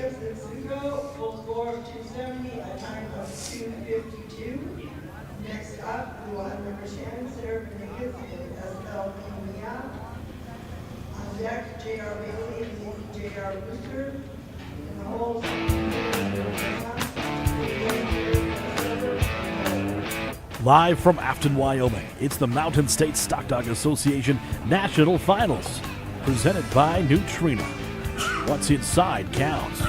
Gus and Sugo, full score of 270, a time of 2:52. Next up, we will have number Shannon, Sarah Venegas, and SL Kenya. On deck, J.R. Bailey and J.R. Brewster. In the holes, Live from Afton, Wyoming, it's the Mountain State Stock Dog Association National Finals, presented by Nutrena. What's inside counts.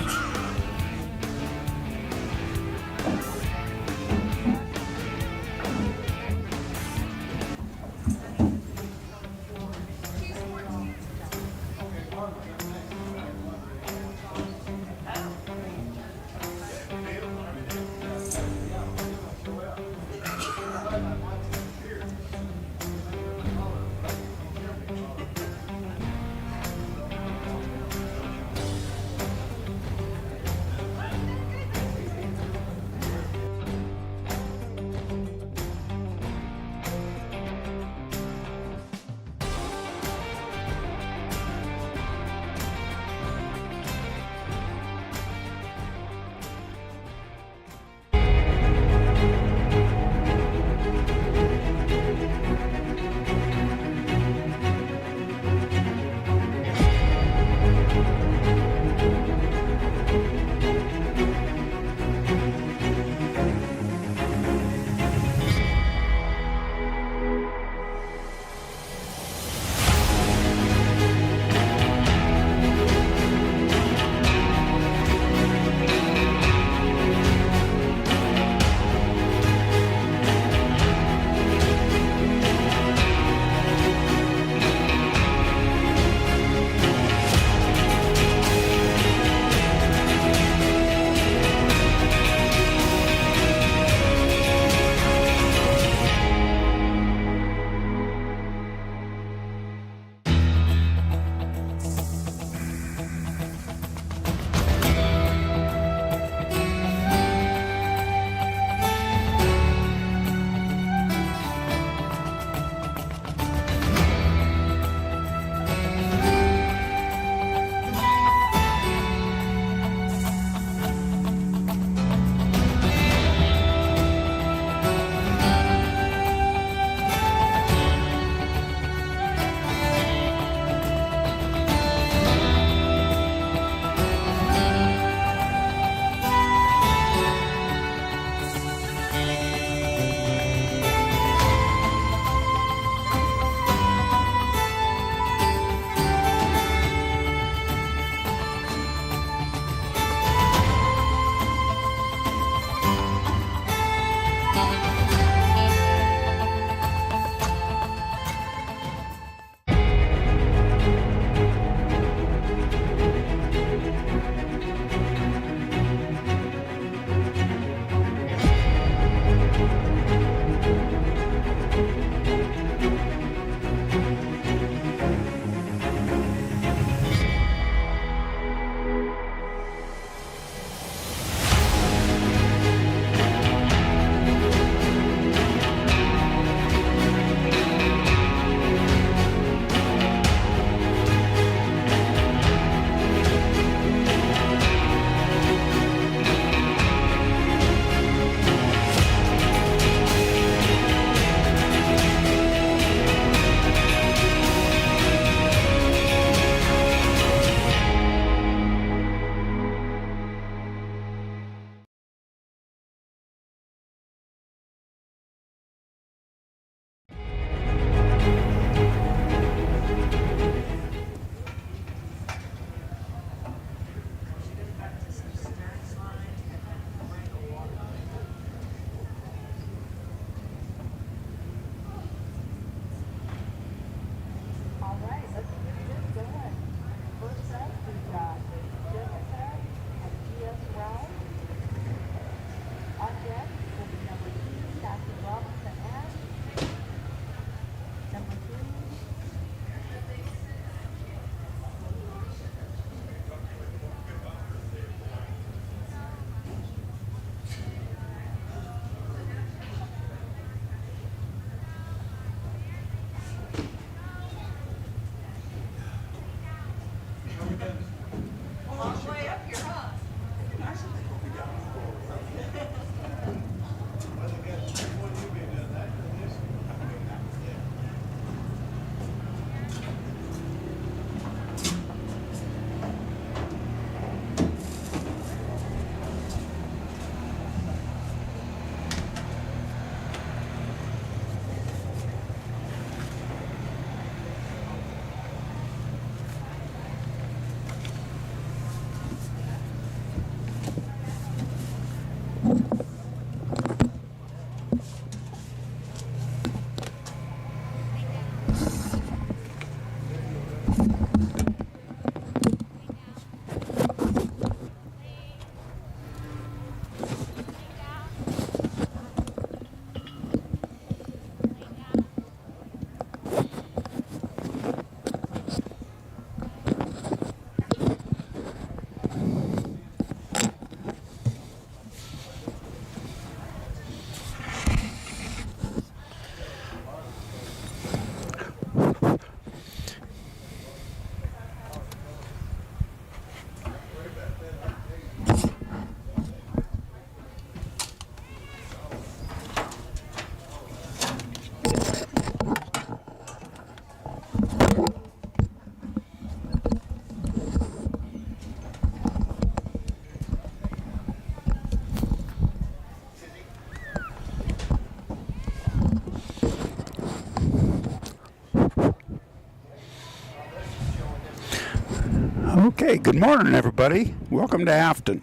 Okay, good morning, everybody. Welcome to Afton.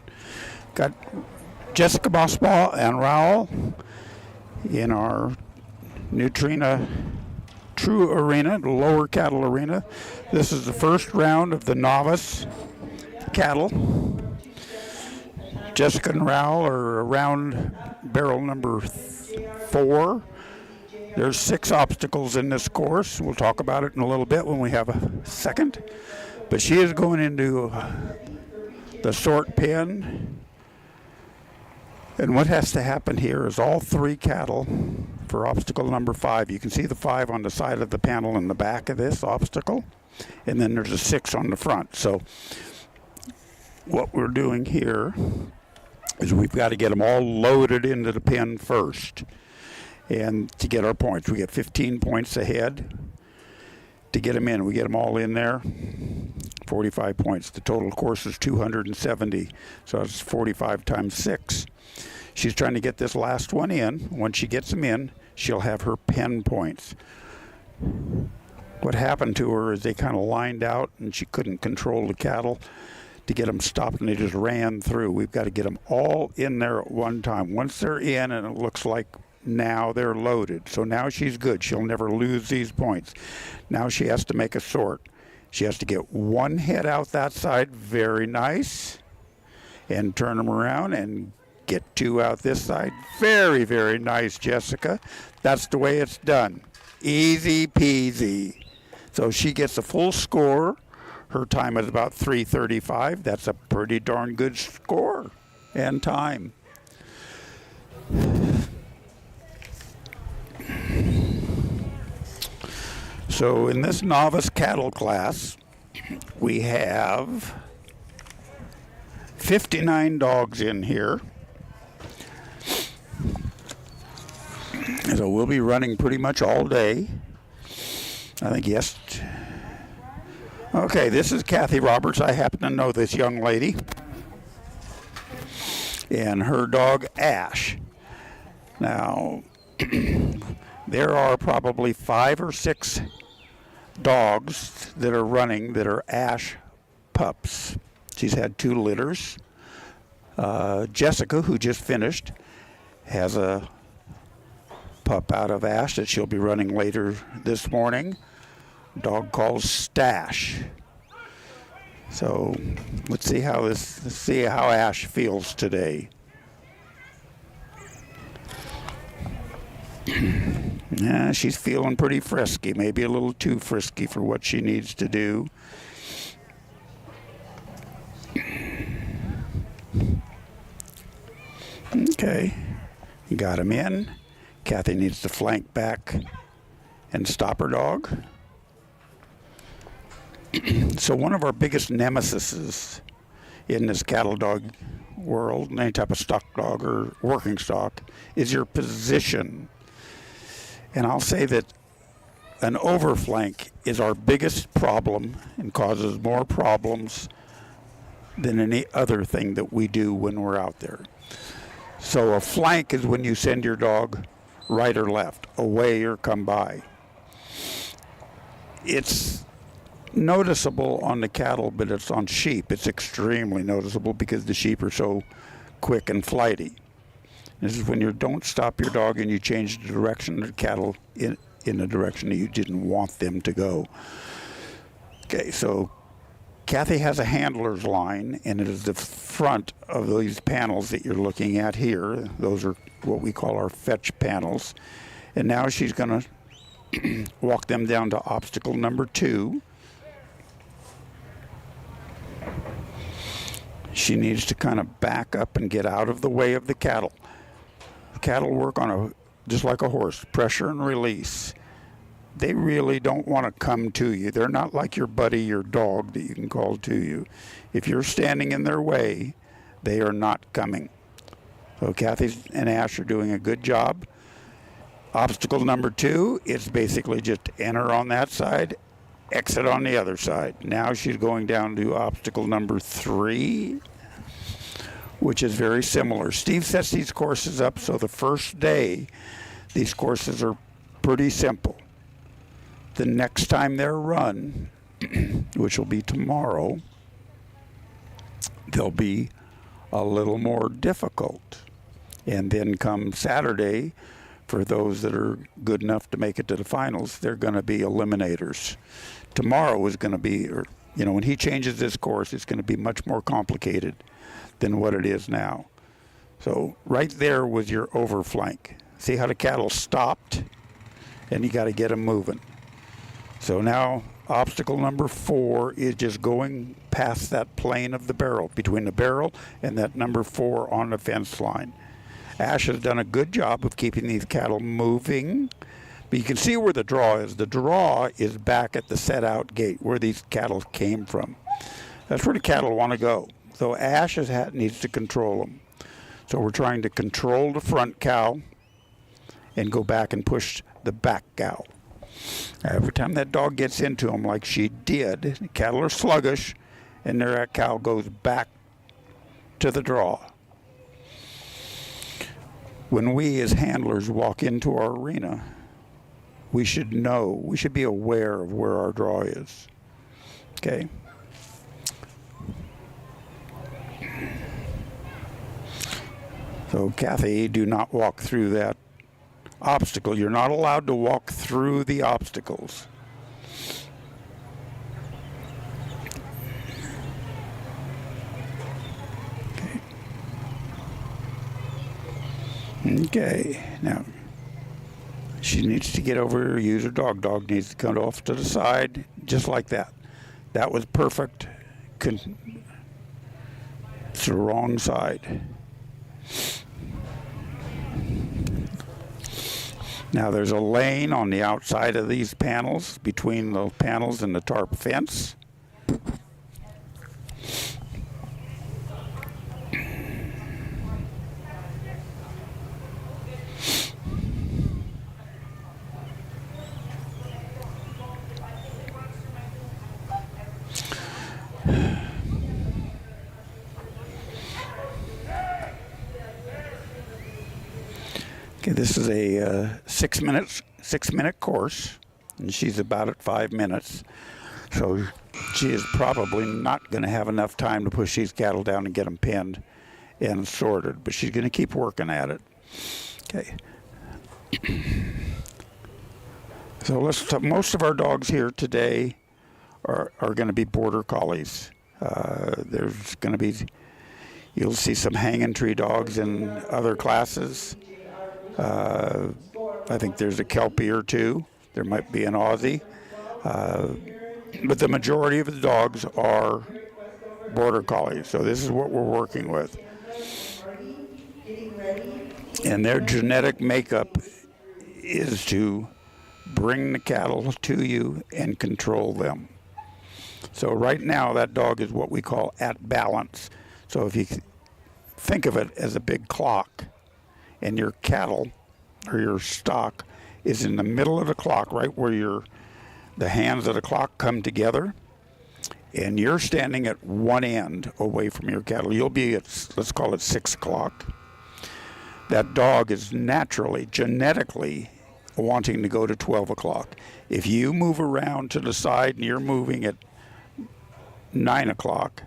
Got Jessica Bosp and Ral in our Nutrena True Arena, the lower cattle arena. This is the first round of the novice cattle. Jessica and Ral are around barrel number 4. There's 6 obstacles in this course. We'll talk about it in a little bit when we have a second. But she is going into the sort pen. And what has to happen here is all 3 cattle for obstacle number 5. You can see the 5 on the side of the panel in the back of this obstacle. And then there's a 6 on the front. So what we're doing here is we've got to get them all loaded into the pen first. And to get our points, we get 15 points ahead. To get them in, we get them all in there, 45 points. The total course is 270, so that's 45 times 6. She's trying to get this last one in. Once she gets them in, she'll have her pen points. What happened to her is they kind of lined out and she couldn't control the cattle to get them stopped, and they just ran through. We've got to get them all in there at one time. Once they're in, and it looks like now they're loaded. So now she's good. She'll never lose these points. Now she has to make a sort. She has to get 1 head out that side, very nice, and turn them around and get 2 out this side. Very, very nice, Jessica. That's the way it's done. Easy peasy. So she gets a full score. Her time is about 3:35. That's a pretty darn good score and time. So in this novice cattle class, we have 59 dogs in here. So we'll be running pretty much all day. I think yes. Okay, this is Kathy Roberts. I happen to know this young lady. And her dog, Ash. Now, there are probably 5 or 6 dogs that are running that are Ash pups. She's had 2 litters. Jessica, who just finished, has a pup out of Ash that she'll be running later this morning. Dog called Stash. So let's see how Ash feels today. Yeah, she's feeling pretty frisky, maybe a little too frisky for what she needs to do. Okay, got him in. Kathy needs to flank back and stop her dog. So one of our biggest nemesis in this cattle dog world, any type of stock dog or working stock, is your position. And I'll say that an overflank is our biggest problem and causes more problems than any other thing that we do when we're out there. So a flank is when you send your dog right or left, away or come by. It's noticeable on the cattle, but it's on sheep. It's extremely noticeable because the sheep are so quick and flighty. This is when you don't stop your dog and you change the direction of the cattle in the direction that you didn't want them to go. Okay, so Kathy has a handler's line, and it is the front of these panels that you're looking at here. Those are what we call our fetch panels. And now she's going to walk them down to obstacle number 2. She needs to kind of back up and get out of the way of the cattle. Cattle work on just like a horse, pressure and release. They really don't want to come to you. They're not like your buddy, your dog that you can call to you. If you're standing in their way, they are not coming. So Kathy and Ash are doing a good job. Obstacle number 2, it's basically just enter on that side, exit on the other side. Now she's going down to obstacle number 3, which is very similar. Steve sets these courses up so the first day, these courses are pretty simple. The next time they're run, which will be tomorrow, they'll be a little more difficult. And then come Saturday, for those that are good enough to make it to the finals, they're going to be eliminators. Tomorrow is going to be, when he changes this course, it's going to be much more complicated than what it is now. So right there was your overflank. See how the cattle stopped? And you got to get them moving. So now obstacle number 4 is just going past that plane of the barrel, between the barrel and that number 4 on the fence line. Ash has done a good job of keeping these cattle moving, but you can see where the draw is. The draw is back at the set out gate where these cattle came from. That's where the cattle want to go. So Ash needs to control them. So we're trying to control the front cow and go back and push the back cow. Every time that dog gets into them like she did, the cattle are sluggish, and that cow goes back to the draw. When we as handlers walk into our arena, we should know, we should be aware of where our draw is. Okay? So Kathy, do not walk through that obstacle. You're not allowed to walk through the obstacles. Okay, now she needs to get over, use her dog. Dog needs to come off to the side, just like that. That was perfect. It's the wrong side. Now there's a lane on the outside of these panels, between the panels and the tarp fence. Okay, this is a 6 minute course, and she's about at 5 minutes. So she is probably not going to have enough time to push these cattle down and get them pinned and sorted, but she's going to keep working at it. Okay. So let's talk. Most of our dogs here today are going to be border collies. There's going to be, you'll see some hanging tree dogs in other classes. I think there's a Kelpie or two. There might be an Aussie. But the majority of the dogs are border collies. So this is what we're working with. And their genetic makeup is to bring the cattle to you and control them. So right now that dog is what we call at balance. So if you think of it as a big clock, and your cattle or your stock is in the middle of the clock, right where the hands of the clock come together, and you're standing at one end away from your cattle. You'll be at, let's call it 6 o'clock. That dog is naturally, genetically wanting to go to 12 o'clock. If you move around to the side and you're moving at 9 o'clock,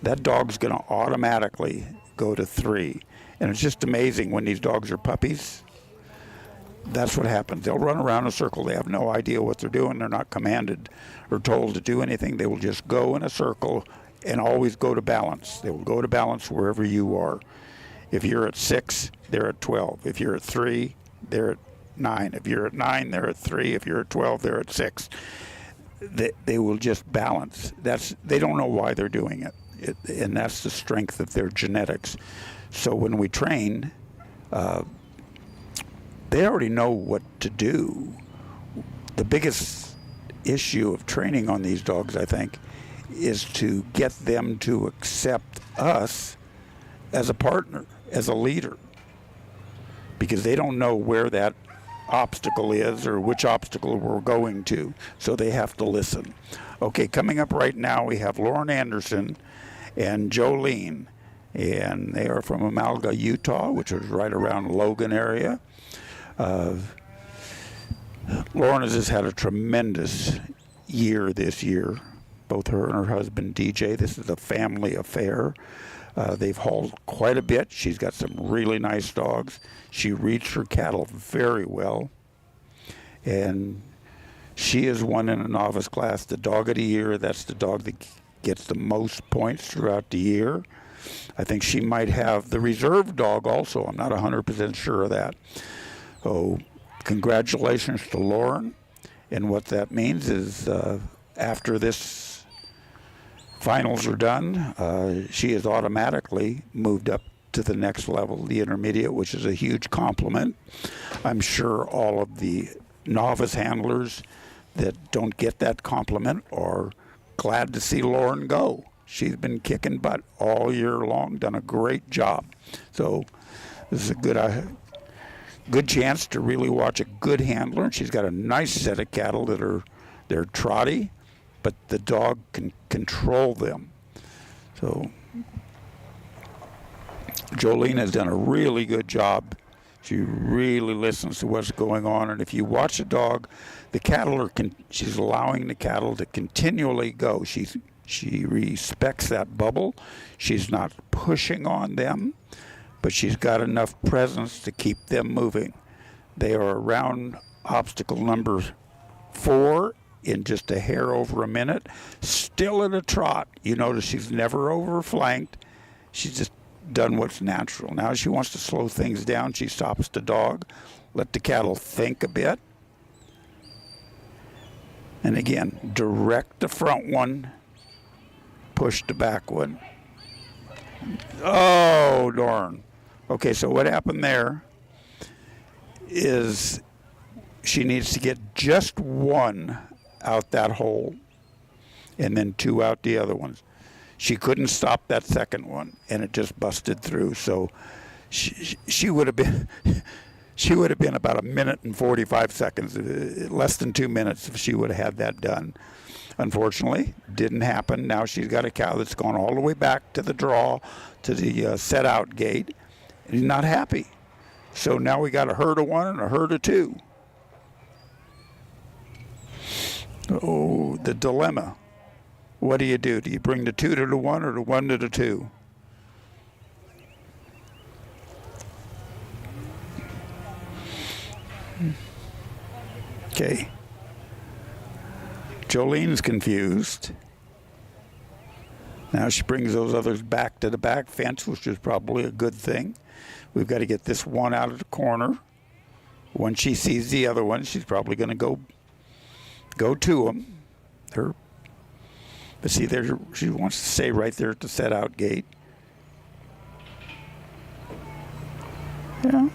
that dog's going to automatically go to 3. And it's just amazing when these dogs are puppies. That's what happens. They'll run around in a circle. They have no idea what they're doing. They're not commanded or told to do anything. They will just go in a circle and always go to balance. They will go to balance wherever you are. If you're at 6, they're at 12. If you're at 3, they're at 9. If you're at 9, they're at 3. If you're at 12, they're at 6. They will just balance. They don't know why they're doing it. And that's the strength of their genetics. So when we train, they already know what to do. The biggest issue of training on these dogs, I think, is to get them to accept us as a partner, as a leader, because they don't know where that obstacle is or which obstacle we're going to, so they have to listen. Okay, coming up right now, we have Lauren Anderson and Jolene. And they are from Amalga, Utah, which is right around Logan area. Lauren has just had a tremendous year this year. both her and her husband DJ. This is a family affair. They've hauled quite a bit. She's got some really nice dogs. She reads her cattle very well. And she is won in a novice class, the dog of the year. That's the dog that gets the most points throughout the year. I think she might have the reserve dog also. I'm not 100% sure of that. So congratulations to Lauren. And what that means is after this finals are done, she is automatically moved up to the next level, the intermediate, which is a huge compliment. I'm sure all of the novice handlers that don't get that compliment are glad to see Lauren go. She's been kicking butt all year long, done a great job. So this is a good chance to really watch a good handler. And she's got a nice set of cattle they're trotty, but the dog can control them. So Jolene has done a really good job. She really listens to what's going on, and if you watch a dog, the cattle she's allowing the cattle to continually go. She respects that bubble. She's not pushing on them, but she's got enough presence to keep them moving. They are around obstacle number 4 in just a hair over a minute, still at a trot. You notice she's never overflanked. She's just done what's natural. Now she wants to slow things down. She stops the dog, let the cattle think a bit. And again, direct the front one, push the back one. Oh, darn. Okay, so what happened there is she needs to get just one out that hole and then 2 out the other ones. She couldn't stop that second one, and it just busted through. So she would have been about 1 minute and 45 seconds, less than 2 minutes if she would have had that done. Unfortunately, didn't happen. Now she's got a cow that's gone all the way back to the draw, to the set-out gate, and he's not happy. So now we got a herd of 1 and a herd of 2. Oh, the dilemma. What do? Do you bring the 2 to the 1 or the 1 to the 2? Okay. Jolene's confused. Now she brings those others back to the back fence, which is probably a good thing. We've got to get this one out of the corner. When she sees the other one, she's probably going to go to them. But see, there she wants to stay right there at the set-out gate. Yeah.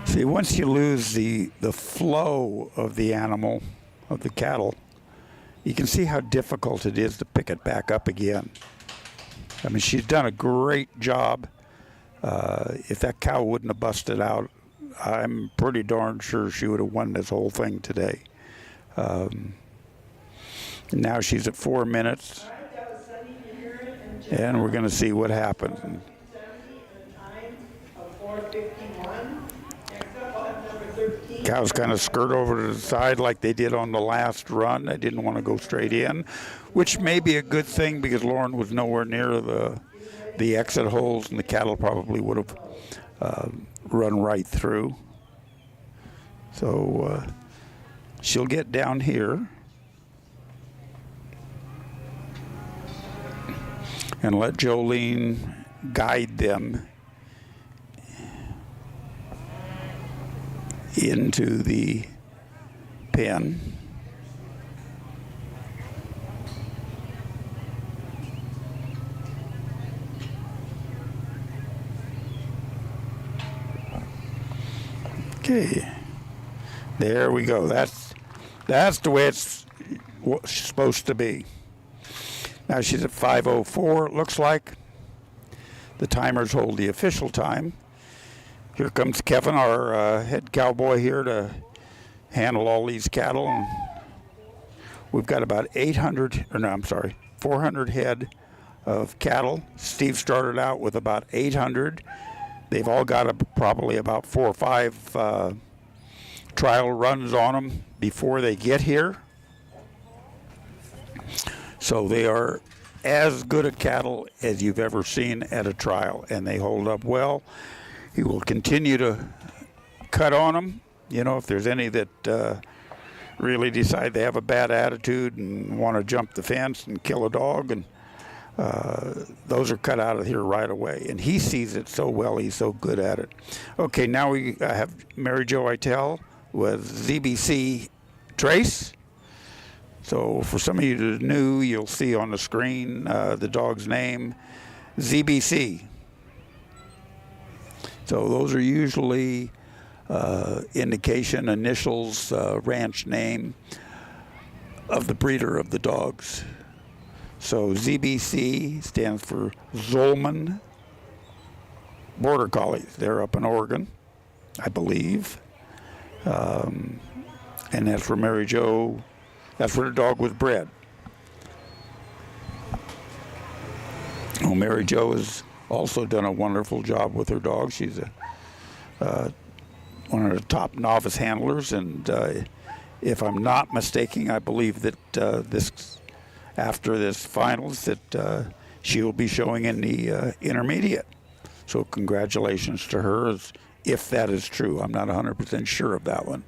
See, once you lose the flow of the animal, of the cattle, you can see how difficult it is to pick it back up again. I mean, she's done a great job. If that cow wouldn't have busted out, I'm pretty darn sure she would have won this whole thing today. Now she's at 4 minutes, and we're going to see what happens. Cows kind of skirt over to the side like they did on the last run. They didn't want to go straight in, which may be a good thing because Lauren was nowhere near the exit holes, and the cattle probably would have run right through. So she'll get down here and let Jolene guide them into the pen. Okay. There we go. That's the way it's supposed to be. Now she's at 5:04, it looks like. The timers hold the official time. Here comes Kevin, our head cowboy here to handle all these cattle. And we've got about 400 head of cattle. Steve started out with about 800. They've all got probably about 4 or 5 trial runs on them before they get here. So they are as good a cattle as you've ever seen at a trial, and they hold up well. He will continue to cut on them. You know, if there's any that really decide they have a bad attitude and want to jump the fence and kill a dog, and those are cut out of here right away. And he sees it so well. He's so good at it. Okay, now we have Mary Jo Itel with ZBC Trace. So for some of you that are new, you'll see on the screen the dog's name, ZBC. So those are usually indication, initials, ranch name of the breeder of the dogs. So ZBC stands for Zolman Border Collies. They're up in Oregon, I believe. And that's where Mary Jo, that's where the dog was bred. Well, Mary Jo has also done a wonderful job with her dog. She's one of the top novice handlers, and if I'm not mistaken, I believe that after this finals that she will be showing in the intermediate. So congratulations to her, if that is true. I'm not 100% sure of that one.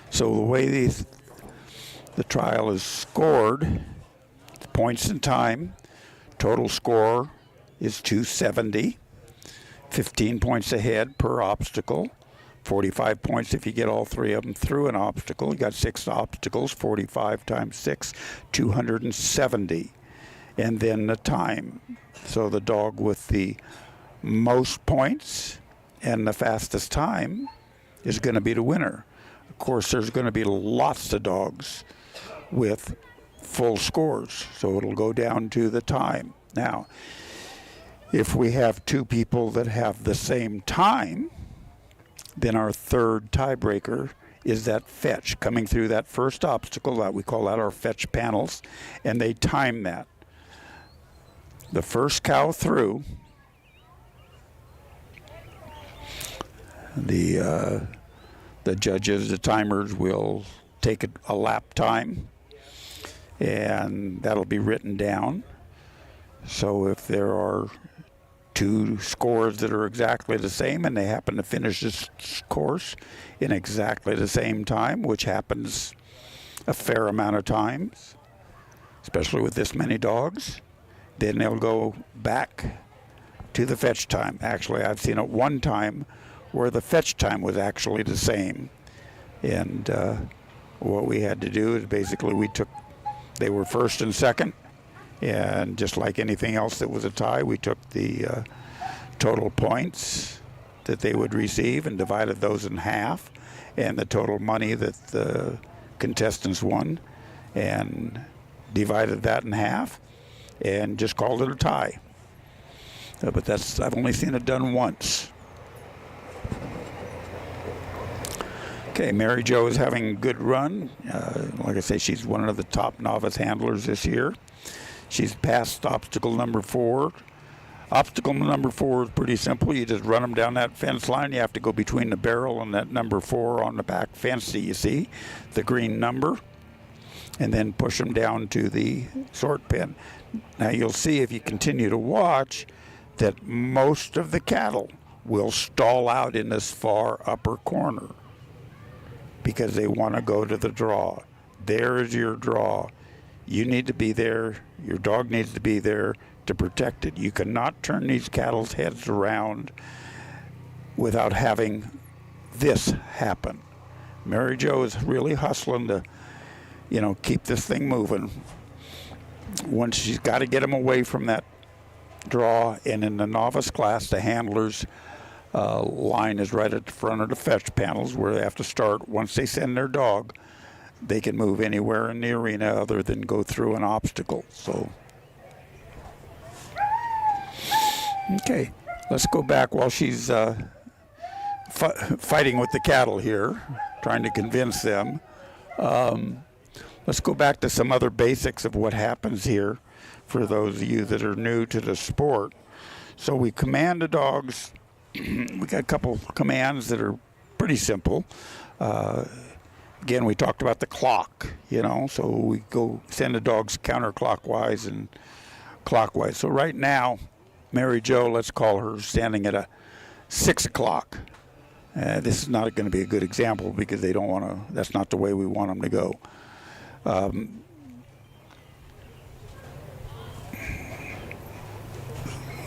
So the way the trial is scored, points and time, total score is 270, 15 points ahead per obstacle, 45 points if you get all 3 of them through an obstacle. You got 6 obstacles, 45 times 6, 270. And then the time. So the dog with the most points and the fastest time is going to be the winner. Of course, there's going to be lots of dogs with full scores, so it'll go down to the time. Now, if we have 2 people that have the same time, then our third tiebreaker is that fetch coming through that first obstacle. That we call that our fetch panels, and they time that. The first cow through, the judges, the timers, will take a lap time, and that'll be written down. So if there are 2 scores that are exactly the same and they happen to finish this course in exactly the same time, which happens a fair amount of times, especially with this many dogs, then they'll go back to the fetch time. Actually, I've seen it one time where the fetch time was actually the same. And what we had to do is basically they were first and second, and just like anything else that was a tie, we took the total points that they would receive and divided those in half, and the total money that the contestants won, and divided that in half, and just called it a tie. But I've only seen it done once. Okay, Mary Jo is having a good run. Like I say, she's one of the top novice handlers this year. She's passed obstacle number 4. Obstacle number 4 is pretty simple. You just run them down that fence line. You have to go between the barrel and that number 4 on the back fence that you see, the green number, and then push them down to the sort pen. Now you'll see if you continue to watch that most of the cattle will stall out in this far upper corner because they want to go to the draw. There is your draw. You need to be there. Your dog needs to be there to protect it. You cannot turn these cattle's heads around without having this happen. Mary Jo is really hustling to keep this thing moving. Once she's got to get them away from that draw, and in the novice class, the handlers line is right at the front of the fetch panels where they have to start. Once they send their dog, they can move anywhere in the arena other than go through an obstacle. So, okay, let's go back while she's fighting with the cattle here, trying to convince them. Let's go back to some other basics of what happens here for those of you that are new to the sport. So we command the dogs. We got a couple commands that are pretty simple. Again, we talked about the clock, so we go send the dogs counterclockwise and clockwise. So right now, Mary Jo, let's call her, standing at a 6 o'clock. This is not going to be a good example because they don't want to, that's not the way we want them to go.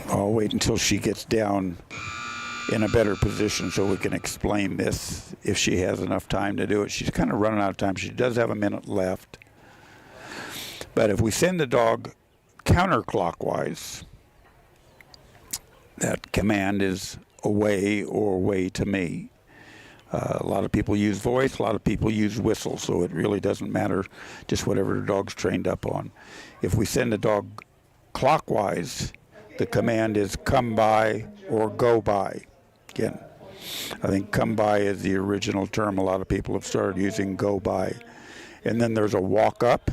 I'll wait until she gets down in a better position so we can explain this if she has enough time to do it. She's kind of running out of time. She does have a minute left. But if we send the dog counterclockwise, that command is away or away to me. A lot of people use voice, a lot of people use whistle, so it really doesn't matter, just whatever the dog's trained up on. If we send the dog clockwise, the command is come by or go by. Again, I think come by is the original term. A lot of people have started using go by. And then there's a walk up,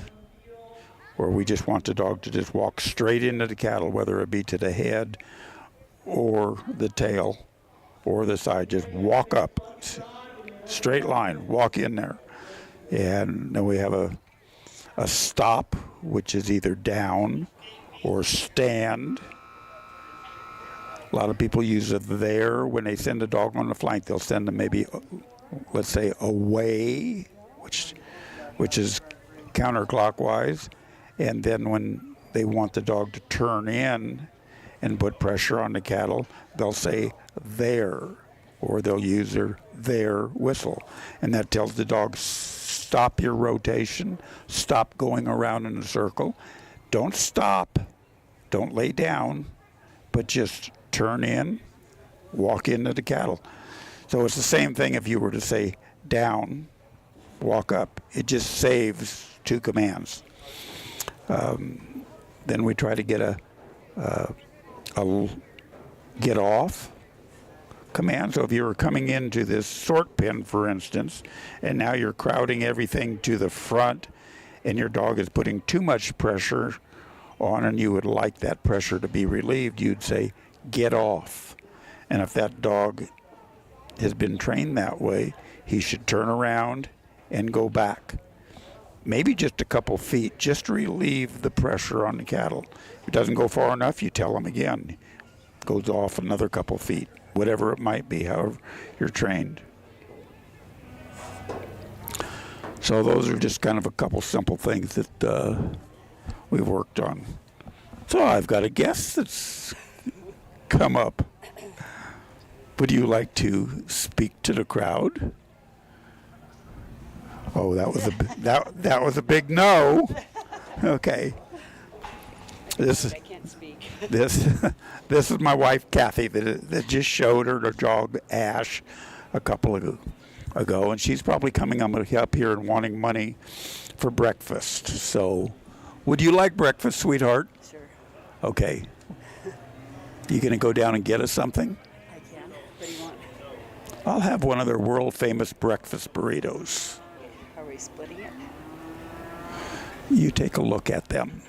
where we just want the dog to just walk straight into the cattle, whether it be to the head or the tail or the side. Just walk up, straight line, walk in there. And then we have a stop, which is either down or stand. A lot of people use a there when they send a dog on the flank. They'll send them maybe, let's say, away, which is counterclockwise. And then when they want the dog to turn in and put pressure on the cattle, they'll say there, or they'll use their there whistle. And that tells the dog, stop your rotation, stop going around in a circle. Don't stop, don't lay down, but just turn in, walk into the cattle. So it's the same thing if you were to say down, walk up. It just saves 2 commands. Then we try to get a get off command. So if you were coming into this sort pen, for instance, and now you're crowding everything to the front and your dog is putting too much pressure on and you would like that pressure to be relieved, you'd say get off. And if that dog has been trained that way, he should turn around and go back. Maybe just a couple feet, just to relieve the pressure on the cattle. If it doesn't go far enough, you tell them again. Goes off another couple feet, whatever it might be, however you're trained. So those are just kind of a couple simple things that we've worked on. So I've got a guest that's come up. Would you like to speak to the crowd? Oh, that was a big no. Okay. I can't speak. This is my wife Kathy that just showed her the dog Ash a couple ago, and she's probably coming up here and wanting money for breakfast. So, would you like breakfast, sweetheart? Sure. Okay. You gonna go down and get us something? I can. What do you want? I'll have one of their world famous breakfast burritos. Are we splitting it? You take a look at them.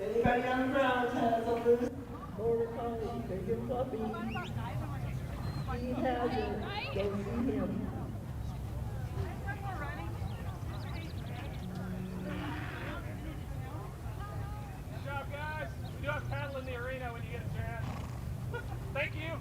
Anybody on the ground has a loose border collie, take your puppy. He has it, go see him. Good job, guys. Do a paddle in the arena when you get a chance. Thank you.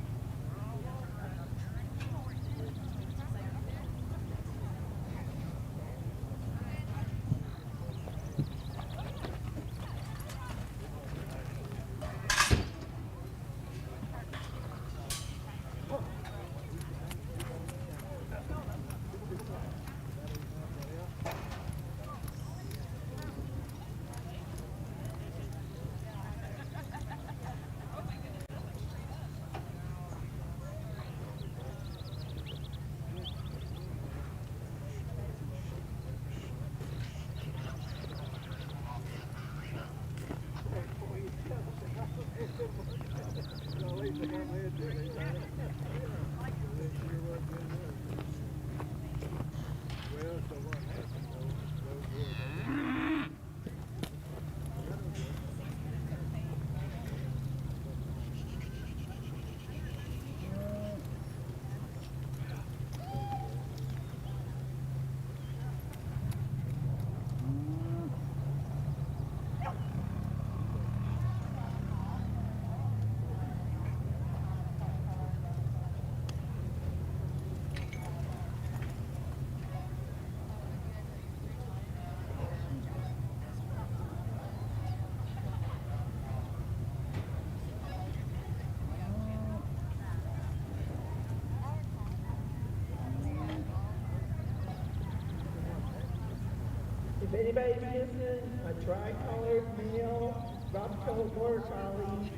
If anybody's missing a tri-colored male rough-coat border collie,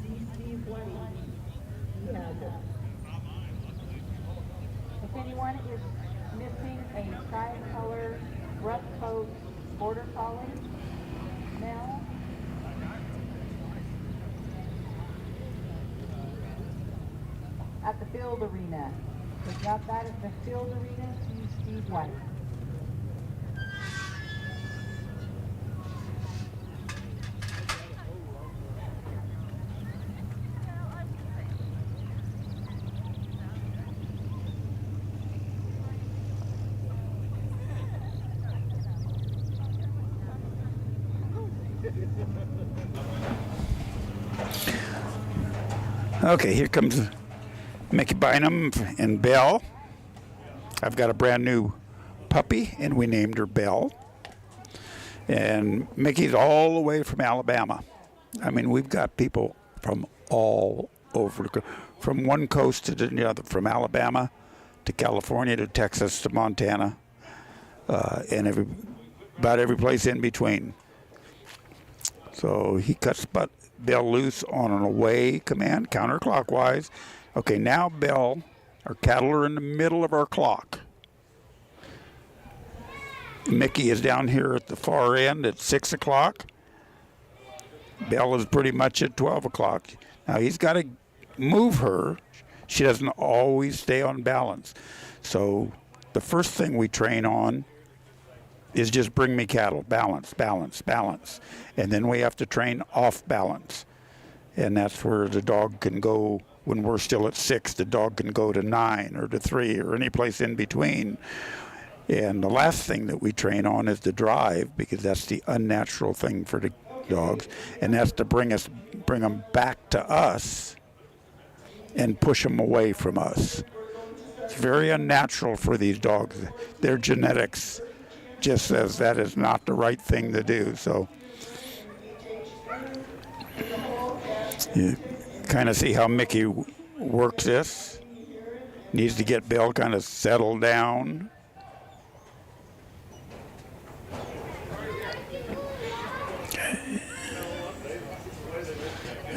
see Steve White. He has it. If anyone is missing a tri-color rough coat border collie, male, at the field arena. If you got that at the field arena, see Steve White. Okay, here comes Mickey Bynum and Belle. I've got a brand new puppy, and we named her Belle. And Mickey's all the way from Alabama. I mean, we've got people from all over, from one coast to the other, from Alabama to California to Texas to Montana, and about every place in between. So he cuts Belle loose on an away command, counterclockwise. Okay, now Belle, our cattle are in the middle of our clock. Mickey is down here at the far end at 6 o'clock. Belle is pretty much at 12 o'clock. Now he's got to move her. She doesn't always stay on balance. So the first thing we train on is just bring me cattle, balance, balance, balance. And then we have to train off balance. And that's where the dog can go, when we're still at 6, the dog can go to 9 or to 3 or any place in between. And the last thing that we train on is the drive, because that's the unnatural thing for the dogs. And that's to bring them back to us and push them away from us. It's very unnatural for these dogs. Their genetics just says that is not the right thing to do. So you kind of see how Mickey works this. Needs to get Belle kind of settled down.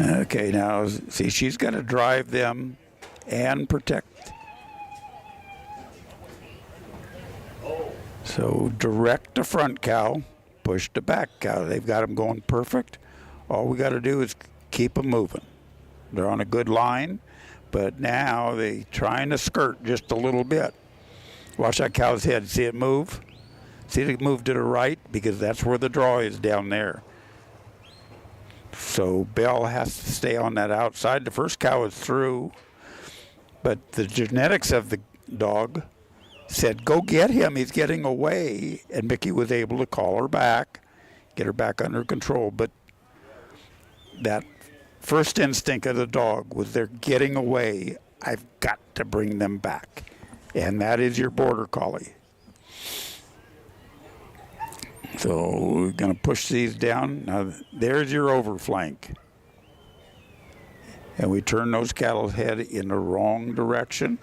Okay, now see, she's got to drive them and protect. So direct the front cow, push the back cow. They've got them going perfect. All we got to do is keep them moving. They're on a good line, but now they're trying to skirt just a little bit. Watch that cow's head. See it move? See it move to the right? Because that's where the draw is down there. So Belle has to stay on that outside. The first cow is through, but the genetics of the dog said, go get him, he's getting away. And Mickey was able to call her back, get her back under control. But that first instinct of the dog was, they're getting away, I've got to bring them back. And that is your border collie. So we're going to push these down. Now there's your overflank. And we turn those cattle's head in the wrong direction.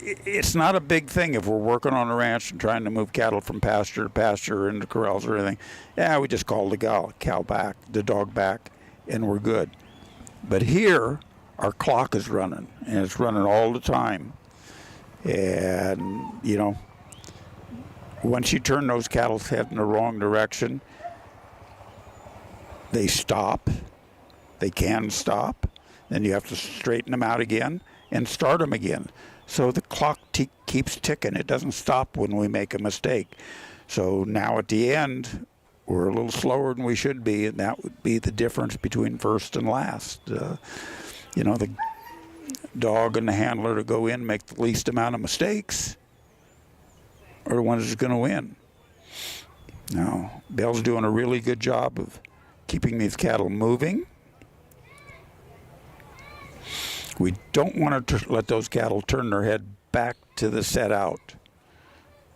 It's not a big thing if we're working on a ranch and trying to move cattle from pasture to pasture or into corrals or anything. Yeah, we just call the cow back, the dog back, and we're good. But here, our clock is running, and it's running all the time. And, you know, once you turn those cattle's head in the wrong direction, they stop. They can stop. Then you have to straighten them out again and start them again. So the clock keeps ticking. It doesn't stop when we make a mistake. So now at the end, we're a little slower than we should be, and that would be the difference between first and last. You know, the dog and the handler to go in and make the least amount of mistakes are the ones that's going to win. Now, Belle's doing a really good job of keeping these cattle moving. We don't want to let those cattle turn their head back to the set out.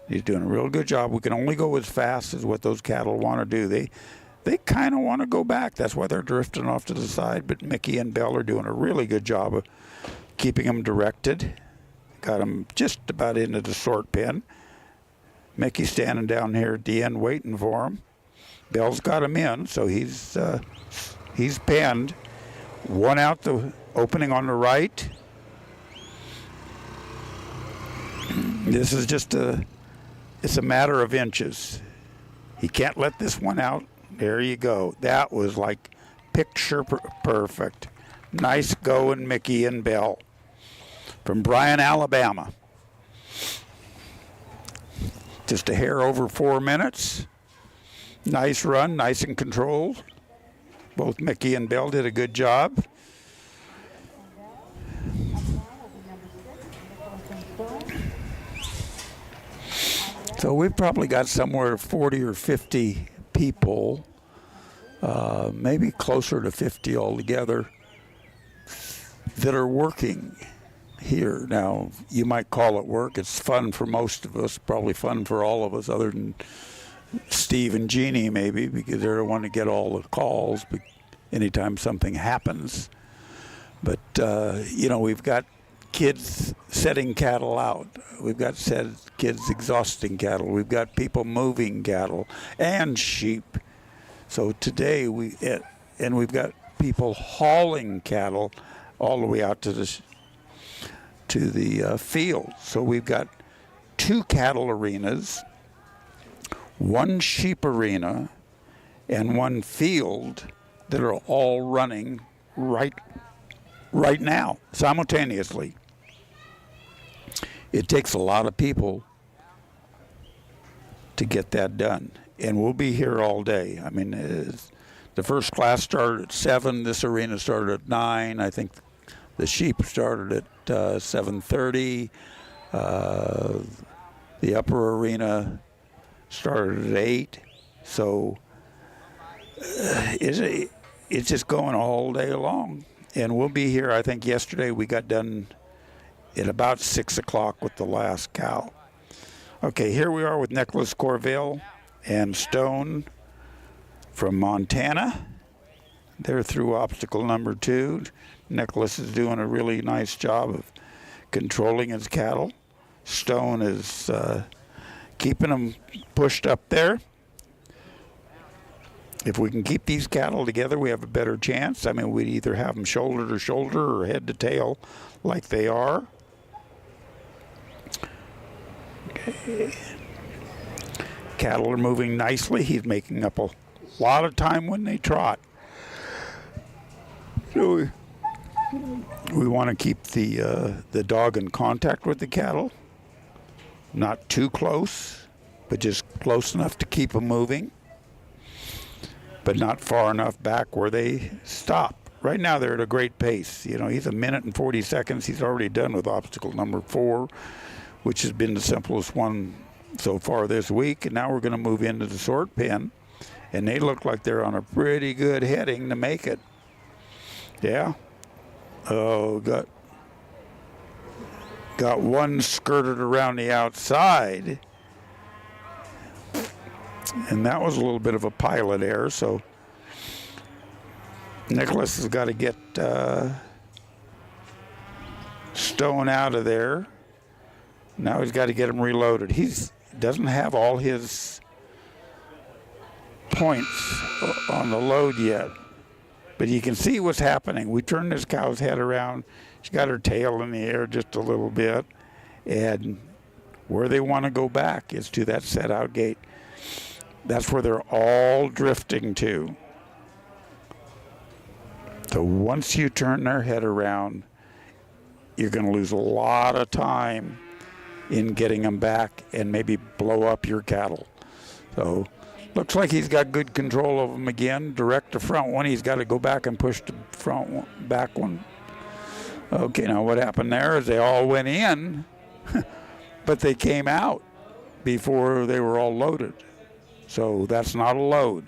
He's doing a real good job. We can only go as fast as what those cattle want to do. They kind of want to go back. That's why they're drifting off to the side. But Mickey and Belle are doing a really good job of keeping them directed. Got them just about into the sort pen. Mickey's standing down here at the end waiting for him. Belle's got him in, so he's pinned. One out the opening on the right. This is just it's a matter of inches. He can't let this one out. There you go. That was like picture perfect. Nice going, Mickey and Belle. From Bryan, Alabama. Just a hair over 4 minutes. Nice run, nice and controlled. Both Mickey and Belle did a good job. So we've probably got somewhere 40 or 50 people, maybe closer to 50 altogether, that are working here. Now, you might call it work. It's fun for most of us, probably fun for all of us, other than Steve and Jeannie maybe, because they're the one to get all the calls anytime something happens. But, we've got kids setting cattle out. We've got kids exhausting cattle. We've got people moving cattle and sheep. So today we've got people hauling cattle all the way out to the field. So we've got 2 cattle arenas, 1 sheep arena, and 1 field that are all running right now, simultaneously. It takes a lot of people to get that done, and we'll be here all day. I mean, the first class started at 7. This arena started at 9. I think the sheep started at 7:30. The upper arena started at 8. So it's just going all day long. And we'll be here. I think yesterday we got done at about 6 o'clock with the last cow. Okay, here we are with Nicholas Corville and Stone from Montana. They're through obstacle number 2. Nicholas is doing a really nice job of controlling his cattle. Stone is keeping them pushed up there. If we can keep these cattle together, we have a better chance. I mean, we'd either have them shoulder to shoulder or head to tail like they are. Okay. Cattle are moving nicely. He's making up a lot of time when they trot. So we want to keep the dog in contact with the cattle. Not too close, but just close enough to keep them moving, but not far enough back where they stop. Right now they're at a great pace. You know, he's 1 minute and 40 seconds. He's already done with obstacle number 4, which has been the simplest one so far this week. And now we're going to move into the sort pen, and they look like they're on a pretty good heading to make it. Yeah. Oh, got one skirted around the outside. And that was a little bit of a pilot error, so Nicholas has got to get Stone out of there. Now he's got to get him reloaded. He doesn't have all his points on the load yet, but you can see what's happening. We turned this cow's head around. She's got her tail in the air just a little bit, and where they want to go back is to that set out gate. That's where they're all drifting to. So once you turn their head around, you're going to lose a lot of time in getting them back and maybe blow up your cattle. So looks like he's got good control of them again. Direct to front one. He's got to go back and push the front one, back one. Okay, now what happened there is they all went in, but they came out before they were all loaded. So that's not a load.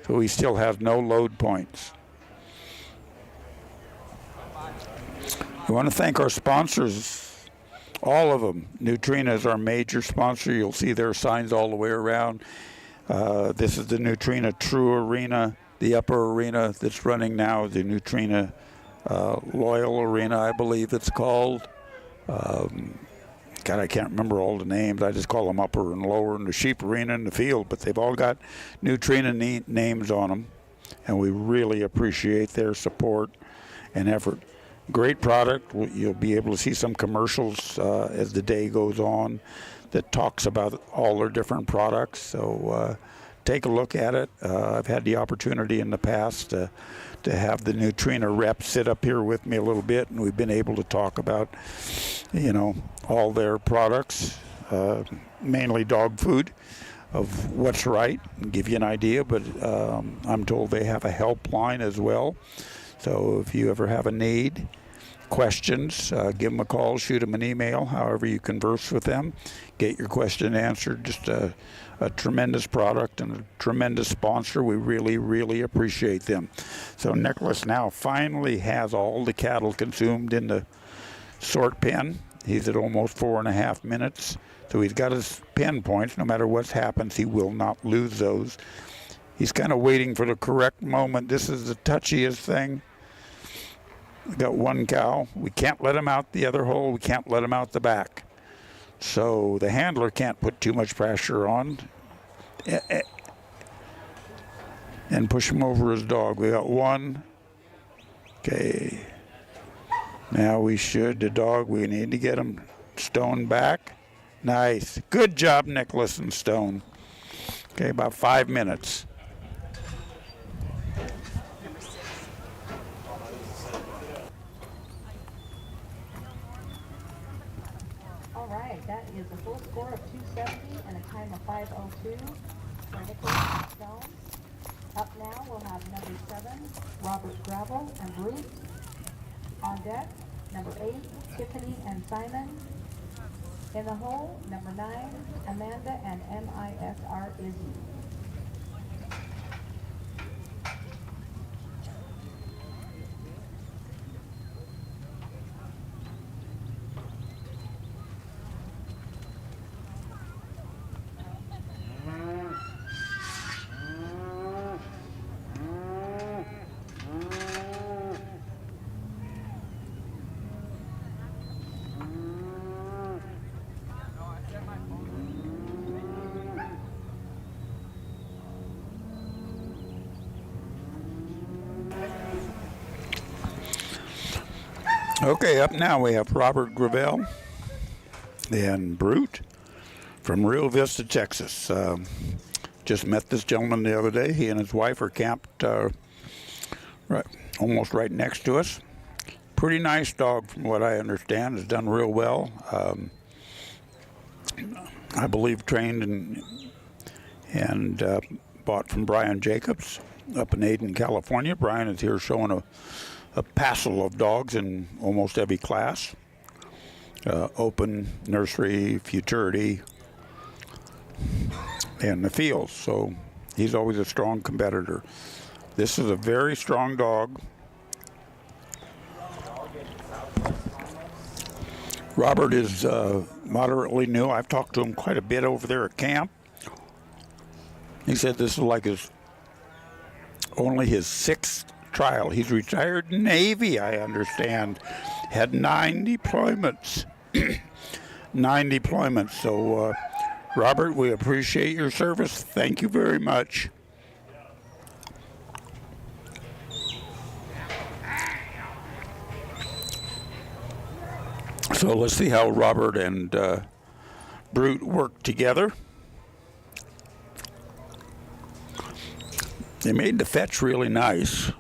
So he still has no load points. We want to thank our sponsors, all of them. Nutrena is our major sponsor. You'll see their signs all the way around. This is the Nutrena True Arena. The upper arena that's running now is the Nutrena Loyal Arena, I believe it's called. God, I can't remember all the names. I just call them upper and lower in the sheep arena and the field, but they've all got Nutrena names on them, and we really appreciate their support and effort. Great product. You'll be able to see some commercials as the day goes on that talks about all their different products. So take a look at it. I've had the opportunity in the past to have the Nutrena rep sit up here with me a little bit, and we've been able to talk about, you know, all their products, mainly dog food, of what's right, and give you an idea. But I'm told they have a helpline as well. So if you ever have a need, questions, give them a call, shoot them an email, however you converse with them, get your question answered. Just a tremendous product and a tremendous sponsor. We really, really appreciate them. So Nicholas now finally has all the cattle consumed in the sort pen. He's at almost 4.5 minutes. So he's got his pen points. No matter what happens, he will not lose those. He's kind of waiting for the correct moment. This is the touchiest thing. We got one cow. We can't let him out the other hole. We can't let him out the back. So the handler can't put too much pressure on and push him over his dog. We got one. Okay. Now we should, the dog, we need to get him Stone back. Nice. Good job, Nicholas and Stone. Okay, about 5 minutes. All right, that is a full score of 270 and a time of 5:02 for Nicholas and Stone. Up now, we'll have number 7, Robert Gravel and Ruth. On deck, number 8, Tiffany and Simon. In the hole, number 9, Amanda and MISR Izzy. Okay, up now we have Robert Gravel and Brute from Rio Vista, Texas. Just met this gentleman the other day. He and his wife are camped almost right next to us. Pretty nice dog from what I understand. Has done real well. I believe trained and bought from Brian Jacobs up in Aden, California. Brian is here showing a passel of dogs in almost every class. Open, nursery, futurity, and the fields. So he's always a strong competitor. This is a very strong dog. Robert is moderately new. I've talked to him quite a bit over there at camp. He said this is like only his 6th trial. He's retired Navy, I understand. Had 9 deployments. 9 deployments. So, Robert, we appreciate your service. Thank you very much. So let's see how Robert and Brute work together. They made the fetch really nice.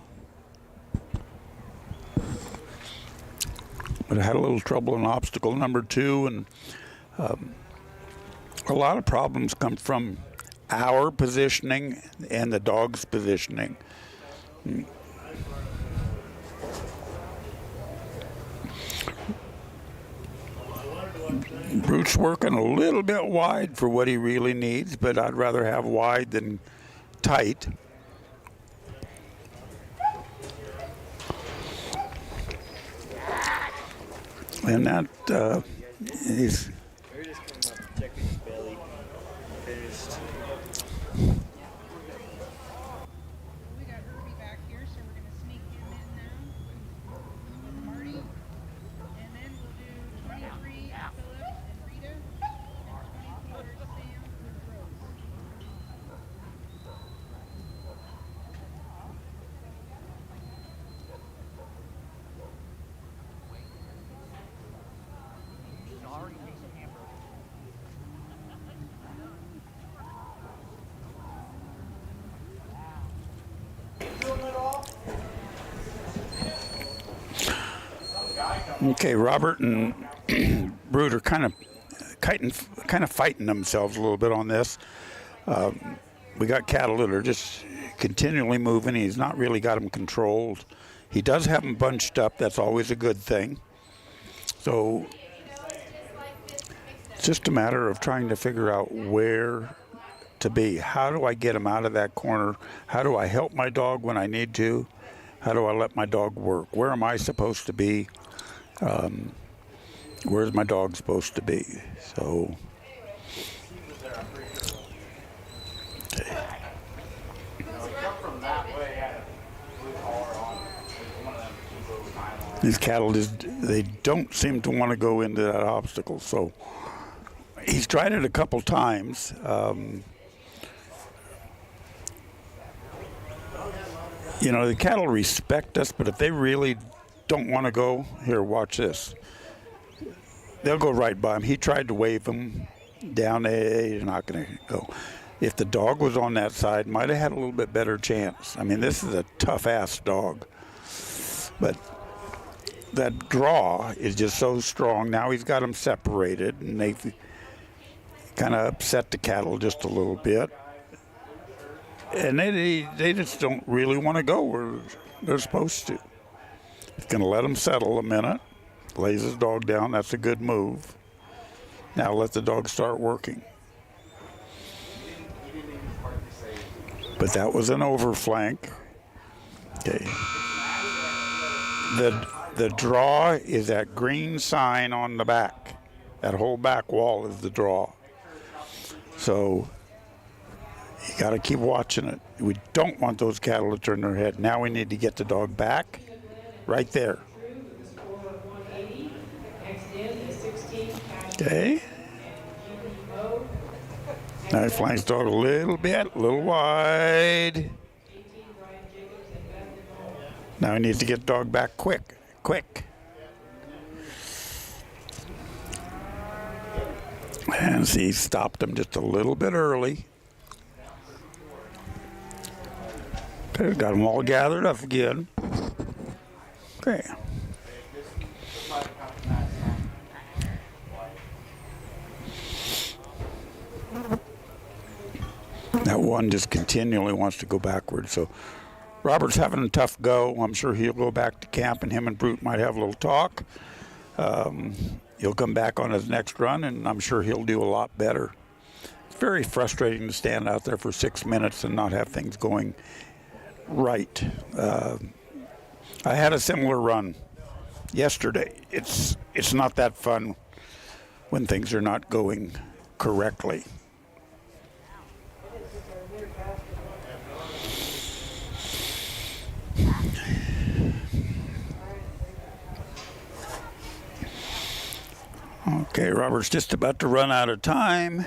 But I had a little trouble in obstacle number 2, and a lot of problems come from our positioning and the dog's positioning. Brute's working a little bit wide for what he really needs, but I'd rather have wide than tight. And that is. We're just coming up checking his belly. Finished. We got Herbie back here, so we're going to sneak him in now with Marty. And then we'll do 23 Philip and Okay, Robert and Brute are kind of fighting themselves a little bit on this. We got cattle that are just continually moving. He's not really got them controlled. He does have them bunched up. That's always a good thing. So it's just a matter of trying to figure out where to be. How do I get him out of that corner? How do I help my dog when I need to? How do I let my dog work? Where am I supposed to be? Where's my dog supposed to be? So, okay. These cattle they don't seem to want to go into that obstacle. So he's tried it a couple times. The cattle respect us, but if they really don't want to go, here, watch this. They'll go right by him. He tried to wave them down. They're not going to go. If the dog was on that side, might have had a little bit better chance. I mean, this is a tough-ass dog. But that draw is just so strong. Now he's got them separated, and they've kind of upset the cattle just a little bit. And they just don't really want to go where they're supposed to. He's going to let them settle a minute. Lays his dog down. That's a good move. Now let the dog start working. But that was an overflank. Okay. The draw is that green sign on the back. That whole back wall is the draw. So you got to keep watching it. We don't want those cattle to turn their head. Now we need to get the dog back right there. Okay. Now he flanks dog a little bit, a little wide. Now he needs to get the dog back quick. And see, he stopped him just a little bit early. Okay, got them all gathered up again. Okay. That one just continually wants to go backwards. So Robert's having a tough go. I'm sure he'll go back to camp, and him and Brute might have a little talk. He'll come back on his next run, and I'm sure he'll do a lot better. It's very frustrating to stand out there for 6 minutes and not have things going right. I had a similar run yesterday. It's not that fun when things are not going correctly. Okay, Robert's just about to run out of time.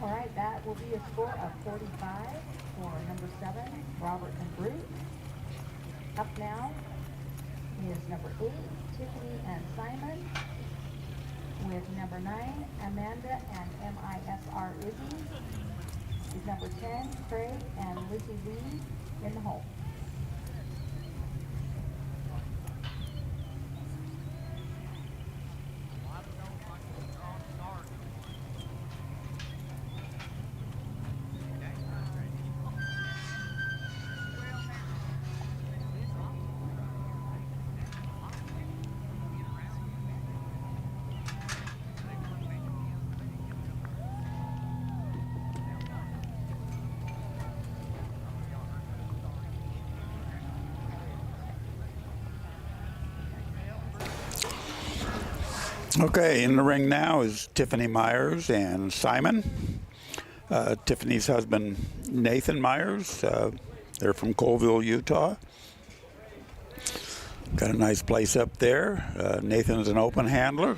All right, that will be a score of 45 for number 7, Robert and Brute. Up now is number 8, Tiffany and Simon, with number 9, Amanda and MISR Izzy, with number 10, Craig and Lizzy in the hole. Okay, in the ring now is Tiffany Myers and Simon. Tiffany's husband, Nathan Myers. They're from Corville, Utah. Got a nice place up there. Nathan's an open handler.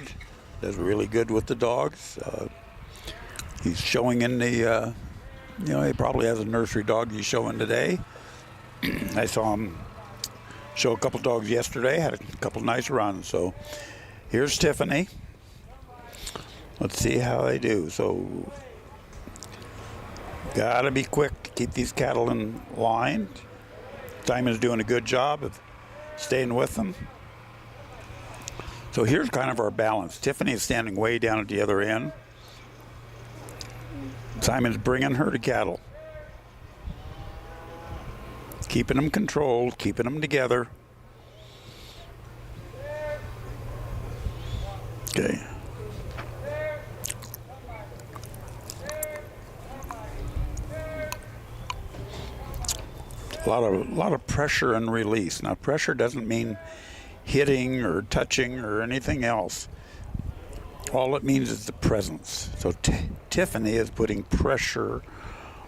Does really good with the dogs. He's showing in the, he probably has a nursery dog he's showing today. I saw him show a couple dogs yesterday, had a couple nice runs. So here's Tiffany. Let's see how they do. So, gotta be quick to keep these cattle in line. Simon's doing a good job of staying with them. So here's kind of our balance. Tiffany is standing way down at the other end. Simon's bringing her to cattle. Keeping them controlled, keeping them together. Okay. A lot of pressure and release. Now, pressure doesn't mean hitting or touching or anything else. All it means is the presence. So Tiffany is putting pressure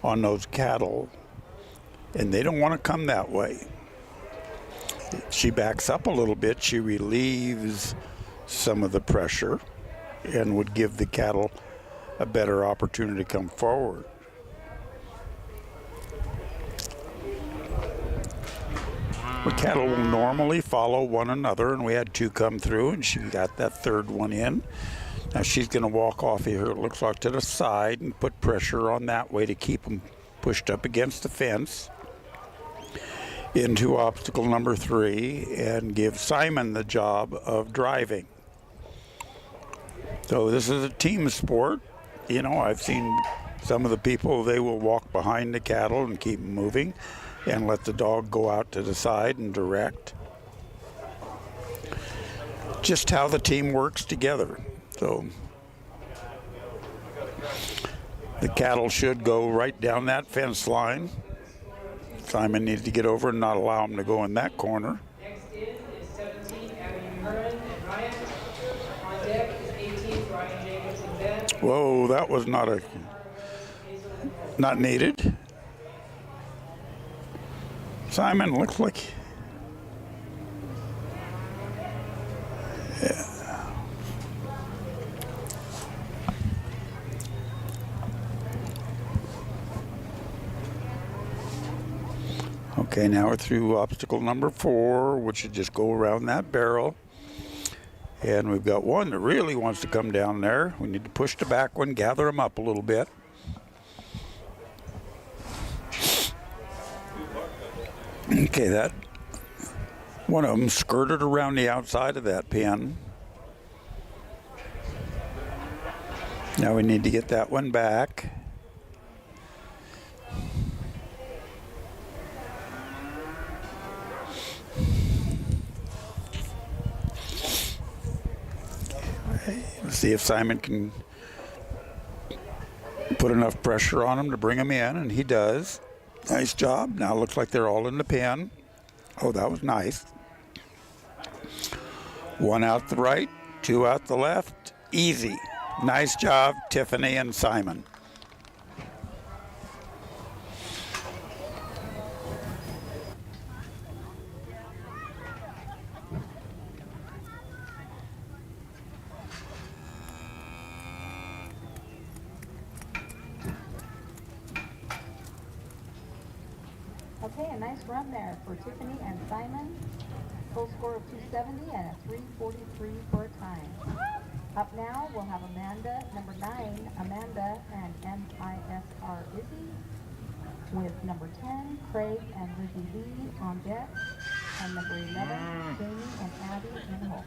on those cattle, and they don't want to come that way. She backs up a little bit. She relieves some of the pressure and would give the cattle a better opportunity to come forward. The cattle will normally follow one another, and we had two come through, and she got that third one in. Now she's going to walk off here, it looks like, to the side and put pressure on that way to keep them pushed up against the fence into obstacle number 3 and give Simon the job of driving. So this is a team sport. You know, I've seen some of the people, they will walk behind the cattle and keep moving and let the dog go out to the side and direct. Just how the team works together. So the cattle should go right down that fence line. Simon needs to get over and not allow them to go in that corner. Next in is 17, Abby Curran and Ryan. On deck is 18, Ryan Jacobs and Ben. Whoa, that was not needed. Simon looks like, yeah. Okay, now we're through obstacle number 4, which is just go around that barrel. And we've got one that really wants to come down there. We need to push the back one, gather them up a little bit. Okay, that one of them skirted around the outside of that pen. Now we need to get that one back. Let's see if Simon can put enough pressure on him to bring him in, and he does. Nice job. Now it looks like they're all in the pen. Oh, that was nice. One out the right, 2 out the left. Easy. Nice job, Tiffany and Simon. Okay, a nice run there for Tiffany and Simon. Full score of 270 and a 3:43 for a time. Up now, we'll have Amanda, number 9, Amanda and MISR Izzy, with number 10, Craig and Lizzy Lee on deck, and number 11, Jamie and Abby in home.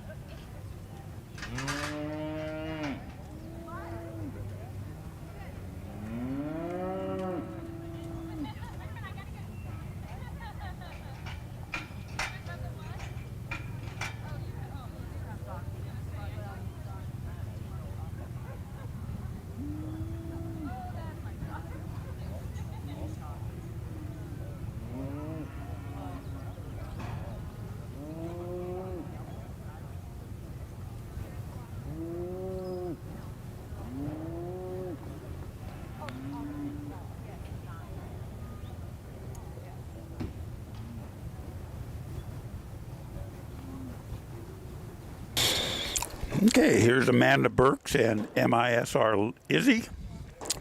Okay, here's Amanda Burks and MISR Izzy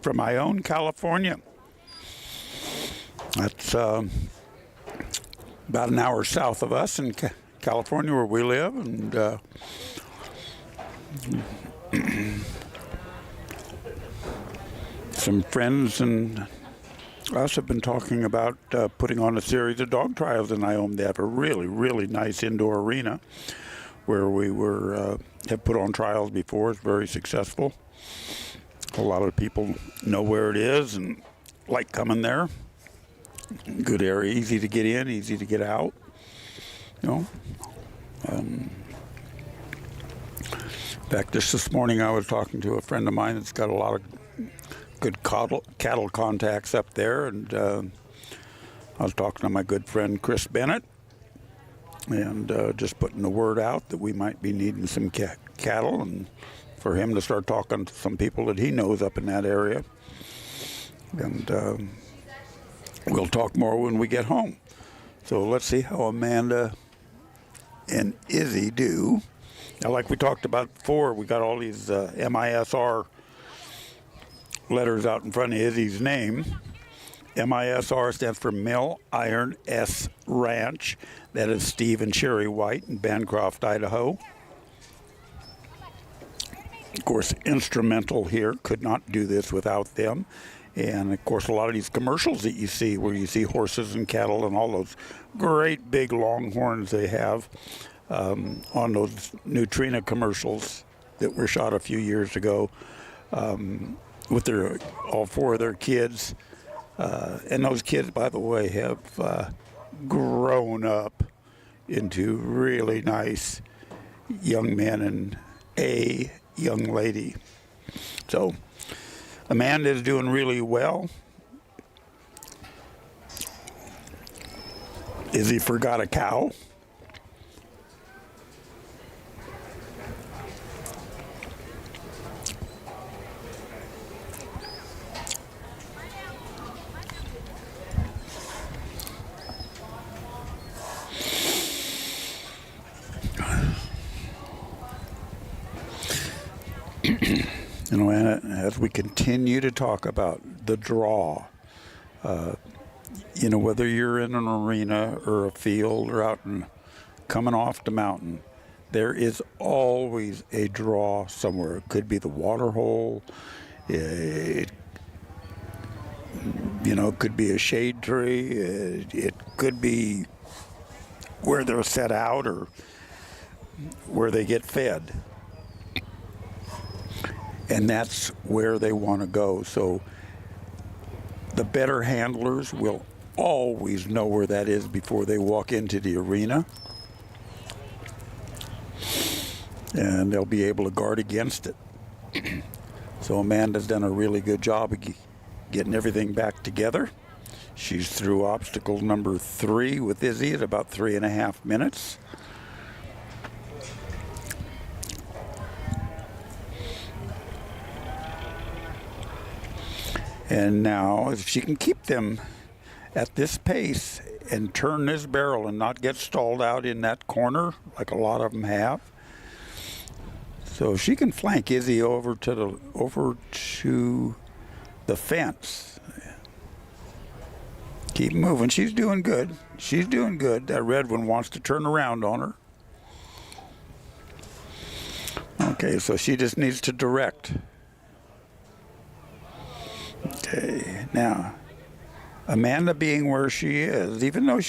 from Ione, California. That's about an hour south of us in California where we live. And some friends and us have been talking about putting on a series of dog trials in Iome. They have a really, really nice indoor arena where we have put on trials before. It's very successful. A lot of people know where it is and like coming there. Good area, easy to get in, easy to get out. You know. In fact, just this morning I was talking to a friend of mine that's got a lot of good cattle contacts up there, and I was talking to my good friend Chris Bennett, and just putting the word out that we might be needing some cattle, and for him to start talking to some people that he knows up in that area. And we'll talk more when we get home. So let's see how Amanda and Izzy do. Now, like we talked about before, we got all these MISR letters out in front of Izzy's name. MISR stands for Mill Iron S Ranch. That is Steve and Sherry White in Bancroft, Idaho. Of course, Instrumental here, could not do this without them. And of course, a lot of these commercials that you see, where you see horses and cattle and all those great big longhorns they have on those Nutrena commercials that were shot a few years ago, with all four of their kids. And those kids, by the way, have grown up into really nice young men and a young lady. So Amanda is doing really well. Izzy forgot a cow. You know, and as we continue to talk about the draw, you know, whether you're in an arena or a field or out and coming off the mountain, there is always a draw somewhere. It could be the water hole. It could be a shade tree. It could be where they're set out or where they get fed. And that's where they want to go. So the better handlers will always know where that is before they walk into the arena. And they'll be able to guard against it. So Amanda's done a really good job of getting everything back together. She's through obstacle number 3 with Izzy at about 3.5 minutes. And now, if she can keep them at this pace and turn this barrel and not get stalled out in that corner, like a lot of them have. So if she can flank Izzy over to the fence. Keep moving. She's doing good. She's doing good. That red one wants to turn around on her. Okay, so she just needs to direct. Okay, now, Amanda being where she is, even though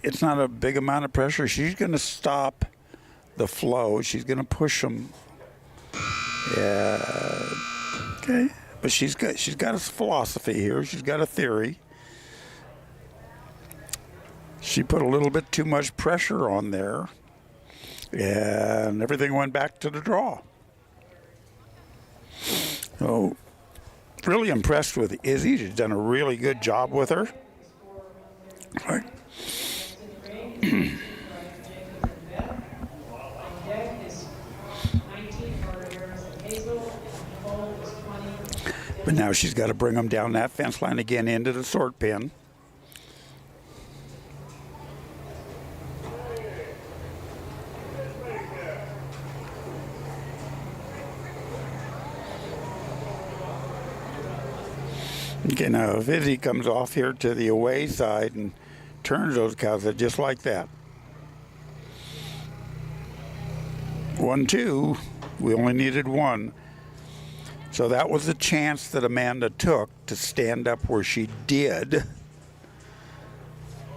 it's not a big amount of pressure, she's going to stop the flow. She's going to push them. Yeah, okay, but she's got a philosophy here. She's got a theory. She put a little bit too much pressure on there, and everything went back to the draw. So, really impressed with Izzy. She's done a really good job with her. All right. But now she's got to bring them down that fence line again into the sort pen. Okay, now if Izzy comes off here to the away side and turns those cows just like that. 1, 2, we only needed 1. So that was the chance that Amanda took to stand up where she did.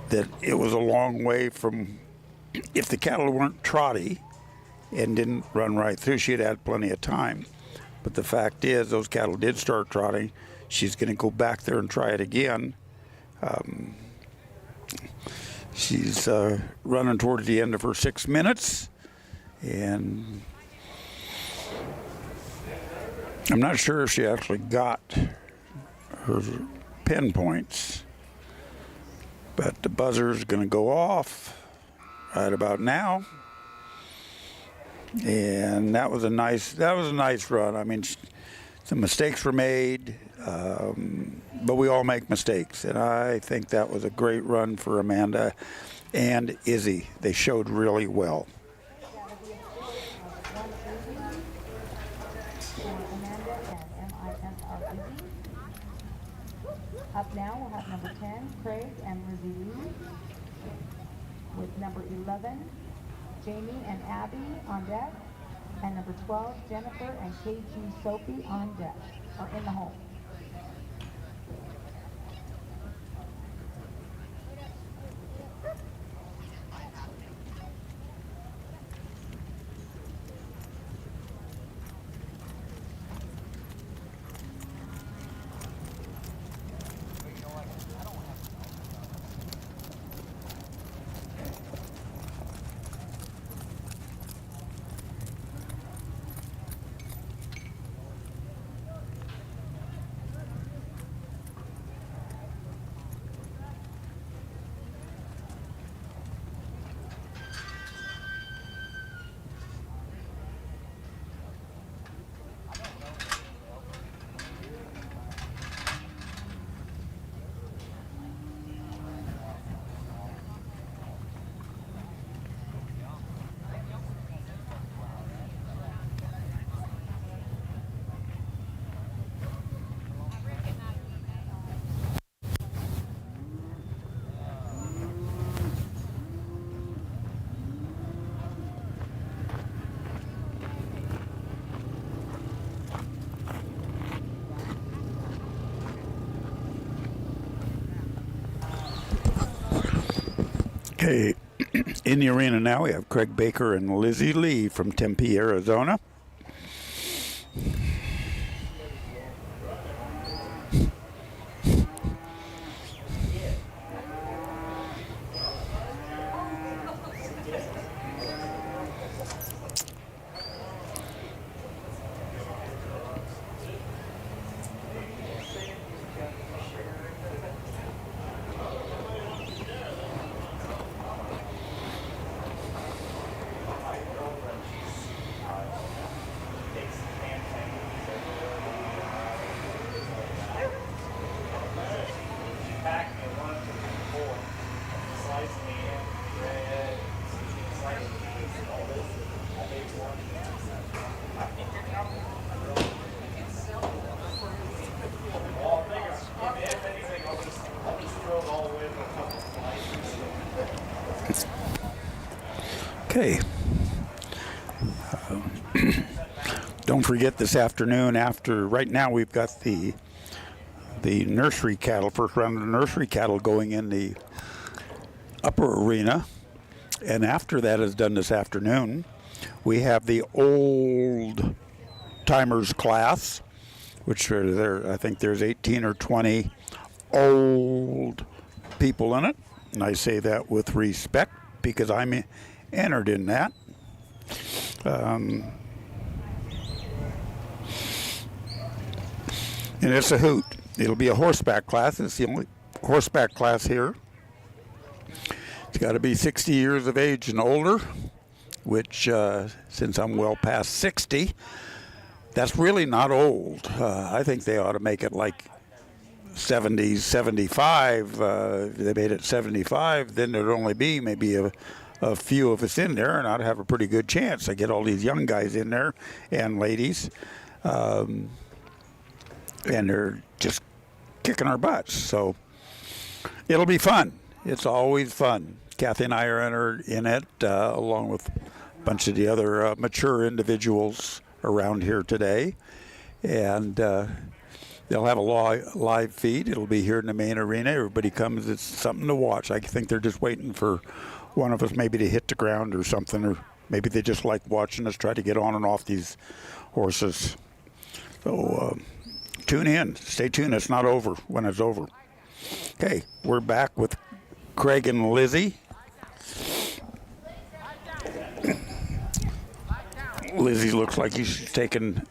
That it was a long way from, if the cattle weren't trotty and didn't run right through, she'd had plenty of time. But the fact is, those cattle did start trotting. She's going to go back there and try it again. She's running towards the end of her 6 minutes, and I'm not sure if she actually got her pinpoints, but the buzzer's going to go off right about now. And that was a nice run. I mean, some mistakes were made, but we all make mistakes. And I think that was a great run for Amanda and Izzy. They showed really well. Up now, we'll have number 10, Craig and Lizzy, with number 11, Jamie and Abby on deck, and number 12, Jennifer and KG Sophie on deck, or in the hole. Okay, in the arena now we have Craig Baker and Lizzy Lee from Tempe, Arizona. Okay. Don't forget this afternoon, right now we've got the nursery cattle, first round of the nursery cattle going in the upper arena. And after that is done this afternoon, we have the old timers class, which are there, I think there's 18 or 20 old people in it. And I say that with respect because I'm entered in that. And it's a hoot. It'll be a horseback class. It's the only horseback class here. It's got to be 60 years of age and older, which since I'm well past 60, that's really not old. I think they ought to make it like 70, 75. If they made it 75, then there'd only be maybe a few of us in there, and I'd have a pretty good chance. I get all these young guys in there and ladies, and they're just kicking our butts. So it'll be fun. It's always fun. Kathy and I are in it, along with a bunch of the other mature individuals around here today. And they'll have a live feed. It'll be here in the main arena. Everybody comes. It's something to watch. I think they're just waiting for one of us maybe to hit the ground or something, or maybe they just like watching us try to get on and off these horses. So tune in. Stay tuned. It's not over when it's over. Okay, we're back with Craig and Lizzy. Lizzy looks like he's taking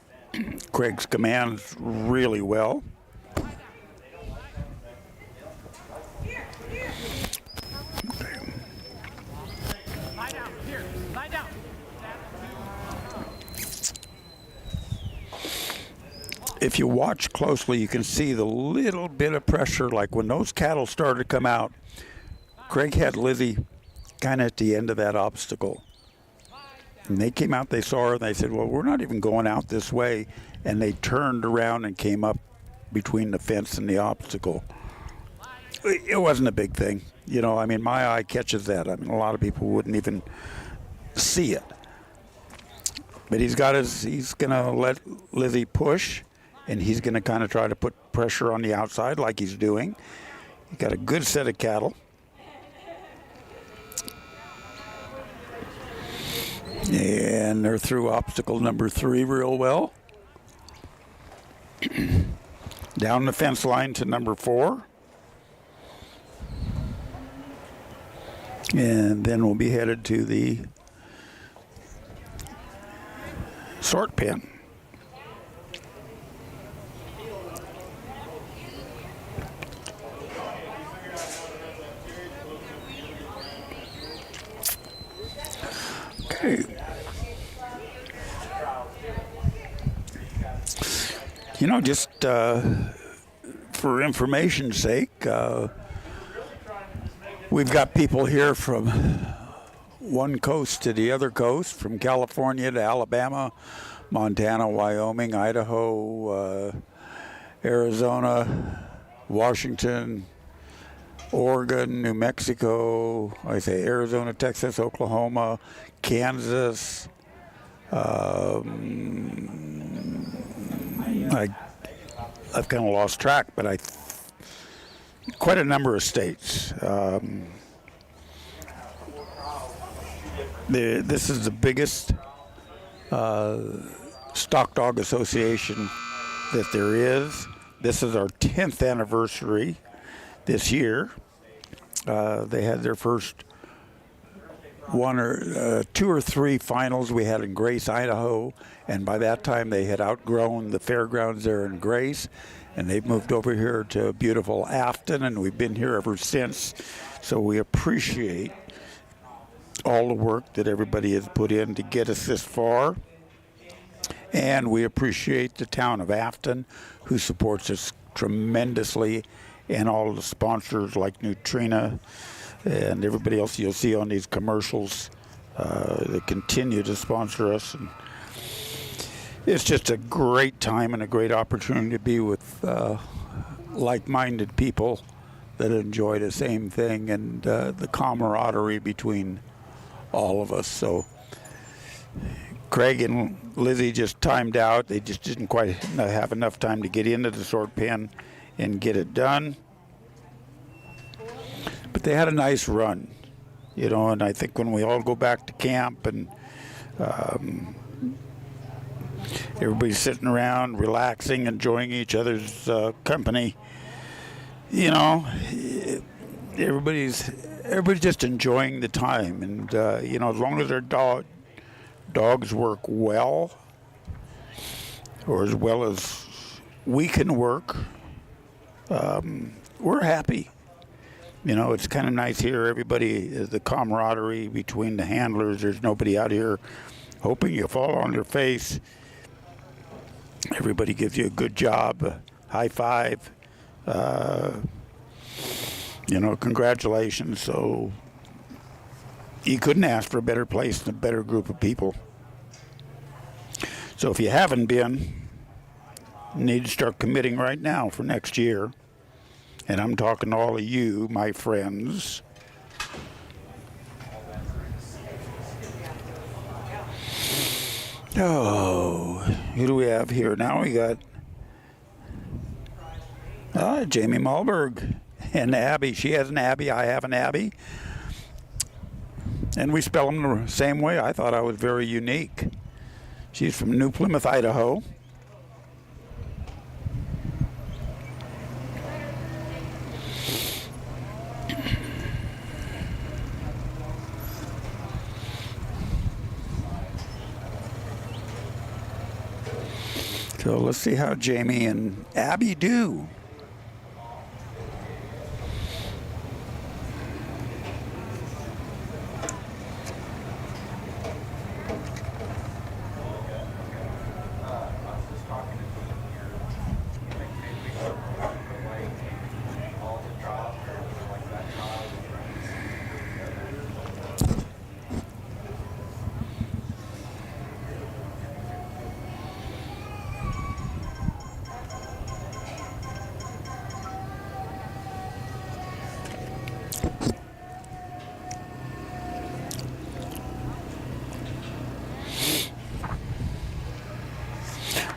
Craig's commands really well. If you watch closely, you can see the little bit of pressure, like when those cattle started to come out. Craig had Lizzy kind of at the end of that obstacle. And they came out, they saw her, and they said, well, we're not even going out this way. And they turned around and came up between the fence and the obstacle. It wasn't a big thing. You know, I mean, my eye catches that. I mean, a lot of people wouldn't even see it. But he's going to let Lizzy push, and he's going to kind of try to put pressure on the outside like he's doing. He got a good set of cattle. And they're through obstacle number 3 real well. Down the fence line to number 4. And then we'll be headed to the sort pen. Okay. You know, just for information's sake, we've got people here from one coast to the other coast, from California to Alabama, Montana, Wyoming, Idaho, Arizona, Washington, Oregon, New Mexico, Arizona, Texas, Oklahoma, Kansas. I've kind of lost track, but quite a number of states. This is the biggest stock dog association that there is. This is our 10th anniversary this year. They had their first 2 or 3 finals we had in Grace, Idaho, and by that time they had outgrown the fairgrounds there in Grace, and they've moved over here to beautiful Afton, and we've been here ever since. So we appreciate all the work that everybody has put in to get us this far, and we appreciate the town of Afton, who supports us tremendously, and all of the sponsors like Nutrena and everybody else you'll see on these commercials that continue to sponsor us. And it's just a great time and a great opportunity to be with like-minded people that enjoy the same thing, and the camaraderie between all of us. So Craig and Lizzy just timed out. They just didn't quite have enough time to get into the sort pen and get it done. But they had a nice run, you know, and I think when we all go back to camp and everybody's sitting around, relaxing, enjoying each other's company, you know, everybody's just enjoying the time. And, you know, as long as their dogs work well, or as well as we can work, we're happy. You know, it's kind of nice here. Everybody, the camaraderie between the handlers. There's nobody out here hoping you fall on their face. Everybody gives you a good job, high five. You know, congratulations. So you couldn't ask for a better place and a better group of people. So if you haven't been, you need to start committing right now for next year. And I'm talking to all of you, my friends. Oh. Who do we have here? Now we got Jamie Malberg and Abby. She has an Abby. I have an Abby. And we spell them the same way. I thought I was very unique. She's from New Plymouth, Idaho. So let's see how Jamie and Abby do.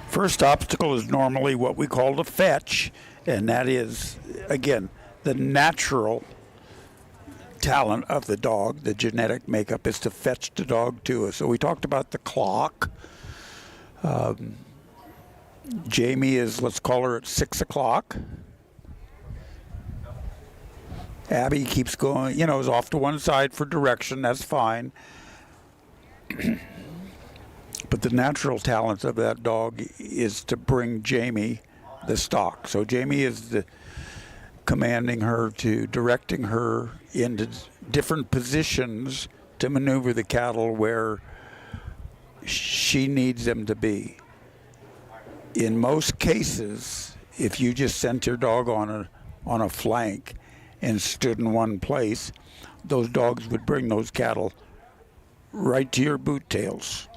First obstacle is normally what we call the fetch, and that is, again, the natural talent of the dog. The genetic makeup is to fetch the dog to us. So we talked about the clock. Jamie is, let's call her at 6 o'clock. Abby keeps going, is off to one side for direction. That's fine. But the natural talent of that dog is to bring Jamie the stock. So Jamie is commanding her to directing her into different positions to maneuver the cattle where she needs them to be. In most cases, if you just sent your dog on a flank and stood in one place, those dogs would bring those cattle right to your boot tails.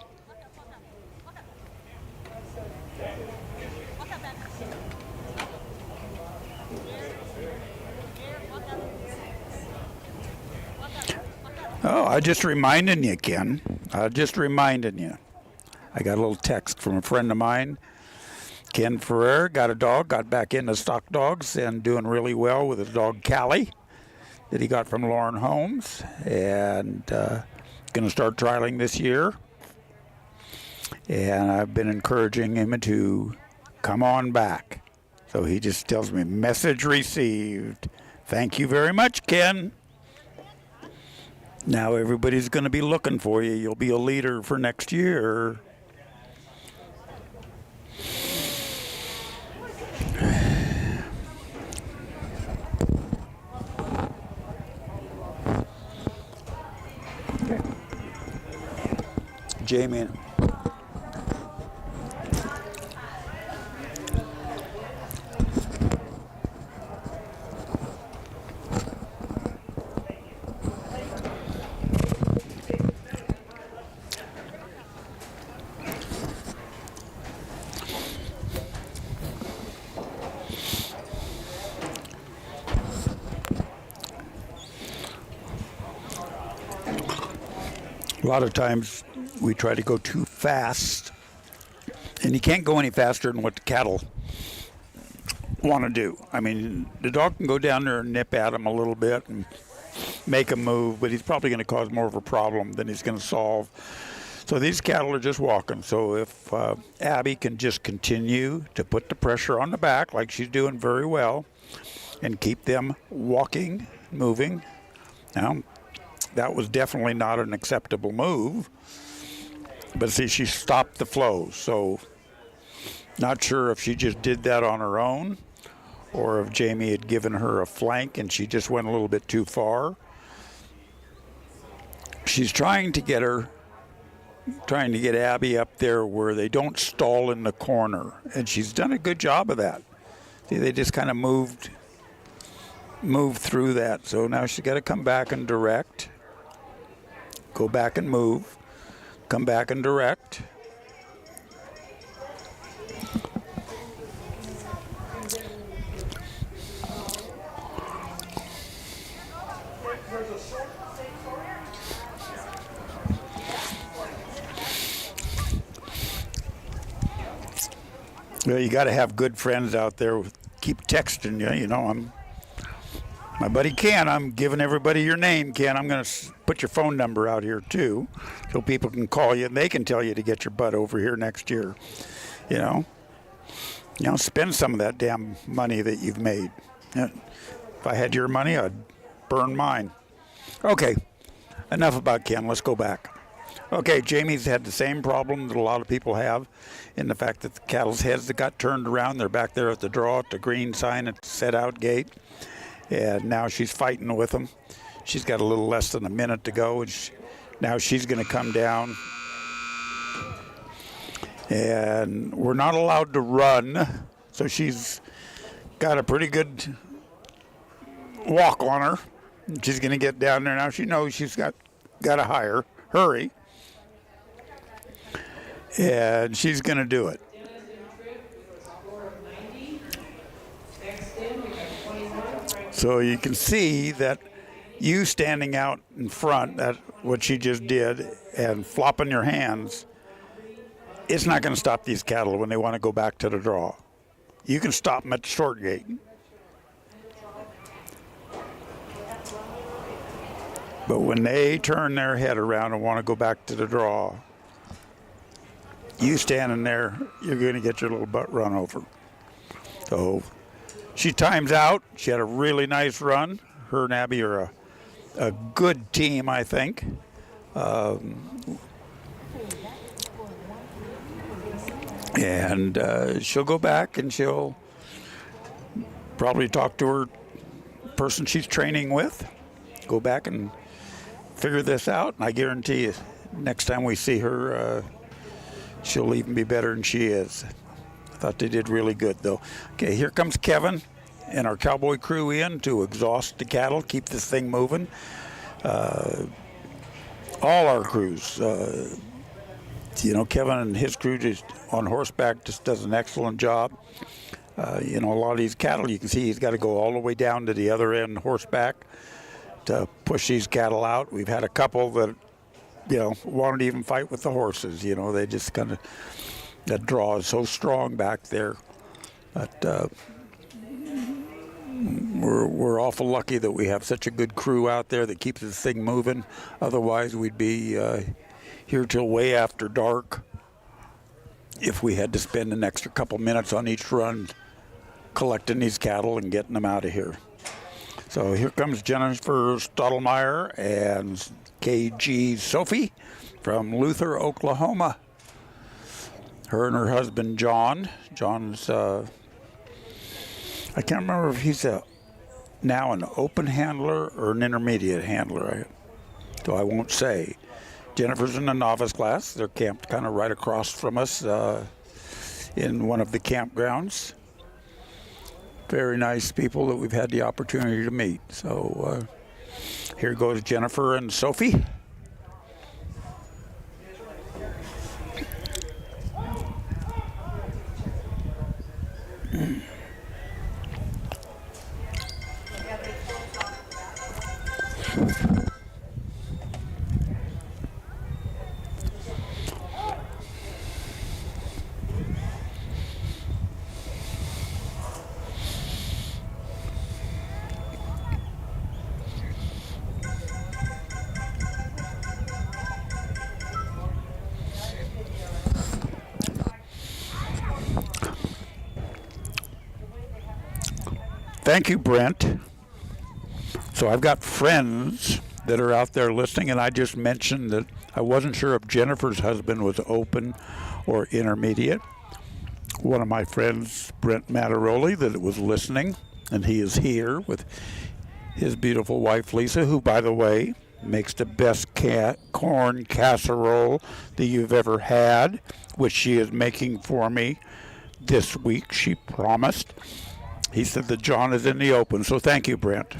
Oh, I just reminding you, Ken. Just reminding you. I got a little text from a friend of mine. Ken Ferrer got a dog, got back into stock dogs, and doing really well with his dog Callie that he got from Lauren Holmes, and going to start trialing this year. And I've been encouraging him to come on back. So he just tells me, message received. Thank you very much, Ken. Now everybody's going to be looking for you. You'll be a leader for next year. Jamie. A lot of times we try to go too fast, and you can't go any faster than what the cattle want to do. I mean, the dog can go down there and nip at him a little bit and make him move, but he's probably going to cause more of a problem than he's going to solve. So these cattle are just walking. So if Abby can just continue to put the pressure on the back like she's doing very well and keep them walking, moving. Now, that was definitely not an acceptable move. But see, she stopped the flow. So not sure if she just did that on her own or if Jamie had given her a flank and she just went a little bit too far. She's trying to get Abby up there where they don't stall in the corner. And she's done a good job of that. See, they just kind of moved through that. So now she's got to come back and direct. Go back and move. Come back and direct. Well, you got to have good friends out there who keep texting you. You know, my buddy Ken, I'm giving everybody your name, Ken. I'm going to put your phone number out here, too, so people can call you and they can tell you to get your butt over here next year. You know, spend some of that damn money that you've made. If I had your money, I'd burn mine. Okay, enough about Ken. Let's go back. Okay, Jamie's had the same problem that a lot of people have in the fact that the cattle's heads that got turned around, they're back there at the draw at the green sign at the set-out gate. And now she's fighting with them. She's got a little less than a minute to go, and now she's going to come down. And we're not allowed to run, so she's got a pretty good walk on her. She's going to get down there now. She knows she's got to hurry, and she's going to do it. So you can see that you standing out in front, that what she just did, and flopping your hands, it's not going to stop these cattle when they want to go back to the draw. You can stop them at the short gate. But when they turn their head around and want to go back to the draw, you standing there, you're going to get your little butt run over. So she times out. She had a really nice run. Her and Abby are a good team, I think. And she'll go back and she'll probably talk to her person she's training with, go back and figure this out. And I guarantee you, next time we see her, she'll even be better than she is. I thought they did really good, though. Okay, here comes Kevin and our cowboy crew in to exhaust the cattle, keep this thing moving. All our crews, Kevin and his crew just on horseback just does an excellent job. A lot of these cattle, you can see he's got to go all the way down to the other end horseback to push these cattle out. We've had a couple that, wanted to even fight with the horses. They just kind of, that draw is so strong back there. But we're awful lucky that we have such a good crew out there that keeps this thing moving. Otherwise, we'd be here till way after dark if we had to spend an extra couple minutes on each run collecting these cattle and getting them out of here. So here comes Jennifer Stottlemyre and KG Sophie from Luther, Oklahoma. Her and her husband, John. John's, I can't remember if he's now an open handler or an intermediate handler, so I won't say. Jennifer's in the novice class. They're camped kind of right across from us in one of the campgrounds. Very nice people that we've had the opportunity to meet. So here goes Jennifer and Sophie. Thank you, Brent. So I've got friends that are out there listening, and I just mentioned that I wasn't sure if Jennifer's husband was open or intermediate. One of my friends, Brent Mattaroli, that was listening, and he is here with his beautiful wife, Lisa, who, by the way, makes the best corn casserole that you've ever had, which she is making for me this week, she promised. He said that John is in the open, so thank you, Brent.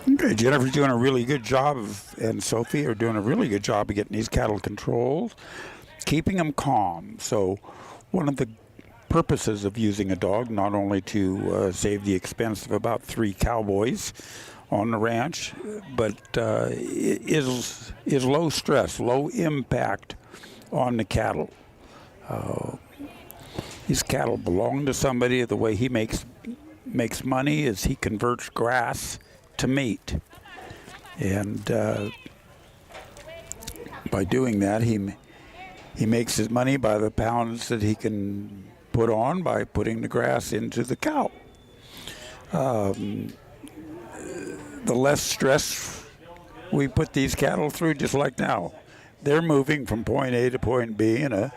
Okay, Jennifer's doing a really good job and Sophie are doing a really good job of getting these cattle controlled, keeping them calm. So one of the purposes of using a dog, not only to save the expense of about 3 cowboys on the ranch, but is low stress, low impact on the cattle. These cattle belong to somebody. The way he makes money is he converts grass to meat, and by doing that, he makes his money by the pounds that he can put on by putting the grass into the cow. The less stress we put these cattle through, just like now, they're moving from point A to point B in a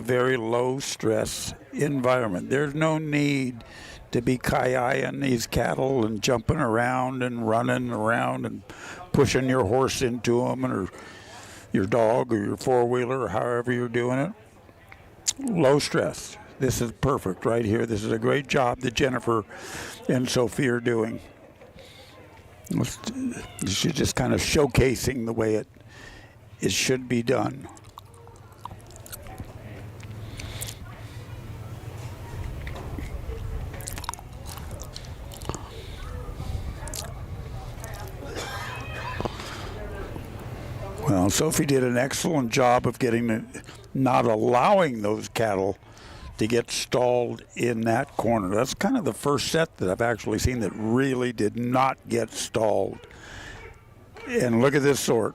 very low stress environment. There's no need to be ki-yiing these cattle and jumping around and running around and pushing your horse into them, or your dog or your four-wheeler, or however you're doing it. Low stress. This is perfect right here. This is a great job that Jennifer and Sophie are doing. She's just kind of showcasing the way it should be done. Well, Sophie did an excellent job of not allowing those cattle to get stalled in that corner. That's kind of the first set that I've actually seen that really did not get stalled. And look at this sort.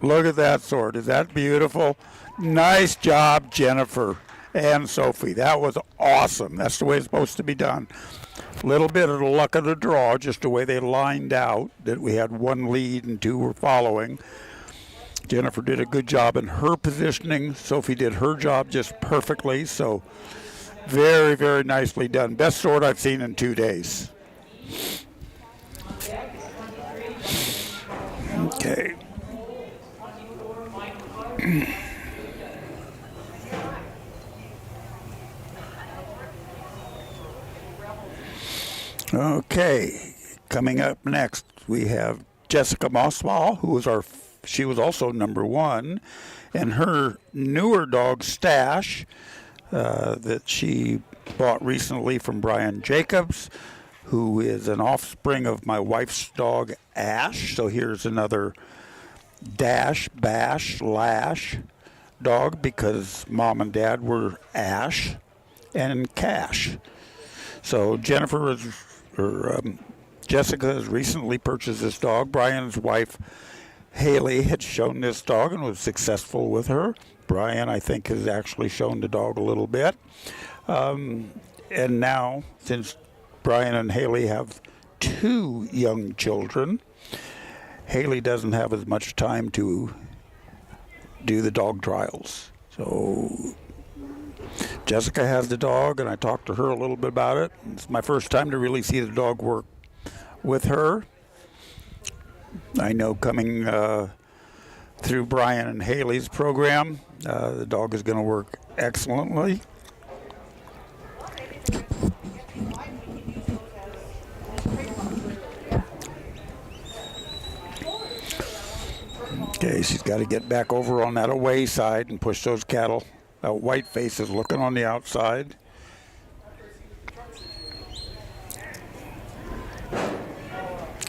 Look at that sort. Is that beautiful? Nice job, Jennifer and Sophie. That was awesome. That's the way it's supposed to be done. A little bit of the luck of the draw, just the way they lined out, that we had 1 lead and 2 were following. Jennifer did a good job in her positioning. Sophie did her job just perfectly. So very, very nicely done. Best sort I've seen in 2 days. Okay. Okay. Coming up next, we have Jessica Mosbaugh, she was also number 1, and her newer dog, Stash, that she bought recently from Brian Jacobs, who is an offspring of my wife's dog, Ash. So here's another Dash, Bash, Lash dog, because Mom and Dad were Ash and Cash. So Jessica has recently purchased this dog. Brian's wife, Haley, had shown this dog and was successful with her. Brian, I think, has actually shown the dog a little bit. And now, since Brian and Haley have 2 young children, Haley doesn't have as much time to do the dog trials. So Jessica has the dog, and I talked to her a little bit about it. It's my first time to really see the dog work with her. I know coming through Brian and Haley's program, the dog is going to work excellently. Okay, she's got to get back over on that away side and push those cattle. That white face is looking on the outside.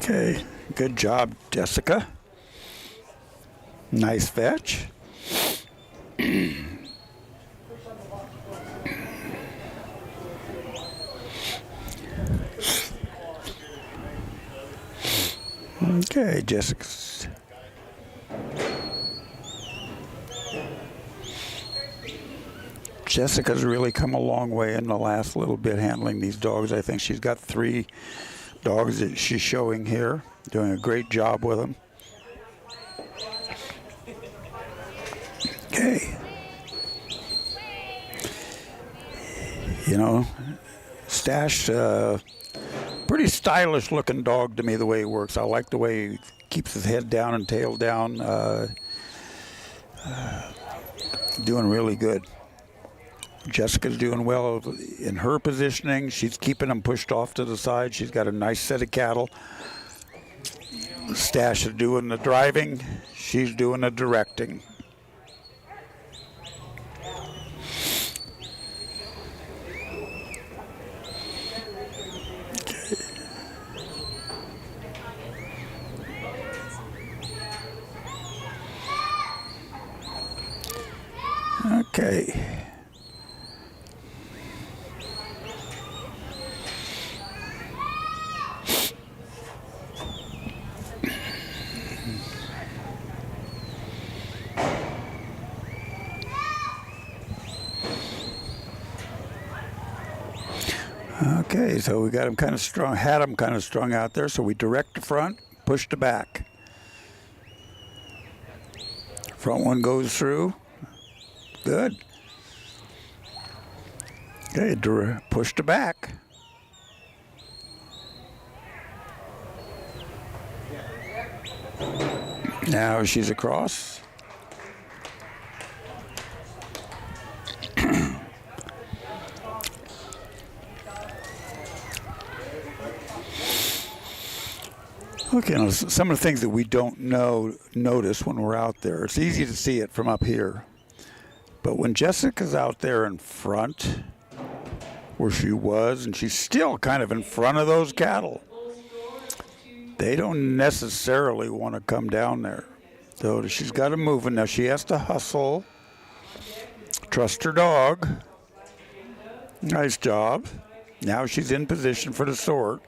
Okay, good job, Jessica. Nice fetch. Okay, Jessica's really come a long way in the last little bit handling these dogs. I think she's got 3 dogs that she's showing here, doing a great job with them. Okay. You know, Stash, pretty stylish looking dog to me, the way he works. I like the way he keeps his head down and tail down. Doing really good. Jessica's doing well in her positioning. She's keeping them pushed off to the side. She's got a nice set of cattle. Stash is doing the driving, she's doing the directing. Okay. Okay, so we got him kind of strung, had him kind of strung out there, so we direct the front, push the back. Front one goes through. Good. Okay, push the back. Now she's across. Okay, now some of the things that we don't notice when we're out there. It's easy to see it from up here. But when Jessica's out there in front, where she was, and she's still kind of in front of those cattle, they don't necessarily want to come down there. So she's got to move, and now she has to hustle, trust her dog. Nice job. Now she's in position for the sort.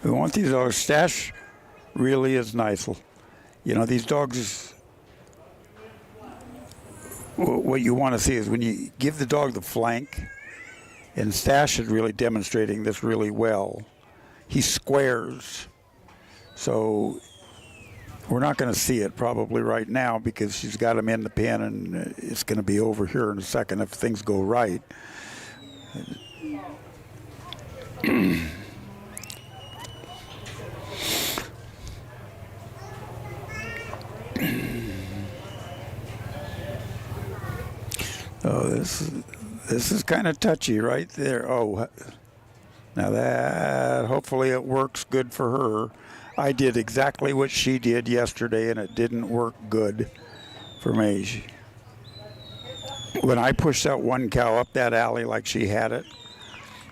We want these dogs. Stash really is nice. You know, these dogs, what you want to see is when you give the dog the flank, and Stash is really demonstrating this really well, he squares. So we're not going to see it probably right now because she's got him in the pen, and it's going to be over here in a second if things go right. Oh, this is kind of touchy right there. Oh, now that, hopefully it works good for her. I did exactly what she did yesterday, and it didn't work good for me. When I pushed that one cow up that alley like she had it,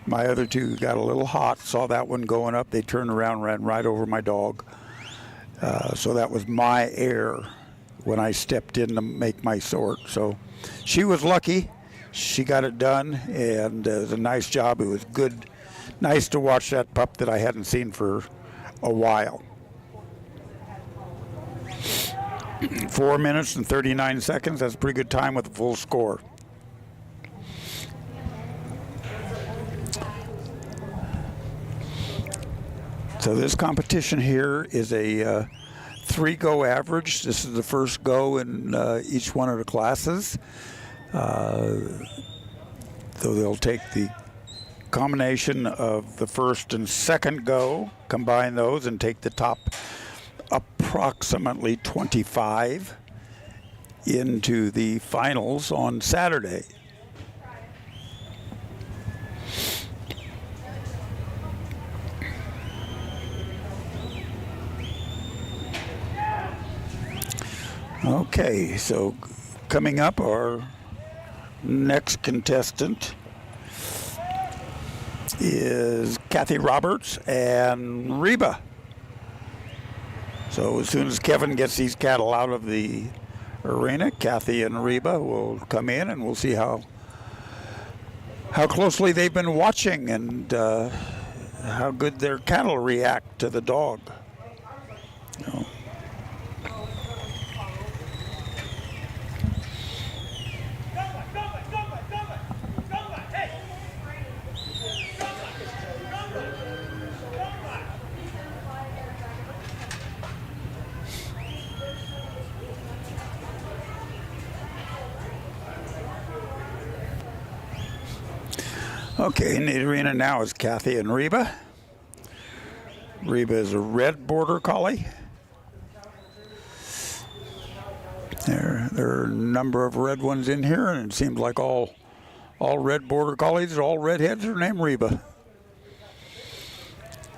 my other two got a little hot, saw that one going up. They turned around, ran right over my dog. So that was my error when I stepped in to make my sort. So she was lucky. She got it done, and it was a nice job. It was good, nice to watch that pup that I hadn't seen for a while. 4 minutes and 39 seconds. That's a pretty good time with a full score. So this competition here is a 3-go average. This is the first go in each one of the classes. So they'll take the combination of the first and second go, combine those, and take the top approximately 25 into the finals on Saturday. Okay, so coming up, our next contestant is Kathy Roberts and Reeba. So as soon as Kevin gets these cattle out of the arena, Kathy and Reeba will come in, and we'll see how closely they've been watching and how good their cattle react to the dog. You know. Okay, in the arena now is Kathy and Reeba. Reeba is a red border collie. There are a number of red ones in here, and it seems like all red border collies, all redheads are named Reeba.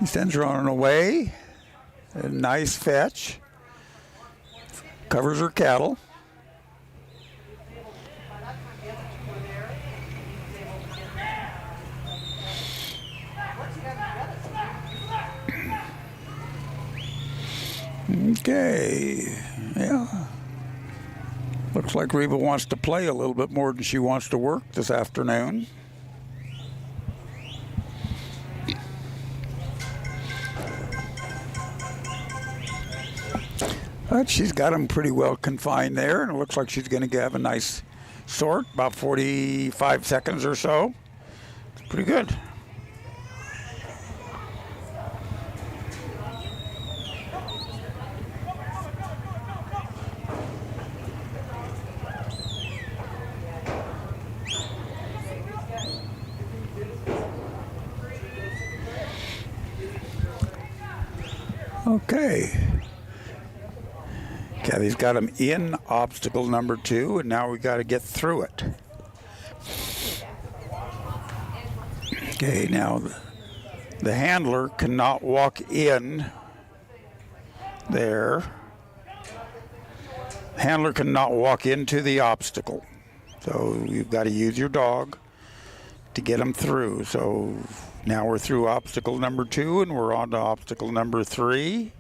He sends her on away. A nice fetch. Covers her cattle. Okay, yeah. Looks like Reeba wants to play a little bit more than she wants to work this afternoon. But she's got him pretty well confined there, and it looks like she's going to have a nice sort, about 45 seconds or so. It's pretty good. Okay. Kathy's got him in obstacle number 2, and now we got to get through it. Okay, now the handler cannot walk in there. Handler cannot walk into the obstacle. So you've got to use your dog to get him through. So now we're through obstacle number 2, and we're on to obstacle number 3.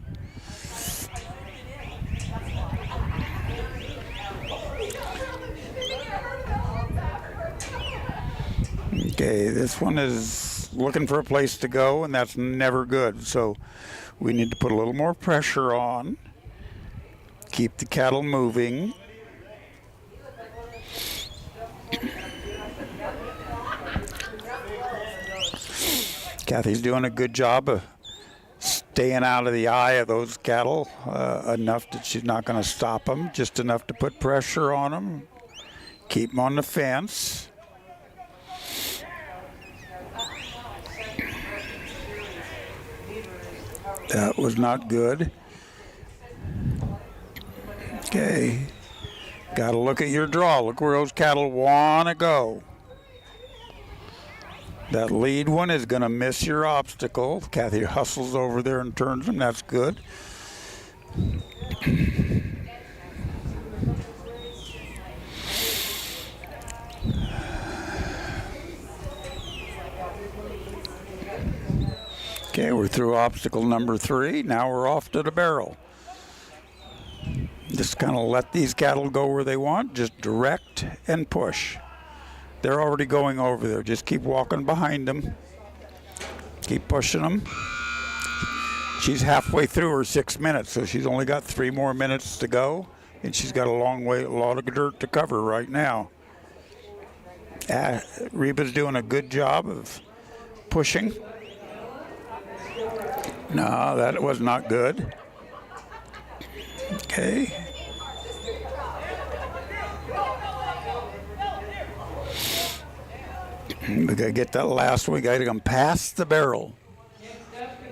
Okay, this one is looking for a place to go, and that's never good. So we need to put a little more pressure on. Keep the cattle moving. Kathy's doing a good job of staying out of the eye of those cattle, enough that she's not going to stop them, just enough to put pressure on them, keep them on the fence. That was not good. Okay, got to look at your draw. Look where those cattle want to go. That lead one is going to miss your obstacle. Kathy hustles over there and turns him. That's good. Okay, we're through obstacle number 3. Now we're off to the barrel. Just kind of let these cattle go where they want. Just direct and push. They're already going over there. Just keep walking behind them. Keep pushing them. She's halfway through her 6 minutes, so she's only got 3 more minutes to go, and she's got a lot of dirt to cover right now. Reba's doing a good job of pushing. No, that was not good. Okay. We gotta get that last one. We gotta come past the barrel.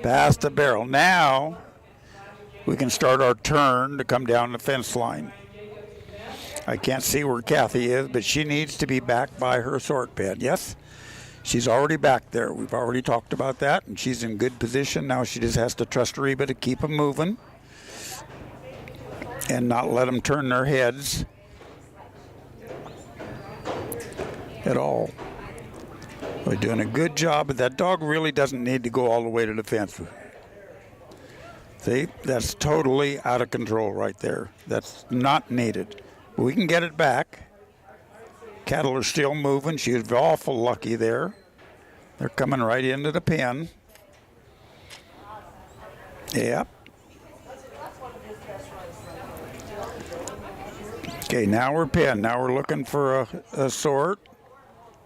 Past the barrel. Now we can start our turn to come down the fence line. I can't see where Kathy is, but she needs to be back by her sort pen. Yes? She's already back there. We've already talked about that, and she's in good position. Now she just has to trust Reeba to keep them moving and not let them turn their heads at all. We're doing a good job, but that dog really doesn't need to go all the way to the fence. See, that's totally out of control right there. That's not needed. We can get it back. Cattle are still moving. She was awful lucky there. They're coming right into the pen. Yep. Okay, now we're pinned. Now we're looking for a sort.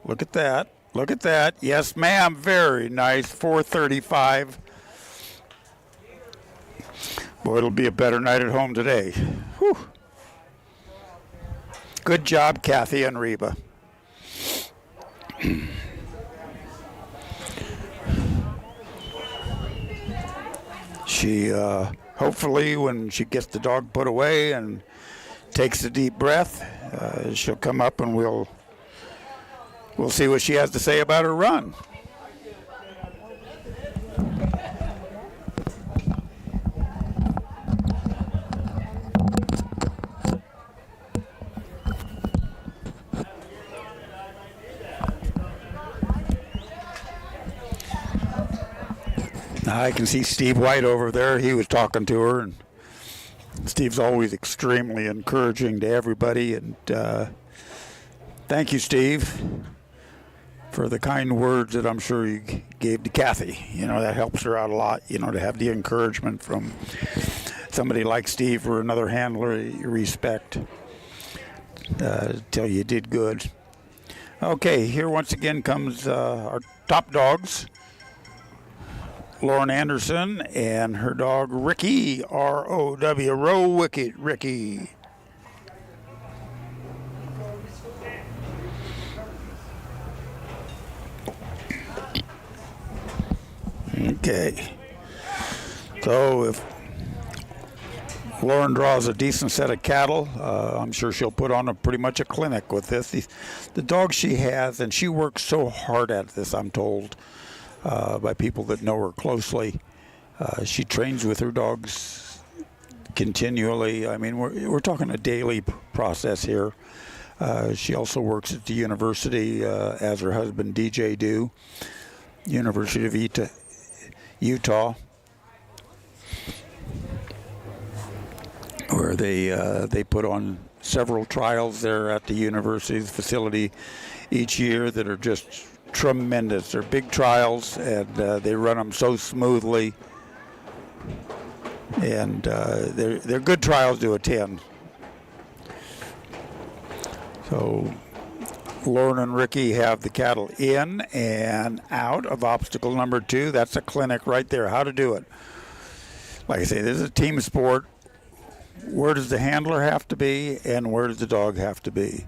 Look at that. Look at that. Yes, ma'am. Very nice. 435. Boy, it'll be a better night at home today. Whew. Good job, Kathy and Reeba. She, hopefully, when she gets the dog put away and takes a deep breath, she'll come up and we'll see what she has to say about her run. I can see Steve White over there. He was talking to her, and Steve's always extremely encouraging to everybody. And thank you, Steve, for the kind words that I'm sure you gave to Kathy. You know, that helps her out a lot, you know, to have the encouragement from somebody like Steve or another handler you respect. Tell you did good. Okay, here once again comes our top dogs. Lauren Anderson and her dog Ricky, R-O-W, Row Wicked Ricky. Okay, so if Lauren draws a decent set of cattle, I'm sure she'll put on pretty much a clinic with this. The dog she has, and she works so hard at this, I'm told, by people that know her closely. She trains with her dogs continually. I mean, we're talking a daily process here. She also works at the university, as her husband DJ do, University of Utah, where they put on several trials there at the university's facility each year that are just tremendous. They're big trials, and they run them so smoothly, and they're good trials to attend. So Lauren and Ricky have the cattle in and out of obstacle number 2. That's a clinic right there, how to do it. Like I say, this is a team sport. Where does the handler have to be, and where does the dog have to be?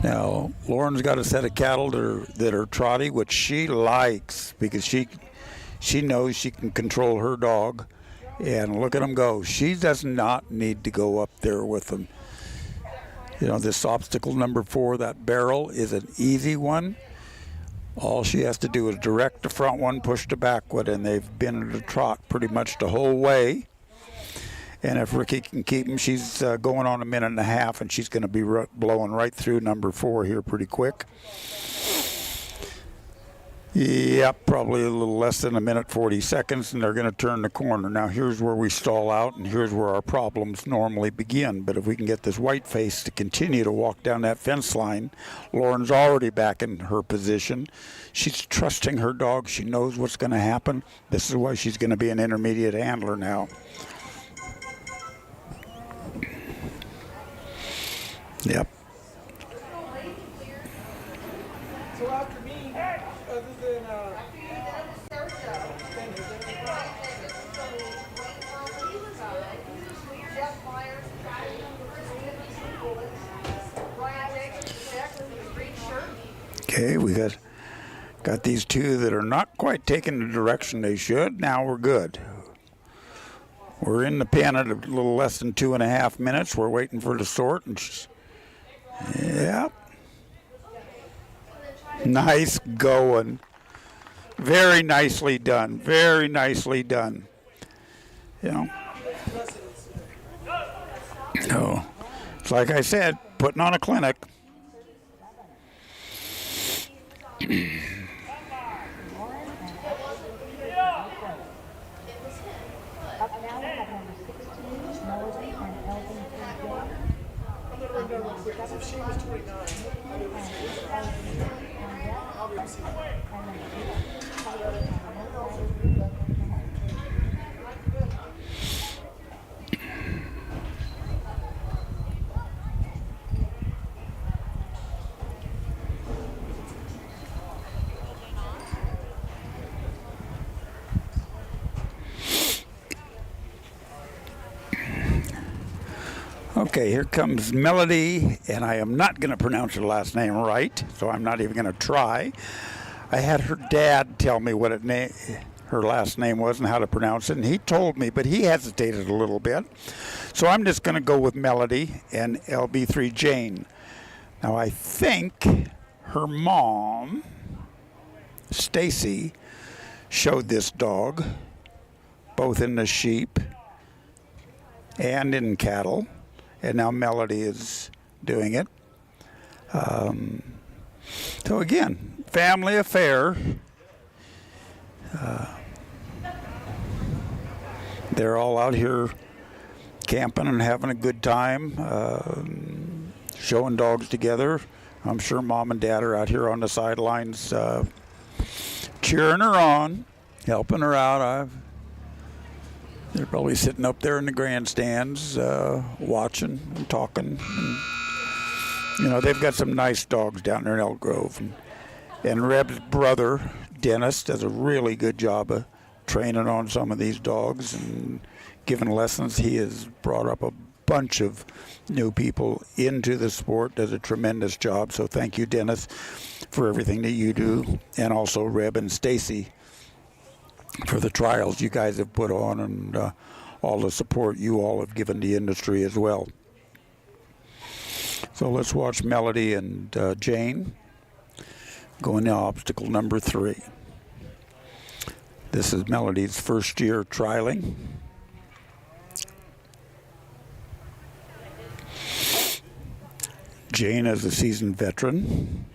Now, Lauren's got a set of cattle that are trotty, which she likes because she knows she can control her dog. And look at them go. She does not need to go up there with them. You know, this obstacle number 4, that barrel, is an easy one. All she has to do is direct the front one, push the back one, and they've been at a trot pretty much the whole way. And if Ricky can keep him, she's going on 1.5 minutes, and she's going to be blowing right through number 4 here pretty quick. Yep, probably a little less than 1:40 seconds, and they're going to turn the corner. Now, here's where we stall out, and here's where our problems normally begin. But if we can get this white face to continue to walk down that fence line, Lauren's already back in her position. She's trusting her dog. She knows what's going to happen. This is why she's going to be an intermediate handler now. Yep. So after me, other than Okay, we got these 2 that are not quite taking the direction they should. Now we're good. We're in the pen at a little less than 2.5 minutes. We're waiting for the sort, and yep. Nice going. Very nicely done. Very nicely done. You know. No. It's like I said, putting on a clinic. if she was 29, I would Okay, here comes Melody, and I am not going to pronounce her last name right, so I'm not even going to try. I had her dad tell me what her last name was and how to pronounce it, and he told me, but he hesitated a little bit. So I'm just going to go with Melody and LB3 Jane. Now I think her mom, Stacy, showed this dog, both in the sheep and in cattle, and now Melody is doing it. So again, family affair. They're all out here camping and having a good time, showing dogs together. I'm sure mom and dad are out here on the sidelines cheering her on, helping her out. They're probably sitting up there in the grandstands watching and talking. And, they've got some nice dogs down there in Elk Grove. And Reb's brother, Dennis, does a really good job of training on some of these dogs and giving lessons. He has brought up a bunch of new people into the sport, does a tremendous job. So thank you, Dennis, for everything that you do. And also Reb and Stacy for the trials you guys have put on and all the support you all have given the industry as well. So let's watch Melody and Jane going to obstacle number 3. This is Melody's first year trialing. Jane is a seasoned veteran.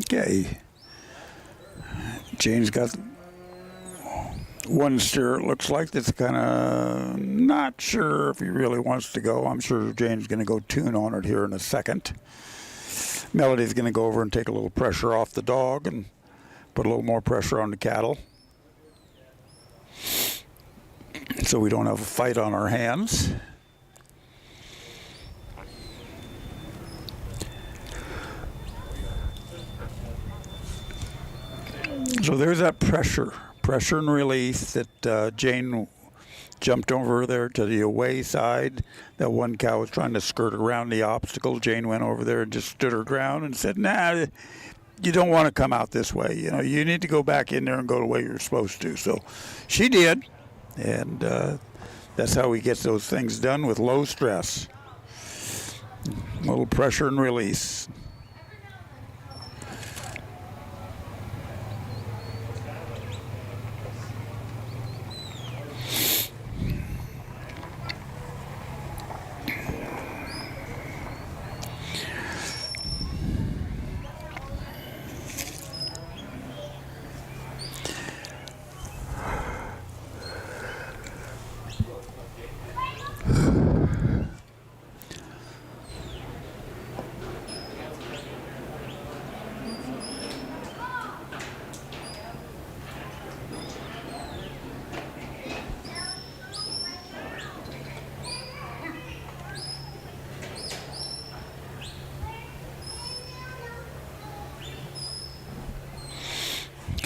Okay. Jane's got one steer, it looks like, that's kind of not sure if he really wants to go. I'm sure Jane's going to go tune on it here in a second. Melody's going to go over and take a little pressure off the dog and put a little more pressure on the cattle, so we don't have a fight on our hands. So there's that pressure and release that Jane jumped over there to the away side. That one cow was trying to skirt around the obstacle. Jane went over there and just stood her ground and said, nah, you don't want to come out this way. You need to go back in there and go the way you're supposed to. So she did, and that's how he gets those things done, with low stress. A little pressure and release.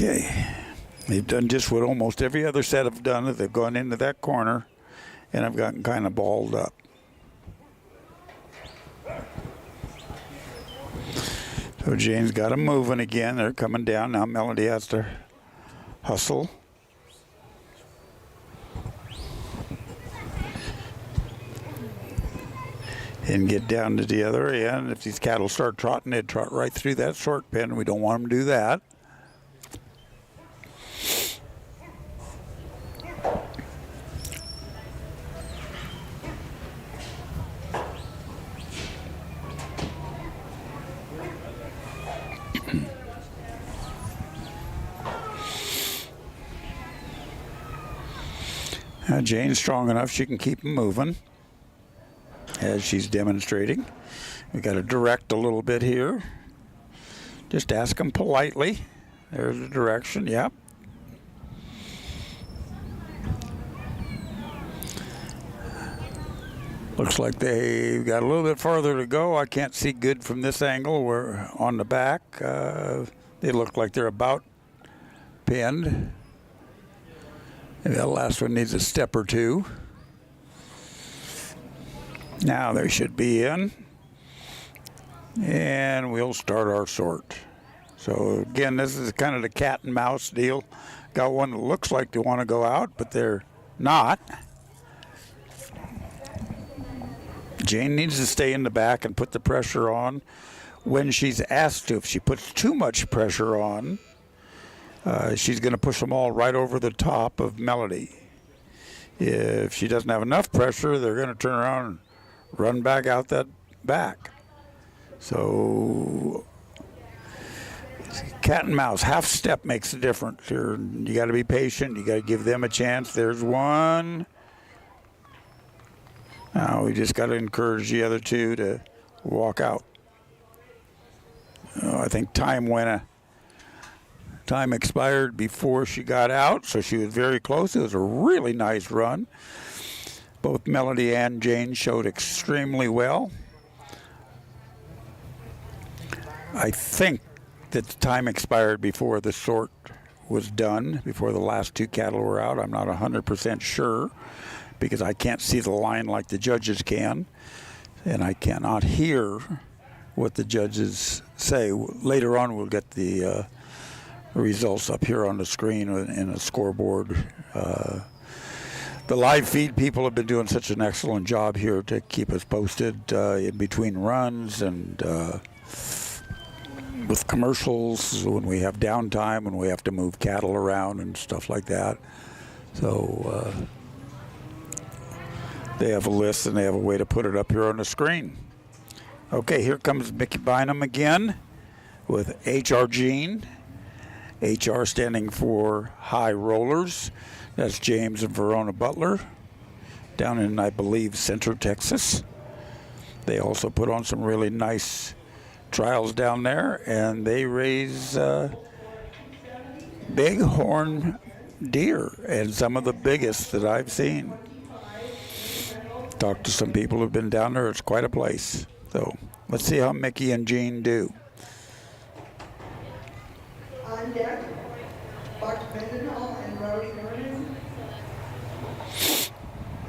Okay, they've done just what almost every other set have done. They've gone into that corner and have gotten kind of balled up. So Jane's got them moving again. They're coming down. Now Melody has to hustle. And get down to the other end. If these cattle start trotting, they'd trot right through that short pen. We don't want them to do that. Jane's strong enough she can keep them moving, as she's demonstrating. We got to direct a little bit here. Just ask them politely. There's the direction, yep. Looks like they've got a little bit farther to go. I can't see good from this angle. We're on the back. They look like they're about pinned. Maybe that last one needs a step or two. Now they should be in. And we'll start our sort. So again, this is kind of the cat and mouse deal. Got one that looks like they want to go out, but they're not. Jane needs to stay in the back and put the pressure on when she's asked to. If she puts too much pressure on, she's going to push them all right over the top of Melody. If she doesn't have enough pressure, they're going to turn around and run back out that back. So cat and mouse, half step makes a difference. You got to be patient. You got to give them a chance. There's one. Now we just got to encourage the other two to walk out. I think time expired before she got out, so she was very close. It was a really nice run. Both Melody and Jane showed extremely well. I think that the time expired before the sort was done, before the last two cattle were out. I'm not 100% sure because I can't see the line like the judges can, and I cannot hear what the judges say. Later on, we'll get the results up here on the screen in a scoreboard. The live feed people have been doing such an excellent job here to keep us posted in between runs and with commercials when we have downtime, when we have to move cattle around and stuff like that. So they have a list and they have a way to put it up here on the screen. Okay, here comes Mickey Bynum again with HR Gene. HR standing for High Rollers. That's James and Verona Butler down in, I believe, Central Texas. They also put on some really nice trials down there, and they raise bighorn deer, and some of the biggest that I've seen. Talked to some people who've been down there. It's quite a place. So let's see how Mickey and Jean do. On deck, Buck Mendenhall and Rowdy Vernon.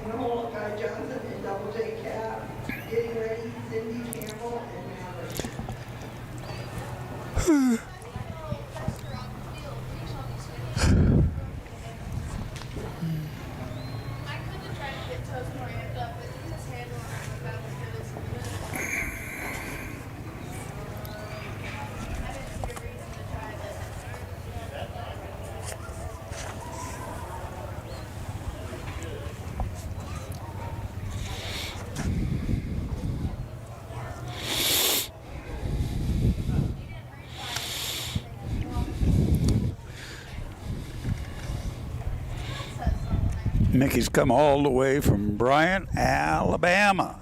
In the hole, Guy Johnson and Double J Cap. Getting ready, Cindy Campbell and Malberg. Mickey's come all the way from Bryant, Alabama.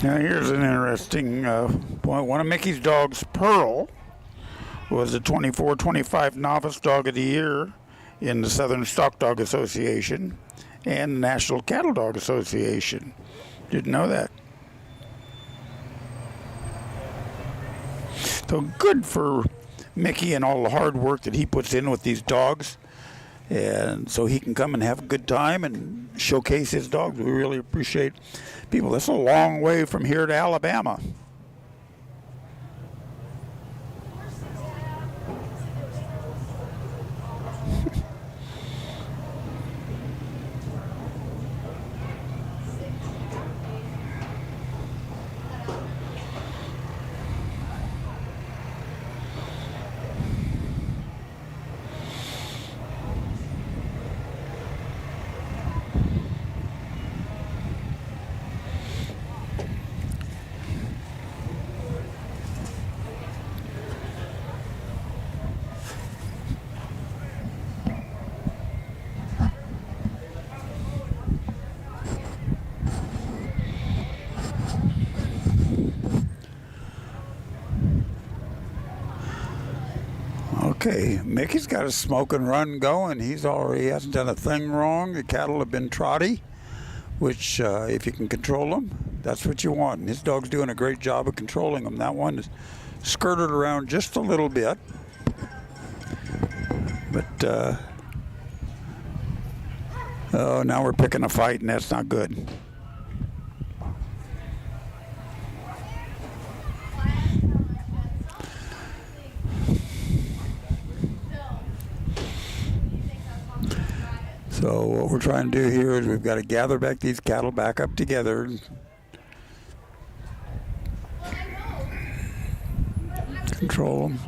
Now here's an interesting point. One of Mickey's dogs, Pearl, was the 24-25 Novice Dog of the Year in the Southern Stock Dog Association and the National Cattle Dog Association. Didn't know that. So good for Mickey and all the hard work that he puts in with these dogs. And so he can come and have a good time and showcase his dogs. We really appreciate people. That's a long way from here to Alabama. Okay, Mickey's got a smoke and run going. He hasn't done a thing wrong. The cattle have been trotty, which if you can control them, that's what you want. And his dog's doing a great job of controlling them. That one is skirted around just a little bit. But, oh, now we're picking a fight, and that's not good. So what we're trying to do here is we've got to gather back these cattle back up together. Control them.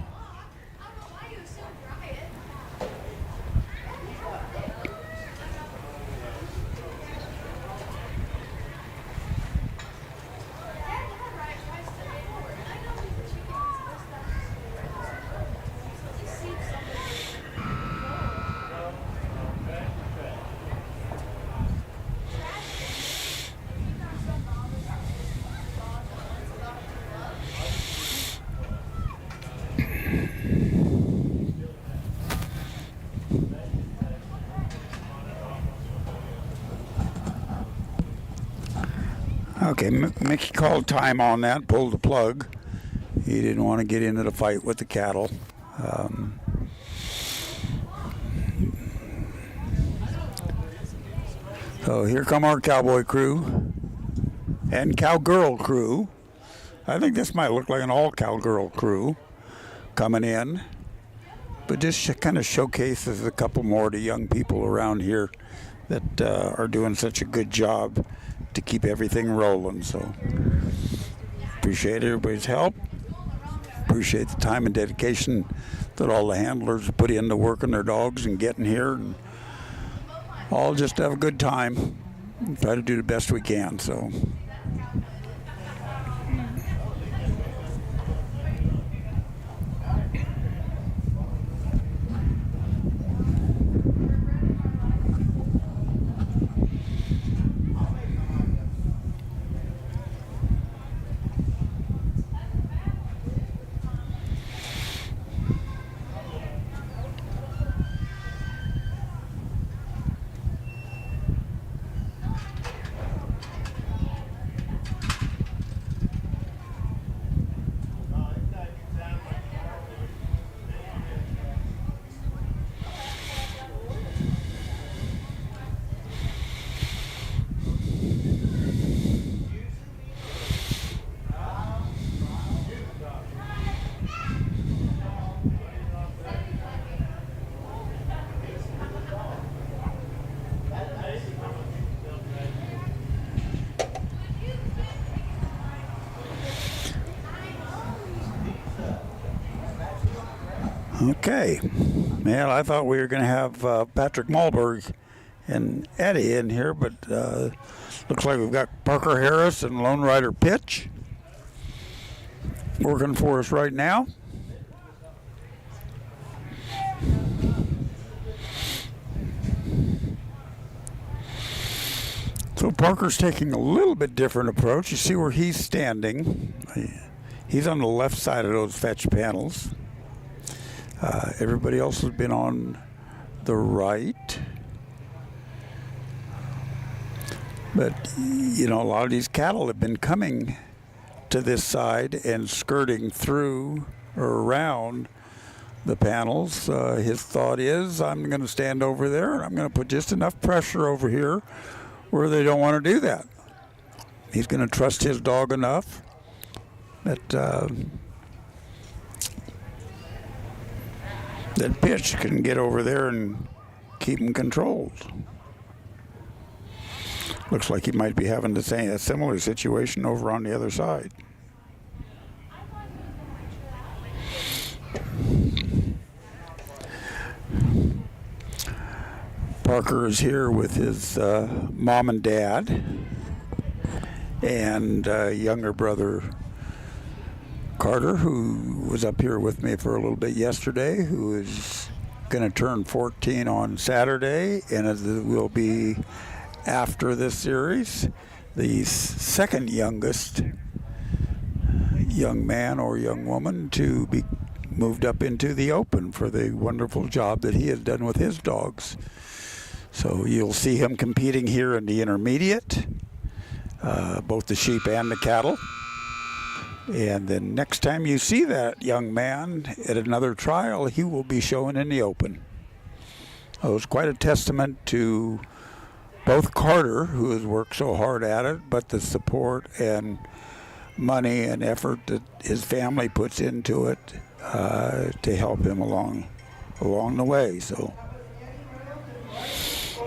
Okay, Mickey called time on that, pulled the plug. He didn't want to get into the fight with the cattle. So here come our cowboy crew and cowgirl crew. I think this might look like an all cowgirl crew coming in, but just kind of showcases a couple more of the young people around here that are doing such a good job to keep everything rolling. So appreciate everybody's help. Appreciate the time and dedication that all the handlers put into working their dogs and getting here, and all just have a good time and try to do the best we can. So okay. Well, I thought we were going to have Patrick Malberg and Eddie in here, but looks like we've got Parker Harris and Lone Rider Pitch working for us right now. So Parker's taking a little bit different approach. You see where he's standing. He's on the left side of those fetch panels. Everybody else has been on the right. But, you know, a lot of these cattle have been coming to this side and skirting through or around the panels. His thought is, I'm going to stand over there and I'm going to put just enough pressure over here where they don't want to do that. He's going to trust his dog enough that that Pitch can get over there and keep him controlled. Looks like he might be having the same, a similar situation over on the other side. Parker is here with his mom and dad and younger brother Carter, who was up here with me for a little bit yesterday, who is going to turn 14 on Saturday, and it will be, after this series, the second youngest young man or young woman to be moved up into the open for the wonderful job that he has done with his dogs. So you'll see him competing here in the intermediate, both the sheep and the cattle. And then next time you see that young man at another trial, he will be showing in the open. It was quite a testament to both Carter, who has worked so hard at it, but the support and money and effort that his family puts into it to help him along the way. So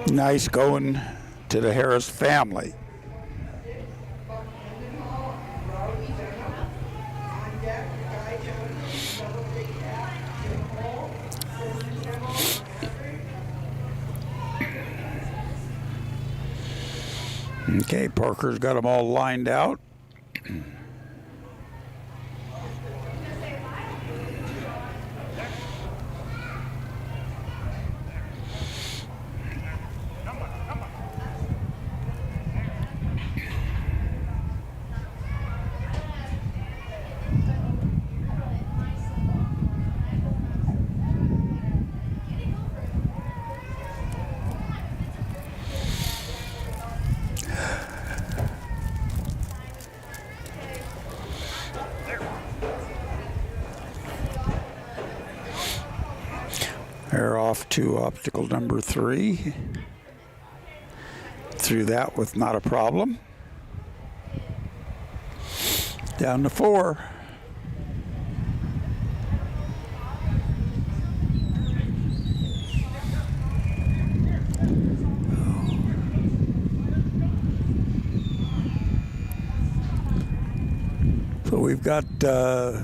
nice going to the Harris family. Okay, Parker's got them all lined out. They're off to obstacle number 3. Through that with not a problem. Down to 4. So we've got the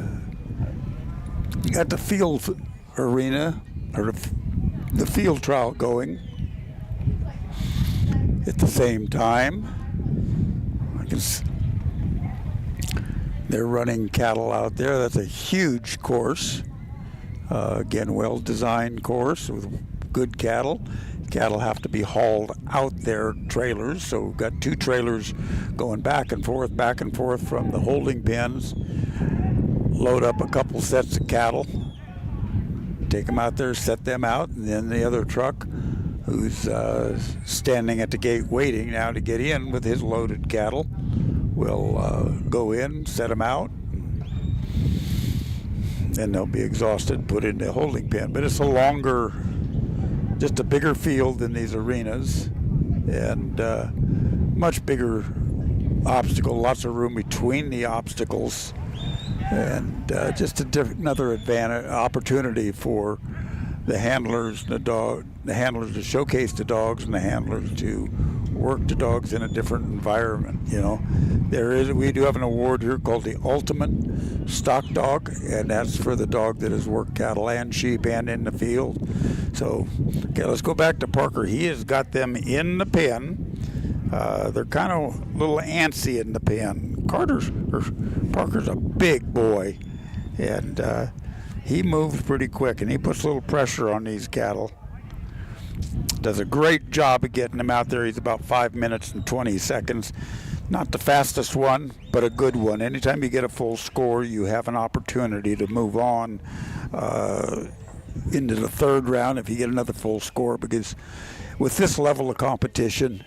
field arena, or the field trial going at the same time. They're running cattle out there. That's a huge course. Again, well-designed course with good cattle. Cattle have to be hauled out their trailers, so we've got 2 trailers going back and forth from the holding pens. Load up a couple sets of cattle, take them out there, set them out, and then the other truck, who's standing at the gate waiting now to get in with his loaded cattle, will go in, set them out, and they'll be exhausted, put in the holding pen. But it's a longer, just a bigger field than these arenas, and much bigger obstacle, lots of room between the obstacles, and just another opportunity for the handlers, the handlers to showcase the dogs, and the handlers to work the dogs in a different environment. You know, we do have an award here called the Ultimate Stock Dog, and that's for the dog that has worked cattle and sheep and in the field. So, okay, let's go back to Parker. He has got them in the pen. They're kind of a little antsy in the pen. Parker's a big boy, and he moves pretty quick, and he puts a little pressure on these cattle. Does a great job of getting them out there. He's about 5 minutes and 20 seconds. Not the fastest one, but a good one. Anytime you get a full score, you have an opportunity to move on into the 3rd round if you get another full score, because with this level of competition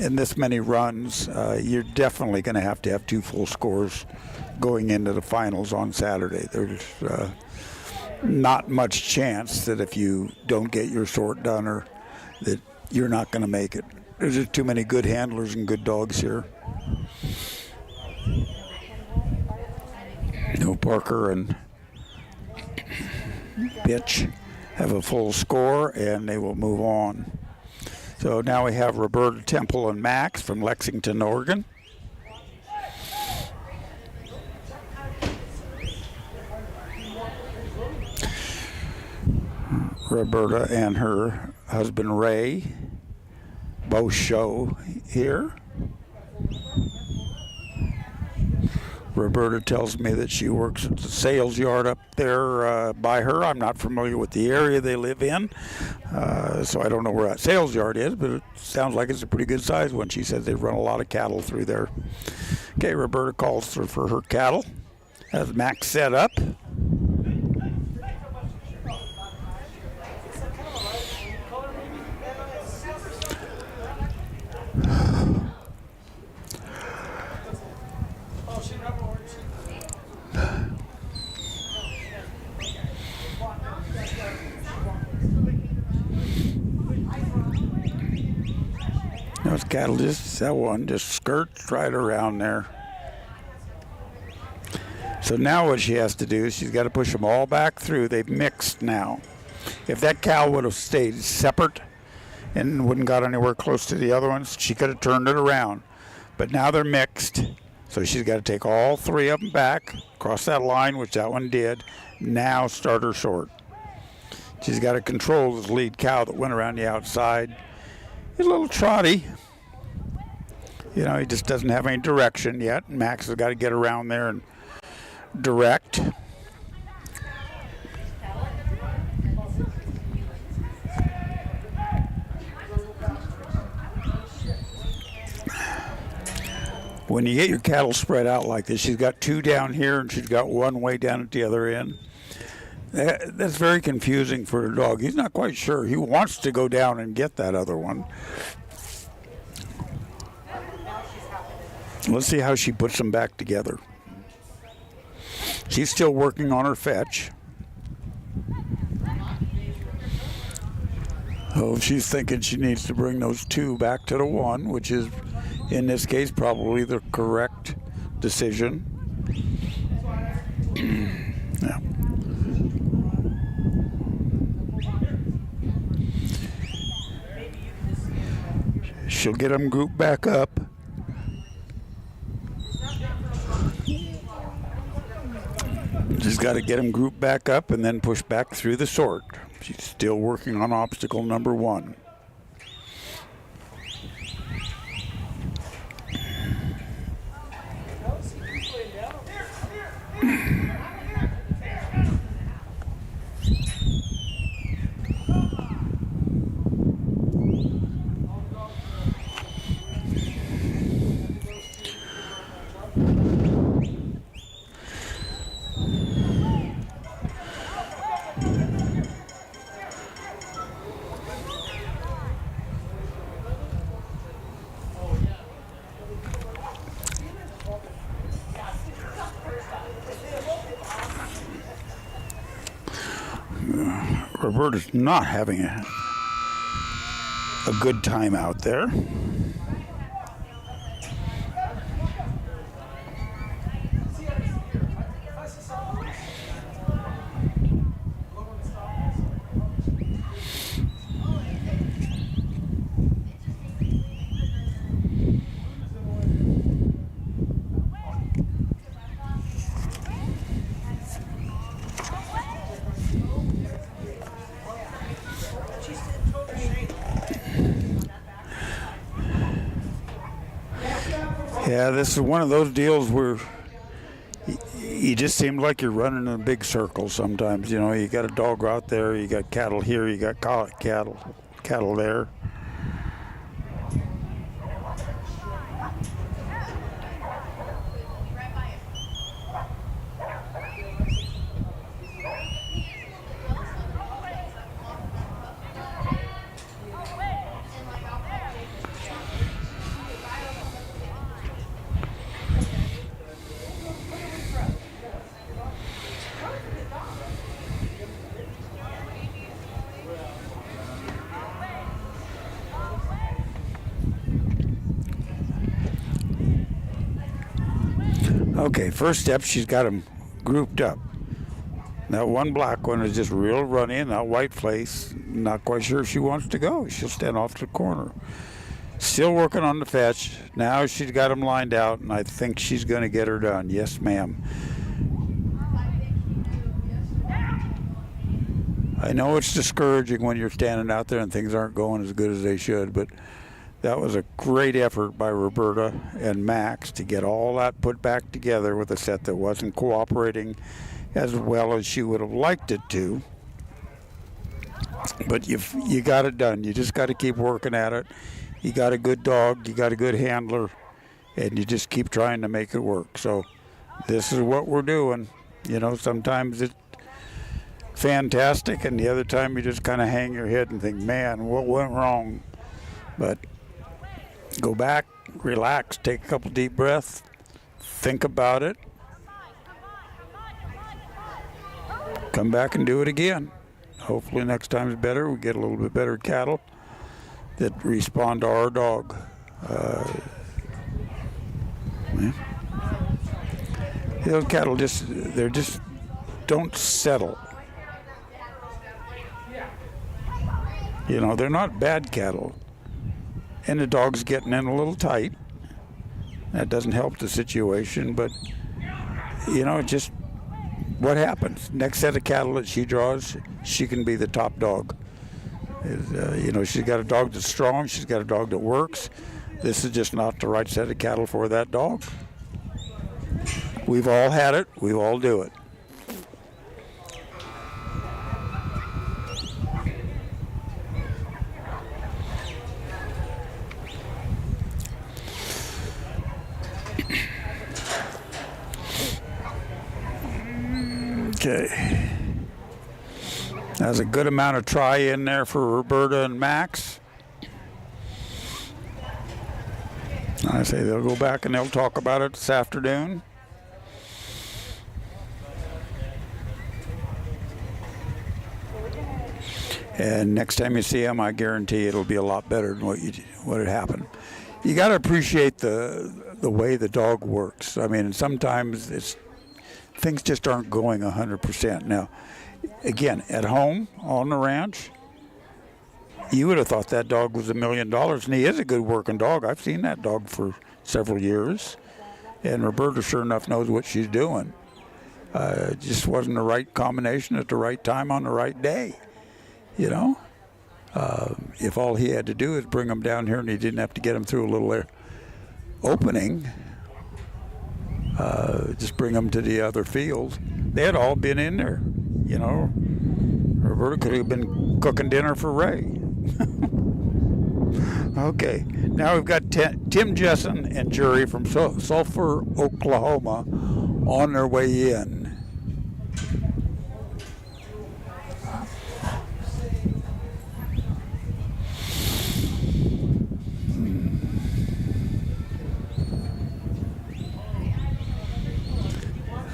and this many runs, you're definitely going to have 2 full scores going into the finals on Saturday. There's not much chance that if you don't get your sort done, or that you're not going to make it. There's just too many good handlers and good dogs here. No, Parker and Pitch have a full score, and they will move on. So now we have Roberta Temple and Max from Lexington, Oregon. Roberta and her husband Ray both show here. Roberta tells me that she works at the sales yard up there by her. I'm not familiar with the area they live in, so I don't know where that sales yard is, but it sounds like it's a pretty good sized one. She says they run a lot of cattle through there. Okay, Roberta calls for her cattle. Has Max set up. Cattle just, that one just skirts right around there. So now what she has to do is she's got to push them all back through. They've mixed now. If that cow would have stayed separate and wouldn't got anywhere close to the other ones, she could have turned it around. But now they're mixed, so she's got to take all three of them back, cross that line, which that one did. Now start her sort. She's got to control this lead cow that went around the outside. He's a little trotty. You know, he just doesn't have any direction yet. Max has got to get around there and direct. When you get your cattle spread out like this, she's got two down here and she's got one way down at the other end. That's very confusing for a dog. He's not quite sure. He wants to go down and get that other one. Let's see how she puts them back together. She's still working on her fetch. Oh, she's thinking she needs to bring those two back to the one, which is, in this case, probably the correct decision. Yeah. She'll get them grouped back up. She's got to get them grouped back up and then push back through the sort. She's still working on obstacle number one. Roberta's not having a good time out there. Yeah, this is one of those deals where you just seem like you're running in a big circle sometimes. You know, you got a dog out there, you got cattle here, you got cattle there. Okay, first step, she's got them grouped up. That one black one is just real runny, and that white place, not quite sure if she wants to go. She'll stand off to the corner. Still working on the fetch. Now she's got them lined out, and I think she's going to get her done. Yes, ma'am. I know it's discouraging when you're standing out there and things aren't going as good as they should, but that was a great effort by Roberta and Max to get all that put back together with a set that wasn't cooperating as well as she would have liked it to. But you got it done. You just got to keep working at it. You got a good dog, you got a good handler, and you just keep trying to make it work. So this is what we're doing. You know, sometimes it's fantastic, and the other time you just kind of hang your head and think, man, what went wrong? But go back, relax, take a couple deep breaths, think about it, come back and do it again. Hopefully next time is better. We get a little bit better cattle that respond to our dog. Those cattle just don't settle. You know, they're not bad cattle. And the dog's getting in a little tight. That doesn't help the situation, but, you know, just what happens. Next set of cattle that she draws, she can be the top dog. You know, she's got a dog that's strong. She's got a dog that works. This is just not the right set of cattle for that dog. We've all had it. We all do it. Okay. That's a good amount of try in there for Roberta and Max. I say they'll go back and they'll talk about it this afternoon. And next time you see them, I guarantee it'll be a lot better than what had happened. You got to appreciate the way the dog works. I mean, sometimes things just aren't going 100%. Now, again, at home on the ranch, you would have thought that dog was $1 million, and he is a good working dog. I've seen that dog for several years, and Roberta sure enough knows what she's doing. It just wasn't the right combination at the right time on the right day, you know? If all he had to do is bring him down here and he didn't have to get him through a little opening, just bring them to the other field, they had all been in there, you know. Roberta could have been cooking dinner for Ray. Okay, now we've got Tim Jessen and Jury from Sulphur, Oklahoma on their way in.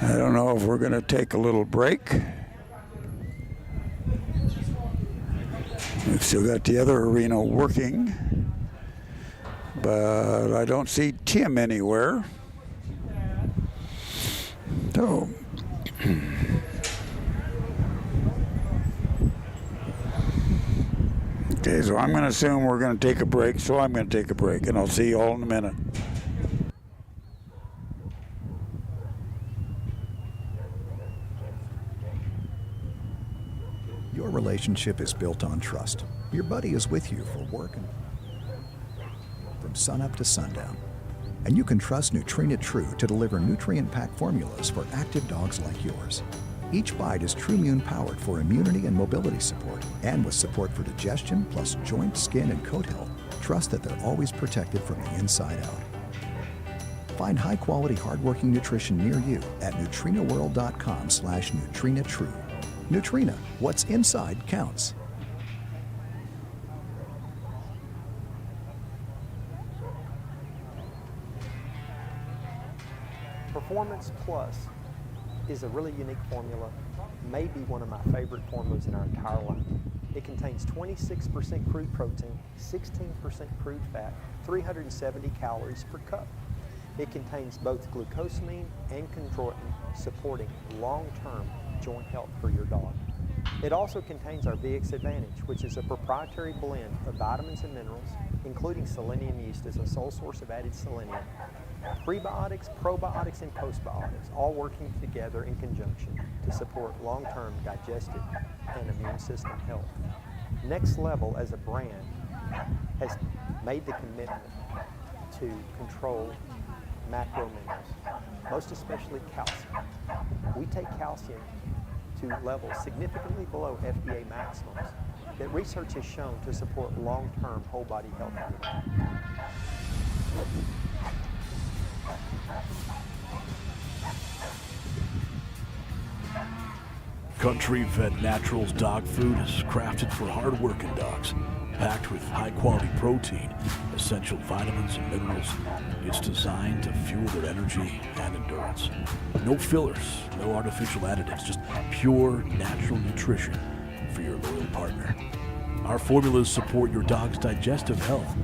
I don't know if we're going to take a little break. We've still got the other arena working, but I don't see Tim anywhere. So, okay, so I'm going to assume we're going to take a break, so I'm going to take a break, and I'll see you all in a minute. Your relationship is built on trust. Your buddy is with you for work and from sunup to sundown. And you can trust Nutrena True to deliver nutrient-packed formulas for active dogs like yours. Each bite is TruMune powered for immunity and mobility support, and with support for digestion plus joint, skin, and coat health. Trust that they're always protected from the inside out. Find high-quality, hardworking nutrition near you at NutrenaWorld.com/Nutrena True. Nutrena, what's inside counts. Performance Plus is a really unique formula, maybe one of my favorite formulas in our entire line. It contains 26% crude protein, 16% crude fat, 370 calories per cup. It contains both glucosamine and chondroitin, supporting long-term joint health for your dog. It also contains our VX Advantage, which is a proprietary blend of vitamins and minerals, including selenium yeast as a sole source of added selenium, prebiotics, probiotics, and postbiotics, all working together in conjunction to support long-term digestive and immune system health. Next Level as a brand has made the commitment to control macro minerals, most especially calcium. We take calcium to levels significantly below FDA maximums that research has shown to support long-term whole body health. Country Vet Naturals dog food is crafted for hard-working dogs, packed with high-quality protein, essential vitamins and minerals. It's designed to fuel their energy and endurance. No fillers, no artificial additives, just pure natural nutrition for your loyal partner. Our formulas support your dog's digestive health,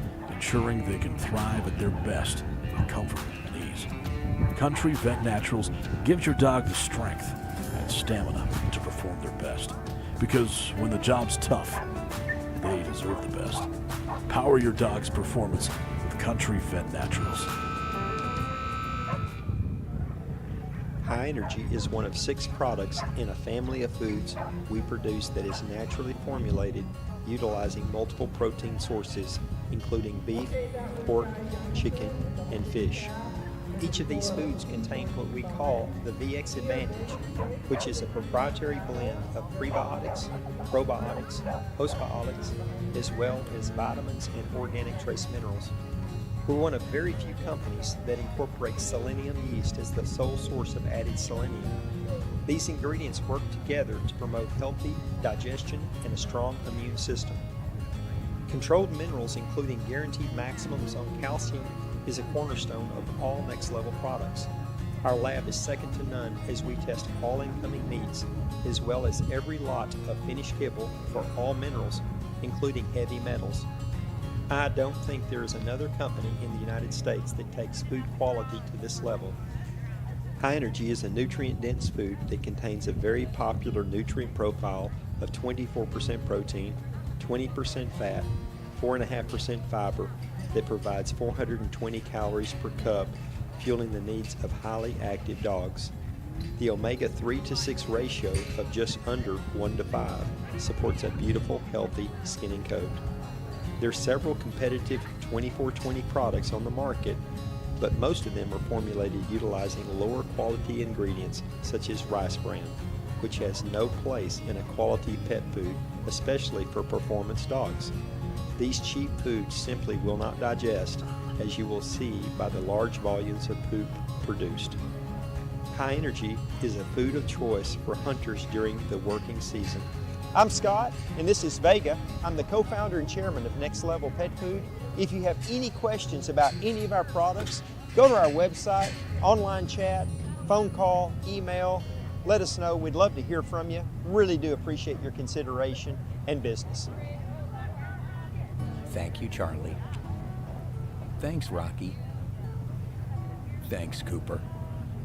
ensuring they can thrive at their best with comfort and ease. Country Vet Naturals gives your dog the strength and stamina to perform their best. Because when the job's tough, they deserve the best. Power your dog's performance with Country Vet Naturals. High Energy is one of 6 products in a family of foods we produce that is naturally formulated utilizing multiple protein sources, including beef, pork, chicken, and fish. Each of these foods contain what we call the VX Advantage, which is a proprietary blend of prebiotics, probiotics, postbiotics, as well as vitamins and organic trace minerals. We're one of very few companies that incorporates selenium yeast as the sole source of added selenium. These ingredients work together to promote healthy digestion and a strong immune system. Controlled minerals, including guaranteed maximums on calcium, is a cornerstone of all Next Level products. Our lab is second to none as we test all incoming meats, as well as every lot of finished kibble for all minerals, including heavy metals. I don't think there is another company in the United States that takes food quality to this level. High Energy is a nutrient-dense food that contains a very popular nutrient profile of 24% protein, 20% fat, 4.5% fiber that provides 420 calories per cup, fueling the needs of highly active dogs. The omega-3 to 6 ratio of just under 1 to 5 supports a beautiful, healthy skin and coat. There are several competitive 24/20 products on the market, but most of them are formulated utilizing lower quality ingredients such as rice bran, which has no place in a quality pet food, especially for performance dogs. These cheap foods simply will not digest, as you will see by the large volumes of poop produced. High Energy is a food of choice for hunters during the working season. I'm Scott, and this is Vega. I'm the co-founder and chairman of Next Level Pet Food. If you have any questions about any of our products, go to our website, online chat, phone call, email. Let us know. We'd love to hear from you. Really do appreciate your consideration and business. Thank you, Charlie. Thanks, Rocky. Thanks, Cooper.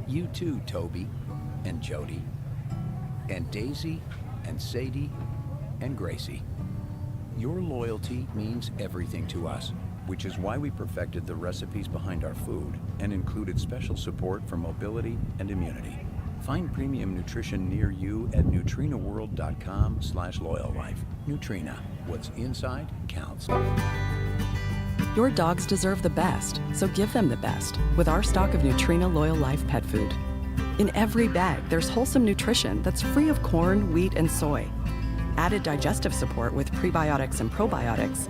You too, Toby and Jody and Daisy and Sadie and Gracie. Your loyalty means everything to us, which is why we perfected the recipes behind our food and included special support for mobility and immunity. Find premium nutrition near you at NutrinaWorld.com/loyallife. Nutrena, what's inside counts. Your dogs deserve the best, so give them the best with our stock of Nutrena Loyal Life pet food. In every bag, there's wholesome nutrition that's free of corn, wheat, and soy, added digestive support with prebiotics and probiotics,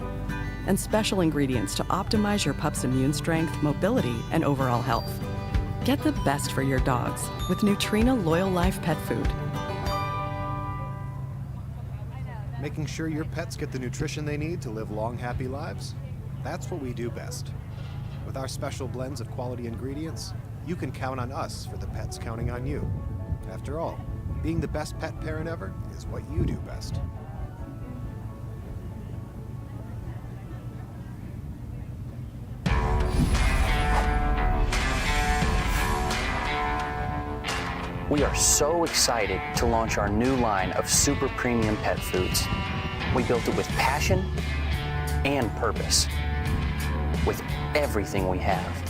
and special ingredients to optimize your pup's immune strength, mobility, and overall health. Get the best for your dogs with Nutrena Loyal Life pet food. Making sure your pets get the nutrition they need to live long, happy lives? That's what we do best. With our special blends of quality ingredients, you can count on us for the pets counting on you. After all, being the best pet parent ever is what you do best. We are so excited to launch our new line of super premium pet foods. We built it with passion and purpose, with everything we have,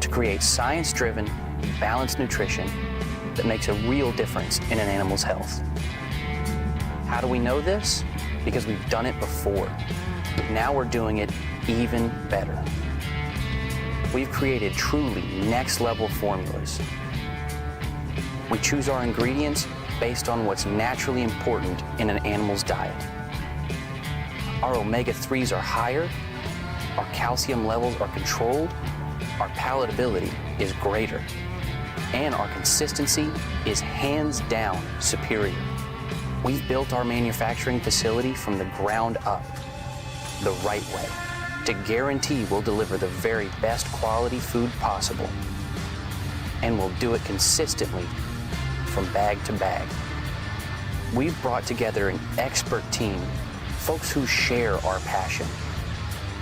to create science-driven, balanced nutrition that makes a real difference in an animal's health. How do we know this? Because we've done it before. Now we're doing it even better. We've created truly next-level formulas. We choose our ingredients based on what's naturally important in an animal's diet. Our omega-3s are higher, our calcium levels are controlled, our palatability is greater, and our consistency is hands down superior. We've built our manufacturing facility from the ground up, the right way, to guarantee we'll deliver the very best quality food possible. And we'll do it consistently from bag to bag. We've brought together an expert team, folks who share our passion,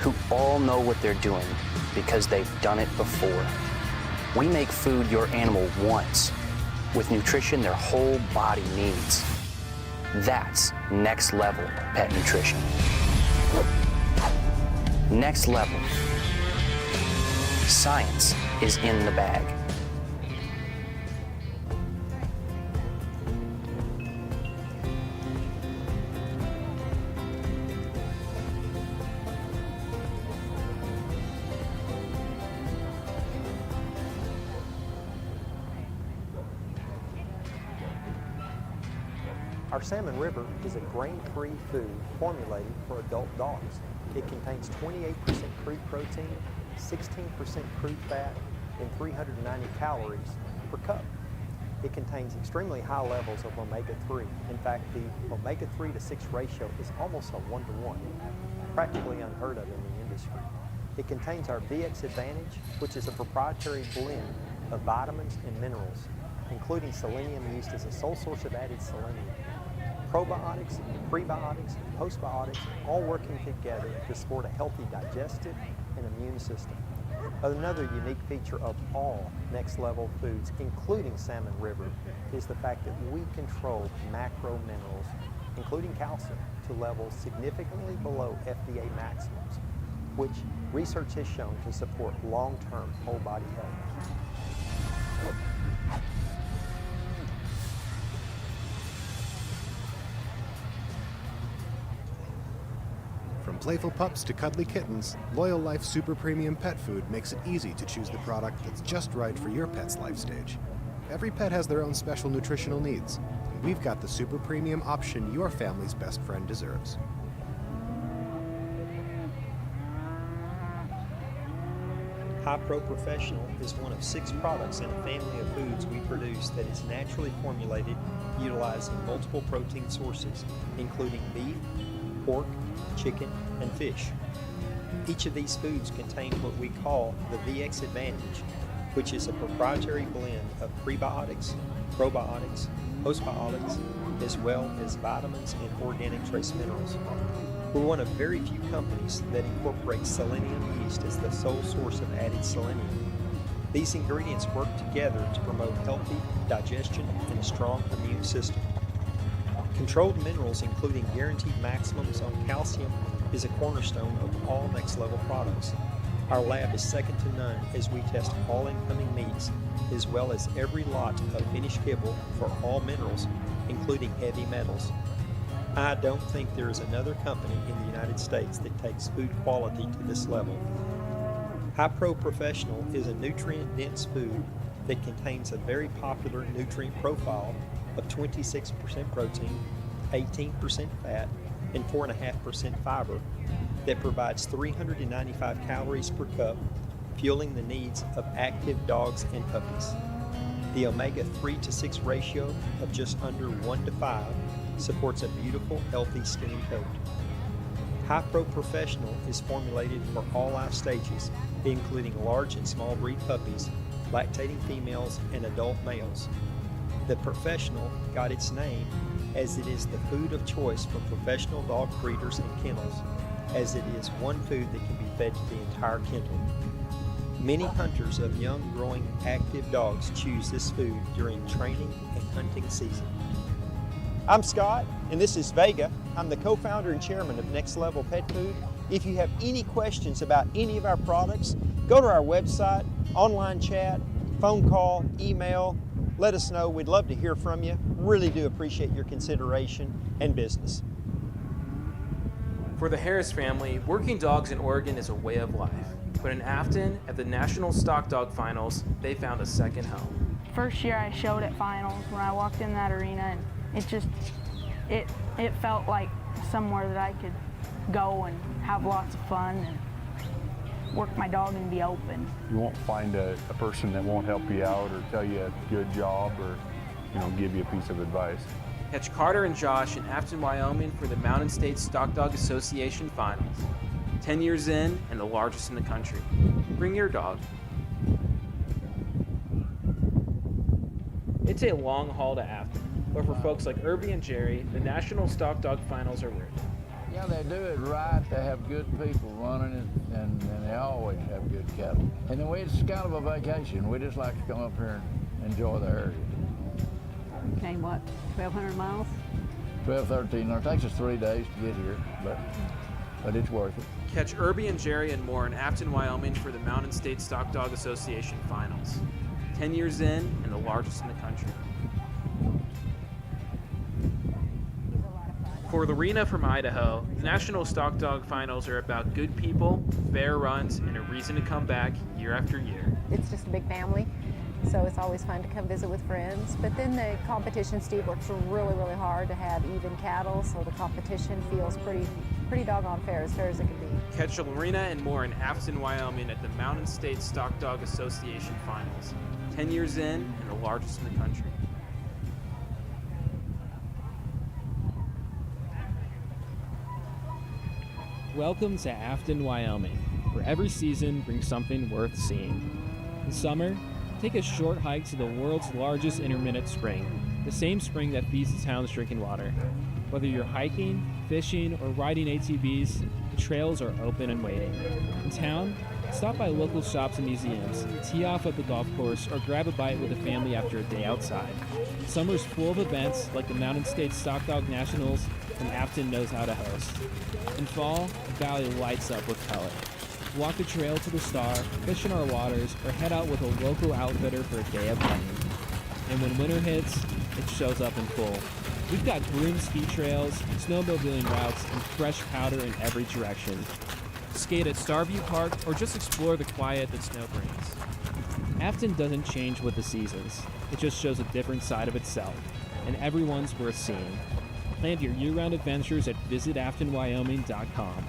who all know what they're doing because they've done it before. We make food your animal wants with nutrition their whole body needs. That's next level pet nutrition. Next level. Science is in the bag. Our Salmon River is a grain-free food formulated for adult dogs. It contains 28% crude protein, 16% crude fat, and 390 calories per cup. It contains extremely high levels of omega-3. In fact, the omega-3 to 6 ratio is almost a 1-to-1, practically unheard of in the industry. It contains our VX Advantage, which is a proprietary blend of vitamins and minerals, including selenium used as a sole source of added selenium. Probiotics, prebiotics, postbiotics, all working together to support a healthy digestive and immune system. Another unique feature of all Next Level foods, including Salmon River, is the fact that we control macro minerals, including calcium, to levels significantly below FDA maximums, which research has shown to support long-term whole body health. From playful pups to cuddly kittens, Loyal Life Super Premium Pet Food makes it easy to choose the product that's just right for your pet's life stage. Every pet has their own special nutritional needs, and we've got the super premium option your family's best friend deserves. High Pro Professional is one of 6 products in a family of foods we produce that is naturally formulated utilizing multiple protein sources, including beef, pork, chicken, and fish. Each of these foods contain what we call the VX Advantage, which is a proprietary blend of prebiotics, probiotics, postbiotics, as well as vitamins and organic trace minerals. We're one of very few companies that incorporate selenium yeast as the sole source of added selenium. These ingredients work together to promote healthy digestion and a strong immune system. Controlled minerals, including guaranteed maximums on calcium, is a cornerstone of all Next Level products. Our lab is second to none as we test all incoming meats, as well as every lot of finished kibble for all minerals, including heavy metals. I don't think there is another company in the United States that takes food quality to this level. High Pro Professional is a nutrient-dense food that contains a very popular nutrient profile of 26% protein, 18% fat, and 4.5% fiber that provides 395 calories per cup, fueling the needs of active dogs and puppies. The omega-3 to 6 ratio of just under 1 to 5 supports a beautiful, healthy skin coat. High Pro Professional is formulated for all life stages, including large and small breed puppies, lactating females, and adult males. The Professional got its name as it is the food of choice for professional dog breeders and kennels, as it is one food that can be fed to the entire kennel. Many hunters of young, growing, active dogs choose this food during training and hunting season. I'm Scott, and this is Vega. I'm the co-founder and chairman of Next Level Pet Food. If you have any questions about any of our products, go to our website, online chat, phone call, email. Let us know. We'd love to hear from you. Really do appreciate your consideration and business. For the Harris family, working dogs in Oregon is a way of life. But in Afton, at the National Stock Dog Finals, they found a second home. First year I showed at finals when I walked in that arena, and it felt like somewhere that I could go and have lots of fun and work my dog and be open. You won't find a person that won't help you out or tell you a good job or, give you a piece of advice. Catch Carter and Josh in Afton, Wyoming for the Mountain States Stock Dog Association Finals. 10 years in and the largest in the country. Bring your dog. It's a long haul to Afton, but for folks like Irby and Jerry, the National Stock Dog Finals are worth it. Yeah, they do it right. They have good people running it, and they always have good cattle. And then it's kind of a vacation. We just like to come up here and enjoy the area. Came what, 1,200 miles? 12, 13. It takes us 3 days to get here, but it's worth it. Catch Irby and Jerry and more in Afton, Wyoming for the Mountain State Stock Dog Association Finals. 10 years in and the largest in the country. For Lorena from Idaho, the National Stock Dog Finals are about good people, fair runs, and a reason to come back year after year. It's just a big family, so it's always fun to come visit with friends. But then the competition, Steve works really, really hard to have even cattle, so the competition feels pretty doggone fair as it can be. Catch Lorena and more in Afton, Wyoming at the Mountain State Stock Dog Association Finals. 10 years in and the largest in the country. Welcome to Afton, Wyoming, where every season brings something worth seeing. In summer, take a short hike to the world's largest intermittent spring, the same spring that feeds the town's drinking water. Whether you're hiking, fishing, or riding ATVs, the trails are open and waiting. In town, stop by local shops and museums, tee off at the golf course, or grab a bite with a family after a day outside. Summer's full of events like the Mountain State Stock Dog Nationals, and Afton knows how to host. In fall, the valley lights up with color. Walk the trail to the star, fish in our waters, or head out with a local outfitter for a day of hunting. And when winter hits, it shows up in full. We've got groomed ski trails, snowmobiling routes, and fresh powder in every direction. Skate at Starview Park, or just explore the quiet that snow brings. Afton doesn't change with the seasons. It just shows a different side of itself, and everyone's worth seeing. Plan your year-round adventures at visitaftonwyoming.com.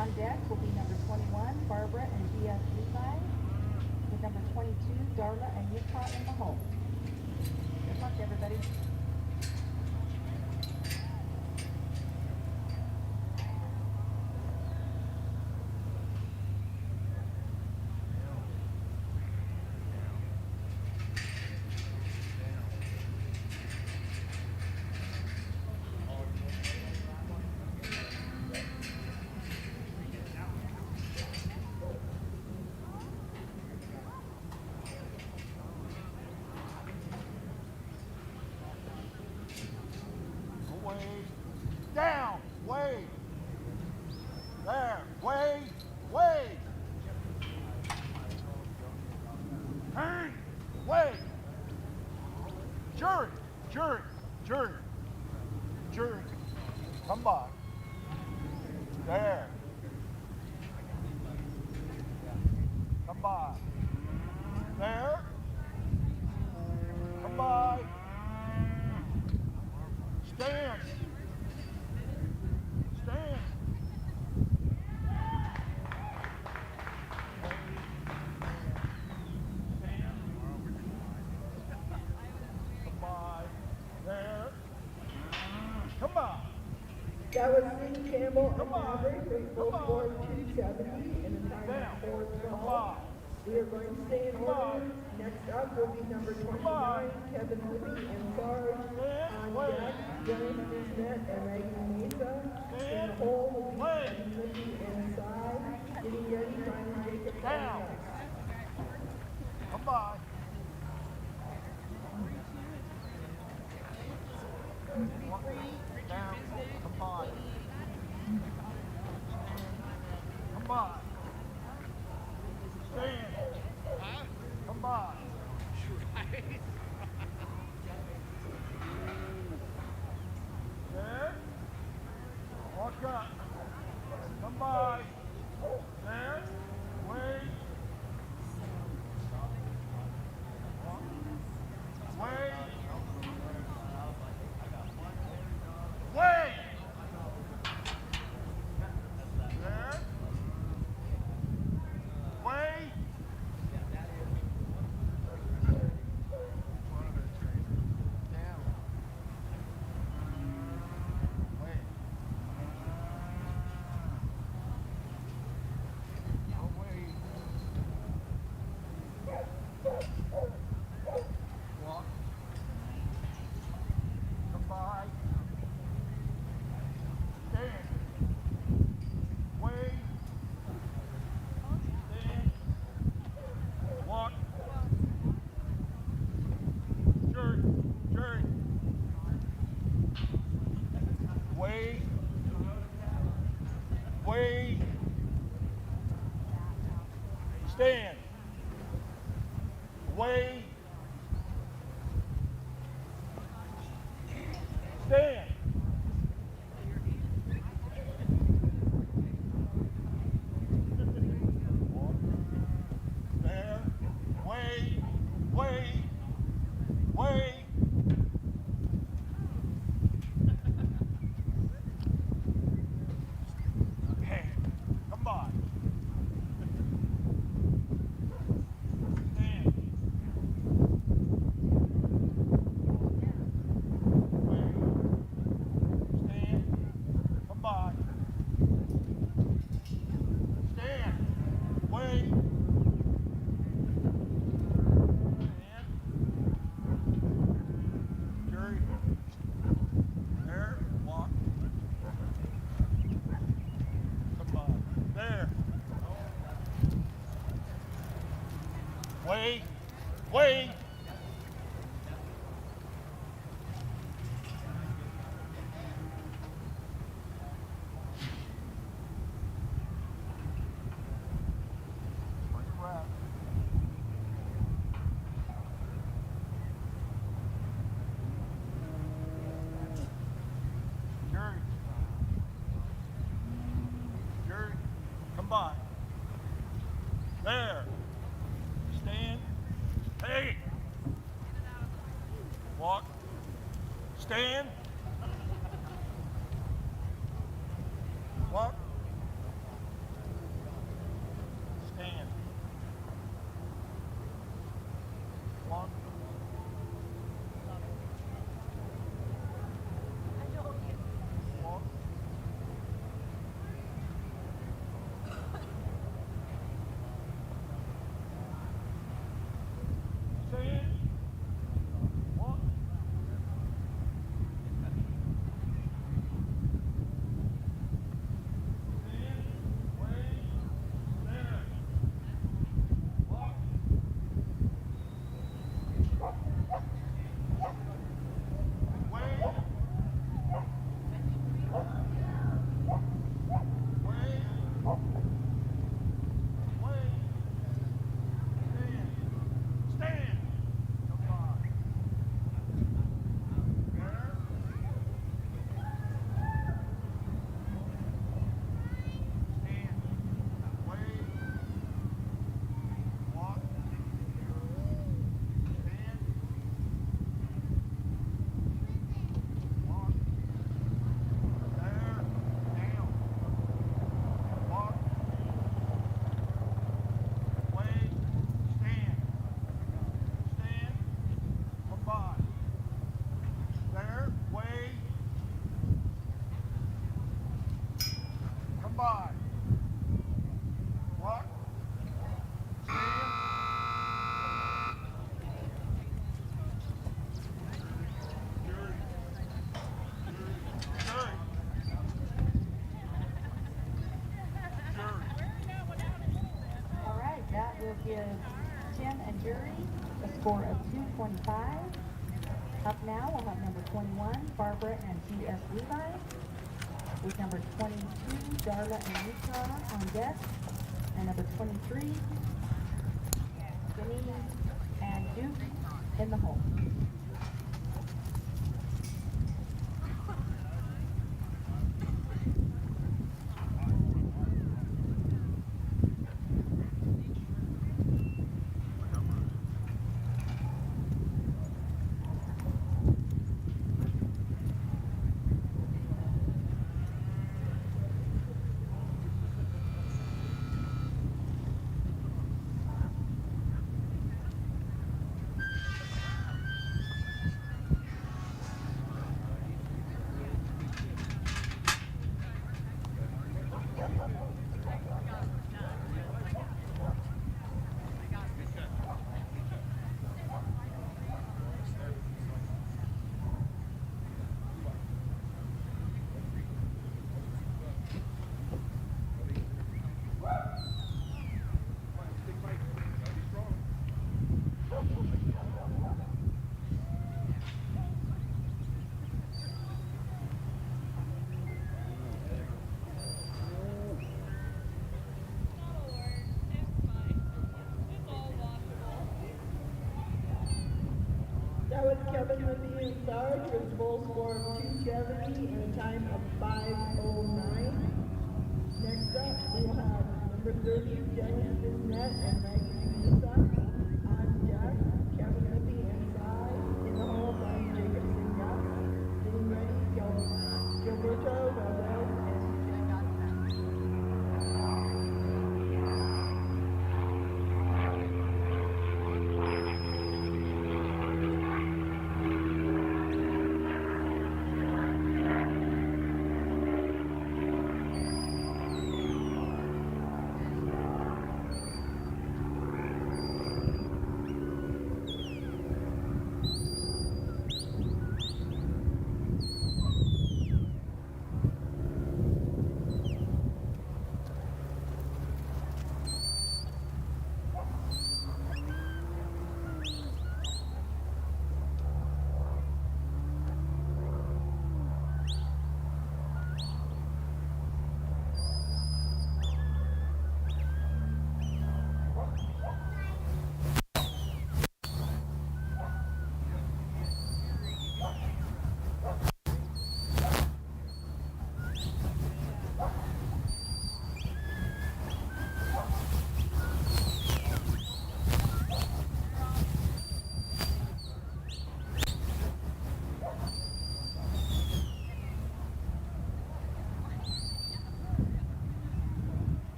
On deck will be number 21, Barbara and Levi, with number 22, Darla and Utah in the hole. Good luck, everybody. Down, way. There, way, way. Turn, way. Jury, jury, jury, jury. Come by. There. Come by. There. Come by. Stand. Stand. Come by. There. Come on. That was Lynn Campbell and Malberg from full score of 270 and a time of 4:12. We are going to stay in order. Next up will be number 29, Kevin Libby and Sarge. On deck, Jones, Smith, and Reagan Mesa. In the hole will be Kevin Libby inside. Getting ready, Ryan Jacob down. Come by. Down. Come by. Come by. Stand. Come by. There. Walk up. Come by. There. Wait. Wait. Wait. There. Wait. Down. Wait. Oh, wait. Walk. Come by. Stand. Wait. Stand. Walk. Jury. Jury. Wait. Wait. Stand. Wait. Stand. There. Wait. Wait. Wait. Hey, come by. Stand. Wait. Stand. Come by. Stand. Wait. Stand. Jury. There. Walk. Come by. There. Wait. Wait. Jury. Jury. Come by. There. Stand. Hey. Walk. Stand. Walk. by. Walk. Stand. Jury. Jury. Jury. All right, that will give Jessen and Jury a score of 225. Up now, we'll have number 21, Barbara and G.S. Levi, with number 22, Darla and Nutrena on deck, and number 23, Janine and Duke in the hole. That was Kevin Lizzy in charge with a full score of 270 and a time of 5:09. Next up, we will have number 30, Dennis Bisnet and Maggie on deck. Kevin Lizzy inside. In the hole, Brian Jacobson Gus. Getting ready, Gilberto, Vosel, and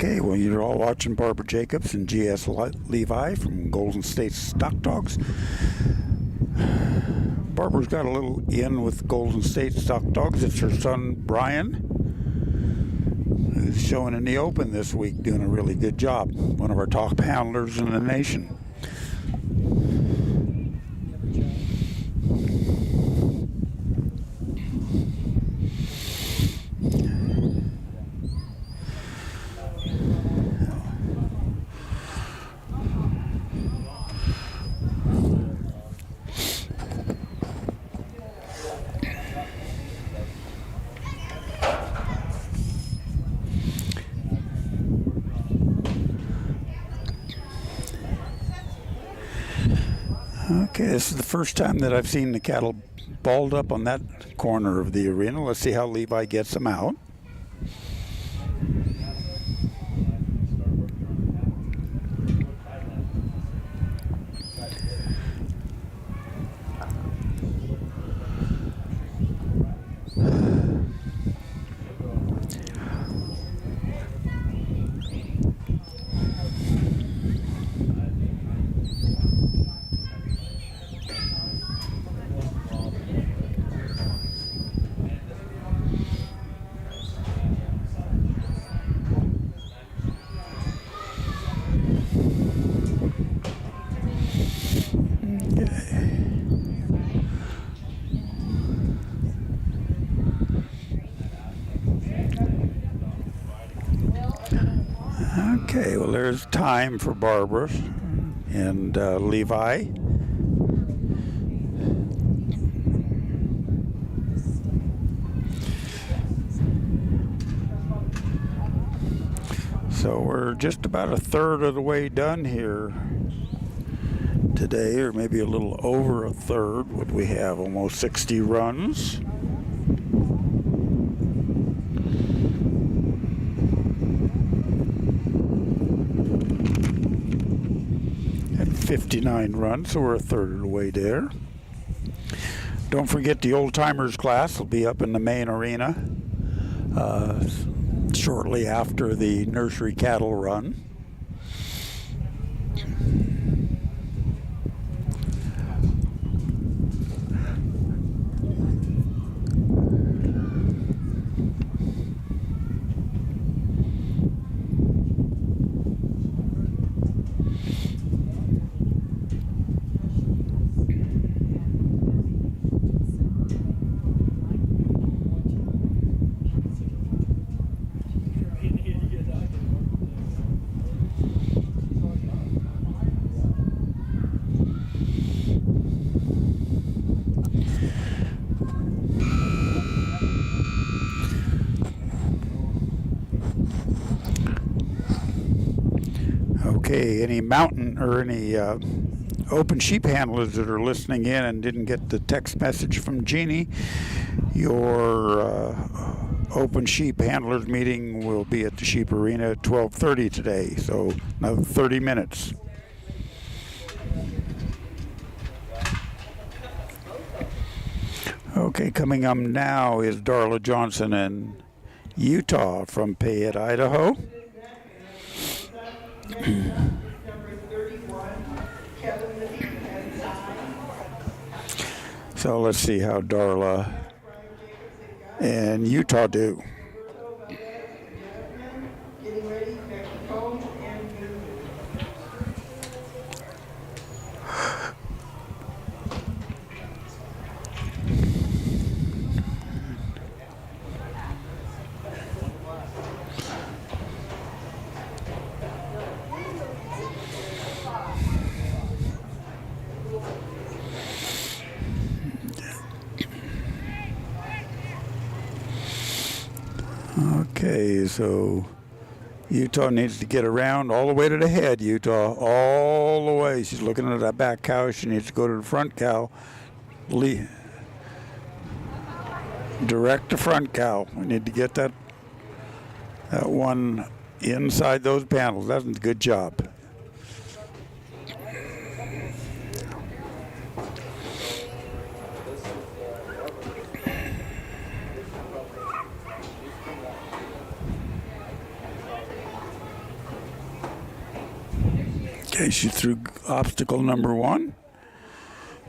Okay, well, you're all watching Barbara Jacobs and GS Levi from Golden State Stock Dogs. Barbara's got a little in with Golden State Stock Dogs. It's her son, Brian, who's showing in the open this week, doing a really good job. One of our top handlers in the nation. Okay, this is the first time that I've seen the cattle balled up on that corner of the arena. Let's see how Levi gets them out. Okay, well, there's time for Barbara and Levi. So we're just about a third of the way done here today, or maybe a little over a third. What we have, almost 60 runs. And 59 runs, so we're a third of the way there. Don't forget the old timers class will be up in the main arena shortly after the nursery cattle run. Okay, any mountain or any open sheep handlers that are listening in and didn't get the text message from Jeannie, your open sheep handlers meeting will be at the sheep arena at 12:30 today, so another 30 minutes. Okay, coming up now is Darla Johnson and Utah from Payette, Idaho. So let's see how Darla and Utah do. Okay, so Utah needs to get around all the way to the head, Utah, all the way. She's looking at that back cow. She needs to go to the front cow. Direct to front cow. We need to get that one inside those panels. That's a good job. Okay, she threw obstacle number 1.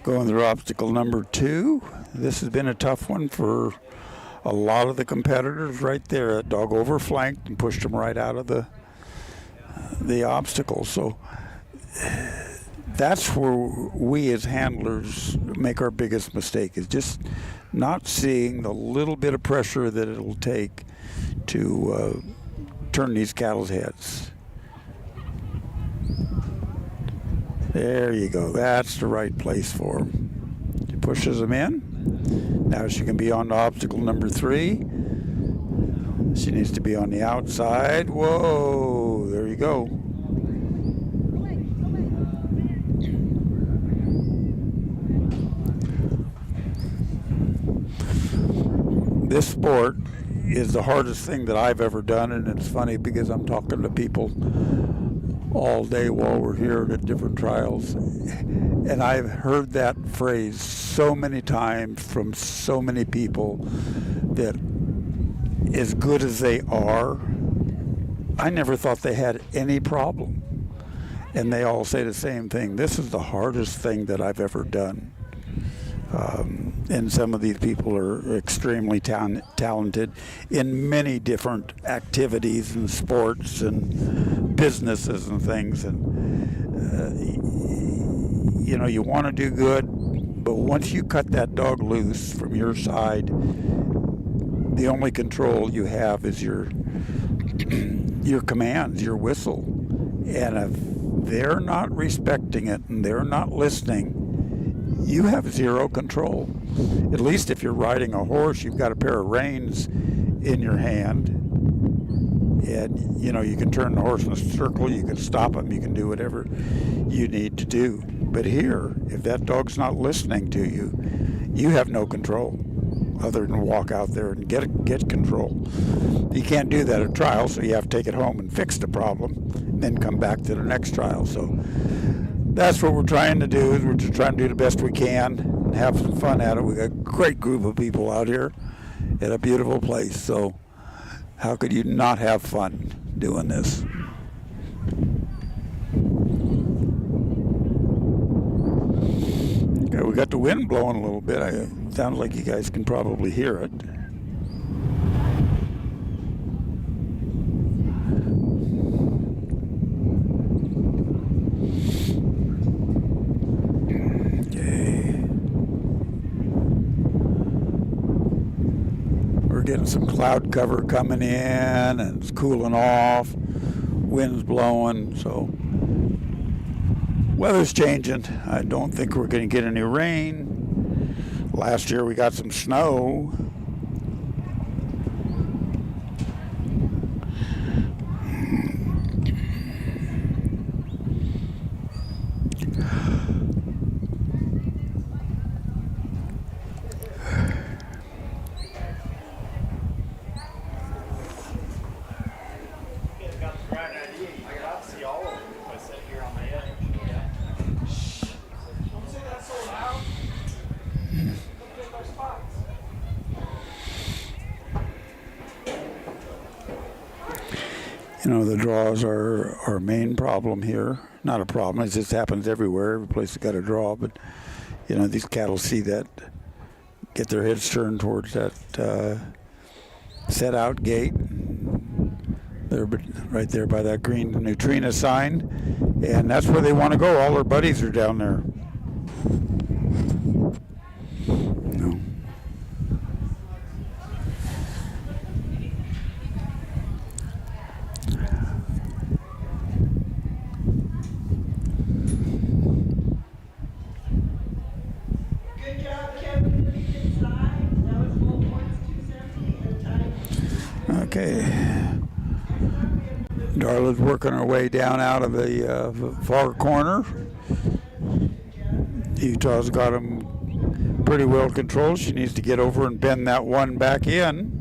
Going through obstacle number 2. This has been a tough one for a lot of the competitors right there. That dog overflanked and pushed him right out of the obstacle. So that's where we as handlers make our biggest mistake, is just not seeing the little bit of pressure that it'll take to turn these cattle's heads. There you go. That's the right place for him. She pushes him in. Now she can be on to obstacle number 3. She needs to be on the outside. Whoa, there you go. This sport is the hardest thing that I've ever done, and it's funny because I'm talking to people all day while we're here at different trials, and I've heard that phrase so many times from so many people that as good as they are, I never thought they had any problem. And they all say the same thing. This is the hardest thing that I've ever done. And some of these people are extremely talented in many different activities and sports and businesses and things. And, you know, you want to do good, but once you cut that dog loose from your side, the only control you have is your commands, your whistle. And if they're not respecting it and they're not listening, you have zero control. At least if you're riding a horse, you've got a pair of reins in your hand, and you know you can turn the horse in a circle, you can stop him, you can do whatever you need to do. But here, if that dog's not listening to you, you have no control other than walk out there and get control. You can't do that at trial, so you have to take it home and fix the problem, and then come back to the next trial. So that's what we're trying to do. Is we're just trying to do the best we can and have some fun at it. We got a great group of people out here at a beautiful place. So how could you not have fun doing this? Okay, we got the wind blowing a little bit. It sounds like you guys can probably hear it. Getting some cloud cover coming in, and it's cooling off, wind's blowing, so weather's changing. I don't think we're going to get any rain. Last year we got some snow. You know, the draws are our main problem here. Not a problem, it just happens everywhere. Every place has got a draw, but, you know, these cattle see that, get their heads turned towards that set-out gate. They're right there by that green Nutrena sign, and that's where they want to go. All their buddies are down there. No. Okay, Darla's working her way down out of the far corner. Utah's got him pretty well controlled. She needs to get over and bend that one back in.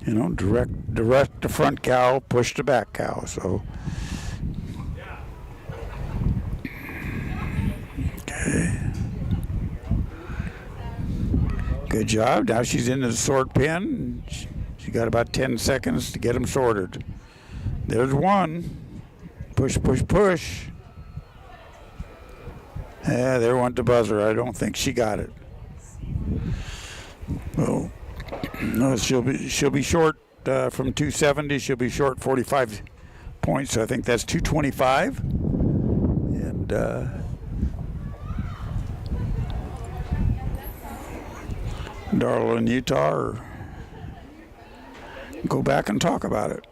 You know, direct the front cow, push the back cow. So. Good job. Now she's into the sort pen. She got about 10 seconds to get them sorted. There's one. Push, push, push. Yeah, there went the buzzer. I don't think she got it. Well, no, she'll be short from 270. She'll be short 45 points. So I think that's 225. And Darla and Utah go back and talk about it.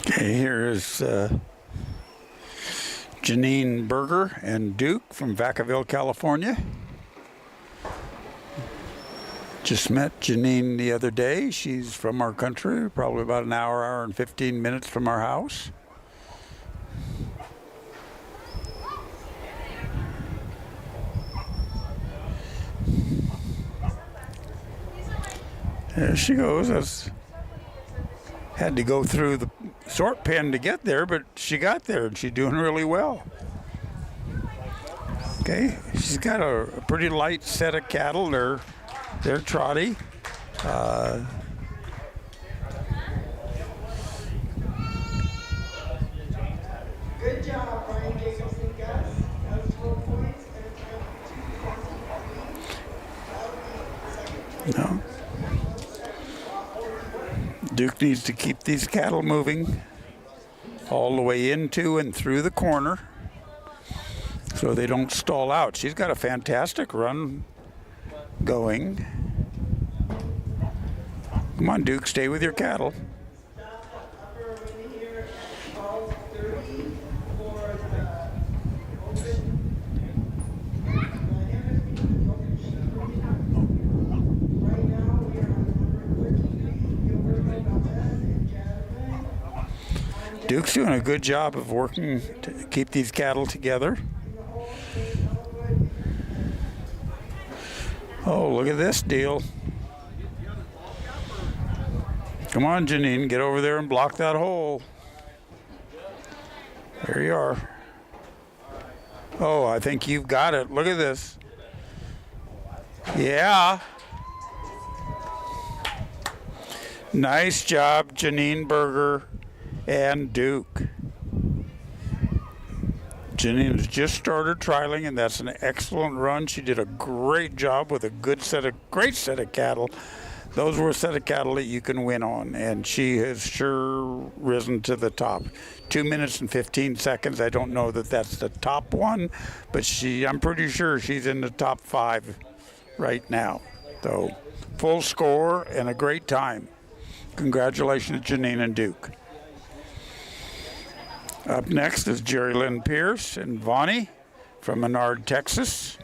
Okay, here is Janine Berger and Duke from Vacaville, California. Just met Janine the other day. She's from our country, probably about an hour and 15 minutes from our house. There she goes. Had to go through the sort pen to get there, but she got there and she's doing really well. Okay, she's got a pretty light set of cattle. They're trotty. Good job, Brian Jacobs and Gus. That was 12 points and a time of 2:23. No. Duke needs to keep these cattle moving all the way into and through the corner so they don't stall out. She's got a fantastic run going. Come on, Duke, stay with your cattle. Duke's doing a good job of working to keep these cattle together. Oh, look at this deal. Come on, Janine, get over there and block that hole. There you are. Oh, I think you've got it. Look at this. Yeah. Nice job, Janine Berger and Duke. Janine has just started trialing, and that's an excellent run. She did a great job with a great set of cattle. those were a set of cattle that you can win on, and she has sure risen to the top. 2 minutes and 15 seconds. I don't know that that's the top one, but I'm pretty sure she's in the top 5 right now. So full score and a great time. Congratulations, Janine and Duke. Up next is Jerry Lynn Pierce and Vonnie from Menard, Texas.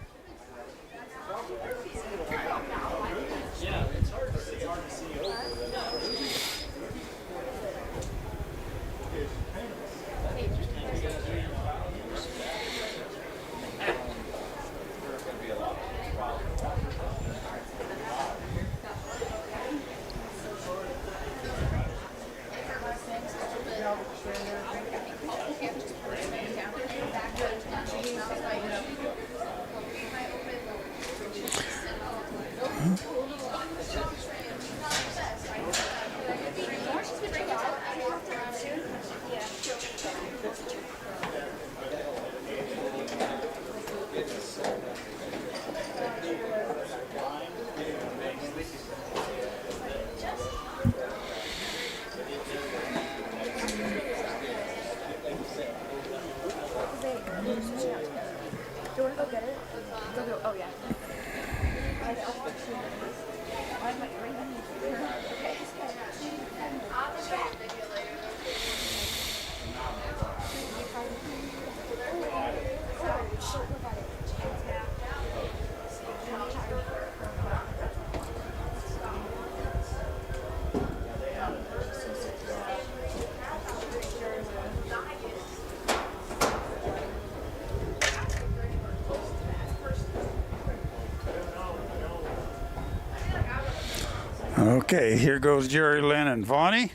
Okay, here goes Jerry Lynn and Vonnie.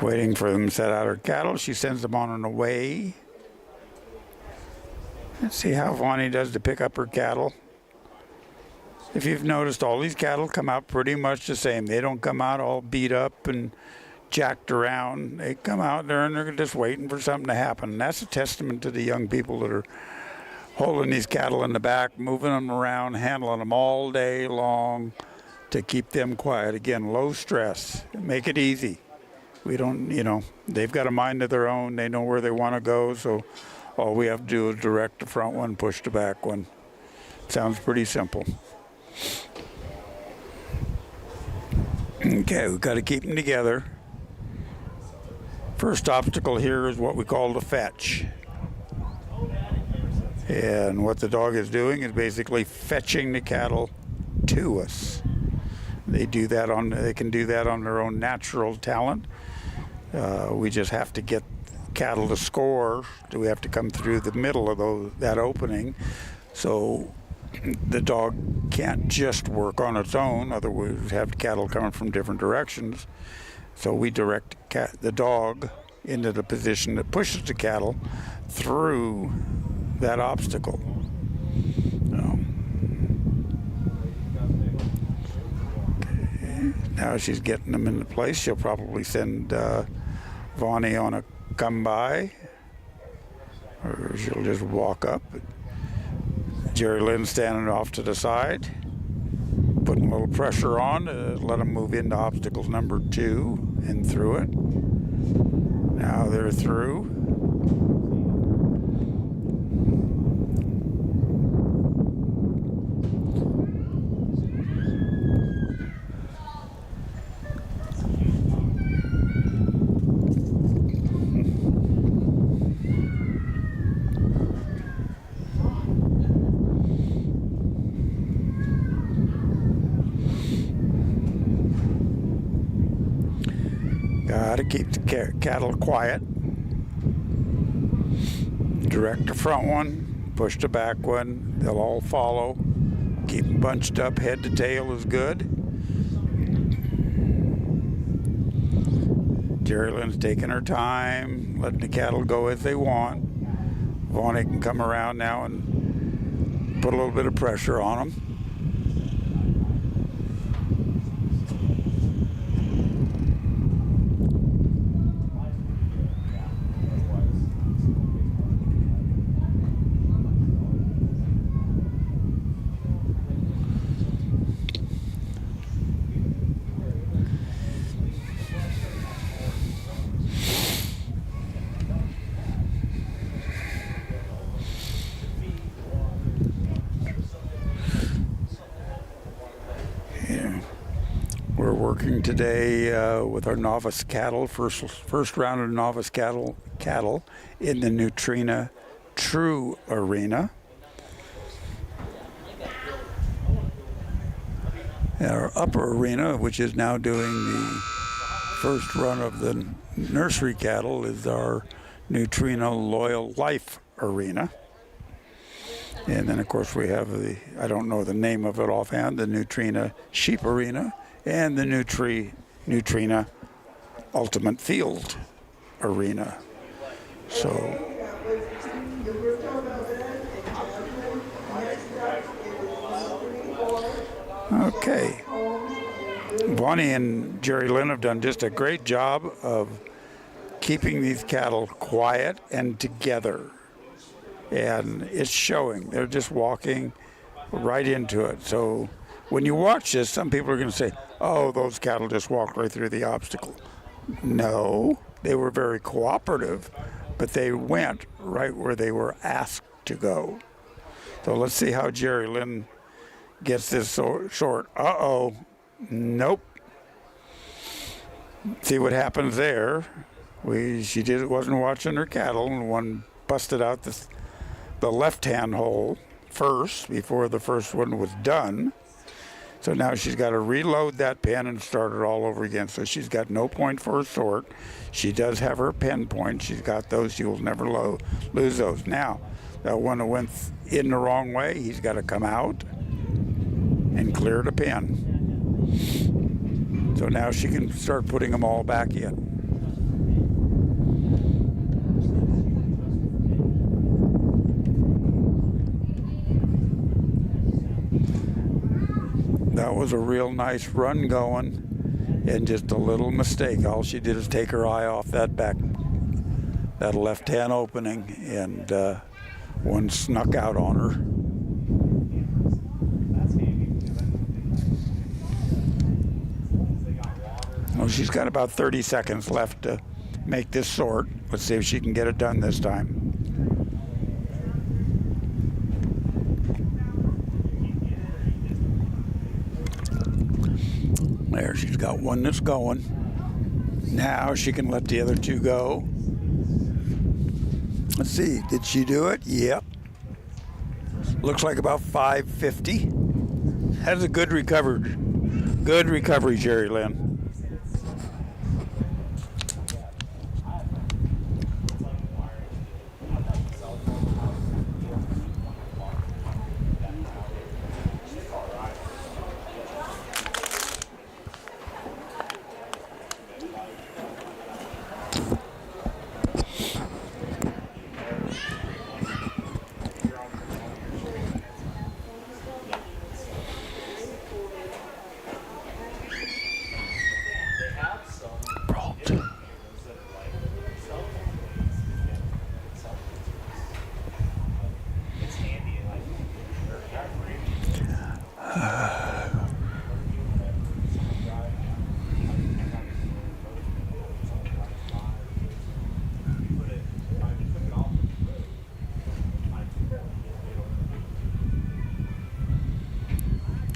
Waiting for them to set out her cattle. She sends them on an away. Let's see how Vonnie does to pick up her cattle. If you've noticed, all these cattle come out pretty much the same. They don't come out all beat up and jacked around. They come out there and they're just waiting for something to happen. And that's a testament to the young people that are holding these cattle in the back, moving them around, handling them all day long to keep them quiet. Again, low stress. Make it easy. We don't, they've got a mind of their own. They know where they want to go. So all we have to do is direct the front one, push the back one. Sounds pretty simple. Okay, we've got to keep them together. First obstacle here is what we call the fetch. And what the dog is doing is basically fetching the cattle to us. They can do that on their own natural talent. We just have to get cattle to score. We have to come through the middle of that opening. So the dog can't just work on its own, otherwise we'd have cattle coming from different directions. So we direct the dog into the position that pushes the cattle through that obstacle. Okay. Now she's getting them into place. She'll probably send Vonnie on a come by, or she'll just walk up. Jerry Lynn standing off to the side, putting a little pressure on to let them move into obstacles number 2 and through it. Now they're through. Got to keep the cattle quiet. Direct the front one, push the back one. They'll all follow. Keep them bunched up, head to tail is good. Jerry Lynn's taking her time, letting the cattle go as they want. Vonnie can come around now and put a little bit of pressure on them. We're working today with our novice cattle, first round of novice cattle in the Nutrena True Arena. Our upper arena, which is now doing the first run of the nursery cattle, is our Nutrena Loyal Life Arena. And then, of course, we have the, I don't know the name of it offhand, the Nutrena Sheep Arena and the Nutrena Ultimate Field Arena. So, okay. Bonnie and Jerry Lynn have done just a great job of keeping these cattle quiet and together. And it's showing. They're just walking right into it. So when you watch this, some people are going to say, oh, those cattle just walked right through the obstacle. No, they were very cooperative, but they went right where they were asked to go. So let's see how Jerry Lynn gets this short. Uh-oh. Nope. See what happens there. She wasn't watching her cattle, and one busted out the left-hand hole first before the first one was done. So now she's got to reload that pen and start it all over again. So she's got no point for a sort. She does have her pen point. She's got those. She will never lose those. Now, that one that went in the wrong way, he's got to come out and clear the pen. So now she can start putting them all back in. That was a real nice run going, and just a little mistake. All she did is take her eye off that left-hand opening, and one snuck out on her. Well, she's got about 30 seconds left to make this sort. Let's see if she can get it done this time. There, she's got one that's going. Now she can let the other two go. Let's see, did she do it? Yep. Looks like about 550. That's a good recovery. Good recovery, Jerry Lynn.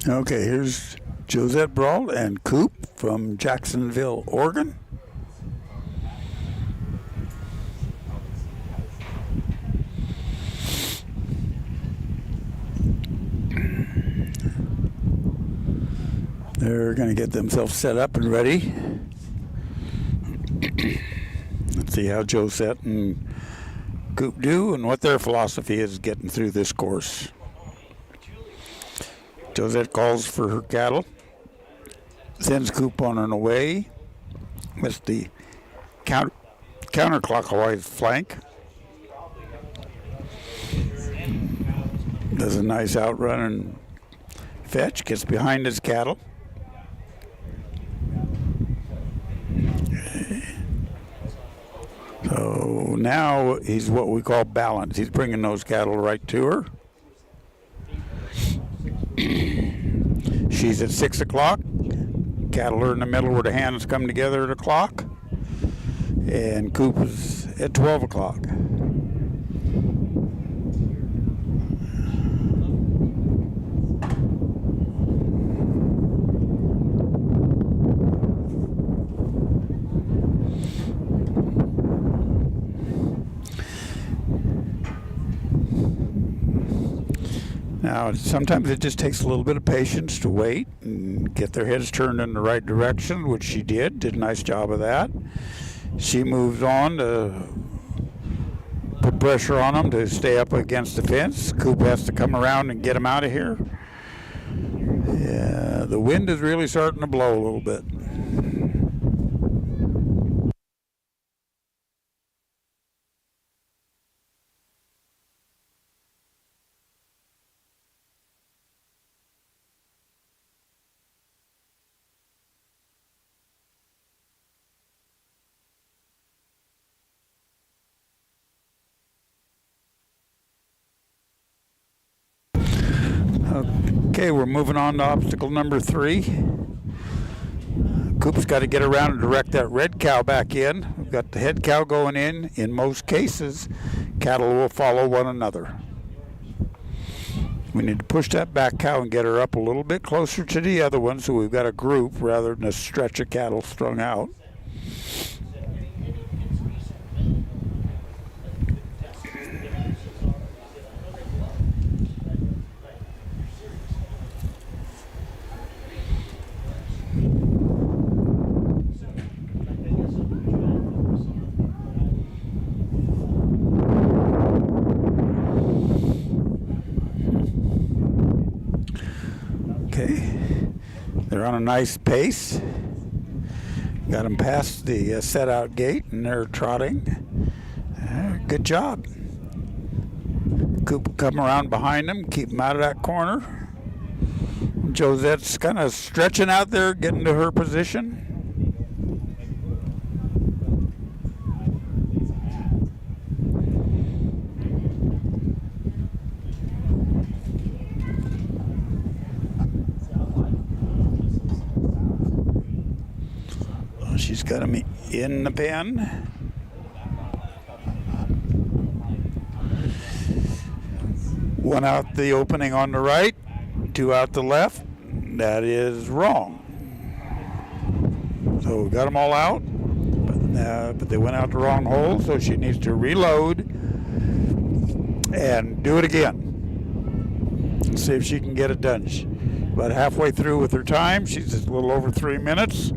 Okay, here's Josette Brault and Coop from Jacksonville, Oregon. They're going to get themselves set up and ready. Let's see how Josette and Coop do and what their philosophy is getting through this course. Josette calls for her cattle, sends Coop on an away with the counterclockwise flank. Does a nice outrun and fetch, gets behind his cattle. So now he's what we call balanced. He's bringing those cattle right to her. She's at 6 o'clock. Cattle are in the middle where the hands come together at o'clock. And Coop is at 12 o'clock. Now, sometimes it just takes a little bit of patience to wait and get their heads turned in the right direction, which she did a nice job of that. She moves on to put pressure on them to stay up against the fence. Coop has to come around and get them out of here. Yeah, the wind is really starting to blow a little bit. Okay, we're moving on to obstacle number 3. Coop's got to get around and direct that red cow back in. We've got the head cow going in. In most cases, cattle will follow one another. We need to push that back cow and get her up a little bit closer to the other one so we've got a group rather than a stretch of cattle strung out. They're on a nice pace. Got them past the set-out gate, and they're trotting. Good job. Coop come around behind them, keep them out of that corner. Josette's kind of stretching out there, getting to her position. She's got him in the pen. One out the opening on the right, 2 out the left. That is wrong. So we got them all out, but they went out the wrong hole, so she needs to reload and do it again. See if she can get it done. About halfway through with her time. She's just a little over 3 minutes.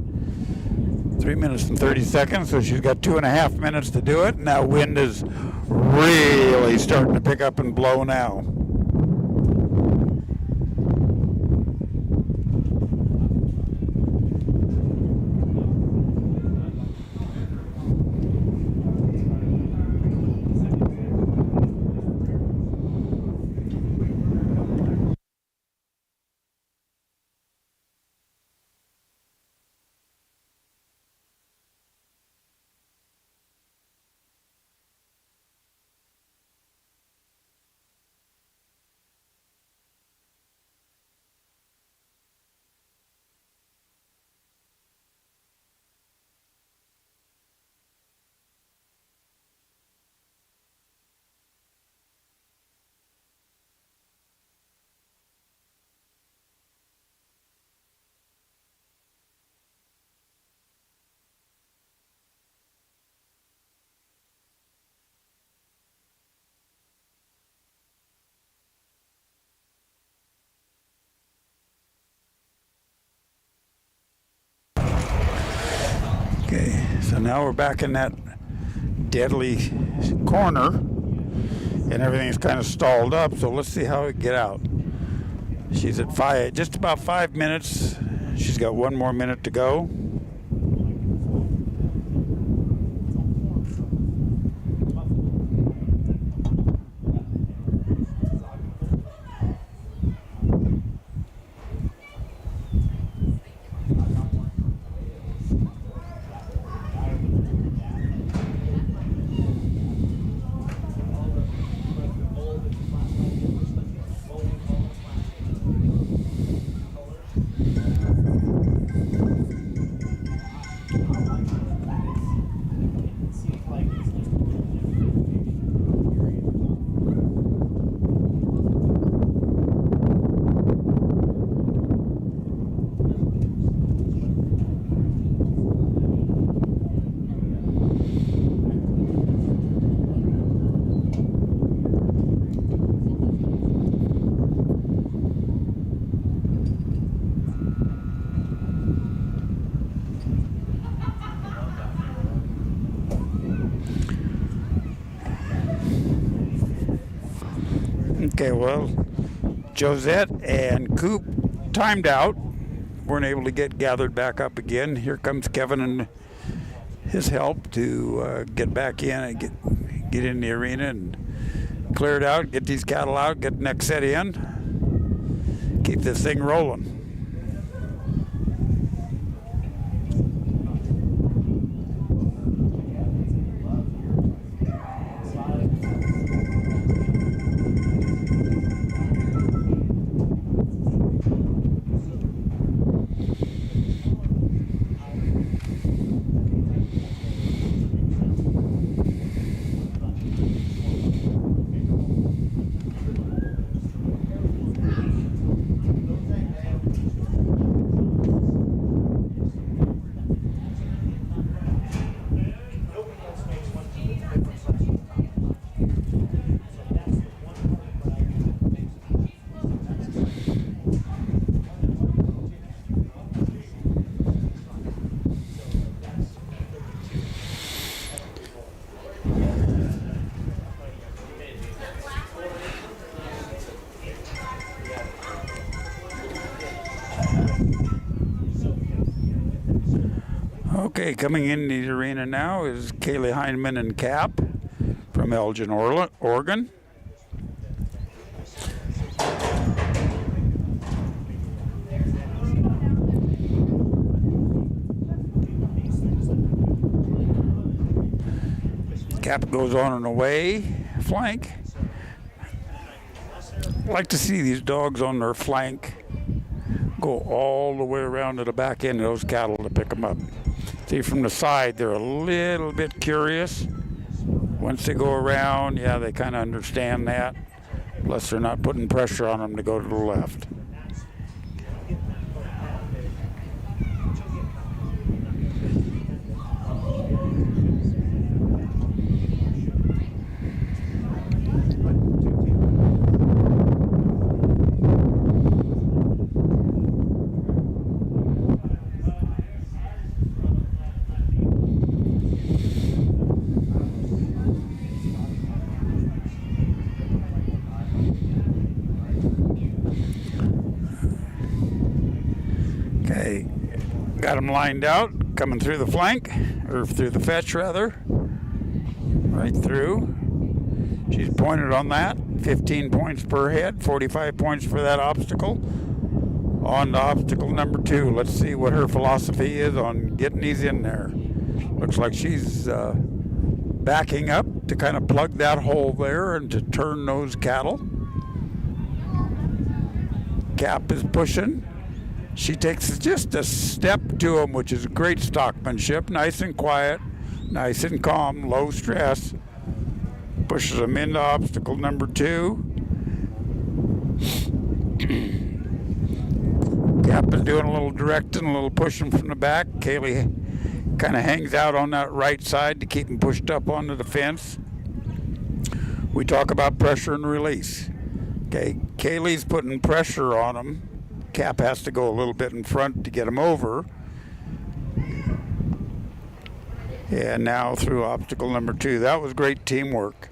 3 minutes and 30 seconds, so she's got 2.5 minutes to do it. Now wind is really starting to pick up and blow now. Okay, so now we're back in that deadly corner, and everything's kind of stalled up, so let's see how we get out. She's at just about 5 minutes. She's got 1 more minute to go. Okay, well, Josette and Coop timed out. Weren't able to get gathered back up again. Here comes Kevin and his help to get back in and get in the arena and clear it out, get these cattle out, get the next set in, keep this thing rolling. Okay, coming into the arena now is Kaylee Heindman and Cap from Elgin, Oregon. Cap goes on an away flank. I like to see these dogs on their flank go all the way around to the back end of those cattle to pick them up. See, from the side, they're a little bit curious. Once they go around, yeah, they kind of understand that. Plus, they're not putting pressure on them to go to the left. Got them lined out, coming through the flank, or through the fetch rather, right through. She's pointed on that, 15 points per head, 45 points for that obstacle. On to obstacle number 2. Let's see what her philosophy is on getting these in there. Looks like she's backing up to kind of plug that hole there and to turn those cattle. Cap is pushing. She takes just a step to him, which is great stockmanship. Nice and quiet, nice and calm, low stress. Pushes them into obstacle number 2. Cap is doing a little directing, a little pushing from the back. Kaylee kind of hangs out on that right side to keep him pushed up onto the fence. We talk about pressure and release. Okay, Kaylee's putting pressure on him. Cap has to go a little bit in front to get him over. And now through obstacle number 2. That was great teamwork.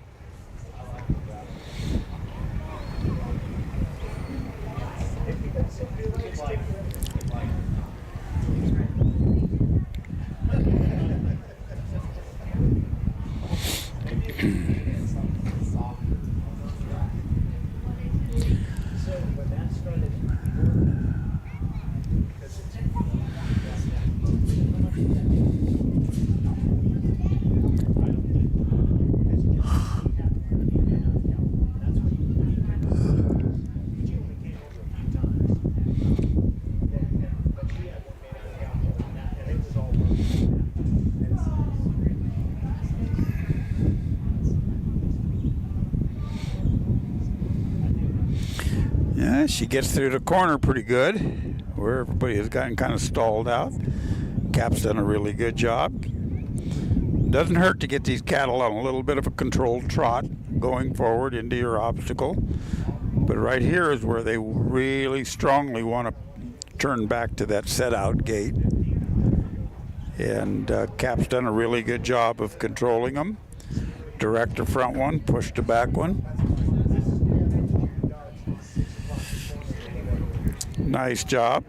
Yeah, she gets through the corner pretty good, where everybody has gotten kind of stalled out. Cap's done a really good job. Doesn't hurt to get these cattle on a little bit of a controlled trot going forward into your obstacle. But right here is where they really strongly want to turn back to that set-out gate. And Cap's done a really good job of controlling them. Direct the front one, push the back one. Nice job.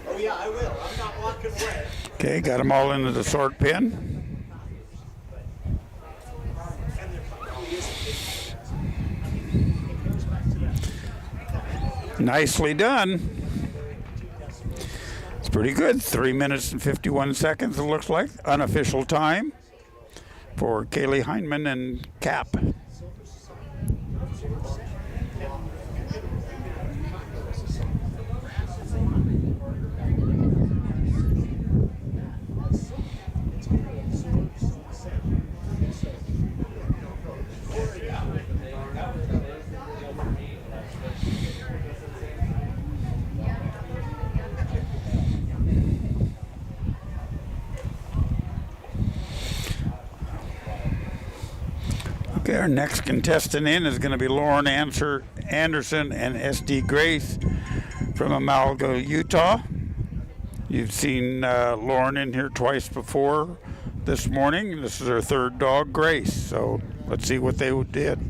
Oh yeah, I will. I'm not walking away. Okay, got them all into the sort bin. Nicely done. It's pretty good. 3 minutes and 51 seconds, it looks like. Unofficial time for Kaylee Heindman and Cap. Okay, our next contestant in is going to be Lauren Anderson and SD Grace from Malberg, Utah. You've seen Lauren in here twice before this morning. This is her third dog, Grace. So let's see what they did.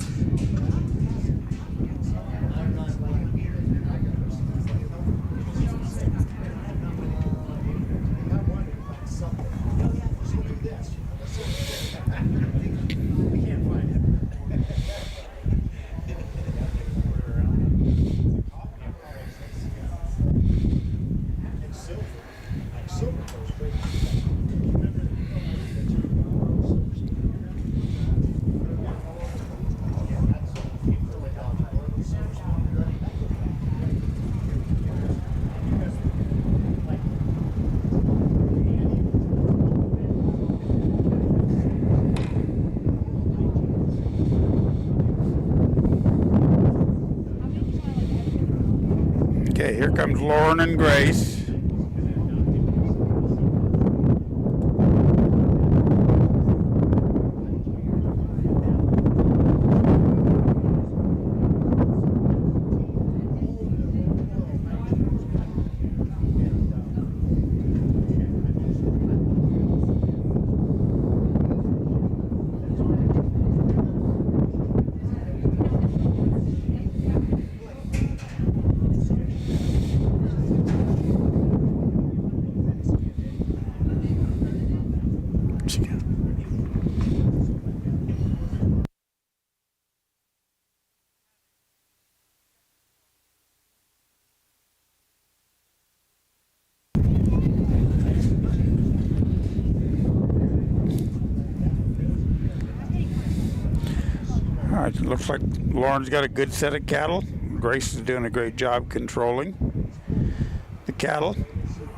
Okay, here comes Lauren and Grace. All right, it looks like Lauren's got a good set of cattle. Grace is doing a great job controlling the cattle.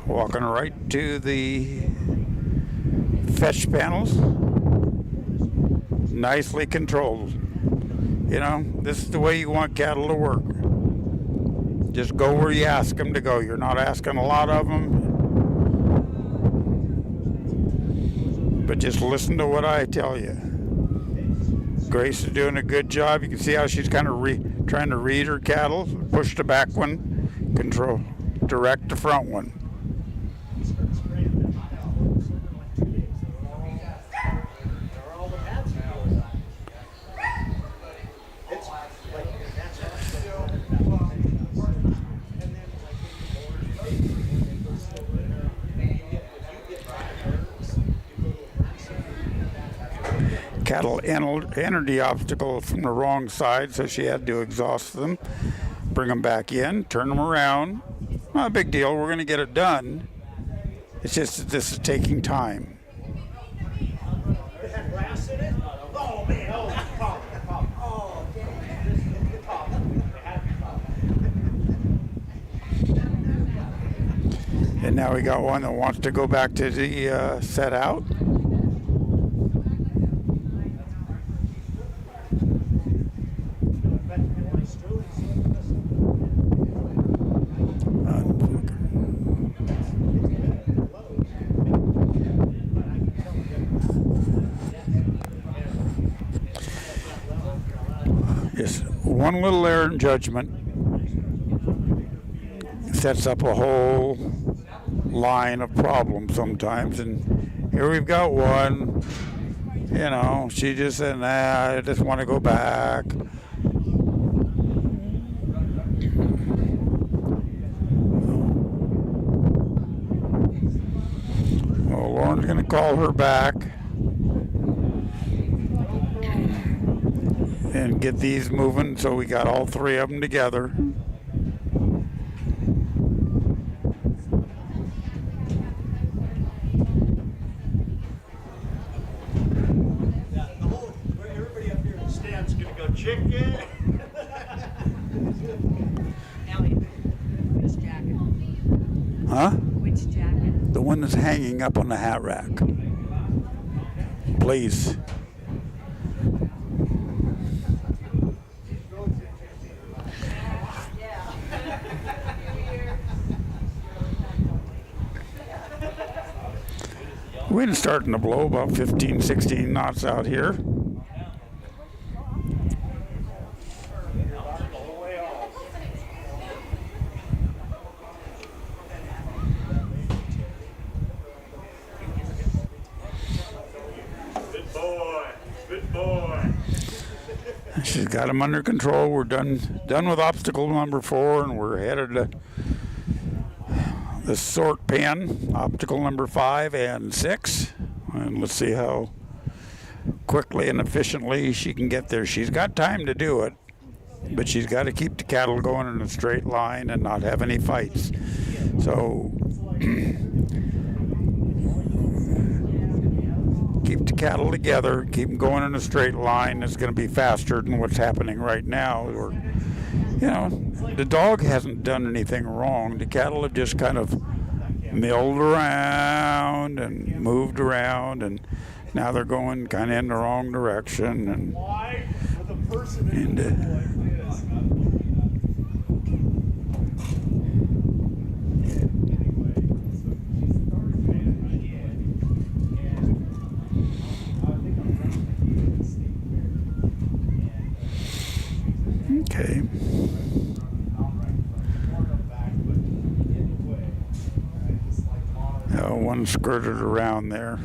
Walking right to the fetch panels. Nicely controlled. You know, this is the way you want cattle to work. Just go where you ask them to go. You're not asking a lot of them. But just listen to what I tell you. Grace is doing a good job. You can see how she's kind of trying to read her cattle. Push the back one, control, direct the front one. Cattle entered the obstacle from the wrong side, so she had to exhaust them, bring them back in, turn them around. Not a big deal. We're going to get it done. It's just that this is taking time. It had grass in it? Oh man, oh, that's the problem. Oh, damn. The problem. It had to be problem. And now we got one that wants to go back to the set out. Just one little error in judgment sets up a whole line of problems sometimes, and Here we've got one. You know, she just said, nah, I just want to go back. Well, Lauren's going to call her back and get these moving, so we got all three of them together. Everybody up here in the stands is going to go chicken. Huh? Which jacket? The one that's hanging up on the hat rack. Please. Wind's starting to blow about 15, 16 knots out here. Good boy. Good boy. She's got them under control. We're done with obstacle number 4, and we're headed to the sort pen, obstacle number 5 and 6. And let's see how quickly and efficiently she can get there. She's got time to do it, but she's got to keep the cattle going in a straight line and not have any fights. So keep the cattle together, keep them going in a straight line. It's going to be faster than what's happening right now. Or, you know, the dog hasn't done anything wrong. The cattle have just kind of milled around and moved around, and now they're going kind of in the wrong direction. And okay. One skirted around there.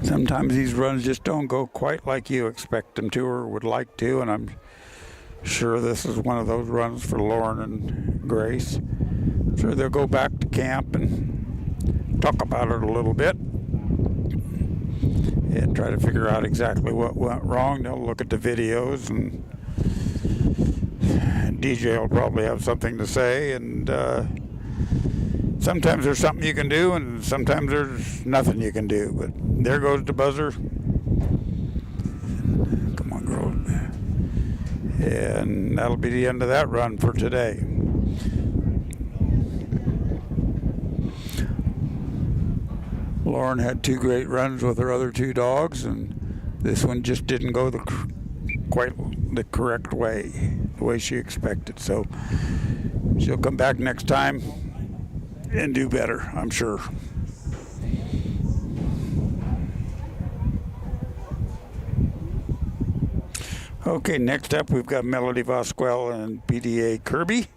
Sometimes these runs just don't go quite like you expect them to or would like to, and I'm sure this is one of those runs for Lauren and Grace. I'm sure they'll go back to camp and talk about it a little bit and try to figure out exactly what went wrong. They'll look at the videos, and DJ will probably have something to say, and sometimes there's something you can do, and sometimes there's nothing you can do. But there goes the buzzer. Come on, girl. And that'll be the end of that run for today. Lauren had 2 great runs with her other 2 dogs, and this one just didn't go quite the correct way, the way she expected. So she'll come back next time and do better, I'm sure. Okay, next up we've got Melody Vosel and PDA Kirby.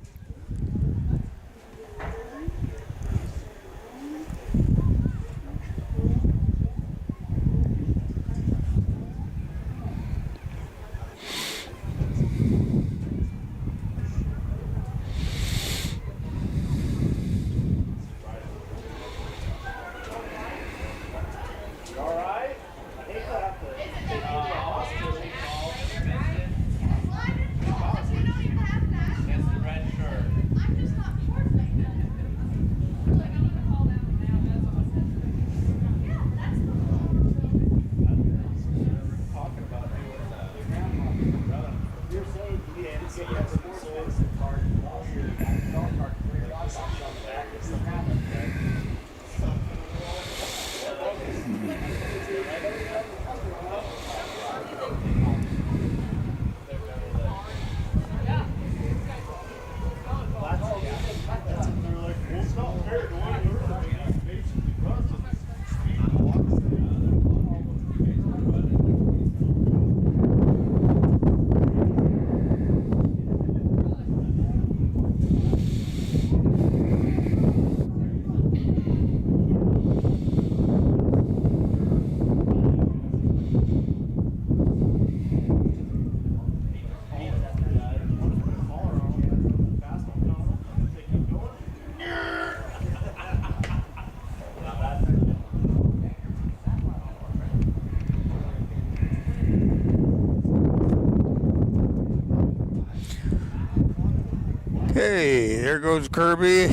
Okay, there goes Kirby.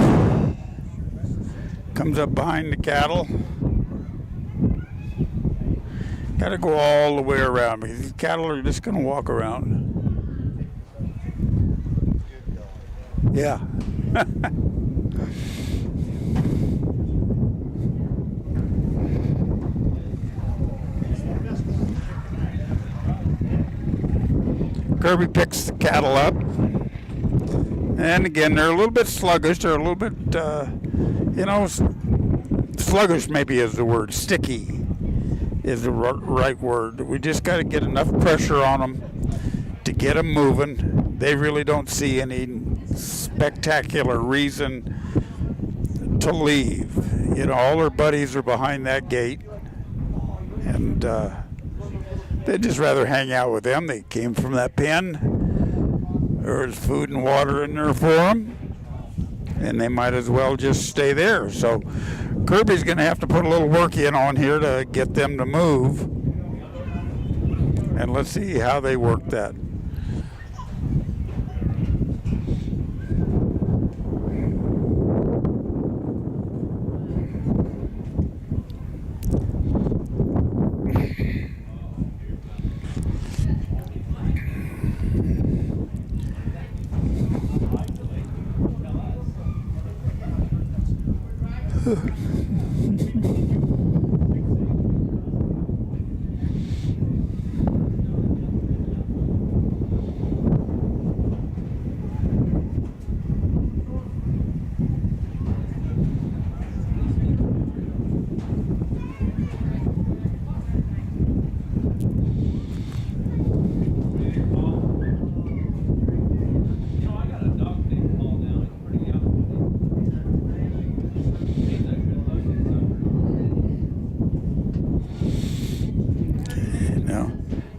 Comes up behind the cattle. Got to go all the way around because these cattle are just going to walk around. Yeah. Kirby picks the cattle up. And again, they're a little bit sluggish. They're a little bit, sluggish maybe is the word. Sticky is the right word. We just got to get enough pressure on them to get them moving. They really don't see any spectacular reason to leave. You know, all their buddies are behind that gate. And they'd just rather hang out with them. They came from that pen. There's food and water in there for them, and they might as well just stay there. So Kirby's going to have to put a little work in on here to get them to move, and let's see how they work that.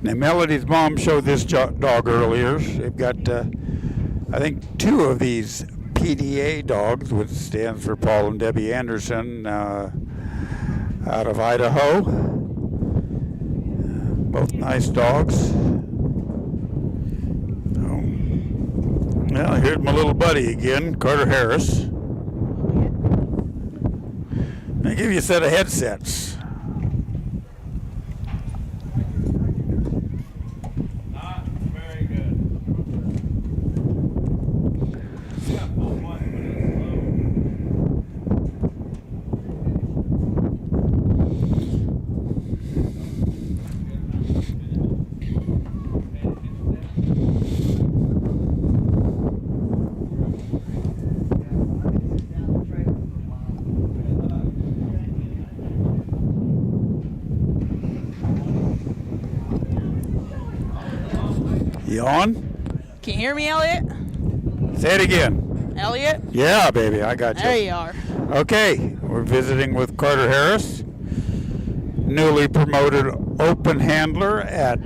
Now, Melody's mom showed this dog earlier. They've got, I think, 2 of these PDA dogs, which stands for Paul and Debbie Anderson, out of Idaho. Both nice dogs. Well, here's my little buddy again, Carter Harris. I'll give you a set of headsets. You on? Can you hear me, Elliot? Say it again. Elliot? Yeah, baby, I got you. There you are. Okay, we're visiting with Carter Harris, newly promoted open handler at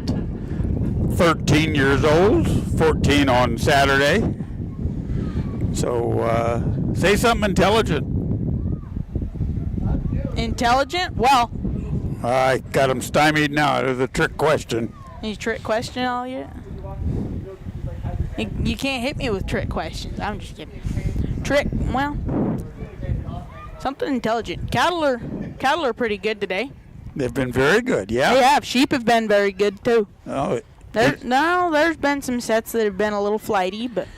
13 years old, 14 on Saturday. So, say something intelligent. Intelligent? Well. I got him stymied now. It was a trick question. Any trick question, Elliot? You can't hit me with trick questions. I'm just kidding. Trick, well, something intelligent. Cattle are pretty good today. They've been very good, yeah. They have. Sheep have been very good too. Oh, There's been some sets that have been a little flighty, but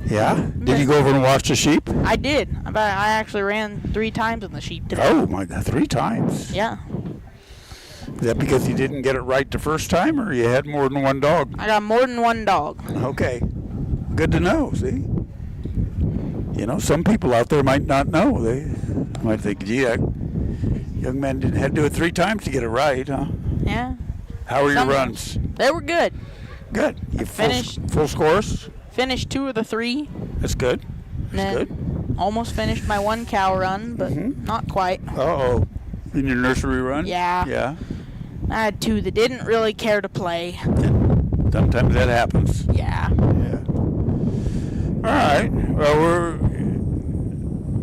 Yeah? Did you go over and watch the sheep? I did. I actually ran 3 times on the sheep today. Oh, my God, 3 times? Yeah. Is that because you didn't get it right the first time, or you had more than one dog? I got more than one dog. Okay. Good to know, see? You know, some people out there might not know. They might think, gee, that young man had to do it 3 times to get it right, huh? Yeah. How were your runs? They were good. Good. You finished full scores? Finished 2 of the 3. That's good. That's good. Almost finished my 1 cow run, but not quite. Uh-oh. In your nursery run? Yeah. Yeah. I had 2 that didn't really care to play. Sometimes that happens. Yeah. All right. Well,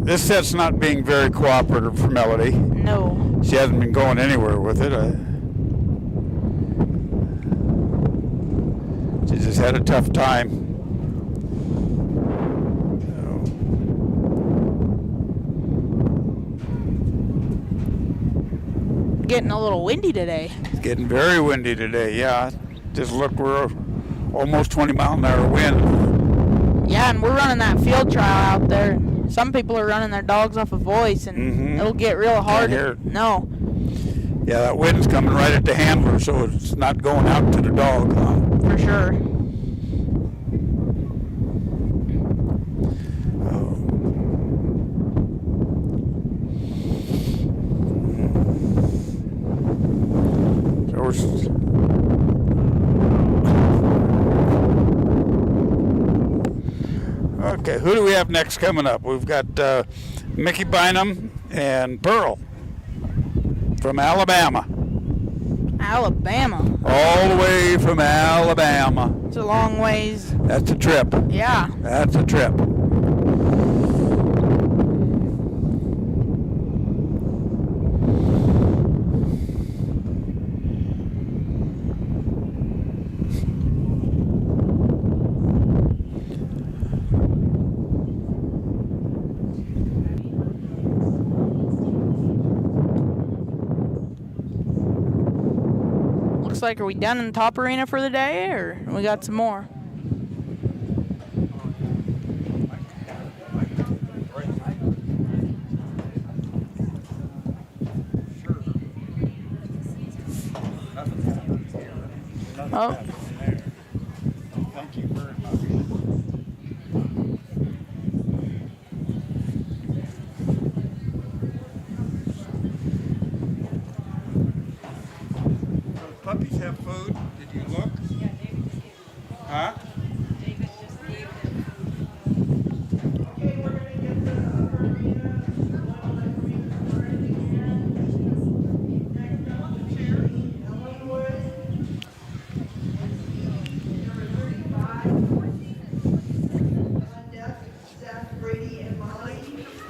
this set's not being very cooperative for Melody. No. She hasn't been going anywhere with it. She just had a tough time. Getting a little windy today. It's getting very windy today, yeah. Just look, we're almost 20-mile-an-hour wind. Yeah, and we're running that field trial out there. Some people are running their dogs off of voice, and it'll get real hard. Can't hear it. No. Yeah, that wind's coming right at the handler, so it's not going out to the dog, huh? For sure. Okay, who do we have next coming up? We've got Mickey Bynum and Pearl from Alabama. Alabama. All the way from Alabama. It's a long ways. That's a trip. Yeah. That's a trip. Looks like, are we done in the top arena for the day, or we got some more? Oh. Thank you very much. Puppies have food. Did you look? Yeah, David just gave them. Huh? David just gave them. Okay, we're going to get the upper arena, wildlife arena started again. Next up, the Cherry, Ellenwood. Number 35. Jeff, Steph, Brady, and Molly.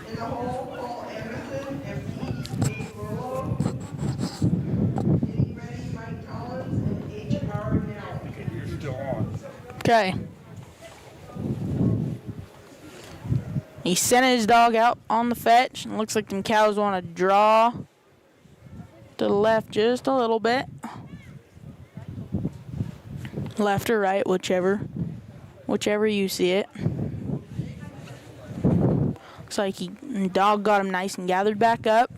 In the hole, Paul Anderson and PDA Reo. Okay. He sent his dog out on the fetch, and looks like them cows want to draw to the left just a little bit. Left or right, whichever you see it. Looks like the dog got him nice and gathered back up.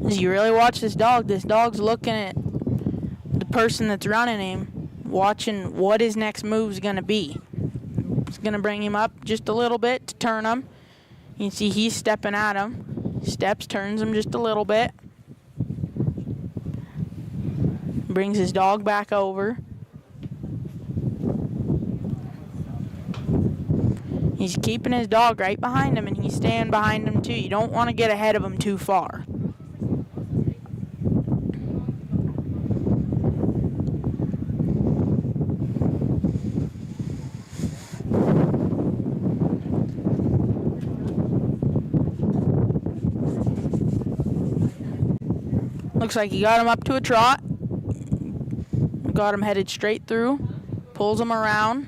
As you really watch this dog's looking at the person that's running him, watching what his next move's gonna be. It's gonna bring him up just a little bit to turn him. You can see he's stepping at him. Steps, turns him just a little bit. Brings his dog back over. He's keeping his dog right behind him, and he's staying behind him too. You don't want to get ahead of him too far. Looks like he got him up to a trot. Got him headed straight through. Pulls him around.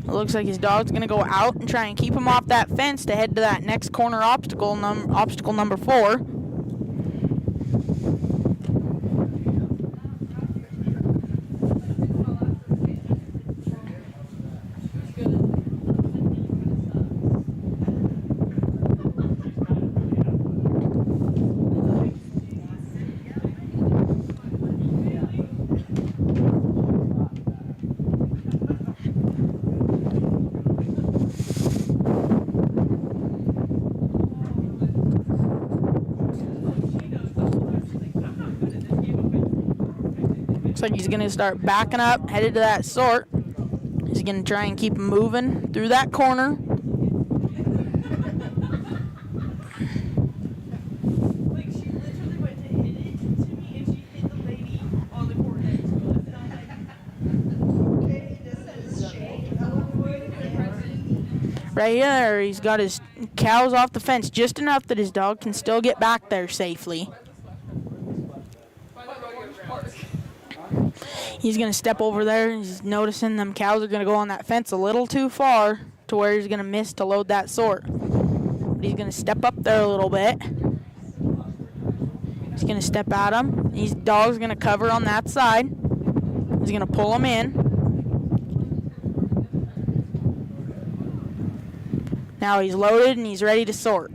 It looks like his dog's going to go out and try and keep him off that fence to head to that next corner obstacle number 4. Looks like he's going to start backing up, headed to that sort. He's going to try and keep him moving through that corner. Right here, he's got his cows off the fence just enough that his dog can still get back there safely. He's going to step over there. He's noticing them cows are going to go on that fence a little too far to where he's going to miss to load that sort. But he's going to step up there a little bit. He's going to step at him. His dog's going to cover on that side. He's going to pull him in. Now he's loaded and he's ready to sort.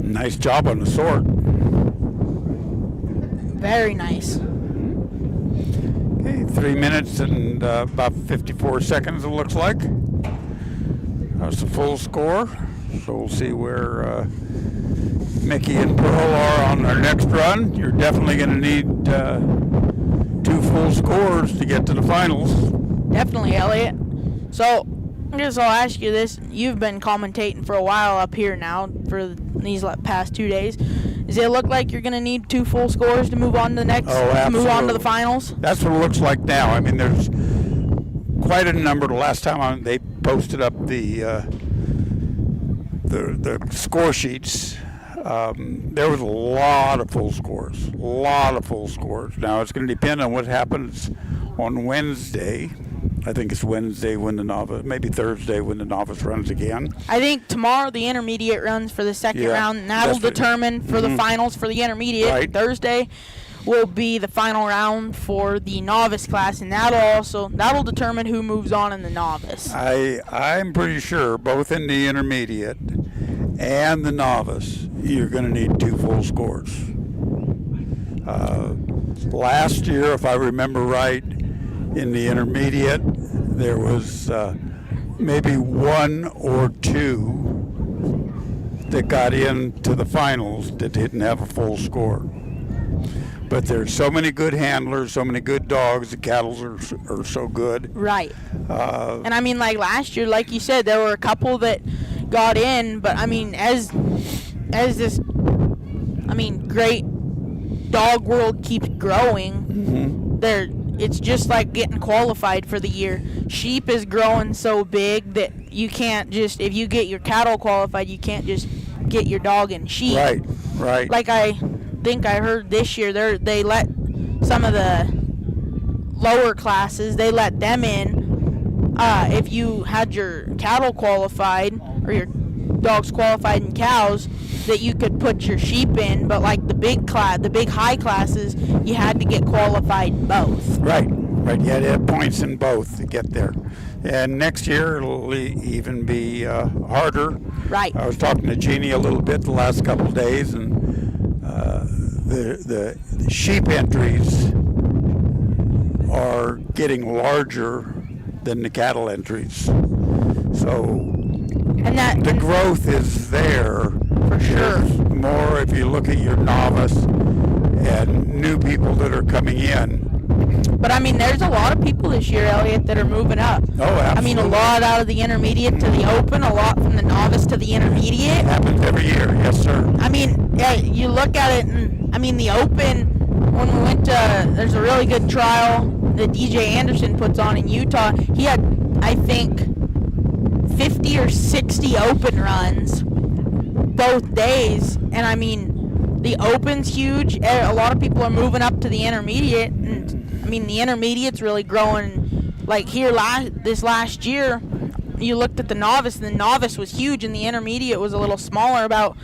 Nice job on the sort. Very nice. Okay, 3 minutes and about 54 seconds it looks like. That's the full score. So we'll see where Mickey and Pearl are on their next run. You're definitely going to need 2 full scores to get to the finals. Definitely, Elliot. So, I guess I'll ask you this. You've been commentating for a while up here now for these past 2 days. Does it look like you're going to need 2 full scores to move on to the next, move on to the finals? That's what it looks like now. I mean, there's quite a number. The last time they posted up the score sheets, there was a lot of full scores. Now, it's going to depend on what happens on Wednesday. I think it's Wednesday when the novice, maybe Thursday when the novice runs again. I think tomorrow the intermediate runs for the second round, and that'll determine for the finals for the intermediate. Right. Thursday will be the final round for the novice class, and that'll determine who moves on in the novice. I'm pretty sure both in the intermediate and the novice, you're going to need 2 full scores. Last year, if I remember right, in the intermediate, there was maybe 1 or 2 that got into the finals that didn't have a full score. But there's so many good handlers, so many good dogs. The cattle are so good. Right. And I mean, like last year, like you said, there were a couple that got in. But I mean, as this, great dog world keeps growing, it's just like getting qualified for the year. Sheep is growing so big that you can't just, if you get your cattle qualified, you can't just get your dog in sheep. Right. Like I think I heard this year, they let some of the lower classes, they let them in. If you had your cattle qualified or your dogs qualified in cows, that you could put your sheep in, but like the big high classes, you had to get qualified in both. Right. You had to have points in both to get there. And next year it'll even be harder. Right. I was talking to Jeannie a little bit the last couple of days, and the sheep entries are getting larger than the cattle entries. So the growth is there. For sure. There's more if you look at your novice and new people that are coming in. But I mean, there's a lot of people this year, Elliot, that are moving up. Oh, absolutely. I mean, a lot out of the intermediate to the open, a lot from the novice to the intermediate. Happens every year, yes, sir. I mean, yeah, you look at it, and I mean, the open, when we went to, there's a really good trial that DJ Anderson puts on in Utah. He had, I think, 50 or 60 open runs both days, and I mean, the open's huge. A lot of people are moving up to the intermediate, and I mean, the intermediate's really growing. Like here this last year, you looked at the novice, and the novice was huge, and the intermediate was a little smaller, about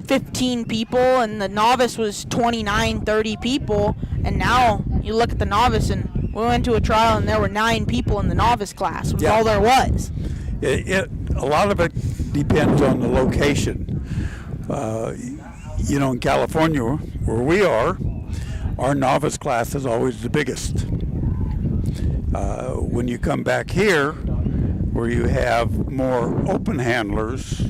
15 people, and the novice was 29, 30 people. And now you look at the novice, and we went to a trial, and there were 9 people in the novice class. Was all there was. A lot of it depends on the location. You know, in California, where we are, our novice class is always the biggest. When you come back here, where you have more open handlers,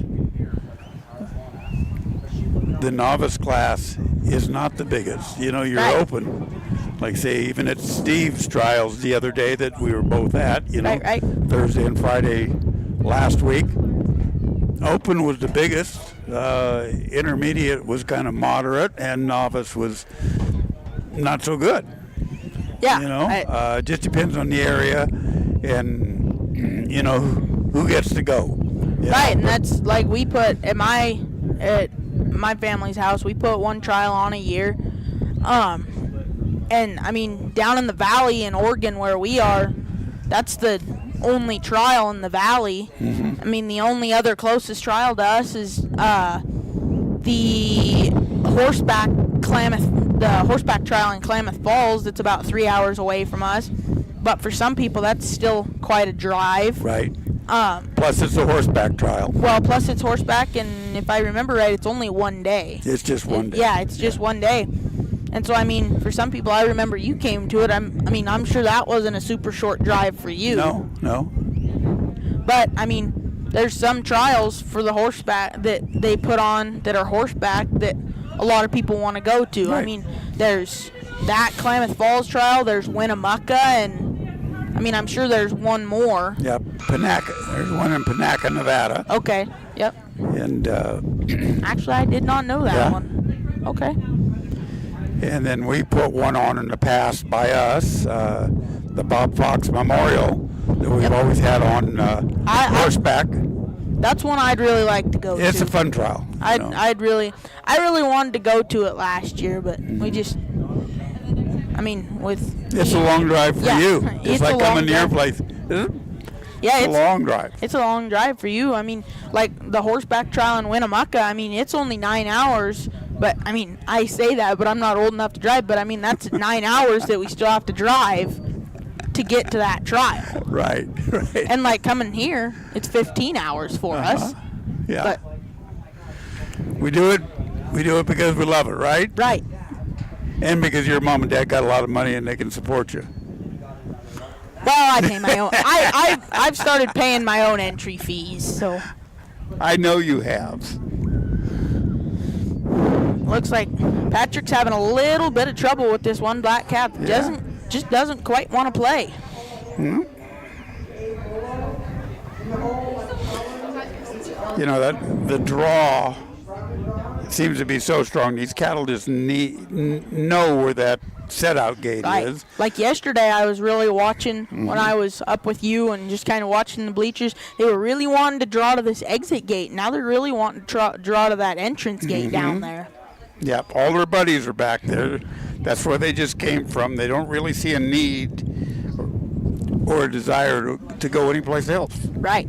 the novice class is not the biggest. You know, you're open. Like, say, even at Steve's trials the other day that we were both at, you know, Thursday and Friday last week, open was the biggest. Intermediate was kind of moderate, and novice was not so good. Yeah. You know, it just depends on the area and, you know, who gets to go. Right, and that's like we put at my family's house, we put one trial on a year. And I mean, down in the valley in Oregon where we are, that's the only trial in the valley. I mean, the only other closest trial to us is the horseback trial in Klamath Falls. That's about 3 hours away from us. But for some people, that's still quite a drive. Right. Plus, it's a horseback trial. Well, plus it's horseback, and if I remember right, it's only one day. It's just one day. Yeah, it's just one day. And so, I mean, for some people, I remember you came to it. I'm sure that wasn't a super short drive for you. No. But, I mean, there's some trials for the horseback that they put on that are horseback that a lot of people want to go to. Right. I mean, there's that Klamath Falls trial, there's Winnemucca, and I mean, I'm sure there's one more. Yep, Panaca. There's one in Panaca, Nevada. Okay, yep. And actually, I did not know that one. Okay. And then we put one on in the past by us, the Bob Fox Memorial that we've always had on horseback. That's one I'd really like to go to. It's a fun trial. I really wanted to go to it last year, but we just, I mean, it's a long drive for you. It's like coming to your place. Yeah, it's a long drive. It's a long drive for you. I mean, like the horseback trial in Winnemucca, I mean, it's only 9 hours. But, I mean, I say that, but I'm not old enough to drive. But, I mean, that's 9 hours that we still have to drive to get to that trial. Right. And, like, coming here, it's 15 hours for us. Yeah. But we do it because we love it, right? Right. And because your mom and dad got a lot of money and they can support you. Well, I pay my own. I've started paying my own entry fees, so. I know you have. Looks like Patrick's having a little bit of trouble with this one black cap. Doesn't quite want to play. Hmm? You know, that the draw seems to be so strong. These cattle just know where that set-out gate is. Like yesterday, I was really watching when I was up with you and just kind of watching the bleachers. They were really wanting to draw to this exit gate. Now they're really wanting to draw to that entrance gate down there. Yep, all their buddies are back there. That's where they just came from. They don't really see a need or a desire to go anyplace else. Right.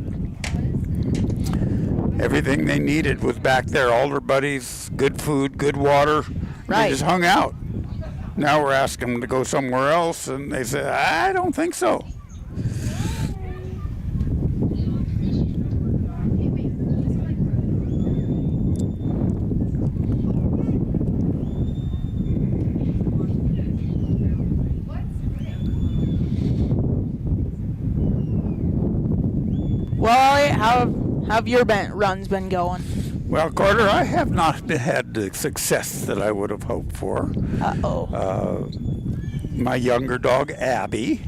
Everything they needed was back there. All their buddies, good food, good water. Right. They just hung out. Now we're asking them to go somewhere else, and they say, I don't think so. How have your runs been going? Well, Carter, I have not had the success that I would have hoped for. My younger dog, Abby,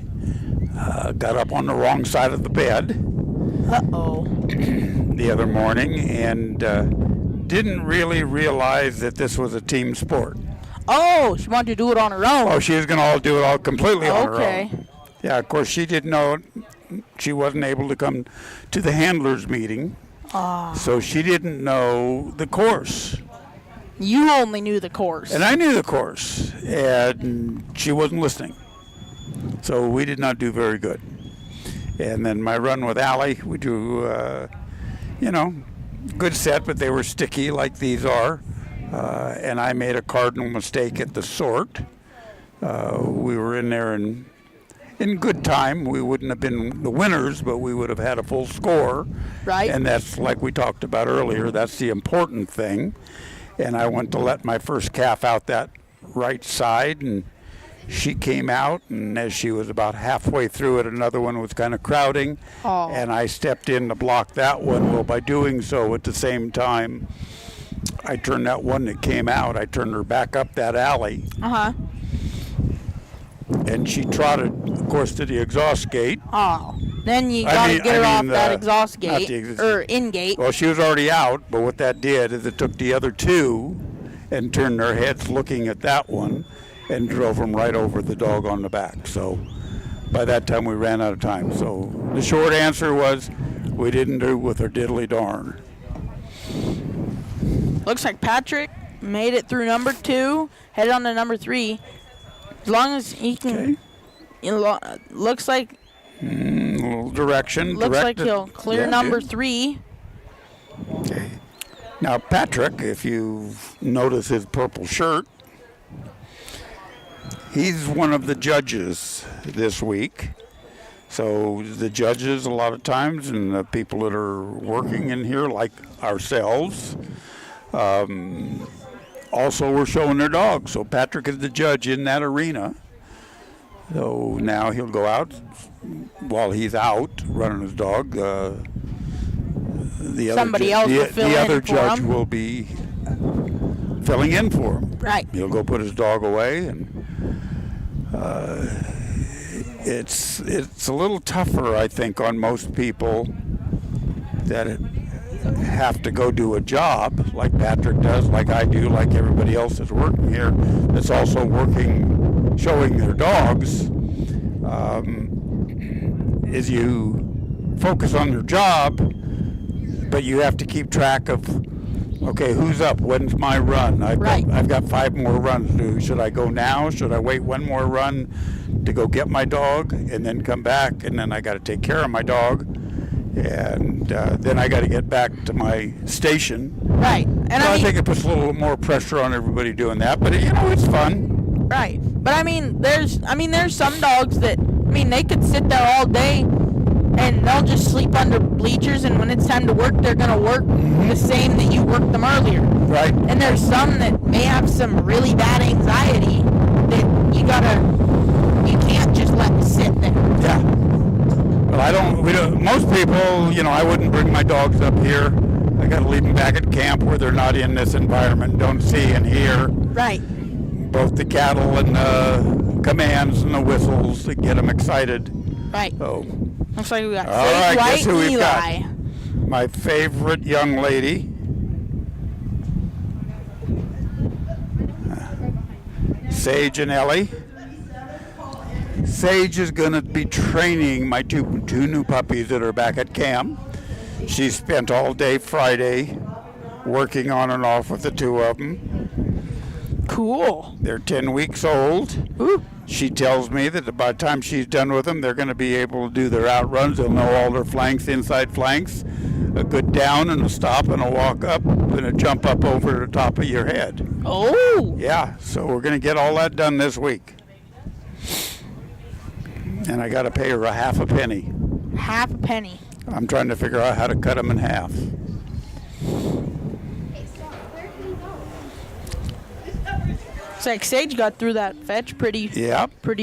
got up on the wrong side of the bed the other morning and didn't really realize that this was a team sport. Oh, she wanted to do it on her own. Oh, she was going to do it all completely on her Okay. own. Yeah, of course, she didn't know. She wasn't able to come to the handlers meeting, so she didn't know the course. You only knew the course. And I knew the course, and she wasn't listening. So we did not do very good. And then my run with Allie, we do, good set, but they were sticky like these are. And I made a cardinal mistake at the sort. We were in there in good time. We wouldn't have been the winners, but we would have had a full score. Right. And that's, like we talked about earlier, that's the important thing. And I went to let my first calf out that right side, and she came out, and as she was about halfway through it, another one was kind of crowding, and I stepped in to block that one. Well, by doing so, at the same time, I turned that one that came out, I turned her back up that alley. And she trotted, of course, to the exhaust gate. Oh, then you gotta get her off that exhaust not gate, or in gate. Well, she was already out, but what that did is it took the other two and turned their heads looking at that one and drove them right over the dog on the back. So by that time we ran out of time. So the short answer was we didn't do with her diddly darn. Looks like Patrick made it through number 2, headed on to number 3. As long as he can, looks like. A little direction. Looks like he'll clear number 3. Okay. Now Patrick, if you notice his purple shirt, he's one of the judges this week. So the judges a lot of times, and the people that are working in here like ourselves, also we're showing their dogs. So Patrick is the judge in that arena. So now he'll go out while he's out running his dog. The other judge will be filling in for him. Right. He'll go put his dog away, and it's a little tougher, I think, on most people that have to go do a job like Patrick does, like I do, like everybody else that's working here, that's also working, showing their dogs, is you focus on your job, but you have to keep track of, okay, who's up? When's my run? I've got 5 more runs to do. Should I go now? Should I wait one more run to go get my dog and then come back? And then I got to take care of my dog. And then I got to get back to my station. Right. And so I think it puts a little more pressure on everybody doing that, but it's fun. Right. But there's some dogs that, they could sit there all day and they'll just sleep under bleachers, and when it's time to work, they're going to work the same that you worked them earlier. Right. And there's some that may have some really bad anxiety that you can't just let them sit there. Yeah. Well, most people, I wouldn't bring my dogs up here. I got to leave them back at camp where they're not in this environment, don't see and hear. Right. Both the cattle and the commands and the whistles that get them excited. Right. So. Looks like we got All right, White guess who we've Levi. got? My favorite young lady. Sage and Ellie. Sage is going to be training my two new puppies that are back at camp. She spent all day Friday working on and off with the 2 of them. Cool. They're 10 weeks old. Ooh. She tells me that by the time she's done with them, they're going to be able to do their outruns. They'll know all their flanks, inside flanks, a good down and a stop and a walk up and a jump up over the top of your head. Oh! Yeah, so we're going to get all that done this week. And I got to pay her a half a penny. Half a penny. I'm trying to figure out how to cut them in half. It's like Sage got through that fetch pretty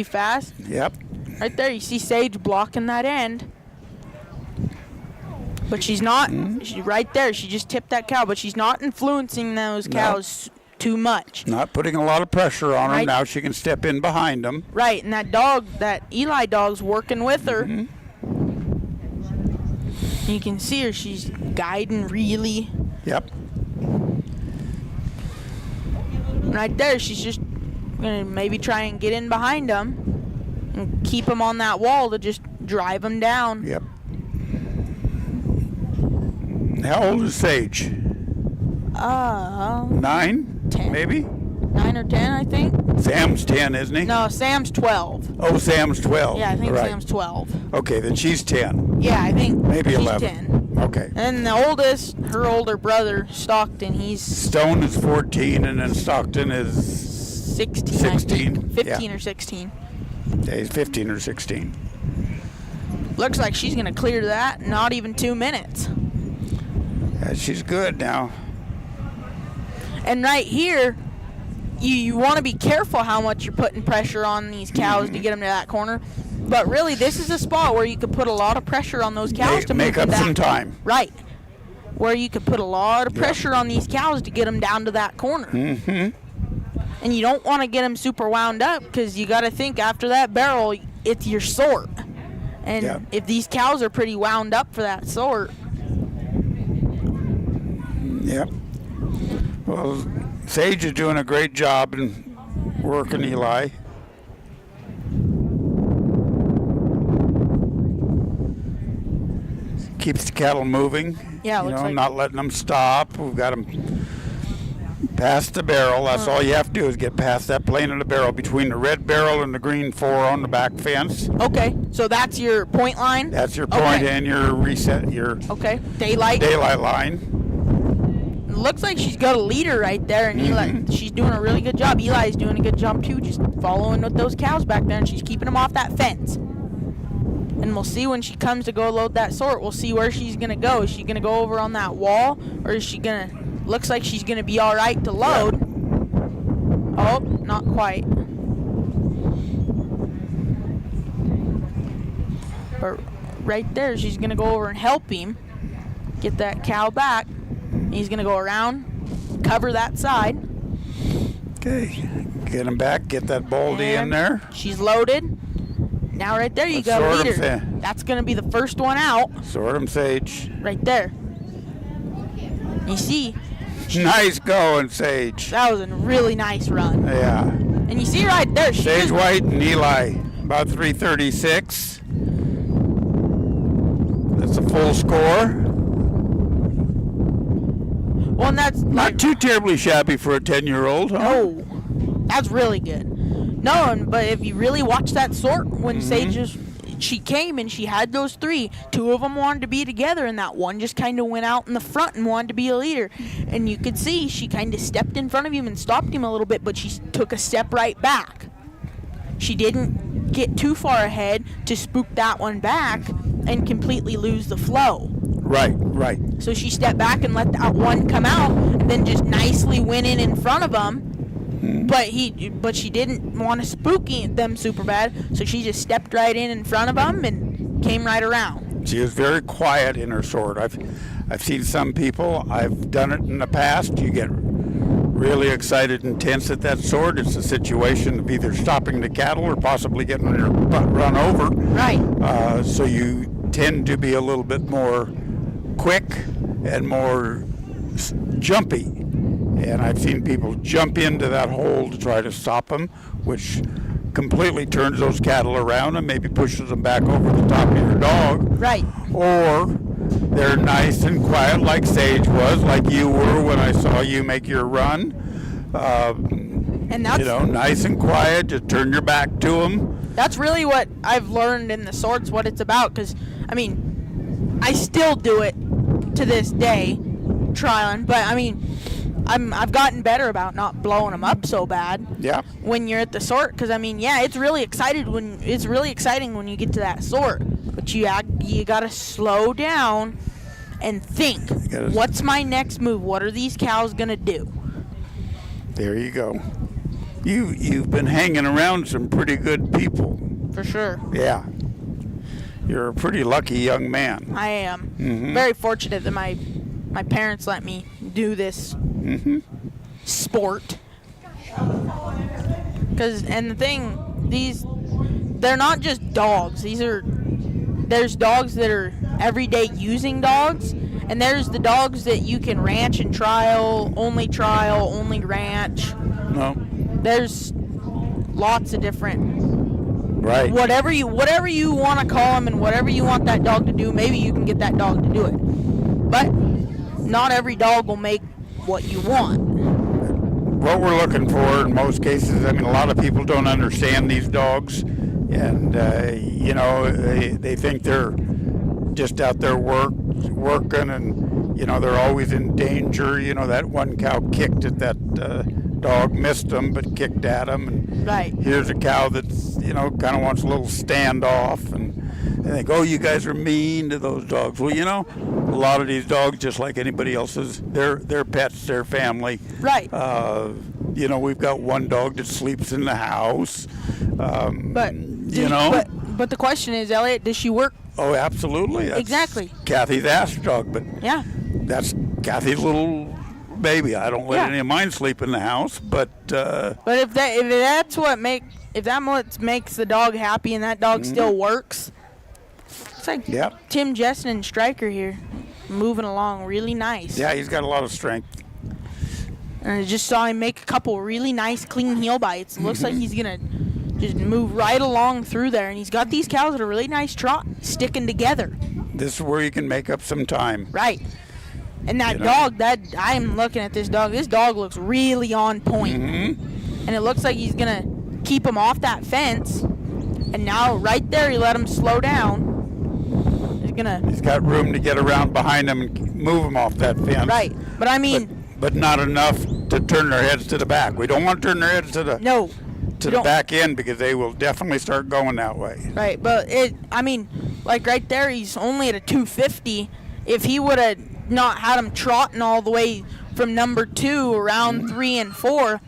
fast. Yep. Right there, you see Sage blocking that end. But she's not. She's right there. She just tipped that cow, but she's not influencing those cows too much. Not putting a lot of pressure on her. Right. Now she can step in behind them. Right, and that dog, that Eli dog's working with her. You can see her. She's guiding really. Yep. Right there, she's just gonna maybe try and get in behind them and keep them on that wall to just drive them down. Yep. How old is Sage? 9? 10. Maybe? 9 or 10, I think. Sam's 10, isn't he? No, Sam's 12. Oh, Sam's 12. Yeah, I think right. Sam's 12. Okay, then she's 10. Yeah, I think Maybe she's 11. 10. Okay. And then the oldest, her older brother, Stockton, he's Stone is 14, and then Stockton is 16. 16. 15 or 16. Yeah, he's 15 or 16. Looks like she's going to clear that in not even 2 minutes. Yeah, she's good now. And right here, you want to be careful how much you're putting pressure on these cows to get them to that corner. But really, this is a spot where you could put a lot of pressure on those cows to make move up them some down. time. Right. Where you could put a lot of pressure on these cows to get them down to that corner. And you don't want to get them super wound up because you got to think after that barrel, it's your sort. And if these cows are pretty wound up for that sort. Yep. Well, Sage is doing a great job in working Eli. Keeps the cattle moving. Yeah, it looks like not letting them stop. We've got them past the barrel. That's all you have to do is get past that plane of the barrel between the red barrel and the green 4 on the back fence. Okay, so that's your point line? That's your point and your reset, your daylight line. It looks like she's got a leader right there, and Eli, she's doing a really good job. Eli's doing a good job too, just following with those cows back there, and she's keeping them off that fence. And we'll see when she comes to go load that sort, we'll see where she's going to go. Is she going to go over on that wall, or is she going to... Looks like she's going to be all right to load. Oh, not quite. But right there, she's going to go over and help him get that cow back. He's going to go around, cover that side. Okay, get him back, get that baldy in there. She's loaded. Now right there, you got a leader. That's going to be the first one out. Sort him, Sage. Right there. You see? Nice going, Sage. That was a really nice run. Yeah. And you see right there. Sage White and Eli, about 336. That's a full score. Well, and that's not too terribly shabby for a 10-year-old. Huh? No, that's really good. No, but if you really watch that sort, when Sage she came and she had those 3, 2 of them wanted to be together, and that one just kind of went out in the front and wanted to be a leader. And you could see she kind of stepped in front of him and stopped him a little bit, but she took a step right back. She didn't get too far ahead to spook that one back and completely lose the flow. Right, right. So she stepped back and let that one come out, and then just nicely went in front of him. But she didn't want to spook them super bad, so she just stepped right in front of them and came right around. She was very quiet in her sort. I've seen some people. I've done it in the past. You get really excited and tense at that sort. It's a situation of either stopping the cattle or possibly getting your butt run over. Right. So you tend to be a little bit more quick and more jumpy. And I've seen people jump into that hole to try to stop them, which completely turns those cattle around and maybe pushes them back over the top of your dog. Right. Or they're nice and quiet like Sage was, like you were when I saw you make your run. And that's, nice and quiet, just turn your back to them. That's really what I've learned in the sorts, what it's about, because, I still do it to this day, trialing, but, I've gotten better about not blowing them up so bad. Yeah. When you're at the sort, because it's really exciting when you get to that sort. But you gotta slow down and think. What's my next move? What are these cows gonna do? There you go. You've been hanging around some pretty good people. For sure. Yeah. You're a pretty lucky young man. I am Mhm. very fortunate that my parents let me do this sport. And the thing, they're not just dogs. There's dogs that are everyday using dogs, and there's the dogs that you can ranch and trial, only ranch. No. There's lots of different. Right. Whatever you want to call them and whatever you want that dog to do, maybe you can get that dog to do it. But not every dog will make what you want. What we're looking for in most cases, I mean, a lot of people don't understand these dogs, and you know, they think they're just out there working, and you know, they're always in danger. You know, that one cow kicked at that dog, missed him, but kicked at him. And right. Here's a cow that's, you know, kind of wants a little standoff, and they think, oh, you guys are mean to those dogs. Well, you know, a lot of these dogs, just like anybody else's, they're pets, they're family. Right. You know, we've got one dog that sleeps in the house. But you know. But the question is, Elliot, does she work? Oh, absolutely. That's exactly. Kathy's ass dog, but yeah, that's Kathy's little baby. I don't let any of mine sleep in the house, but if that makes the dog happy and that dog still works, it's like Tim Jessen and Striker here, moving along really nice. Yeah, he's got a lot of strength. And I just saw him make a couple really nice clean heel bites. Looks like he's gonna just move right along through there, and he's got these cows at a really nice trot, sticking together. This is where you can make up some time. Right. And that dog, I'm looking at this dog. This dog looks really on point. And it looks like he's going to keep him off that fence. And now right there, he let him slow down. He's got room to get around behind him and move him off that fence. Right. But I mean... But not enough to turn their heads to the back. We don't want to turn their heads to the... No. To the back end, because they will definitely start going that way. Right, but like right there, he's only at a 250. If he would have not had him trotting all the way from number 2 around 3 and 4,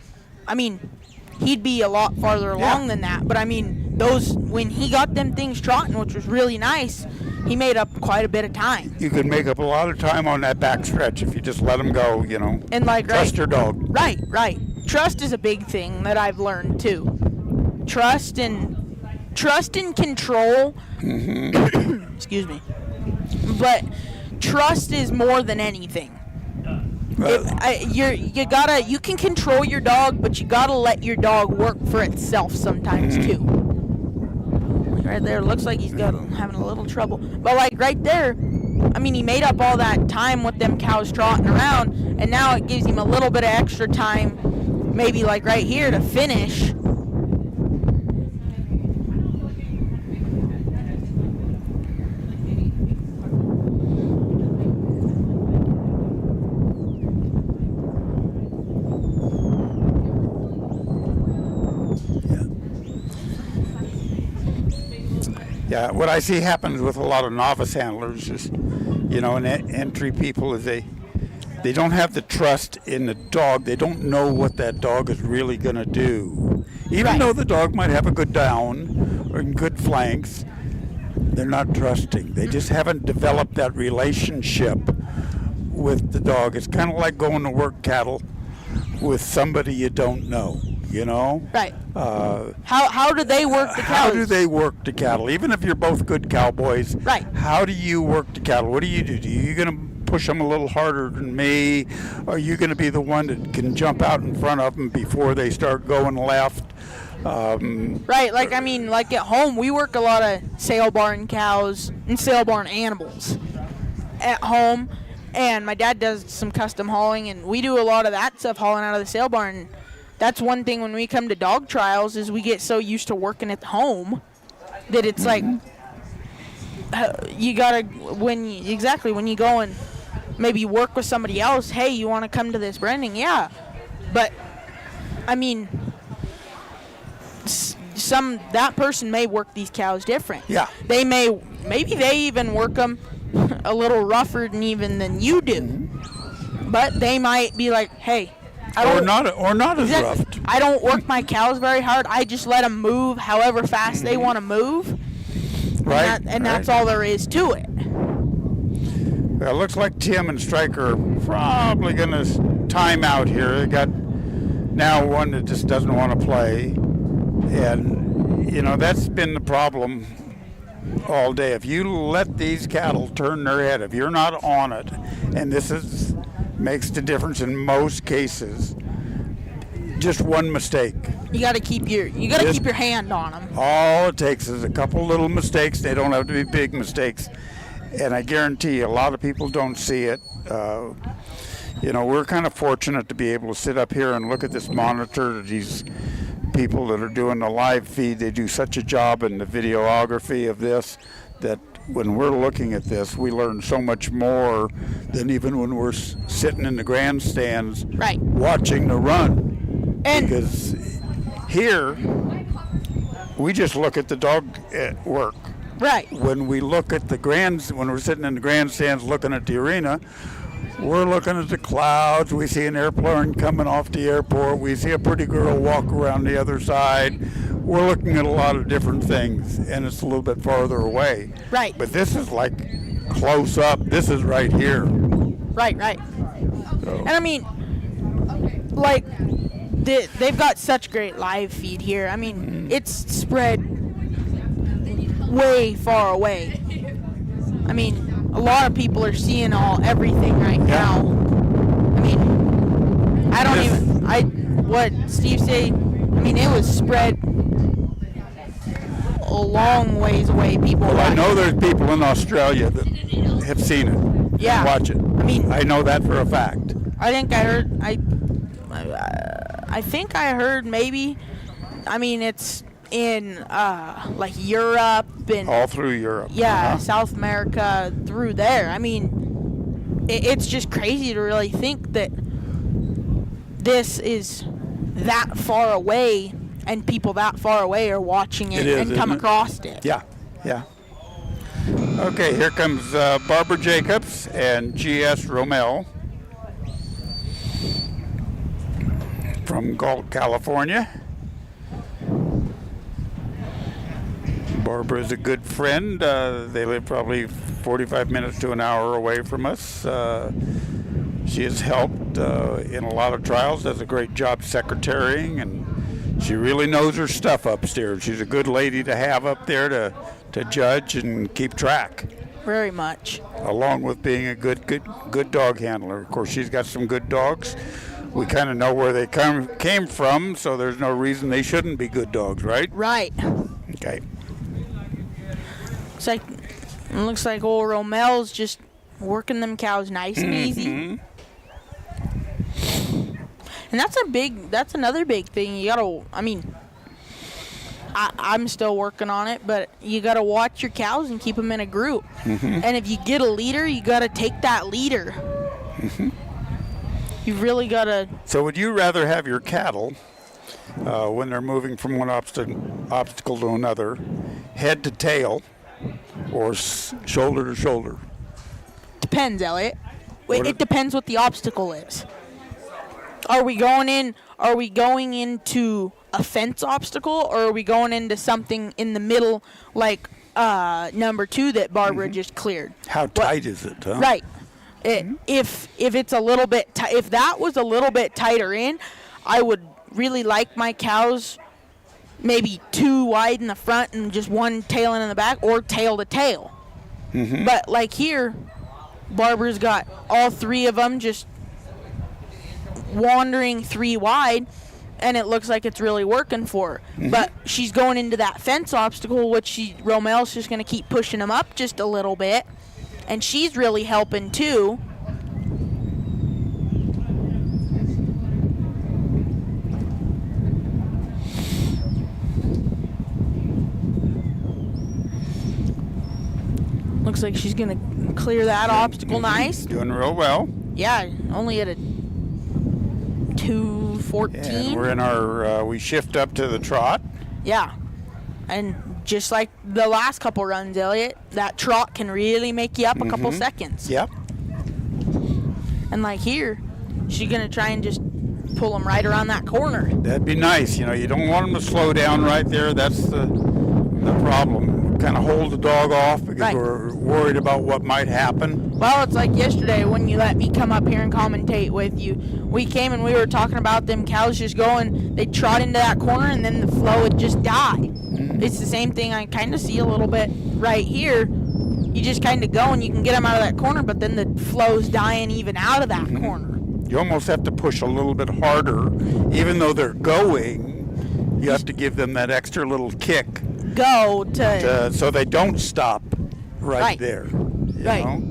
I mean, he'd be a lot farther along than that. But I mean, when he got them things trotting, which was really nice, he made up quite a bit of time. You could make up a lot of time on that back stretch if you just let him go, you know. And trust your dog. Right. Trust is a big thing that I've learned too. Trust and control. Excuse me. But trust is more than anything. You can control your dog, but you gotta let your dog work for itself sometimes too. Right there, looks like he's having a little trouble. But like right there, I mean, he made up all that time with them cows trotting around, and now it gives him a little bit of extra time, maybe like right here to finish. Yeah, what I see happens with a lot of novice handlers is, you know, and entry people is they don't have the trust in the dog. They don't know what that dog is really going to do. Even though the dog might have a good down or good flanks, they're not trusting. They just haven't developed that relationship with the dog. It's kind of like going to work cattle with somebody you don't know. You know? Right. How do they work the cows? How do they work the cattle? Even if you're both good cowboys, right? How do you work the cattle? What do you do? Are you going to push them a little harder than me? Are you going to be the one that can jump out in front of them before they start going left? Right. Like, I mean, like at home, we work a lot of sale barn cows and sale barn animals at home. And my dad does some custom hauling, and we do a lot of that stuff hauling out of the sale barn. That's one thing when we come to dog trials is we get so used to working at home that it's like you gotta when you go and maybe work with somebody else. Hey, you want to come to this branding? Yeah, but I mean, that person may work these cows different. Yeah, maybe they even work them a little rougher than you do, but they might be like, hey. Or not as rough. I don't work my cows very hard. I just let them move however fast they want to move. Right. And that's all there is to it. Well, it looks like Tim and Striker are probably going to time out here. They got now one that just doesn't want to play. And, you know, that's been the problem all day. If you let these cattle turn their head, if you're not on it, and this makes the difference in most cases, just one mistake. You got to keep your hand on them. All it takes is a couple little mistakes. They don't have to be big mistakes. And I guarantee you, a lot of people don't see it. You know, we're kind of fortunate to be able to sit up here and look at this monitor. These people that are doing the live feed, they do such a job in the videography of this that when we're looking at this, we learn so much more than even when we're sitting in the grandstands watching the run. Because here, we just look at the dog at work. Right. When we look at when we're sitting in the grandstands looking at the arena, we're looking at the clouds. We see an airplane coming off the airport. We see a pretty girl walk around the other side. We're looking at a lot of different things, and it's a little bit farther away. Right. But this is like close up. This is right here. Right. So. And I mean, like, they've got such great live feed here. I mean, it's spread way far away. I mean, a lot of people are seeing everything right now. I mean, what Steve say? I mean, it was spread a long ways away. Well, I know there's people in Australia that have seen it. Yeah. And watch it. I mean, I know that for a fact. I think I heard maybe. I mean, it's in like Europe and all through Europe. Yeah, South America through there. I mean, it's just crazy to really think that this is that far away and people that far away are watching it and come across it. Yeah. Okay, here comes Barbara Jacobs and G.S. Romel from Galt, California. Barbara is a good friend. They live probably 45 minutes to an hour away from us. She has helped in a lot of trials, does a great job secretarying, and she really knows her stuff upstairs. She's a good lady to have up there to judge and keep track. Very much. Along with being a good dog handler. Of course, she's got some good dogs. We kind of know where they came from, so there's no reason they shouldn't be good dogs, right? Right. Okay. It looks like old Romel's just working them cows nice and easy. And that's another big thing. You gotta, I mean, I'm still working on it, but you gotta watch your cows and keep them in a group. And if you get a leader, you gotta take that leader. You really gotta. So would you rather have your cattle, when they're moving from one obstacle to another, head to tail, or shoulder to shoulder? Depends, Elliot. It depends what the obstacle is. Are we going into a fence obstacle, or are we going into something in the middle, like number 2 that Barbara just cleared? How tight is it? Huh? Right. If it's a little bit if that was a little bit tighter in, I would really like my cows maybe 2 wide in the front and just 1 tailing in the back, or tail to tail. But like here, Barbara's got all 3 of them just wandering 3 wide, and it looks like it's really working for her. But she's going into that fence obstacle, which Romel's just going to keep pushing them up just a little bit, and she's really helping too. Looks like she's going to clear that obstacle nice. Doing real well. Yeah, only at a 2:14. And we're in our, we shift up to the trot. Yeah. And just like the last couple runs, Elliot, that trot can really make you up a couple seconds. Yep. And like here, she's going to try and just pull them right around that corner. That'd be nice. You know, you don't want them to slow down right there. That's the problem. kind of hold the dog off because we're worried about what might happen. Well, it's like yesterday when you let me come up here and commentate with you. We came and we were talking about them cows just going, they trot into that corner and then the flow would just die. It's the same thing I kind of see a little bit right here. You just kind of go and you can get them out of that corner, but then the flow's dying even out of that corner. You almost have to push a little bit harder. Even though they're going, you have to give them that extra little kick. Go to so they don't stop right there. You know?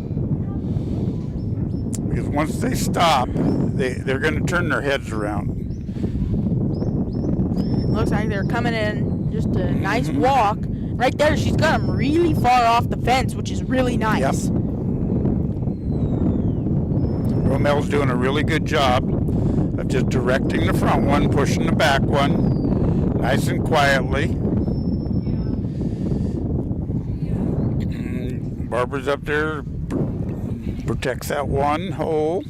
Because once they stop, they're going to turn their heads around. Looks like they're coming in just a nice walk. Right there, she's got them really far off the fence, which is really nice. Yep. Romel's doing a really good job of just directing the front one, pushing the back one, nice and quietly. Barbara's up there, protects that one hole.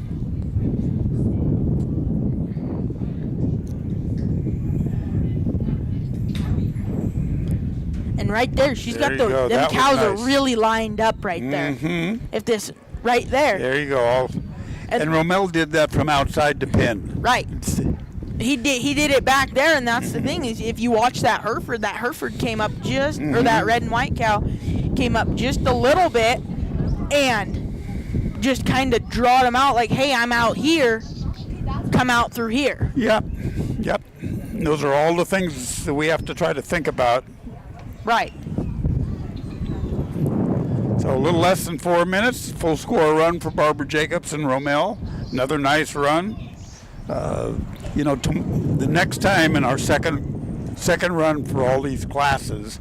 And right there, she's There got you go. them That was cows nice. are really lined up right there. If this, right there. There you go. And Romel did that from outside the pen. Right. He did it back there, and that's the thing is if you watch that Hereford came up just, or that red and white cow came up just a little bit and just kind of drawed him out like, hey, I'm out here, come out through here. Yep. Those are all the things that we have to try to think about. Right. So a little less than 4 minutes, full score run for Barbara Jacobs and Romel. Another nice run. The next time in our second run for all these classes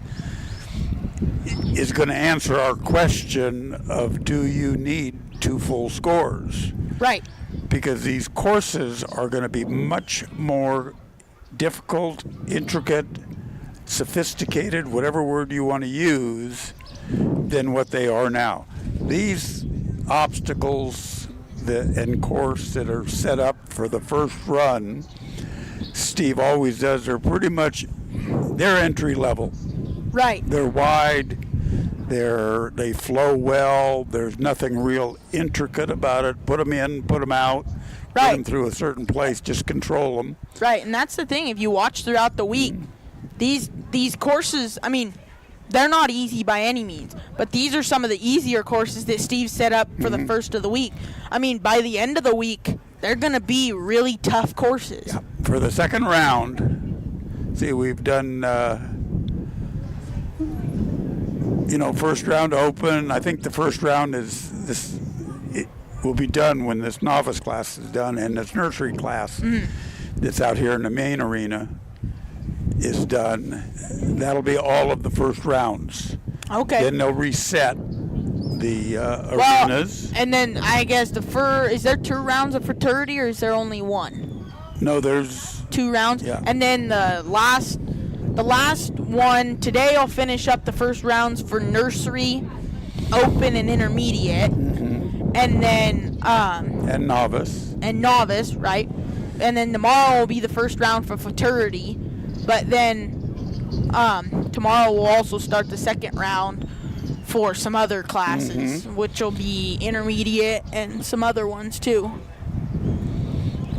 is going to answer our question of do you need 2 full scores? Right. Because these courses are going to be much more difficult, intricate, sophisticated, whatever word you want to use, than what they are now. These obstacles and course that are set up for the first run, Steve always does, are pretty much, they're entry level. Right. They're wide, they flow well, there's nothing real intricate about it. Put them in, put them out, put them through a certain place, just control them. Right, and that's the thing, if you watch throughout the week, these courses, I mean, they're not easy by any means, but these are some of the easier courses that Steve set up for the first of the week. I mean, by the end of the week, they're going to be really tough courses. Yeah. For the second round, see, we've done, first round open. I think the first round is this. It will be done when this novice class is done, and this nursery class that's out here in the main arena is done. That'll be all of the first rounds. Okay. Then they'll reset the arenas. And then I guess is there 2 rounds of fraternity or is there only 1? No, there's 2 rounds. Yeah. And then the last one today, I'll finish up the first rounds for nursery, open, and intermediate, and then and novice. And novice, right? And then tomorrow will be the first round for fraternity. But then tomorrow we'll also start the second round for some other classes, which will be intermediate and some other ones too.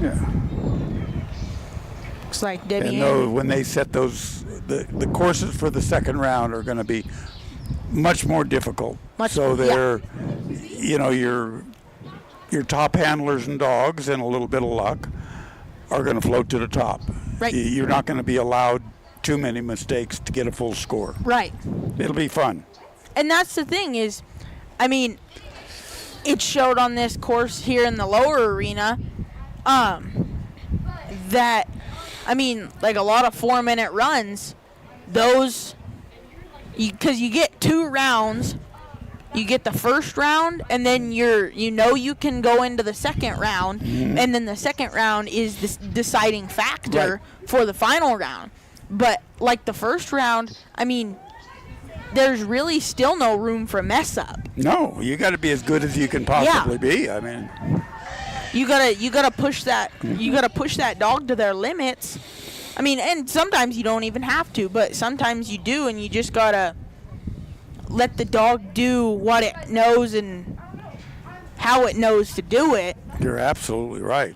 Yeah. Looks like Debbie. And when they set those, the courses for the second round are going to be much more difficult. They're, your top handlers and dogs and a little bit of luck are going to float to the top. Right. You're not going to be allowed too many mistakes to get a full score. Right. It'll be fun. And that's the thing is, I mean, it showed on this course here in the lower arena that, I mean, like a lot of 4-minute runs, those, because you get 2 rounds, you get the first round, and then you can go into the second round, and then the second round is the deciding factor for the final round. But like the first round, I mean, there's really still no room for mess up. No, you got to be as good as you can possibly be. I mean, you gotta push that. You gotta push that dog to their limits. I mean, and sometimes you don't even have to, but sometimes you do, and you just gotta let the dog do what it knows and how it knows to do it. You're absolutely right.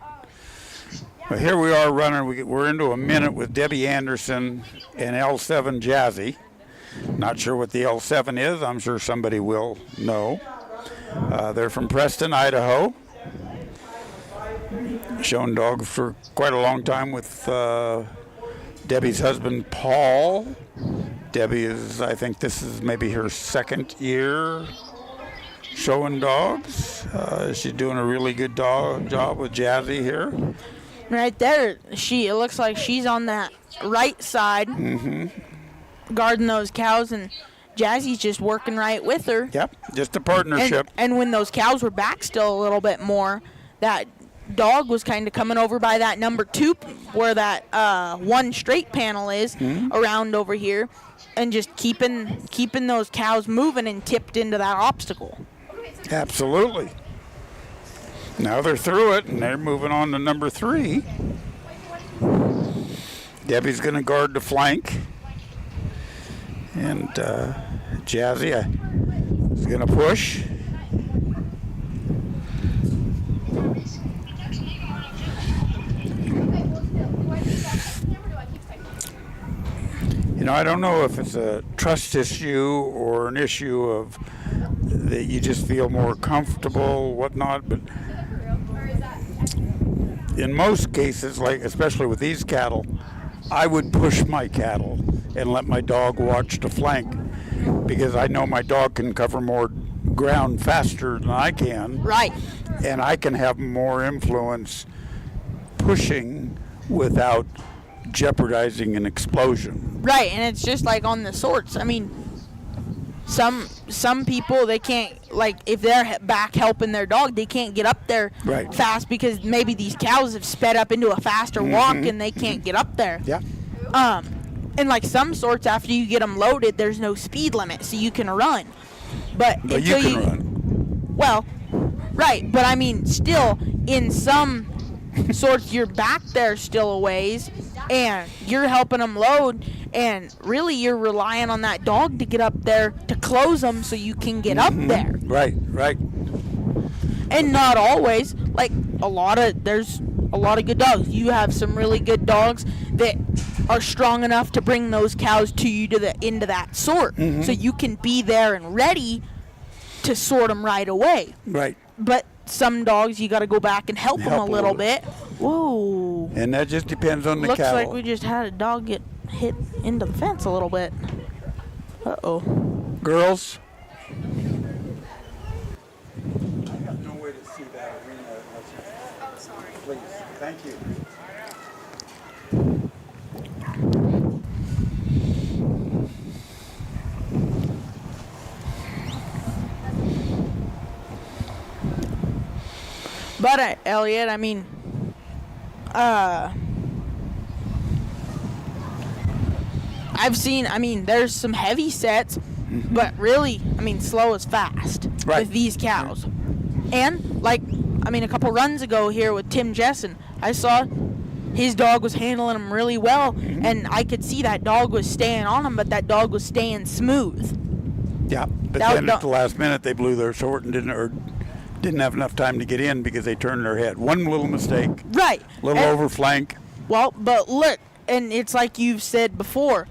Well, here we are running. We're into a minute with Debbie Anderson and L7 Jazzy. Not sure what the L7 is. I'm sure somebody will know. They're from Preston, Idaho. Shown dogs for quite a long time with Debbie's husband, Paul. Debbie is, I think this is maybe her second year showing dogs. She's doing a really good job with Jazzy here. Right there, it looks like she's on that right side, guarding those cows, and Jazzy's just working right with her. Yep, just a partnership. And when those cows were back still a little bit more, that dog was kind of coming over by that number 2, where that one straight panel is, around over here, and just keeping those cows moving and tipped into that obstacle. Absolutely. Now they're through it, and they're moving on to number 3. Debbie's going to guard the flank. And Jazzy is going to push. You know, I don't know if it's a trust issue or an issue of that you just feel more comfortable, whatnot, but in most cases, like especially with these cattle, I would push my cattle and let my dog watch the flank, because I know my dog can cover more ground faster than I can. Right. And I can have more influence pushing without jeopardizing an explosion. Right, and it's just like on the sorts. I mean, some people, they can't, like, if they're back helping their dog, they can't get up there fast because maybe these cows have sped up into a faster walk and they can't get up there. Yeah. And like some sorts, after you get them loaded, there's no speed limit, so you can run. But you can run. Well, right, but I mean, still, in some sorts, you're back there still a ways, and you're helping them load, and really you're relying on that dog to get up there to close them so you can get up there. Right. And not always. Like, there's a lot of good dogs. You have some really good dogs that are strong enough to bring those cows to you to the end of that sort, so you can be there and ready to sort them right away. Right. But some dogs, you got to go back and help them a little bit. Whoa. And that just depends on the Looks cattle. like we just had a dog get hit into the fence a little bit. Uh-oh. Girls? Please. Thank you. But, Elliot, I mean, I've seen, I mean, there's some heavy sets, but really, I mean, slow is fast with these cows. And, like, I mean, a couple runs ago here with Tim Jessen, I saw his dog was handling him really well, and I could see that dog was staying on him, but that dog was staying smooth. Yeah, but then at the last minute, they blew their sort and didn't have enough time to get in because they turned their head. One little mistake. Right. Little over flank. Well, but look, and it's like you've said before,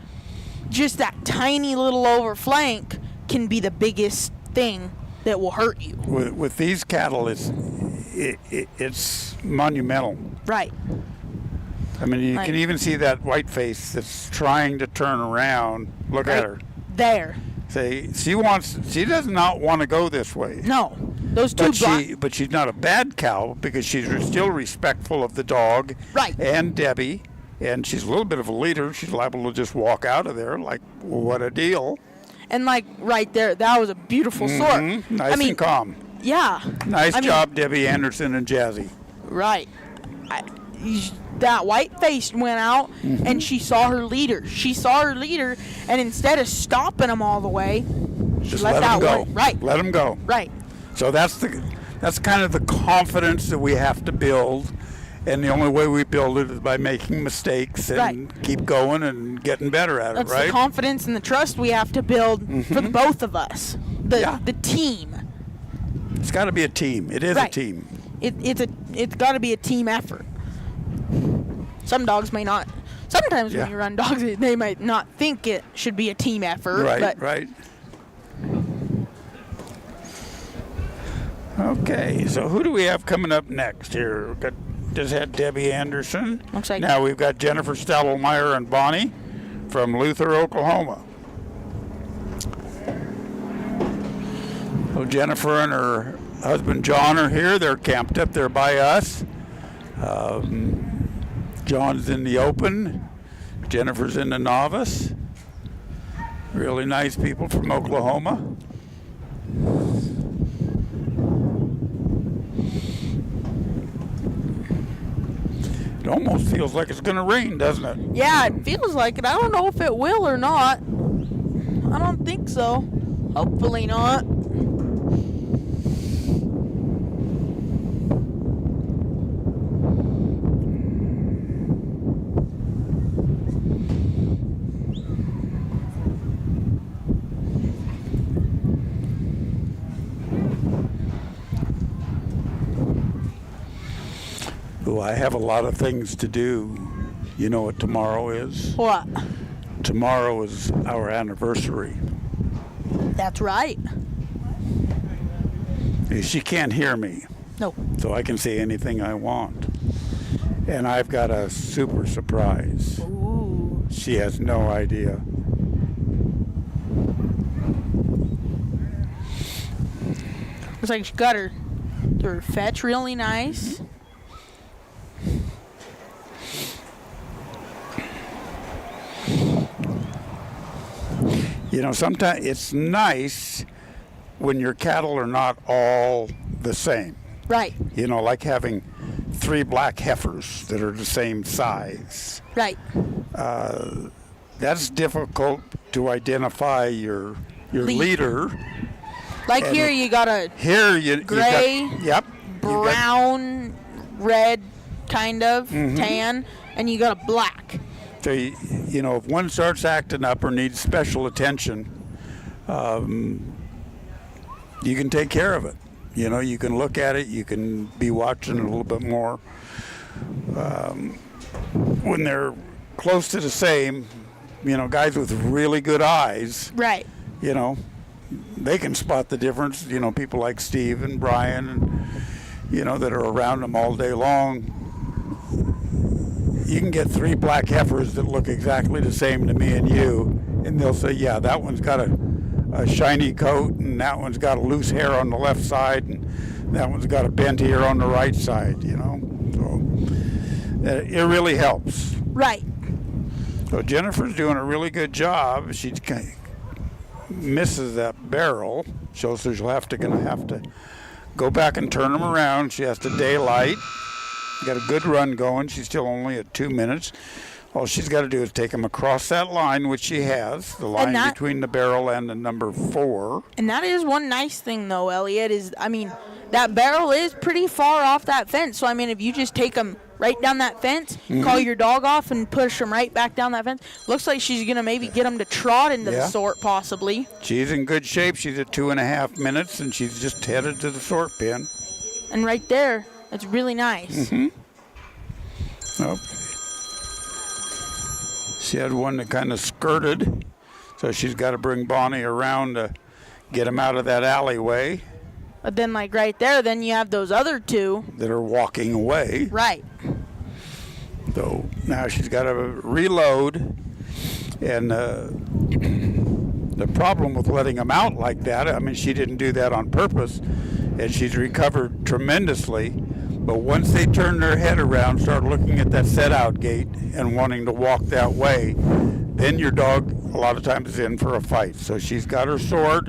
just that tiny little over flank can be the biggest thing that will hurt you. With these cattle, it's monumental. Right. I mean, you can even see that white face that's trying to turn around. Look at her. There. Say, she does not want to go this way. No. Those two but she's not a bad cow because she's still respectful of the dog and Debbie, and she's a little bit of a leader. She's liable to just walk out of there like, what a deal. And like right there, that was a beautiful sort. Nice and calm. Yeah. Nice job, Debbie Anderson and Jazzy. Right. That white face went out, and she saw her leader. She saw her leader, and instead of stopping him all the way, just let him go. Right. Let him go. Right. So that's kind of the confidence that we have to build, And the only way we build it is by making mistakes and keep going and getting better at That's it, right? the confidence and the trust we have to build for the both of us. The team. It's got to be a team. It is a team. It's got to be a team effort. Some dogs may not. Sometimes when you run dogs, they might not think it should be a team effort. Right. Okay, so who do we have coming up next here? We've got just had Debbie Anderson. Looks like now we've got Jennifer Stadelmeyer and Bonnie from Luther, Oklahoma. So Jennifer and her husband John are here. They're camped up there by us. John's in the open. Jennifer's in the novice. Really nice people from Oklahoma. It almost feels like it's going to rain, doesn't it? Yeah, it feels like it. I don't know if it will or not. I don't think so. Hopefully not. Oh, I have a lot of things to do. You know what tomorrow is? What? Tomorrow is our anniversary. That's right. She can't hear me. No. So I can say anything I want. And I've got a super surprise. Ooh. She has no idea. Looks like she got her fetch really nice. You know, sometimes it's nice when your cattle are not all the same. Right. You know, like having 3 black heifers that are the same size. Right. That's difficult to identify your leader. Like and here you got a gray, brown, red kind of tan, and you got a black. So, you know, if one starts acting up or needs special attention, you can take care of it. You know, you can look at it, you can be watching a little bit more. When they're close to the same, you know, guys with really good eyes, right? You know, they can spot the difference. You know, people like Steve and Brian, and, you know, that are around them all day long. You can get 3 black heifers that look exactly the same to me and you, and they'll say, yeah, that one's got a shiny coat, and that one's got a loose hair on the left side, and that one's got a bent ear on the right side, you know. So it really helps. Right. So Jennifer's doing a really good job. She misses that barrel, so she'll gonna have to go back and turn them around. She has to daylight. Got a good run going. She's still only at 2 minutes. All she's got to do is take them across that line, which she has, the line between the barrel and the number 4. And that is one nice thing, though, Elliot, is, I mean, that barrel is pretty far off that fence. So, I mean, if you just take them right down that fence, call your dog off and push them right back down that fence, looks like she's going to maybe get them to trot into the sort, possibly. She's in good shape. She's at 2.5 minutes, and she's just headed to the sort pen. And right there, that's really nice. Oh. She had one that kind of skirted, so she's got to bring Bonnie around to get him out of that alleyway. But then, like right there, then you have those other 2 that are walking away. Right. So now she's got to reload, and the problem with letting them out like that, I mean, she didn't do that on purpose, and she's recovered tremendously. But once they turn their head around, start looking at that set-out gate and wanting to walk that way, then your dog a lot of times is in for a fight. So she's got her sort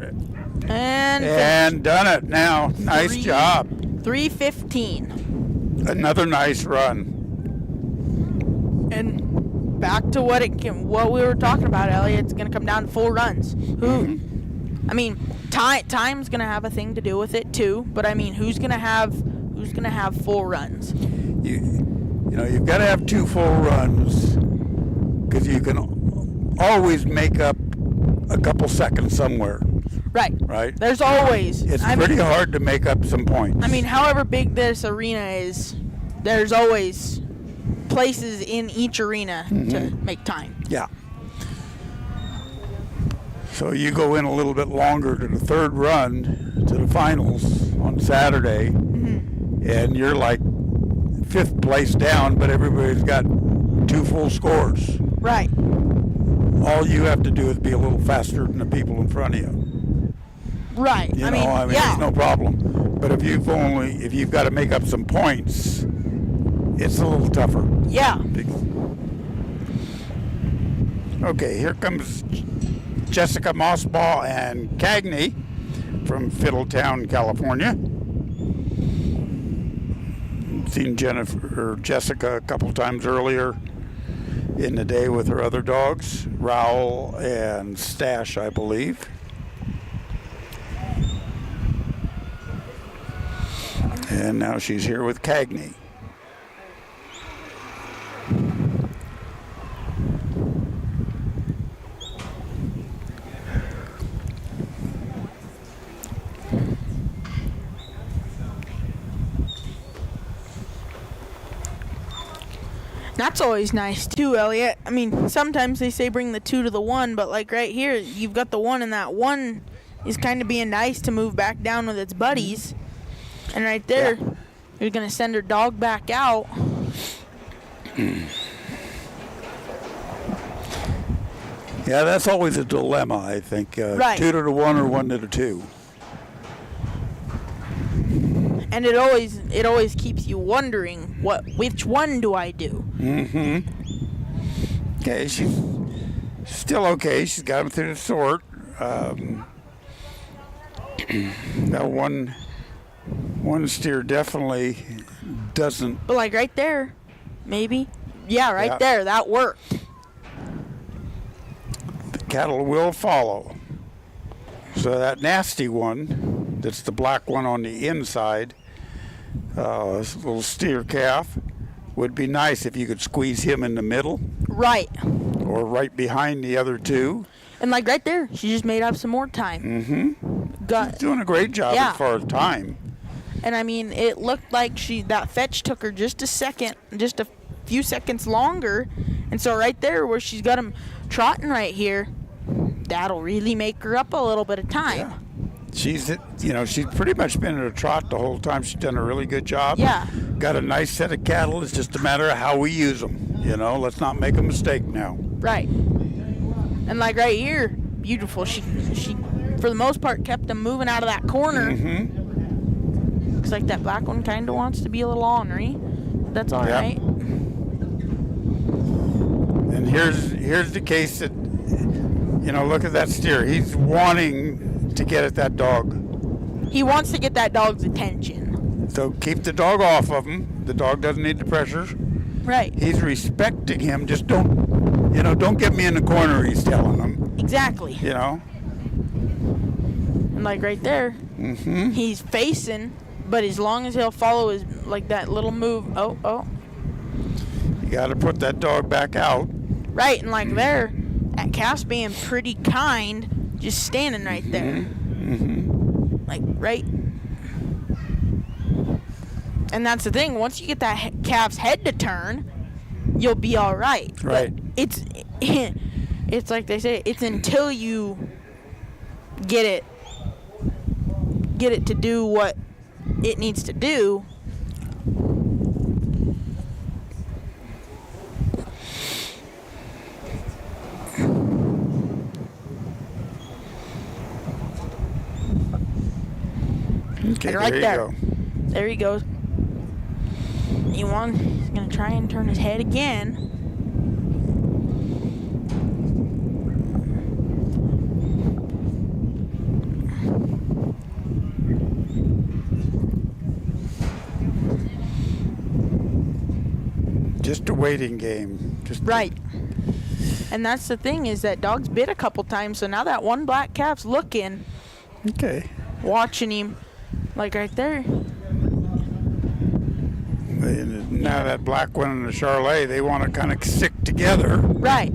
and done it now. Nice job. 3:15. Another nice run. And back to what we were talking about, Elliot. It's going to come down to 4 runs. I mean, time's going to have a thing to do with it too. But I mean, who's going to have 4 runs? You know, you've got to have 2 full runs because you can always make up a couple seconds somewhere. Right. Right? There's always. It's pretty hard to make up some points. I mean, however big this arena is, there's always places in each arena to make time. Yeah. So you go in a little bit longer to the 3rd run to the finals on Saturday, and you're like 5th place down, but everybody's got 2 full scores. Right. All you have to do is be a little faster than the people in front of you. Right. You know, I mean, yeah. it's no problem. But if you've got to make up some points, it's a little tougher. Yeah. Okay, here comes Jessica Mosbaugh and Kagny from Fiddletown, California. Seen Jessica a couple times earlier in the day with her other dogs, Raoul and Stash, I believe. And now she's here with Kagny. That's always nice too, Elliot. I mean, sometimes they say bring the 2 to the 1, but like right here, you've got the 1, and that 1 is kind of being nice to move back down with its buddies. And right there, you're going to send her dog back out. Yeah, that's always a dilemma, I think. Right. 2 to the 1 or 1 to the 2. And it always keeps you wondering, which one do I do? Okay, she's still okay. She's got him through the sort. That one steer definitely doesn't. But like right there, maybe. Yeah, right there, that worked. The cattle will follow. So that nasty one, that's the black one on the inside, this little steer calf, would be nice if you could squeeze him in the middle. Right. Or right behind the other 2. And like right there, she just made up some more time. She's doing a great job as far as time. And I mean, it looked like that fetch took her just a few seconds longer. And so right there where she's got him trotting right here, that'll really make her up a little bit of time. Yeah. She's pretty much been at a trot the whole time. She's done a really good job. Yeah. Got a nice set of cattle. It's just a matter of how we use them. You know, let's not make a mistake now. Right. And like right here, beautiful. She for the most part kept them moving out of that corner. Looks like that black one kind of wants to be a little ornery. That's all right. And here's the case that, look at that steer. He's wanting to get at that dog. He wants to get that dog's attention. So keep the dog off of him. The dog doesn't need the pressure. Right. He's respecting him. Just don't get me in the corner, he's telling him. Exactly. And like right there, he's facing, but as long as he'll follow his, like that little move. Oh. You got to put that dog back out. Right, and like there, that calf's being pretty kind, just standing right there. Like right. And that's the thing, once you get that calf's head to turn, you'll be all right. Right. But it's like they say, it's until you get it to do what it needs to do. Okay, and right there you there. go. There he goes. He's gonna try and turn his head again. Just a waiting game. Right. And that's the thing, is that dog's bit a couple times, so now that one black calf's looking. Okay. Watching him, like right there. And now that black one and the Charlet, they want to kind of stick together. Right.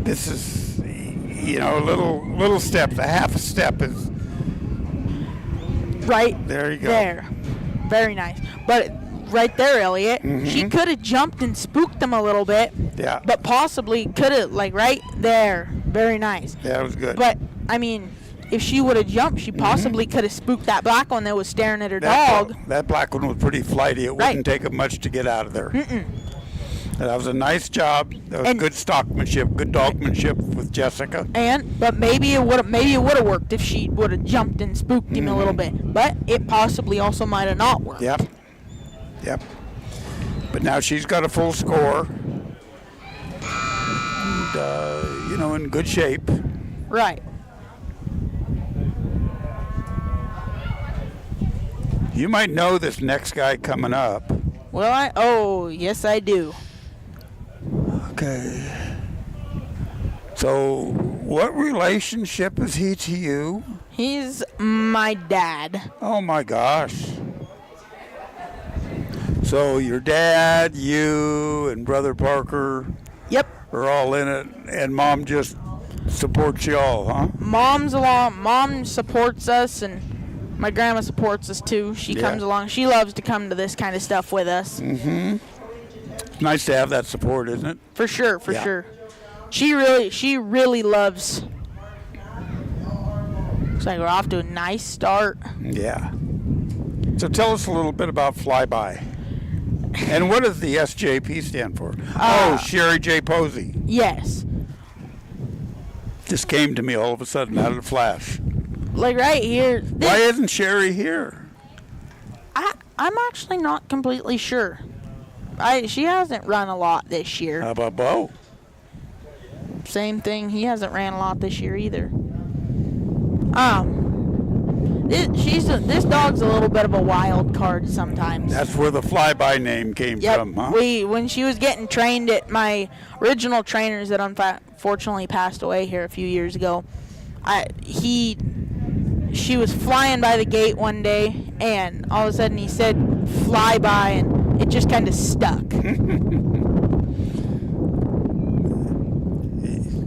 This is, a little step. The half a step is right there. You go. There, very nice. But right there, Elliot, Mm-hmm. she could have jumped and spooked them a little bit. Yeah. But possibly could have, right there, very nice. Yeah, it was good. But I mean, if she would have jumped, she possibly could have spooked that black one that was staring at her dog. That black one was pretty flighty. It wouldn't take him much to get out of there. That was a nice job. That was good stockmanship, good dogmanship with Jessica. But maybe it would have worked if she would have jumped and spooked him a little bit. But it possibly also might have not worked. Yep. But now she's got a full score. And, in good shape. Right. You might know this next guy coming up. Well, yes I do. Okay. So, what relationship is he to you? He's my dad. Oh my gosh. So your dad, you, and Brother Parker are all in it, and Mom just supports you all, huh? Mom's along. Mom supports us, and my grandma supports us too. She comes along. She loves to come to this kind of stuff with us. Mm-hmm. It's nice to have that support, isn't it? For sure, for sure. She really loves. Looks like we're off to a nice start. Yeah. So tell us a little bit about Flyby. And what does the SJP stand for? Sherry J. Posey. Yes. Just came to me all of a sudden out of the flash. Like right here. Why isn't Sherry here? I'm actually not completely sure. She hasn't run a lot this year. How about Bo? Same thing. He hasn't ran a lot this year either. This dog's a little bit of a wild card sometimes. That's where the Flyby name came from, huh? When she was getting trained at my original trainers that unfortunately passed away here a few years ago, she was flying by the gate one day, and all of a sudden he said Flyby, and it just kind of stuck.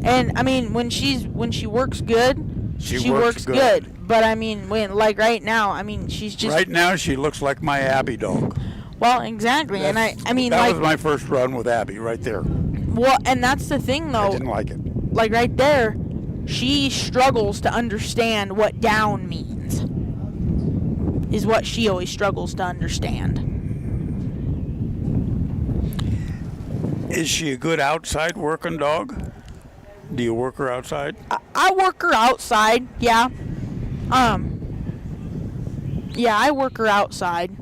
And I mean, when she works good, she works good. But I mean, right now, I mean, she's just right now she looks like my Abby dog. Well, exactly, and I mean, that was my first run with Abby right there. Well, and that's the thing, though. I didn't like it. Like right there, she struggles to understand what down means. Is what she always struggles to understand. Is she a good outside working dog? Do you work her outside? I work her outside, yeah. Yeah, I work her outside.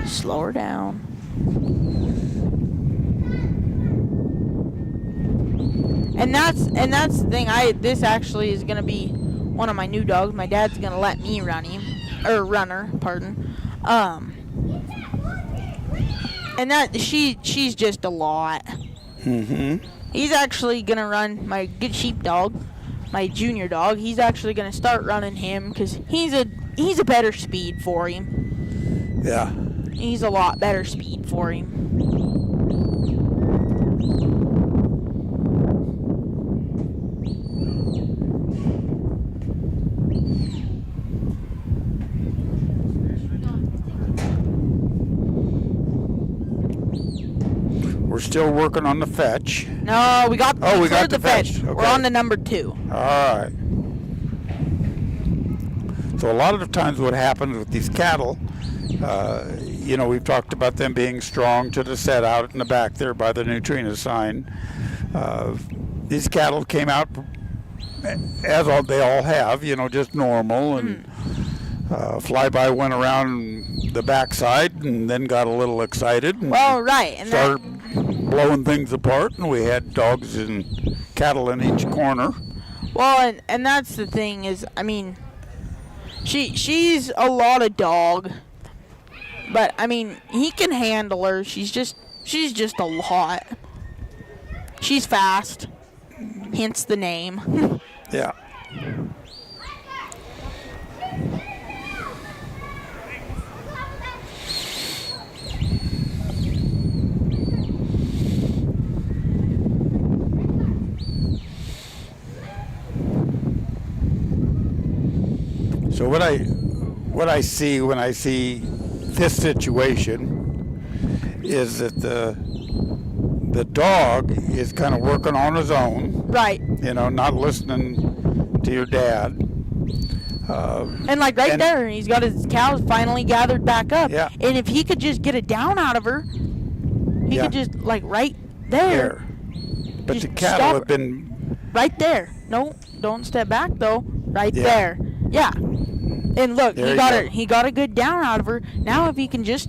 Slow her down. And that's the thing. This actually is gonna be one of my new dogs. My dad's gonna let me run her, pardon. And that she's just a lot. Mm-hmm. He's actually gonna run my good sheepdog, my junior dog. He's actually gonna start running him because he's a better speed for him. Yeah. He's a lot better speed for him. We're still working on the fetch. No, we got the fetch. Okay. We're on the number 2. All right. So a lot of the times what happens with these cattle, we've talked about them being strong to the set out in the back there by the Nutrena sign. These cattle came out as they all have, just normal, and Flyby went around the backside and then got a little excited. And well, right. And started blowing things apart, and we had dogs and cattle in each corner. Well, and that's the thing is, I mean, she's a lot of dog, but I mean, he can handle her. She's just a lot. She's fast, hence the name. Yeah. So what I see when I see this situation is that the dog is kind of working on his own. Right. You know, not listening to your dad. And like there, he's got his cows finally gathered back up. Yeah. And if he could just get it down out of her, he could just like right there. But the cattle have been right there. No, don't step back though. Right there. Yeah. And look, he got a good down out of her. Now if he can just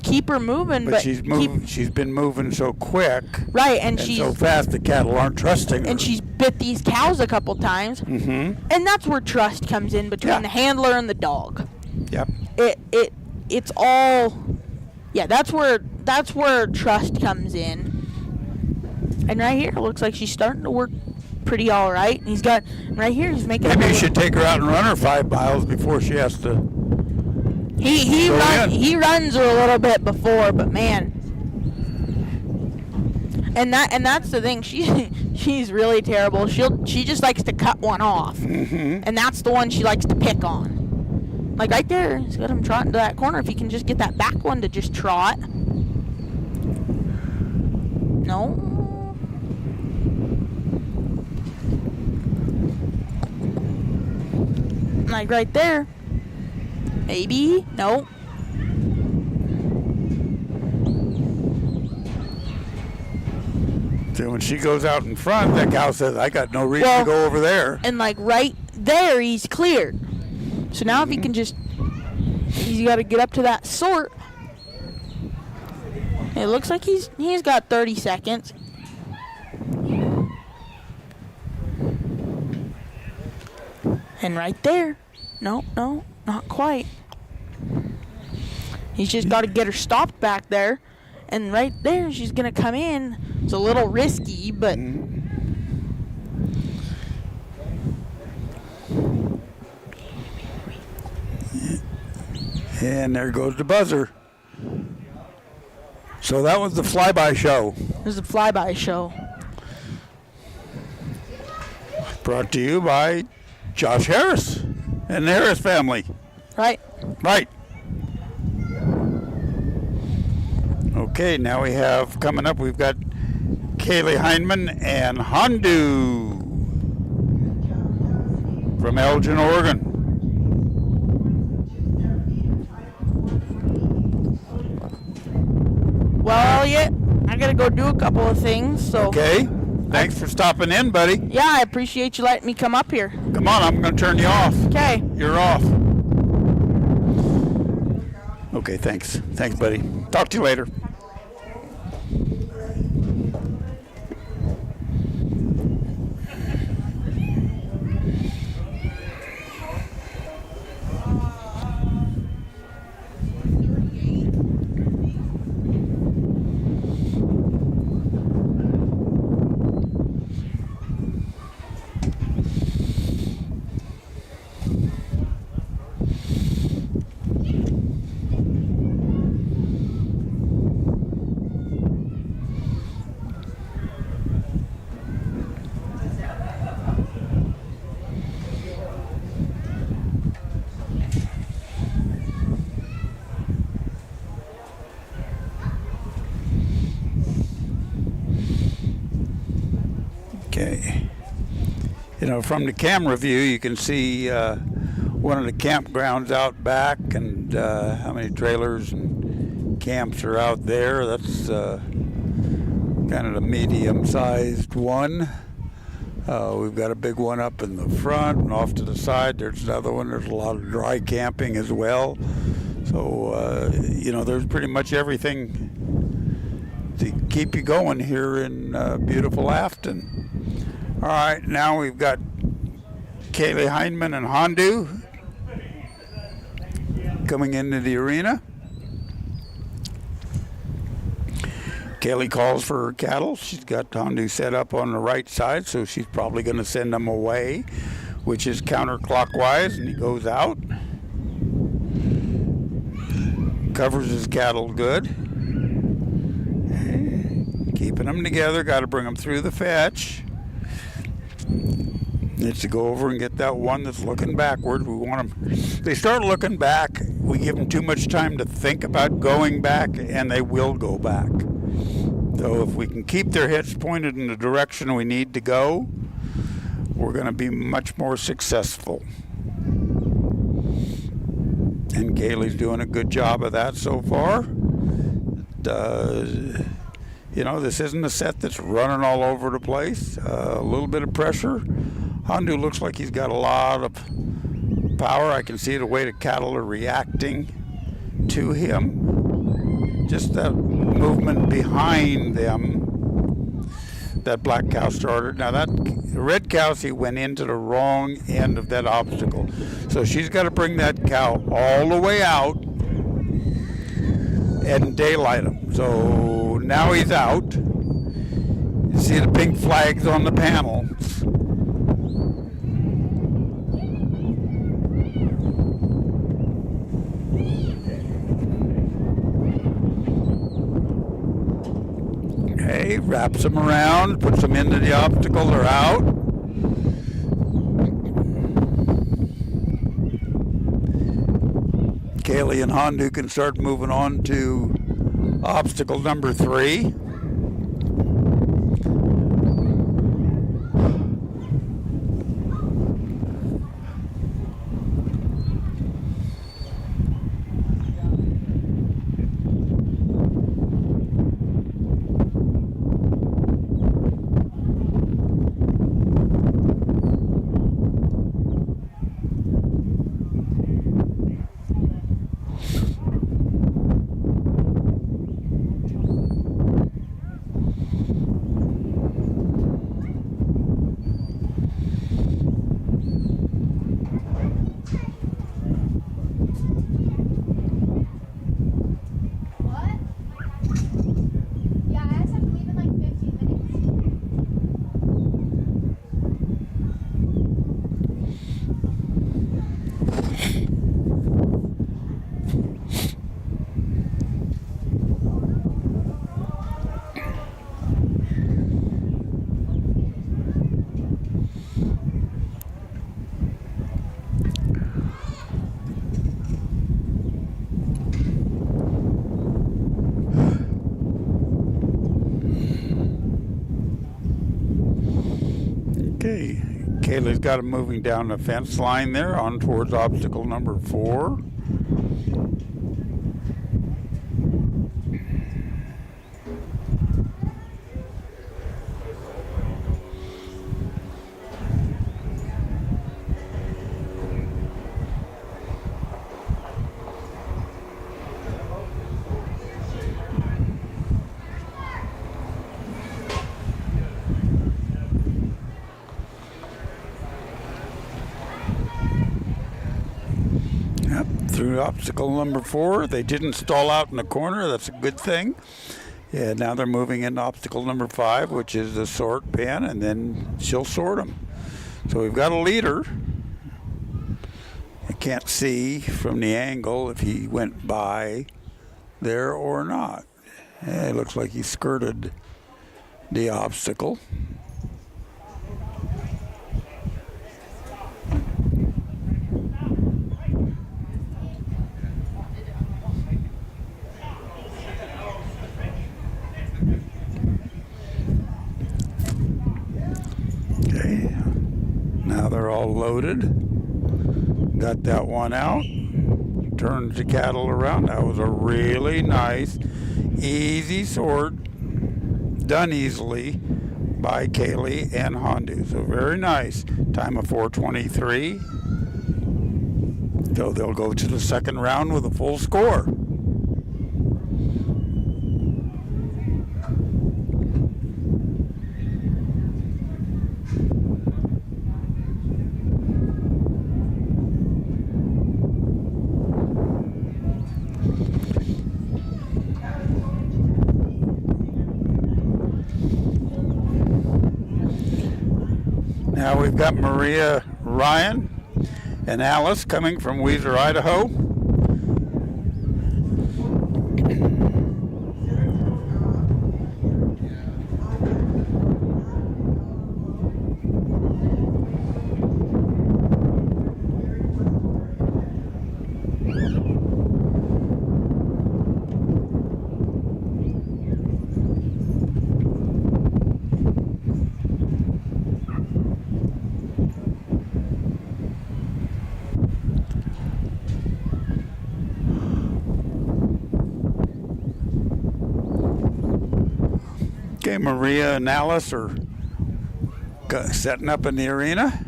keep her moving, but she's been moving so quick. Right, and she's so fast the cattle aren't trusting her. And she's bit these cows a couple times. Mm-hmm. And that's where trust comes in between the handler and the dog. Yep. It's all that's where trust comes in. And right here, it looks like she's starting to work pretty all right. And he's got right here. He's making. Maybe you should take her out and run her 5 miles before she has to. He runs her a little bit before, but man. And that's the thing. She's really terrible. She just likes to cut one off, and that's the one she likes to pick on. Like right there, he's got him trotting to that corner. If he can just get that back one to just trot. No. Like right there. Maybe. No. So when she goes out in front, that cow says, I got no reason to go over there. And like right there, he's cleared. So now if he can just, he's got to get up to that sort. It looks like he's got 30 seconds. And right there. No, not quite. He's just got to get her stopped back there. And right there, she's going to come in. It's a little risky, but... And there goes the buzzer. So that was the flyby show. It was the flyby show. Brought to you by Josh Harris and the Harris family. Right. Right. Okay, now we have, coming up, we've got Kaylee Heindman and Hondu from Elgin, Oregon. Well, I got to go do a couple of things, so... Okay. Thanks for stopping in, buddy. Yeah, I appreciate you letting me come up here. Come on, I'm going to turn you off. Okay. You're off. Okay, thanks. Thanks, buddy. Talk to you later. Okay. You know, from the camera view, you can see one of the campgrounds out back and how many trailers and camps are out there. That's kind of the medium-sized one. We've got a big one up in the front, and off to the side there's another one. There's a lot of dry camping as well. So, you know, there's pretty much everything to keep you going here in beautiful Afton. All right, now we've got Kaylee Heindman and Hondu coming into the arena. Kaylee calls for her cattle. She's got Hondu set up on the right side, so she's probably going to send him away, which is counterclockwise, and he goes out. Covers his cattle good. Keeping them together, got to bring them through the fetch. Needs to go over and get that one that's looking backward. We want them. They start looking back. We give them too much time to think about going back, and they will go back. So if we can keep their heads pointed in the direction we need to go, we're going to be much more successful. And Kaylee's doing a good job of that so far. You know, this isn't a set that's running all over the place. A little bit of pressure. Hondu looks like he's got a lot of power. I can see the way the cattle are reacting to him. Just that movement behind them, that black cow started. Now that red cow, he went into the wrong end of that obstacle. So she's got to bring that cow all the way out and daylight him. So now he's out. You see the pink flags on the panel. Okay, wraps them around, puts them into the obstacle, they're out. Kaylee and Hondu can start moving on to obstacle number 3. Okay, Kaylee's got him moving down the fence line there on towards obstacle number 4. Through obstacle number 4. They didn't stall out in the corner. That's a good thing. Yeah, now they're moving into obstacle number 5, which is the sort pen, and then she'll sort them. So we've got a leader. I can't see from the angle if he went by there or not. Yeah, it looks like he skirted the obstacle. Okay, now they're all loaded. Got that one out. Turns the cattle around. That was a really nice, easy sort. Done easily by Kaylee and Hondu. So very nice. Time of 4:23. So they'll go to the second round with a full score. Now we've got Maria Ryan and Alice coming from Weiser, Idaho. Okay, Maria and Alice are setting up in the arena.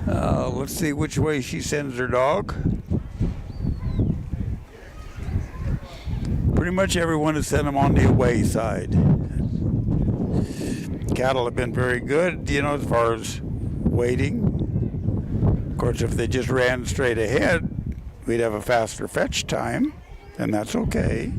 Let's see which way she sends her dog. Pretty much everyone has sent them on the away side. Cattle have been very good, you know, as far as waiting. Of course, if they just ran straight ahead, we'd have a faster fetch time, and that's okay.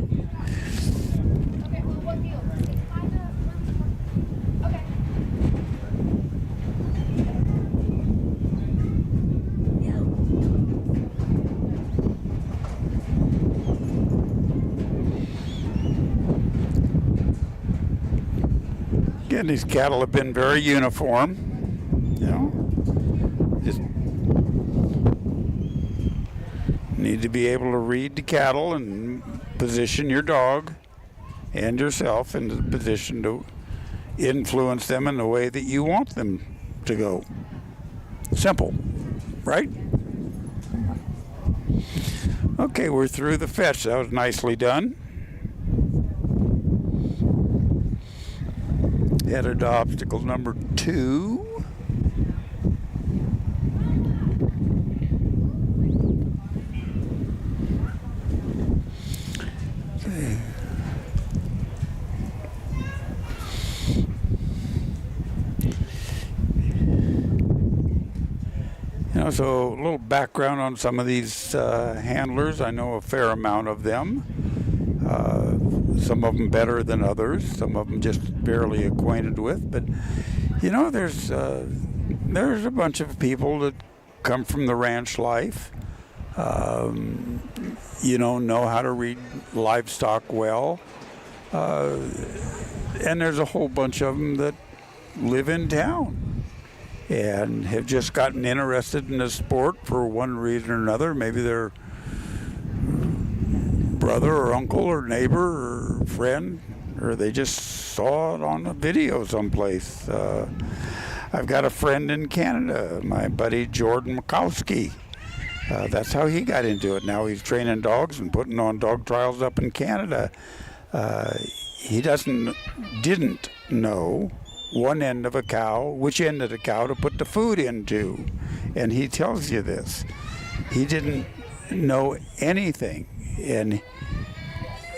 Again, these cattle have been very uniform, you know. Just need to be able to read the cattle and position your dog and yourself into the position to influence them in the way that you want them to go. Simple, right? Okay, we're through the fetch. That was nicely done. Headed to obstacle number 2. Okay. You know, so a little background on some of these handlers. I know a fair amount of them. Some of them better than others. Some of them just barely acquainted with. But you know, there's a bunch of people that come from the ranch life. You know how to read livestock well. And there's a whole bunch of them that live in town and have just gotten interested in the sport for one reason or another. Maybe their brother or uncle or neighbor or friend, or they just saw it on a video someplace. I've got a friend in Canada, my buddy Jordan Mikowski. That's how he got into it. Now he's training dogs and putting on dog trials up in Canada. He didn't know one end of a cow, which end of the cow to put the food into. And he tells you this. He didn't know anything. And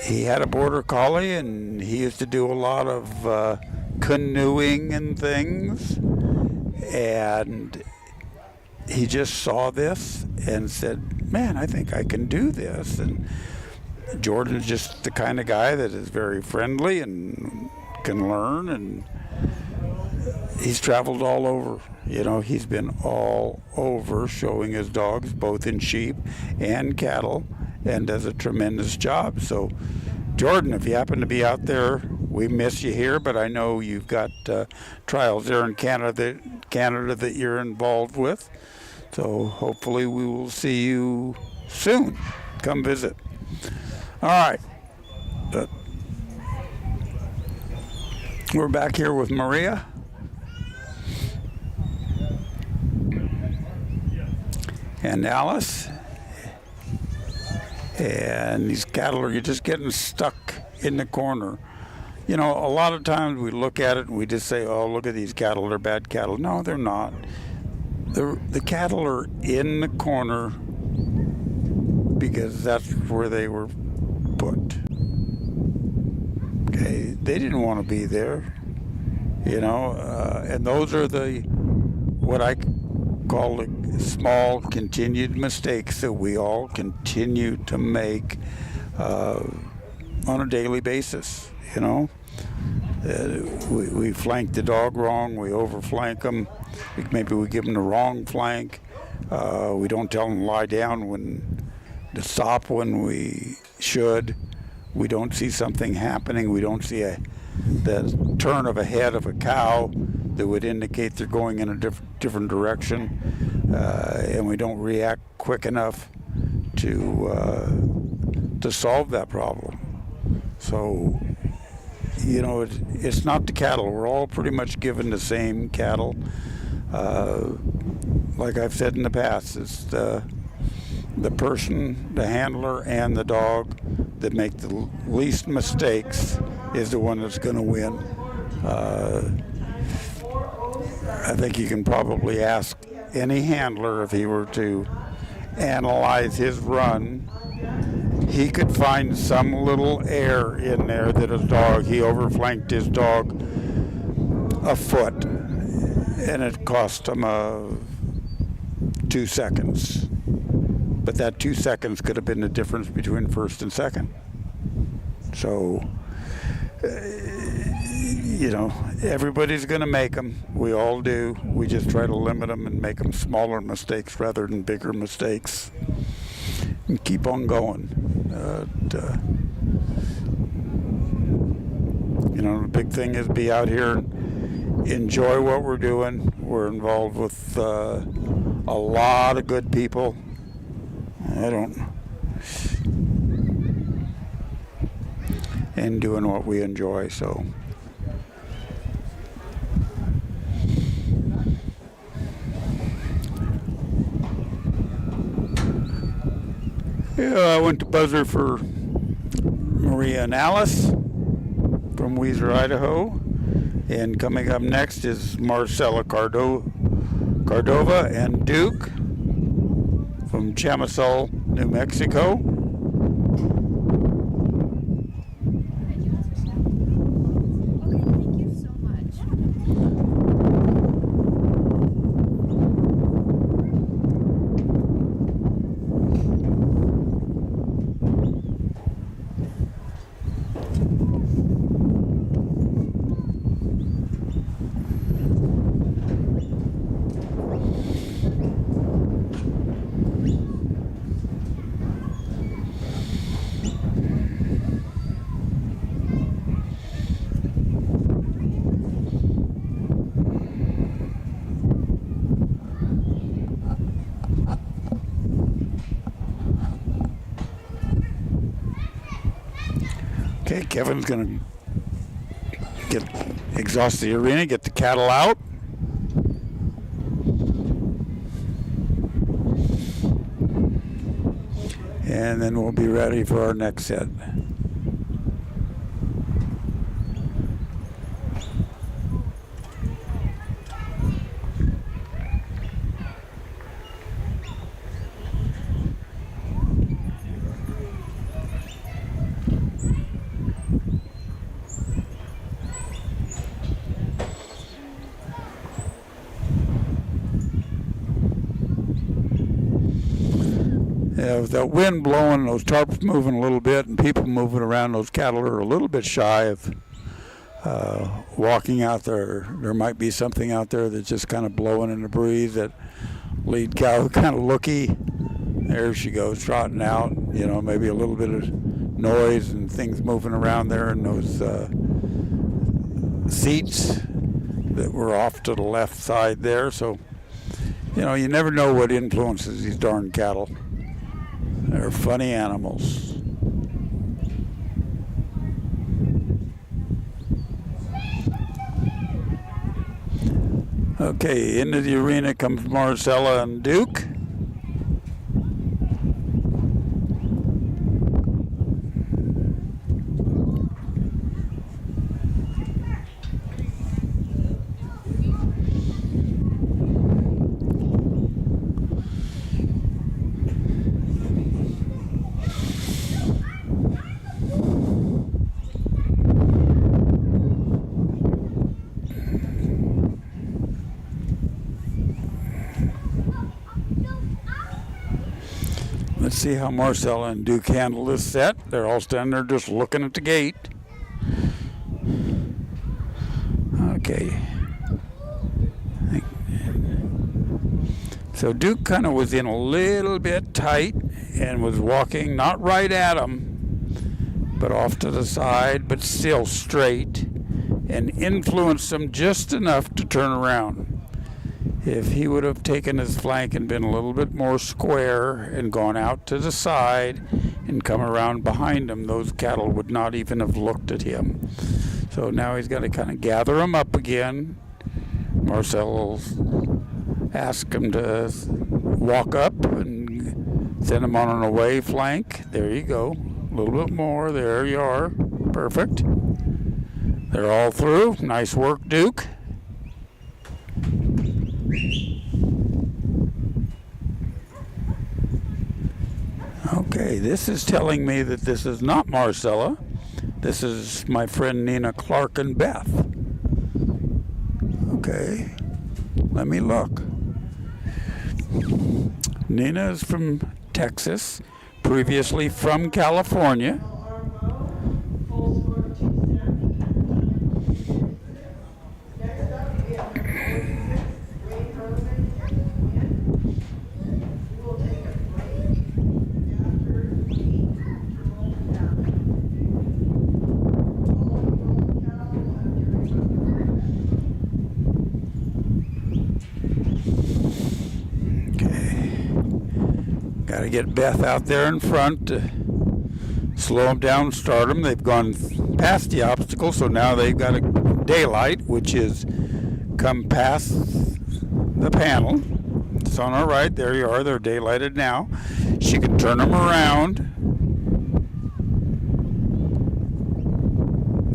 he had a border collie, and he used to do a lot of canoeing and things. And he just saw this and said, man, I think I can do this. And Jordan's just the kind of guy that is very friendly and can learn, and he's traveled all over. You know, he's been all over showing his dogs, both in sheep and cattle, and does a tremendous job. So, Jordan, if you happen to be out there, we miss you here, but I know you've got trials there in Canada that you're involved with. So hopefully we will see you soon. Come visit. All right. We're back here with Maria. And Alice. And these cattle are just getting stuck in the corner. You know, a lot of times we look at it and we just say, oh, look at these cattle, they're bad cattle. No, they're not. The cattle are in the corner because that's where they were put. Okay, they didn't want to be there, you know, and those are what I call the small continued mistakes that we all continue to make on a daily basis, you know. We flank the dog wrong. We overflank them. Maybe we give them the wrong flank. We don't tell them to lie down to stop when we should. We don't see something happening. We don't see the turn of a head of a cow that would indicate they're going in a different direction, and we don't react quick enough to solve that problem. So, you know, it's not the cattle. We're all pretty much given the same cattle. Like I've said in the past, it's the person, the handler, and the dog that make the least mistakes is the one that's going to win. I think you can probably ask any handler if he were to analyze his run, he could find some little error in there that his dog, he overflanked his dog a foot, and it cost him 2 seconds. But that 2 seconds could have been the difference between first and second. So, you know, everybody's going to make them. We all do. We just try to limit them and make them smaller mistakes rather than bigger mistakes. And keep on going. You know, the big thing is be out here and enjoy what we're doing. We're involved with a lot of good people. And doing what we enjoy, so. Yeah, I went to buzzer for Maria and Alice from Weiser, Idaho. And coming up next is Marcella Cordova and Duke from Chamisol, New Mexico. Okay, Kevin's going to exhaust the arena, get the cattle out. And then we'll be ready for our next set. Yeah, with that wind blowing, those tarps moving a little bit, and people moving around, those cattle are a little bit shy of walking out there. There might be something out there that's just kind of blowing in the breeze. That lead cow, kind of looky. There she goes, trotting out. You know, maybe a little bit of noise and things moving around there, and those seats that were off to the left side there. So, you know, you never know what influences these darn cattle. They're funny animals. Okay, into the arena comes Marcella and Duke. Let's see how Marcella and Duke handle this set. They're all standing there just looking at the gate. Okay. So Duke kind of was in a little bit tight and was walking not right at him, but off to the side, but still straight, and influenced him just enough to turn around. If he would have taken his flank and been a little bit more square and gone out to the side and come around behind him, those cattle would not even have looked at him. So now he's got to kind of gather them up again. Marcel will ask him to walk up and send him on an away flank. There you go. A little bit more. There you are. Perfect. They're all through. Nice work, Duke. Okay, this is telling me that this is not Marcella. This is my friend Nina, Clark, and Beth. Okay, let me look. Nina is from Texas, previously from California. Got to get Beth out there in front to slow them down, start them. They've gone past the obstacle, so now they've got a daylight, which is come past the panel. It's on our right. There you are. They're daylighted now. She can turn them around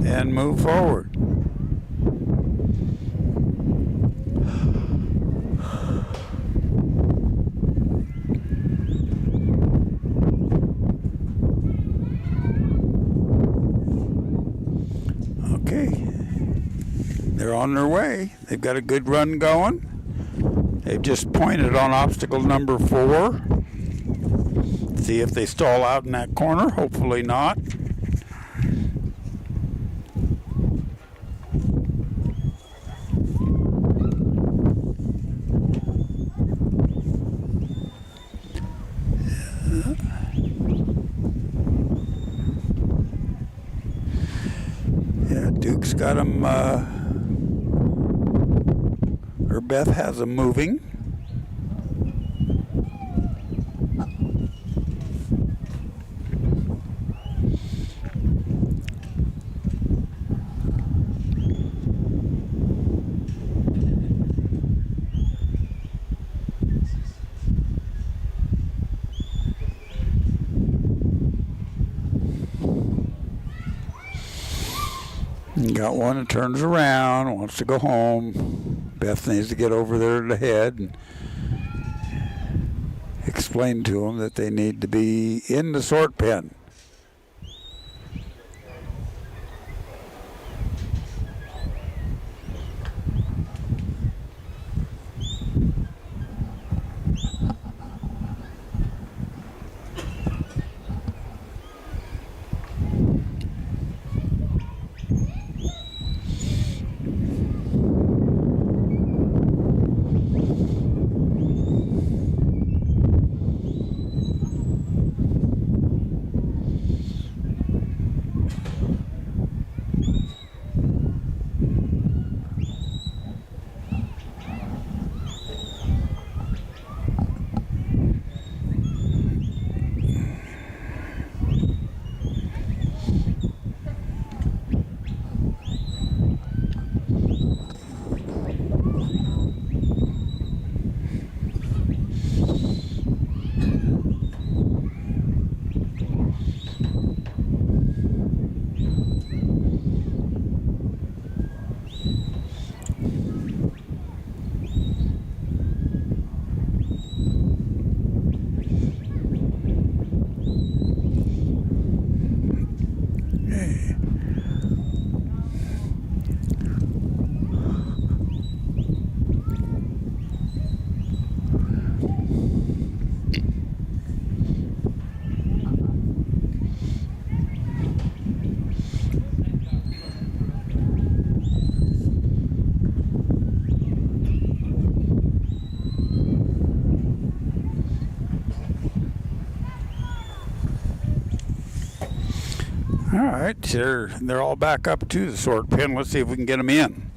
and move forward. They're on their way. They've got a good run going. They've just pointed on obstacle number 4. See if they stall out in that corner. Hopefully not. Yeah, Duke's got them. Or Beth has them moving. You got one that turns around, wants to go home. Beth needs to get over there to the head and explain to them that they need to be in the sort pen. All right, they're all back up to the sort pen. Let's see if we can get them in.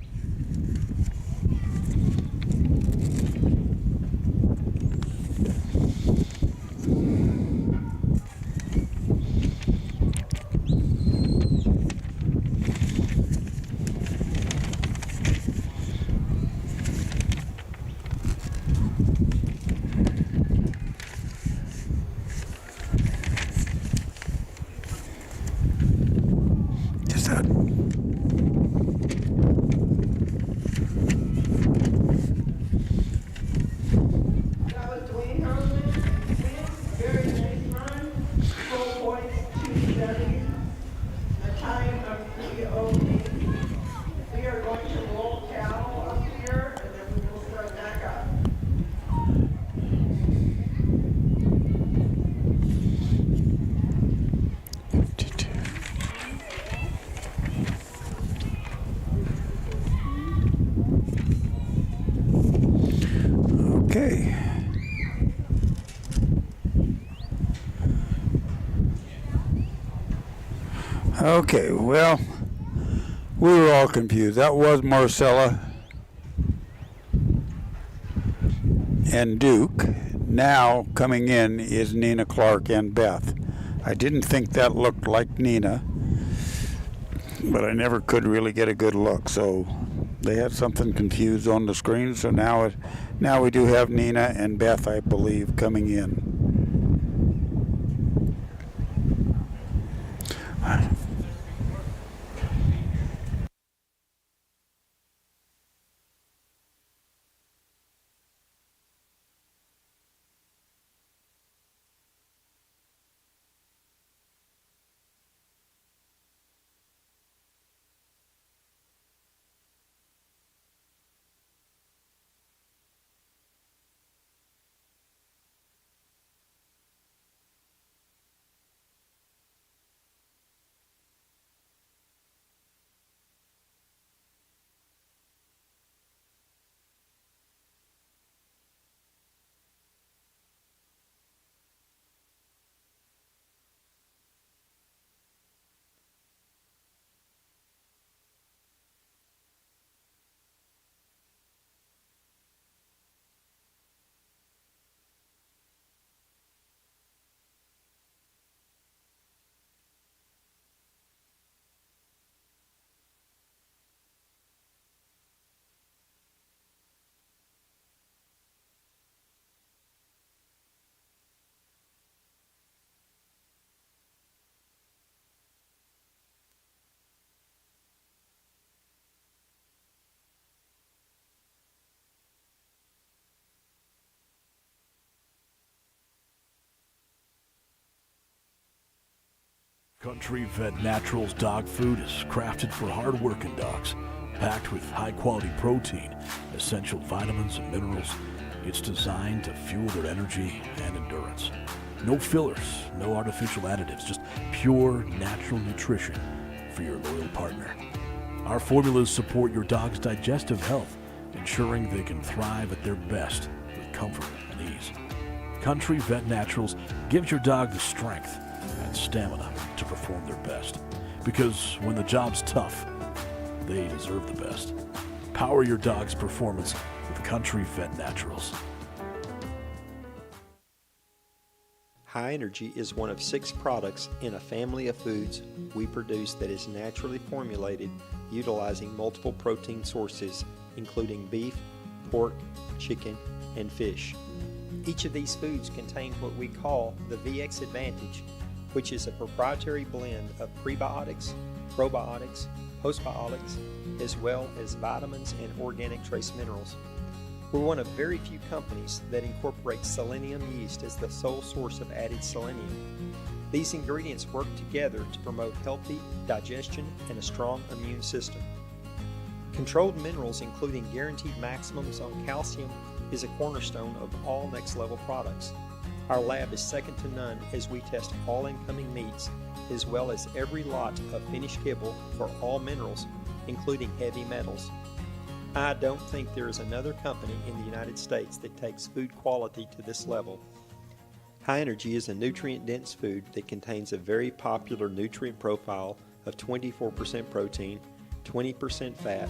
Okay. Okay, well, we were all confused. That was Marcella and Duke. Now coming in is Nina Clark and Beth. I didn't think that looked like Nina, but I never could really get a good look. So they had something confused on the screen. So now we do have Nina and Beth, I believe, coming in. Country Vet Naturals dog food is crafted for hard-working dogs, packed with high-quality protein, essential vitamins and minerals. It's designed to fuel their energy and endurance. No fillers, no artificial additives, just pure natural nutrition for your loyal partner. Our formulas support your dog's digestive health, ensuring they can thrive at their best with comfort and ease. Country Vet Naturals gives your dog the strength and stamina to perform their best. Because when the job's tough, they deserve the best. Power your dog's performance with Country Vet Naturals. High Energy is one of 6 products in a family of foods we produce that is naturally formulated utilizing multiple protein sources, including beef, pork, chicken, and fish. Each of these foods contain what we call the VX Advantage, which is a proprietary blend of prebiotics, probiotics, postbiotics, as well as vitamins and organic trace minerals. We're one of very few companies that incorporate selenium yeast as the sole source of added selenium. These ingredients work together to promote healthy digestion and a strong immune system. Controlled minerals, including guaranteed maximums on calcium, is a cornerstone of all Next Level products. Our lab is second to none as we test all incoming meats, as well as every lot of finished kibble for all minerals, including heavy metals. I don't think there is another company in the United States that takes food quality to this level. High Energy is a nutrient-dense food that contains a very popular nutrient profile of 24% protein, 20% fat,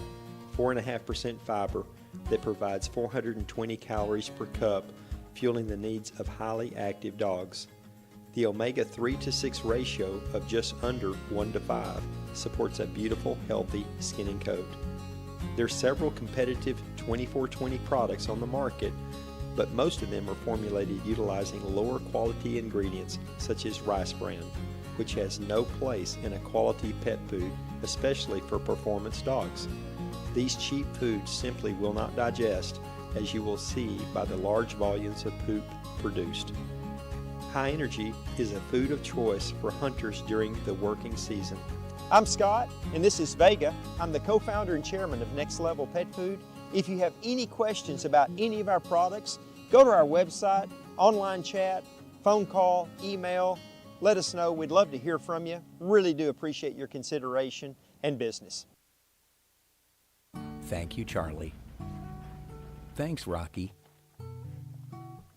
4.5% fiber that provides 420 calories per cup, fueling the needs of highly active dogs. The omega-3 to 6 ratio of just under 1 to 5 supports a beautiful, healthy skin and coat. There are several competitive 24/20 products on the market, but most of them are formulated utilizing lower quality ingredients such as rice bran, which has no place in a quality pet food, especially for performance dogs. These cheap foods simply will not digest, as you will see by the large volumes of poop produced. High Energy is a food of choice for hunters during the working season. I'm Scott, and this is Vega. I'm the co-founder and chairman of Next Level Pet Food. If you have any questions about any of our products, go to our website, online chat, phone call, email. Let us know. We'd love to hear from you. Really do appreciate your consideration and business. Thank you, Charlie. Thanks, Rocky.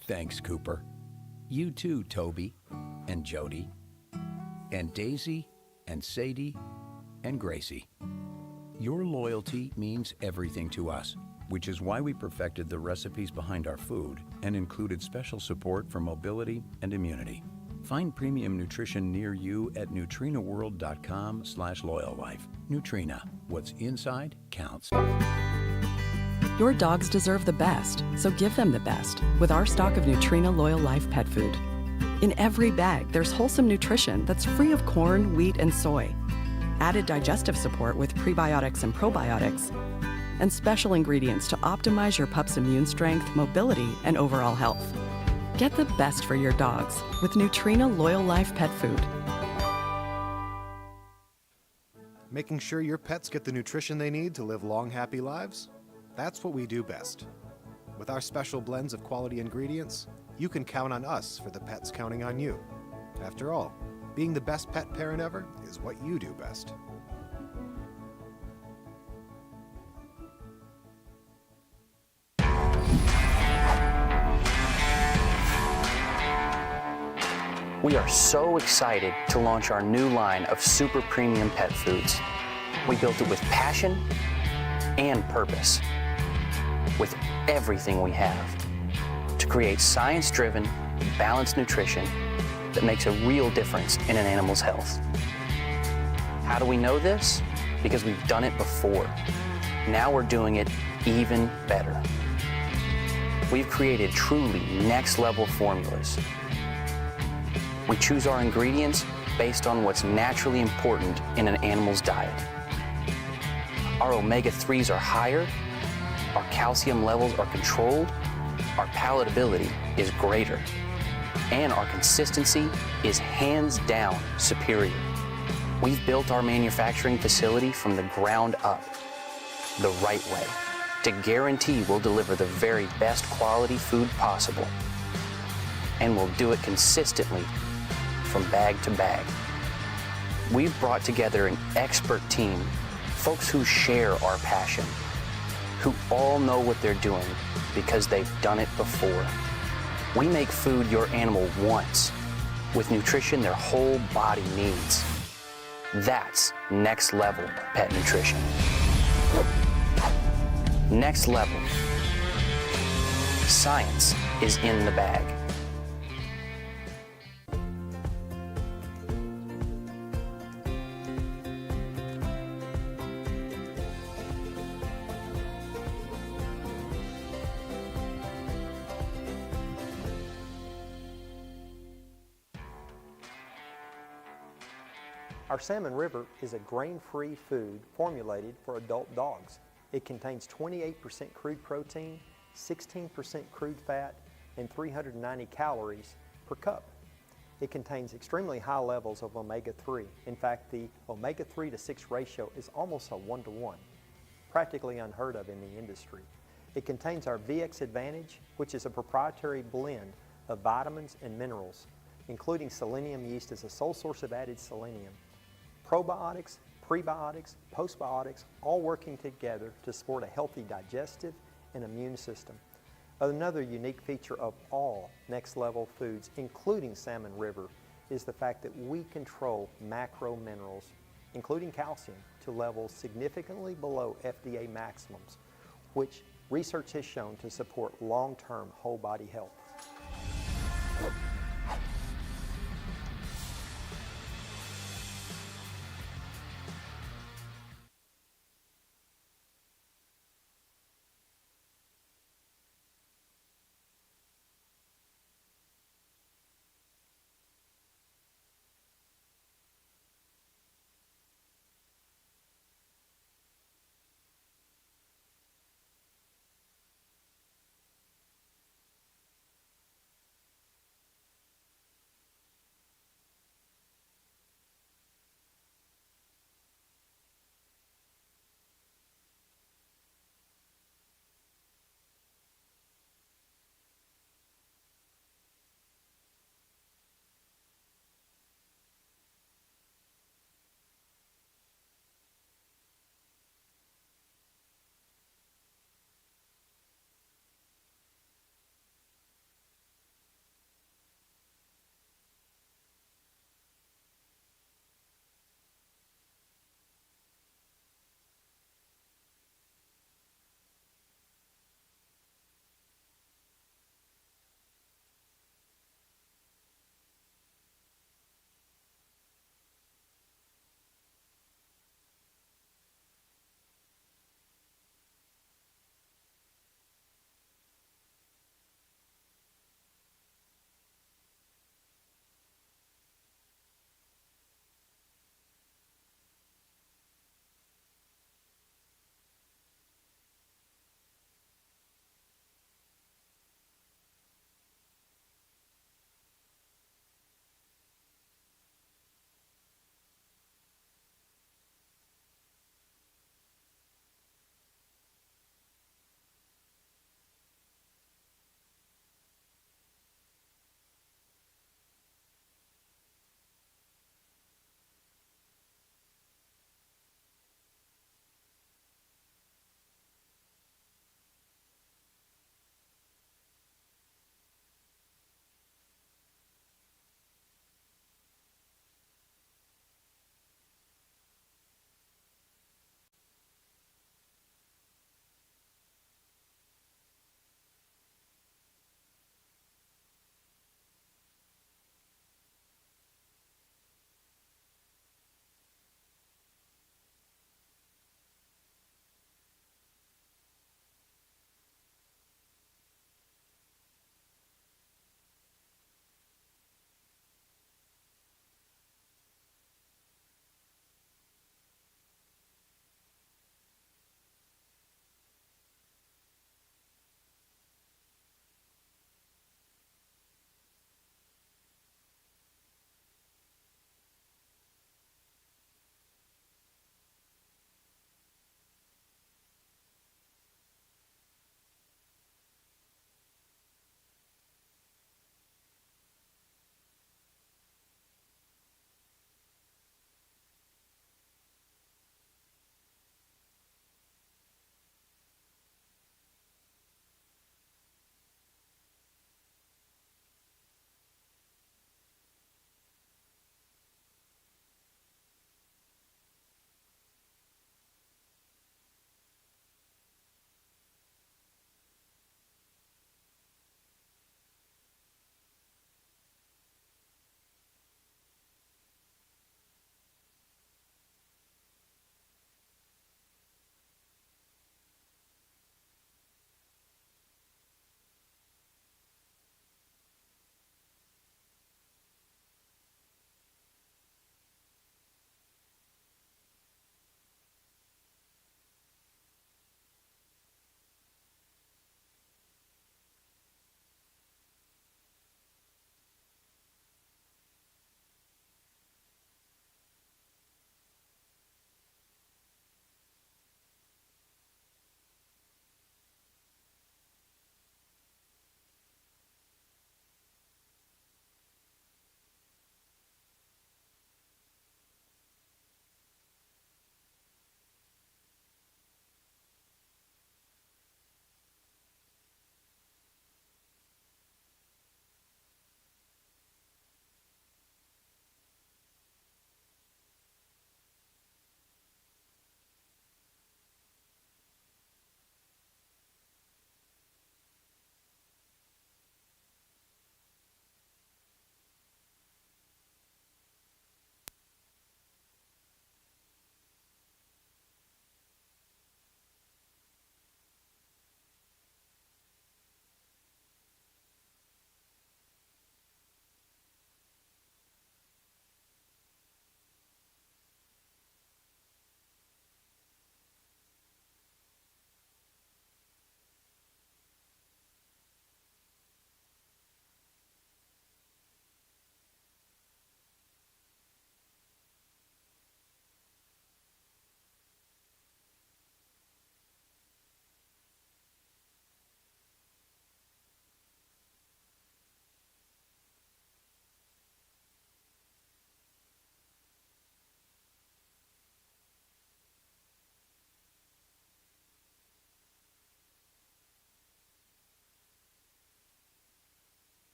Thanks, Cooper. You too, Toby and Jody and Daisy and Sadie and Gracie. Your loyalty means everything to us, which is why we perfected the recipes behind our food and included special support for mobility and immunity. Find premium nutrition near you at NutrinaWorld.com/loyallife. Nutrena, what's inside counts. Your dogs deserve the best, so give them the best with our stock of Nutrena Loyal Life pet food. In every bag, there's wholesome nutrition that's free of corn, wheat, and soy, added digestive support with prebiotics and probiotics, and special ingredients to optimize your pup's immune strength, mobility, and overall health. Get the best for your dogs with Nutrena Loyal Life pet food. Making sure your pets get the nutrition they need to live long, happy lives? That's what we do best. With our special blends of quality ingredients, you can count on us for the pets counting on you. After all, being the best pet parent ever is what you do best. We are so excited to launch our new line of super premium pet foods. We built it with passion and purpose, with everything we have, to create science-driven, balanced nutrition that makes a real difference in an animal's health. How do we know this? Because we've done it before. Now we're doing it even better. We've created truly next-level formulas. We choose our ingredients based on what's naturally important in an animal's diet. Our omega-3s are higher, our calcium levels are controlled, our palatability is greater, and our consistency is hands down superior. We've built our manufacturing facility from the ground up, the right way, to guarantee we'll deliver the very best quality food possible. And we'll do it consistently from bag to bag. We've brought together an expert team, folks who share our passion, who all know what they're doing because they've done it before. We make food your animal wants, with nutrition their whole body needs. That's next level pet nutrition. Next level. Science is in the bag. Our Salmon River is a grain-free food formulated for adult dogs. It contains 28% crude protein, 16% crude fat, and 390 calories per cup. It contains extremely high levels of omega-3. In fact, the omega-3 to 6 ratio is almost a 1-to-1, practically unheard of in the industry. It contains our VX Advantage, which is a proprietary blend of vitamins and minerals, including selenium yeast as a sole source of added selenium. Probiotics, prebiotics, postbiotics, all working together to support a healthy digestive and immune system. Another unique feature of all Next Level foods, including Salmon River, is the fact that we control macro minerals, including calcium, to levels significantly below FDA maximums, which research has shown to support long-term whole body health.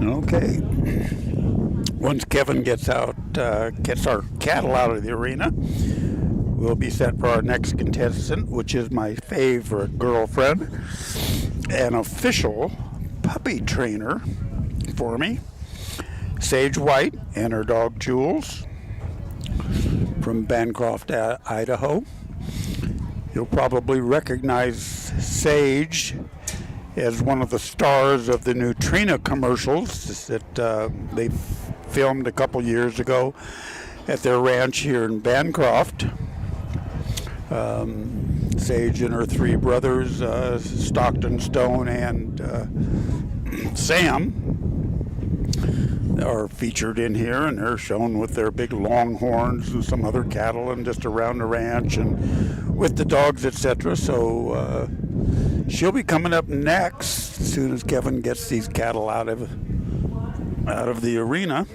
Okay. Once Kevin gets our cattle out of the arena, we'll be set for our next contestant, which is my favorite girlfriend, an official puppy trainer for me, Sage White, and her dog Jules from Bancroft, Idaho. You'll probably recognize Sage as one of the stars of the Nutrena commercials that they filmed a couple years ago at their ranch here in Bancroft. Sage and her three brothers, Stockton, Stone, and Sam, are featured in here, and they're shown with their big longhorns and some other cattle and just around the ranch and with the dogs, etc. So she'll be coming up next as soon as Kevin gets these cattle out of the arena.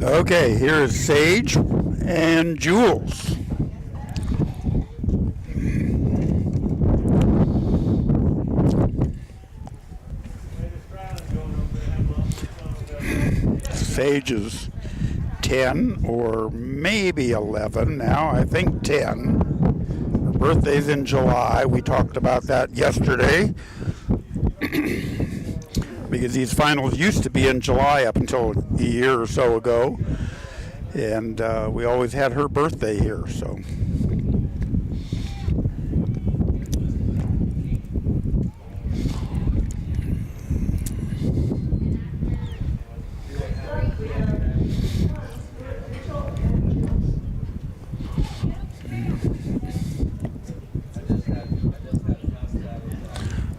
Okay, here is Sage and Jules. Sage is 10 or maybe 11 now, I think 10. Her birthday's in July. We talked about that yesterday. Because these finals used to be in July up until a year or so ago, and we always had her birthday here. So,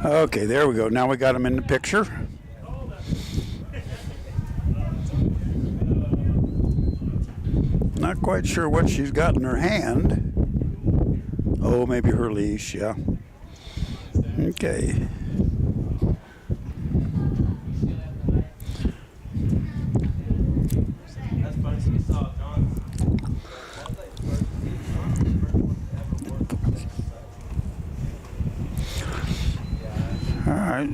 okay, there we go. Now we got them in the picture. Not quite sure what she's got in her hand. Oh, maybe her leash, yeah. Okay. All right.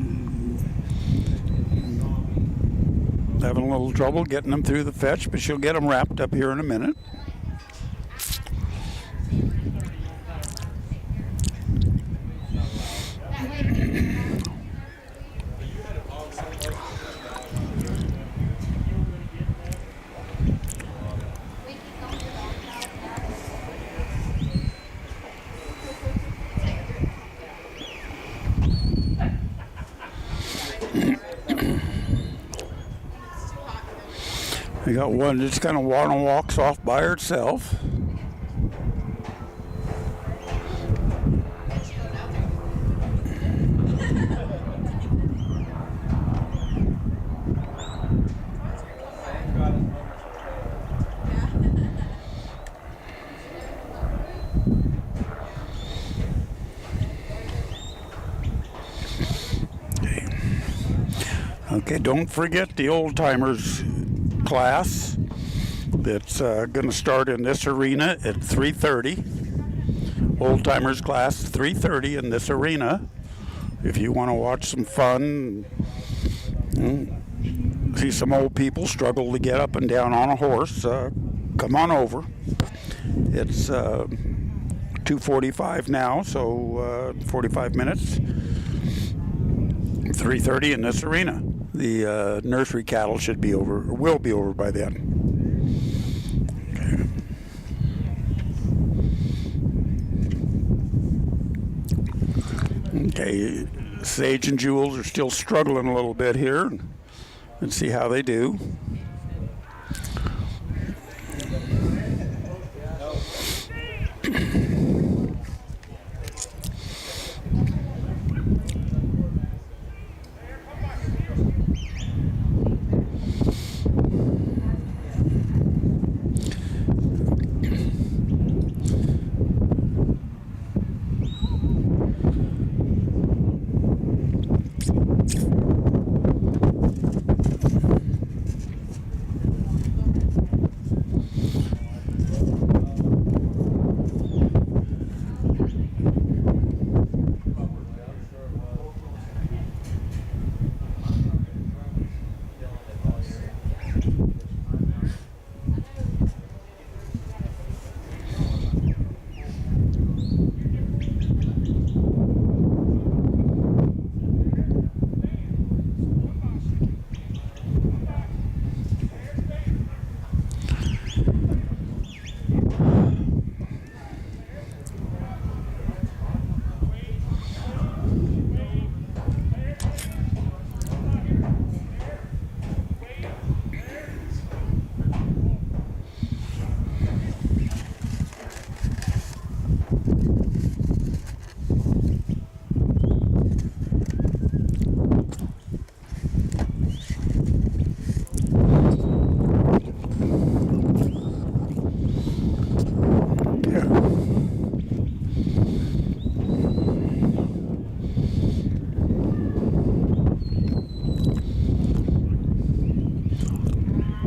Having a little trouble getting them through the fetch, but she'll get them wrapped up here in a minute. I got one just kind of walks off by herself. Okay, don't forget the old timers class that's going to start in this arena at 3:30. Old timers class 3:30 in this arena. If you want to watch some fun, see some old people struggle to get up and down on a horse, come on over. It's 2:45 now, so 45 minutes. 3:30 in this arena. The nursery cattle should be over, or will be over by then. Okay, Sage and Jules are still struggling a little bit here. Let's see how they do.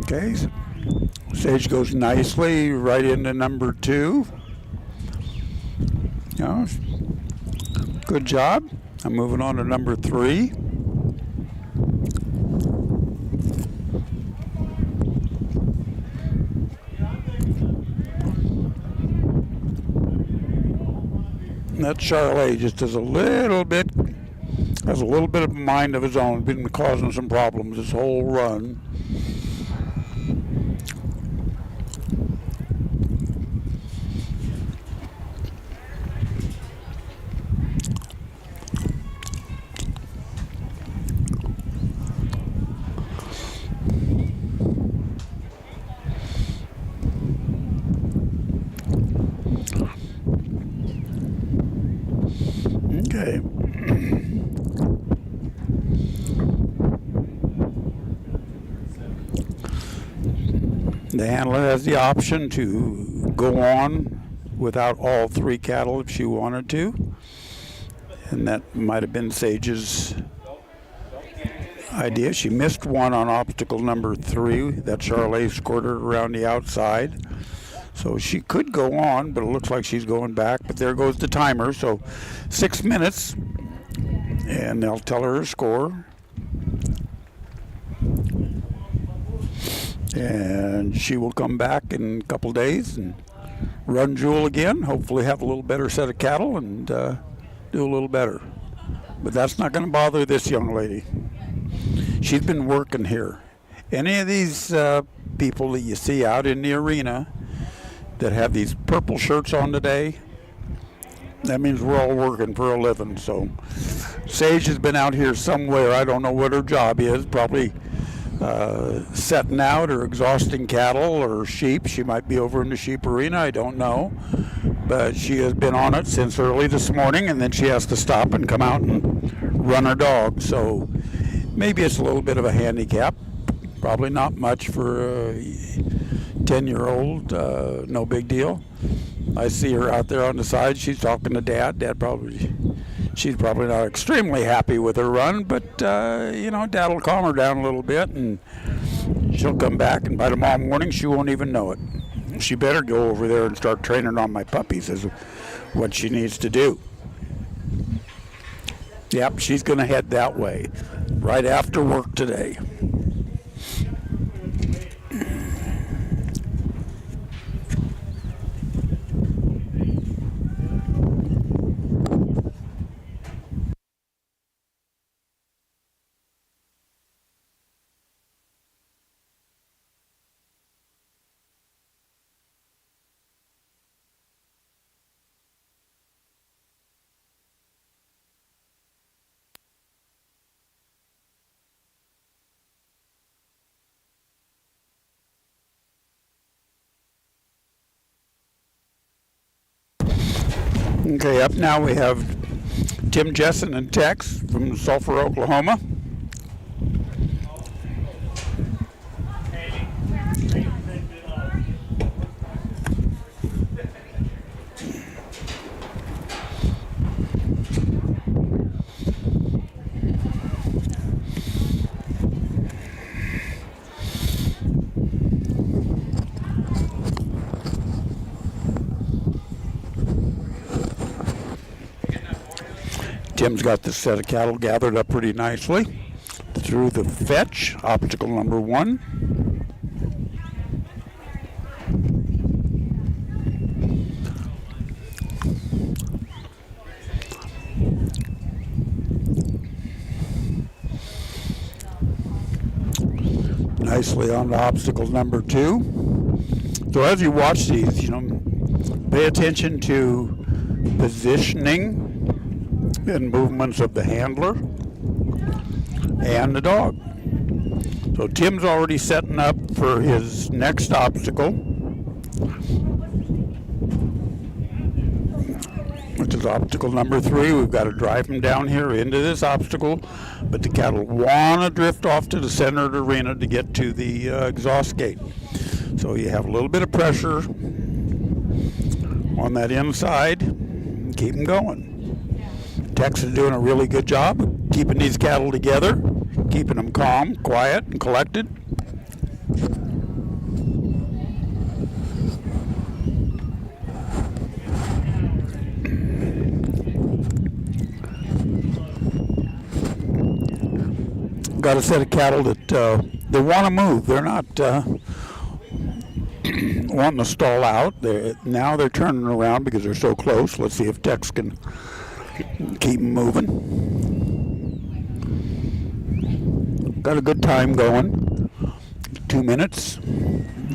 Okay, Sage goes nicely right into number 2. Oh, good job. I'm moving on to number 3. That Charlet just has a little bit of a mind of his own. Been causing some problems this whole run. Okay. The handler has the option to go on without all 3 cattle if she wanted to. And that might have been Sage's idea. She missed one on obstacle number 3. That Charlet scored her around the outside. So she could go on, but it looks like she's going back. But there goes the timer. So 6 minutes, and they'll tell her her score. And she will come back in a couple days and run Jewel again. Hopefully have a little better set of cattle and do a little better. But that's not going to bother this young lady. She's been working here. Any of these people that you see out in the arena that have these purple shirts on today, that means we're all working for a living. So Sage has been out here somewhere. I don't know what her job is. Probably setting out or exhausting cattle or sheep. She might be over in the sheep arena, I don't know. But she has been on it since early this morning, and then she has to stop and come out and run her dog. So maybe it's a little bit of a handicap. Probably not much for a 10-year-old, no big deal. I see her out there on the side. She's talking to Dad. She's probably not extremely happy with her run, but Dad will calm her down a little bit, and she'll come back, and by tomorrow morning she won't even know it. She better go over there and start training on my puppies is what she needs to do. Yep, she's going to head that way right after work today. Okay, up now we have Tim Jessen and Tex from Sulphur, Oklahoma. Tim's got this set of cattle gathered up pretty nicely through the fetch, obstacle number 1. Nicely on to obstacle number 2. So as you watch these, pay attention to positioning and movements of the handler and the dog. So Tim's already setting up for his next obstacle, which is obstacle number 3. We've got to drive him down here into this obstacle, but the cattle want to drift off to the center of the arena to get to the exhaust gate. So you have a little bit of pressure on that inside. Keep them going. Tex is doing a really good job of keeping these cattle together, keeping them calm, quiet, and collected. Got a set of cattle that they want to move. They're not wanting to stall out. Now they're turning around because they're so close. Let's see if Tex can keep moving. Got a good time going. 2 minutes.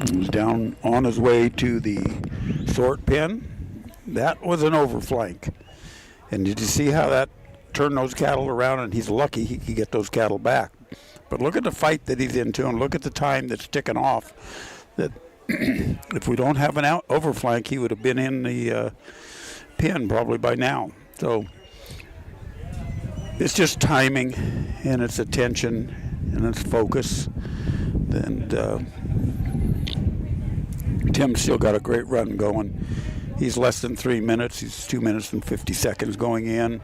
He's down on his way to the sort pen. That was an overflank. And did you see how that turned those cattle around? And he's lucky he could get those cattle back. But look at the fight that he's into, and look at the time that's ticking off. That if we don't have an overflank, he would have been in the pen probably by now. So it's just timing, and it's attention, and it's focus. And Tim's still got a great run going. He's less than 3 minutes. He's 2 minutes and 50 seconds going in.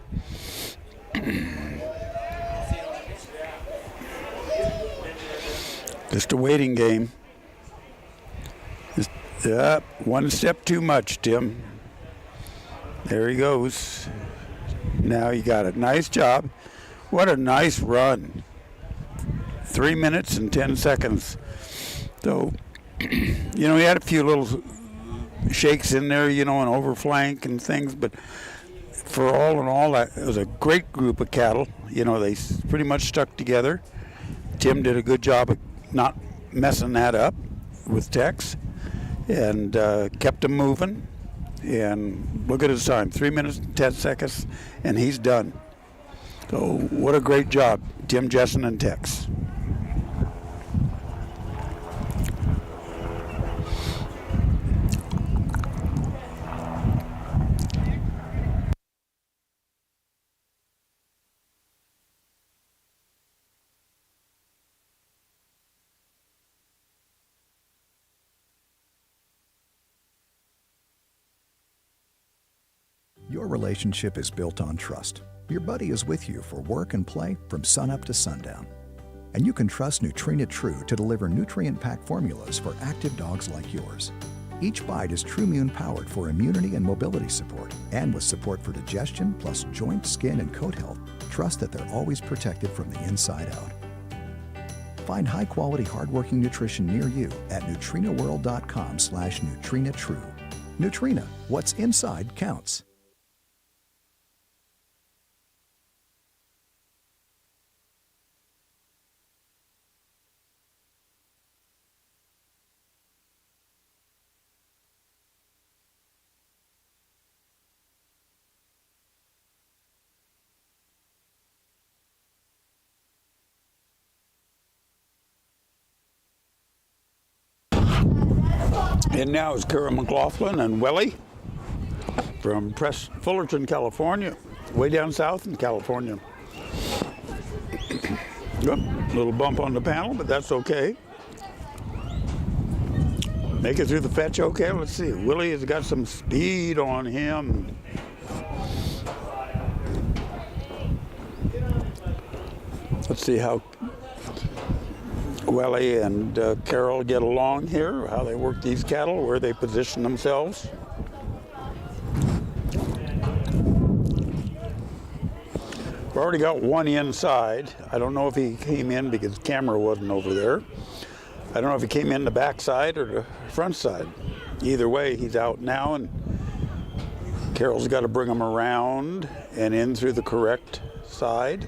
Just a waiting game. One step too much, Tim. There he goes. Now you got it. Nice job. What a nice run. 3 minutes and 10 seconds. So, he had a few little shakes in there, an overflank and things, but for all in all, it was a great group of cattle. They pretty much stuck together. Tim did a good job of not messing that up with Tex, and kept him moving. And look at his time, 3 minutes and 10 seconds, and he's done. So what a great job, Tim, Jessen, and Tex. Your relationship is built on trust. Your buddy is with you for work and play from sunup to sundown. And you can trust Nutrena True to deliver nutrient-packed formulas for active dogs like yours. Each bite is TruMune powered for immunity and mobility support, and with support for digestion plus joint, skin, and coat health, trust that they're always protected from the inside out. Find high-quality, hard-working nutrition near you at NutrenaWorld.com/NutrenaTrue. Nutrena, what's inside counts. And now is Kara McLaughlin and Welly from Fullerton, California, way down south in California. Yep, little bump on the panel, but that's okay. Make it through the fetch okay. Let's see. Willie has got some speed on him. Let's see how Welly and Carol get along here, how they work these cattle, where they position themselves. We've already got one inside. I don't know if he came in because the camera wasn't over there. I don't know if he came in the back side or the front side. Either way, he's out now, and Carol's got to bring him around and in through the correct side.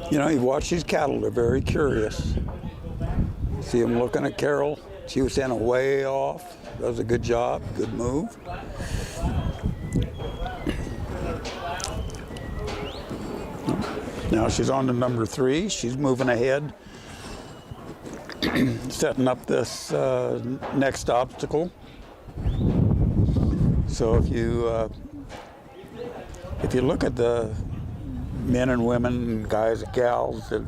You know, you watch these cattle, they're very curious. See them looking at Carol. She was standing way off. Does a good job, good move. Now she's on to number 3. She's moving ahead, setting up this next obstacle. So if you look at the men and women, guys and gals that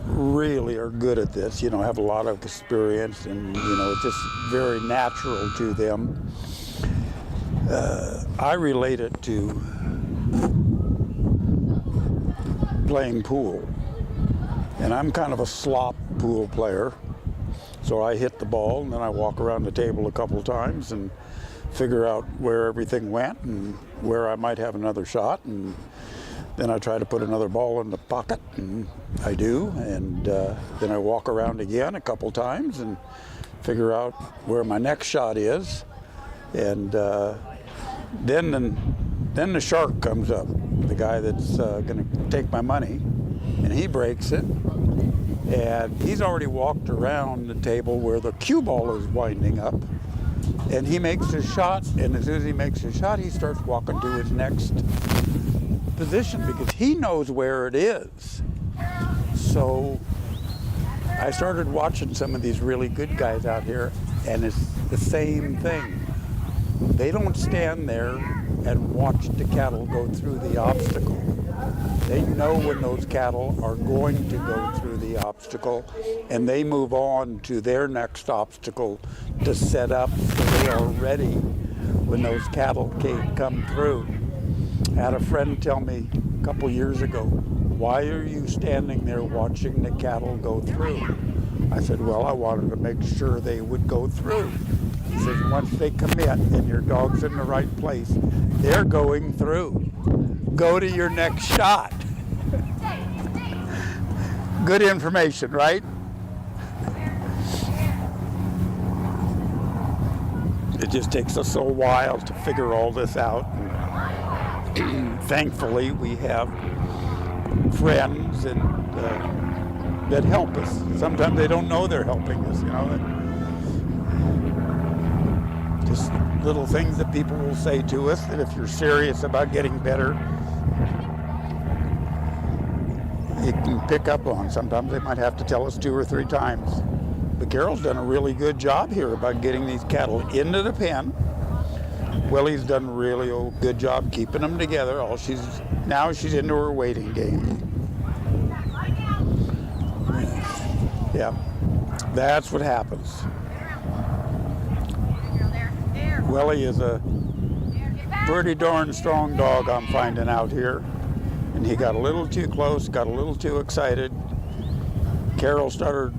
really are good at this, you know, have a lot of experience, and you know, it's just very natural to them. I relate it to playing pool, and I'm kind of a slop pool player, so I hit the ball and then I walk around the table a couple times and figure out where everything went and where I might have another shot, and then I try to put another ball in the pocket, and I do, and then I walk around again a couple times and figure out where my next shot is, and then the shark comes up, the guy that's going to take my money, and he breaks it, and he's already walked around the table where the cue ball is winding up, and he makes his shot, and as soon as he makes his shot, he starts walking to his next position because he knows where it is. So I started watching some of these really good guys out here, and it's the same thing. They don't stand there and watch the cattle go through the obstacle. They know when those cattle are going to go through the obstacle, and they move on to their next obstacle to set up so they are ready when those cattle come through. I had a friend tell me a couple years ago, "Why are you standing there watching the cattle go through?" I said, "Well, I wanted to make sure they would go through." He says, "Once they commit and your dog's in the right place, they're going through. Go to your next shot." Good information, right? It just takes us a while to figure all this out. And thankfully, we have friends and that help us. Sometimes they don't know they're helping us, you know. Just little things that people will say to us that if you're serious about getting better, you can pick up on. Sometimes they might have to tell us 2 or 3 times. But Carol's done a really good job here about getting these cattle into the pen. Willie's done a really good job keeping them together. Now she's into her waiting game. Yeah, that's what happens. Willie is a pretty darn strong dog, I'm finding out here. And he got a little too close, got a little too excited. Carol started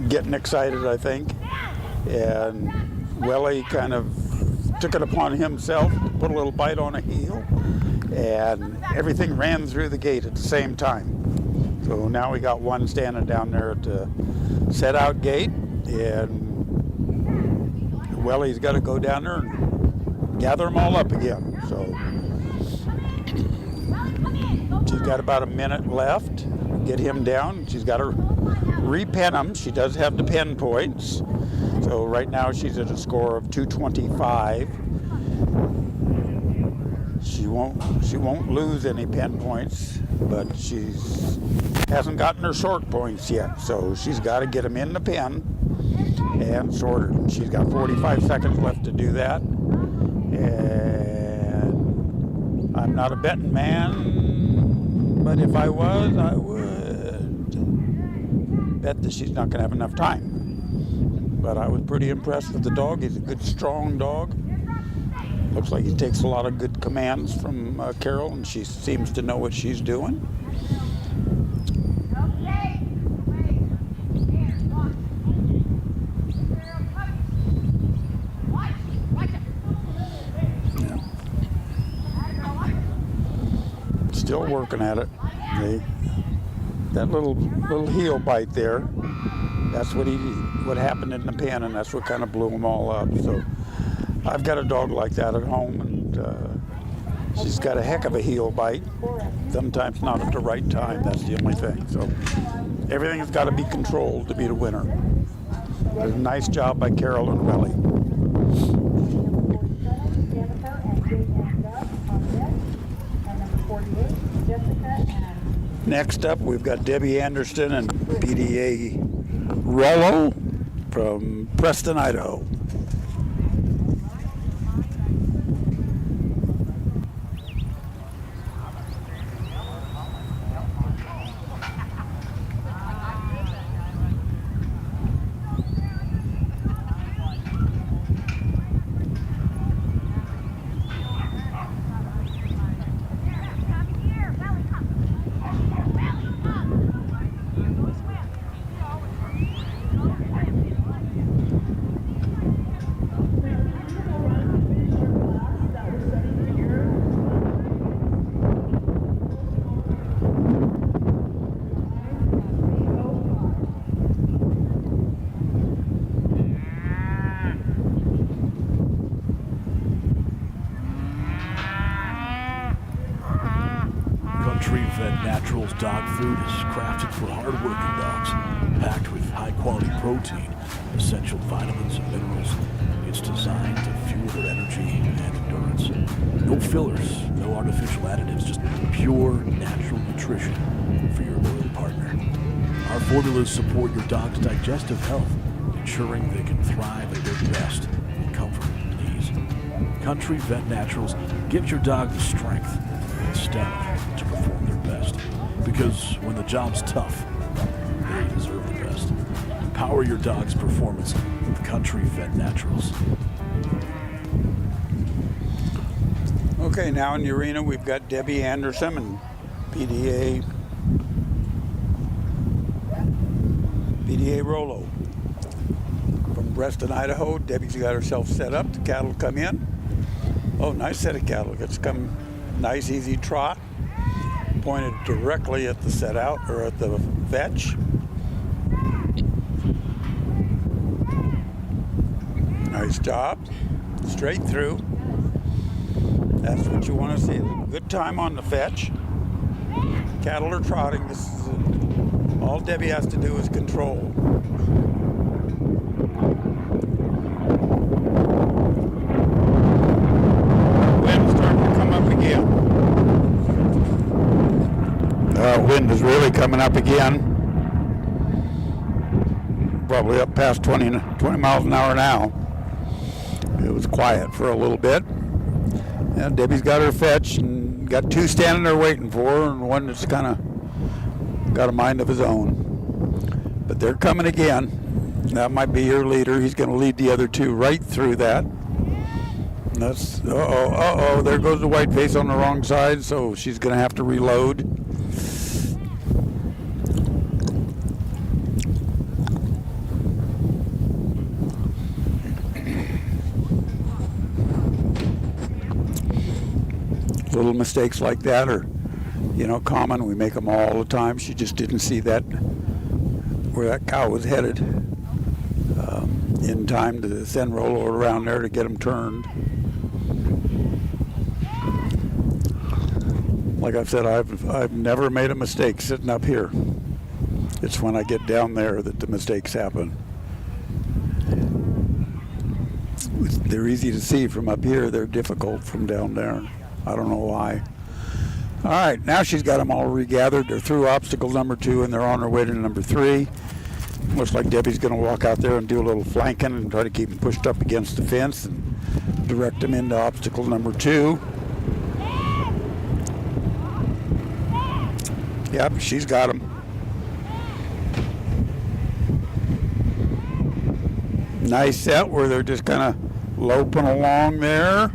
getting excited, I think. And Willie kind of took it upon himself to put a little bite on a heel. And everything ran through the gate at the same time. So now we got one standing down there at the set out gate. And Willie's got to go down there and gather them all up again. So she's got about a minute left. Get him down. She's got to repen him. She does have the pen points. So right now she's at a score of 225. She won't lose any pen points, but she's hasn't gotten her sort points yet. So she's got to get them in the pen and sorted. She's got 45 seconds left to do that. And I'm not a betting man, but if I was, I would bet that she's not going to have enough time. But I was pretty impressed with the dog. He's a good, strong dog. Looks like he takes a lot of good commands from Carol, and she seems to know what she's doing. Still working at it. That little heel bite there, that's what happened in the pen, and that's what kind of blew them all up. So I've got a dog like that at home, and she's got a heck of a heel bite. Sometimes not at the right time, that's the only thing. So everything has got to be controlled to be the winner. But a nice job by Carol and Willie. Next up, we've got Debbie Anderson and PDA Reo from Preston, Idaho. Dog food is crafted for hard-working dogs, packed with high-quality protein, essential vitamins and minerals. It's designed to fuel their energy and endurance. No fillers, no artificial additives, just pure natural nutrition for your loyal partner. Our formulas support your dog's digestive health, ensuring they can thrive at their best in comfort and ease. Country Vet Naturals gives your dog the strength and stamina to perform their best. Because when the job's tough, they deserve the best. Power your dog's performance with Country Vet Naturals. Okay, now in the arena we've got Debbie Anderson and PDA Reo from Preston, Idaho. Debbie's got herself set up. The cattle come in. Oh, nice set of cattle. It's come nice, easy trot. Pointed directly at the set out or at the fetch. Nice job. Straight through. That's what you want to see. Good time on the fetch. Cattle are trotting. This is all Debbie has to do is control. Wind's starting to come up again. Wind is really coming up again. Probably up past 20 miles an hour now. It was quiet for a little bit. And Debbie's got her fetch and got two standing there waiting for her, and one that's kind of got a mind of his own. But they're coming again. That might be your leader. He's going to lead the other two right through that. That's, there goes the white face on the wrong side, so she's going to have to reload. Little mistakes like that are, common. We make them all the time. She just didn't see that, where that cow was headed in time to send Rolo around there to get him turned. Like I've said, I've never made a mistake sitting up here. It's when I get down there that the mistakes happen. They're easy to see from up here. They're difficult from down there. I don't know why. All right, now she's got them all regathered. They're through obstacle number 2 and they're on their way to number 3. Looks like Debbie's going to walk out there and do a little flanking and try to keep them pushed up against the fence and direct them into obstacle number 2. Yep, she's got them. Nice set where they're just kind of loping along there.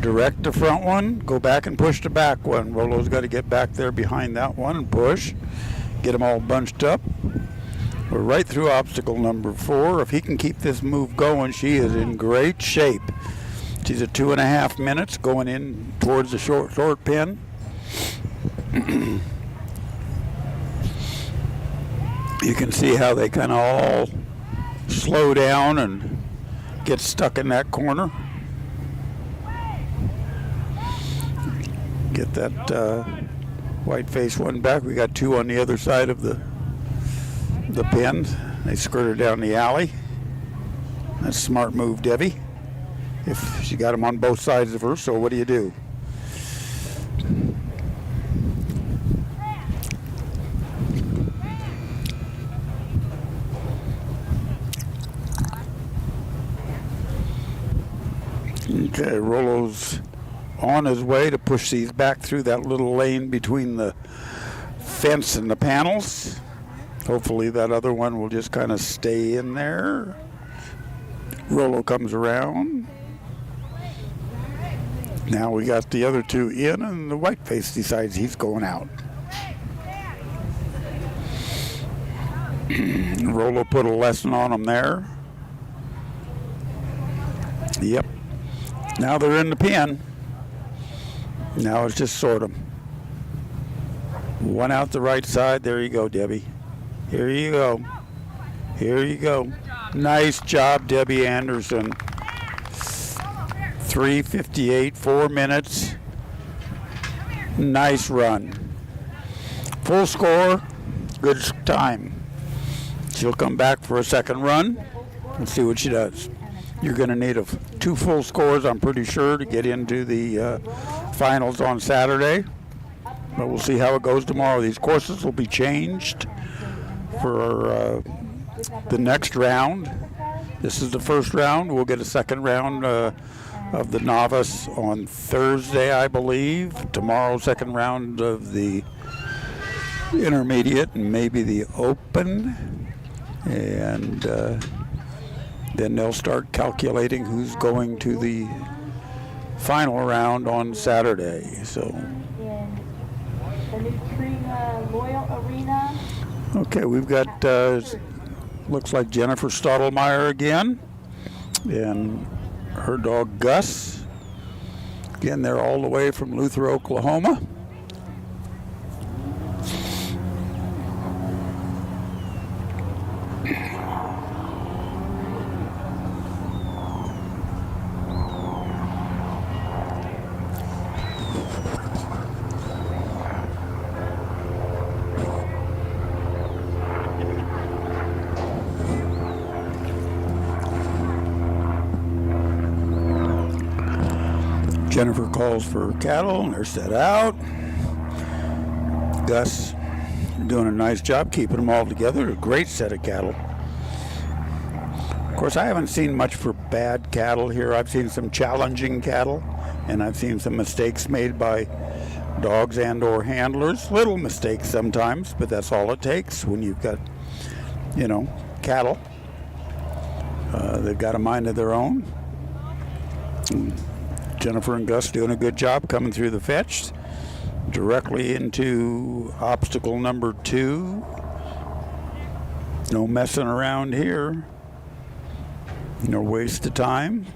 Direct the front one, go back and push the back one. Rolo's got to get back there behind that one and push. Get them all bunched up. We're right through obstacle number 4. If he can keep this move going, she is in great shape. She's at 2.5 minutes going in towards the short pin. You can see how they kind of all slow down and get stuck in that corner. Get that white face one back. We got 2 on the other side of the pin. They skirted down the alley. That's a smart move, Debbie. If she got them on both sides of her, so what do you do? Okay, Rolo's on his way to push these back through that little lane between the fence and the panels. Hopefully that other one will just kind of stay in there. Rolo comes around. Now we got the other 2 in and the white face decides he's going out. Rolo put a lesson on him there. Yep. Now they're in the pen. Now it's just sort them. One out the right side. There you go, Debbie. Here you go. Here you go. Nice job, Debbie Anderson. 3:58, 4 minutes. Nice run. Full score, good time. She'll come back for a second run and see what she does. You're going to need 2 full scores, I'm pretty sure, to get into the finals on Saturday. But we'll see how it goes tomorrow. These courses will be changed for the next round. This is the first round. We'll get a second round of the novice on Thursday, I believe. Tomorrow, second round of the intermediate and maybe the open. And then they'll start calculating who's going to the final round on Saturday. So. The Nutrena Loyal Arena. Okay, we've got, looks like Jennifer Stottlemyre again, and her dog Gus. Again, they're all the way from Luther, Oklahoma. Jennifer calls for cattle, and they're set out. Gus doing a nice job keeping them all together. A great set of cattle. Of course, I haven't seen much for bad cattle here. I've seen some challenging cattle, and I've seen some mistakes made by dogs and or handlers. Little mistakes sometimes, but that's all it takes when you've got, cattle. They've got a mind of their own. And Jennifer and Gus doing a good job coming through the fetch. Directly into obstacle number 2. No messing around here. No waste of time.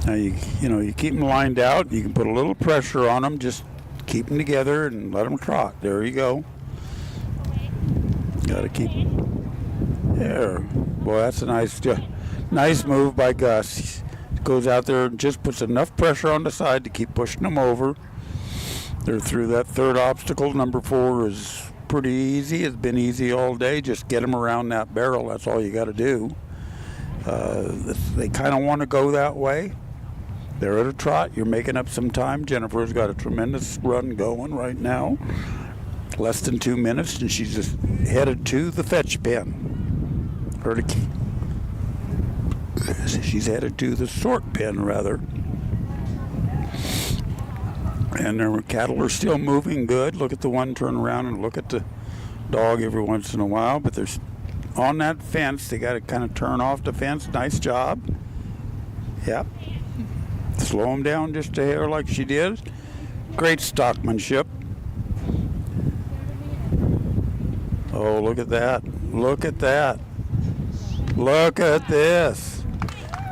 Now you keep them lined out. You can put a little pressure on them. Just keep them together and let them trot. There you go. Got to keep there. Boy, that's a nice move by Gus. He goes out there and just puts enough pressure on the side to keep pushing them over. They're through that third obstacle. Number 4 is pretty easy. It's been easy all day. Just get them around that barrel. That's all you got to do. They kind of want to go that way. They're at a trot. You're making up some time. Jennifer's got a tremendous run going right now. Less than 2 minutes, and she's just headed to the fetch pen. She's headed to the sort pen, rather. And their cattle are still moving good. Look at the one turn around and look at the dog every once in a while. But there's on that fence. They got to kind of turn off the fence. Nice job. Yep. Slow them down just a hair like she did. Great stockmanship. Oh, look at that. Look at that. Look at this.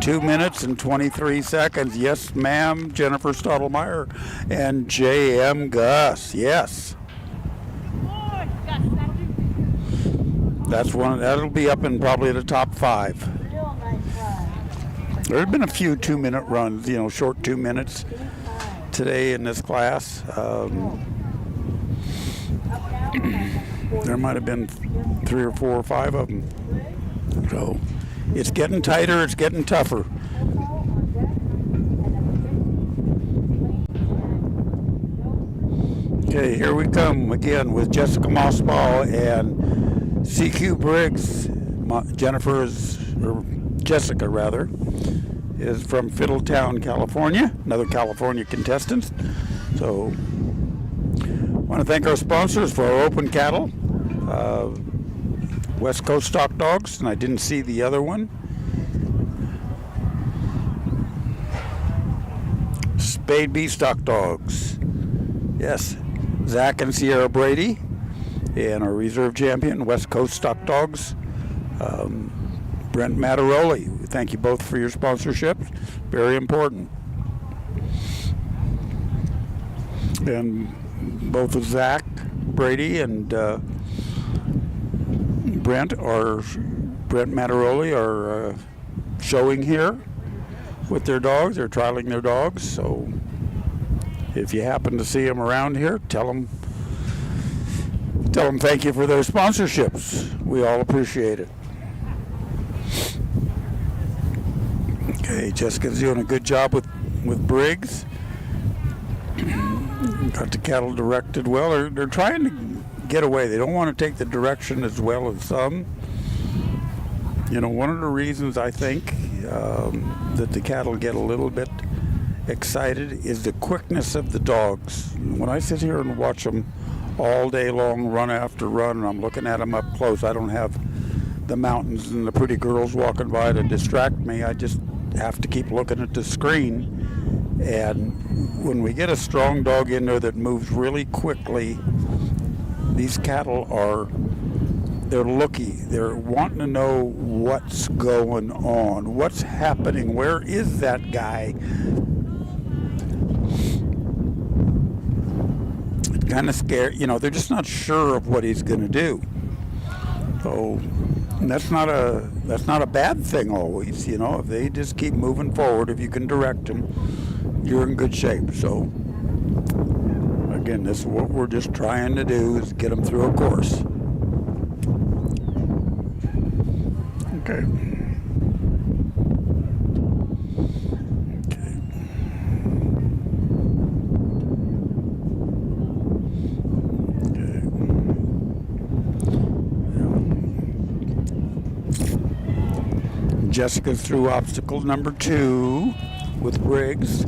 2 minutes and 23 seconds. Yes, ma'am, Jennifer Stottlemyre and J.M. Gus. Yes. That'll be up in probably the top 5. There have been a few 2-minute runs, short 2 minutes today in this class. There might have been 3 or 4 or 5 of them. So it's getting tighter, it's getting tougher. Okay, here we come again with Jessica Mosbaugh and CQ Briggs. Jessica is from Fiddletown, California, another California contestant. So I want to thank our sponsors for our open cattle, West Coast Stock Dogs, and I didn't see the other one. Spade B Stock Dogs. Yes, Zach and Sierra Brady, and our reserve champion, West Coast Stock Dogs, Brent Mattaroli. Thank you both for your sponsorship. Very important. And both of Zach Brady and Brent Mattaroli are showing here with their dogs. They're trialing their dogs. So if you happen to see them around here, tell them thank you for their sponsorships. We all appreciate it. Okay, Jessica's doing a good job with Briggs. Got the cattle directed well. They're trying to get away. They don't want to take the direction as well as some. One of the reasons I think that the cattle get a little bit excited is the quickness of the dogs. When I sit here and watch them all day long, run after run, and I'm looking at them up close, I don't have the mountains and the pretty girls walking by to distract me. I just have to keep looking at the screen. And when we get a strong dog in there that moves really quickly, these cattle they're looky. They're wanting to know what's going on, what's happening, where is that guy? It's kind of scary. They're just not sure of what he's going to do. So that's not a bad thing always. If they just keep moving forward, if you can direct them, you're in good shape. So again, this is what we're just trying to do, is get them through a course. Okay. Jessica's through obstacle number 2 with Briggs.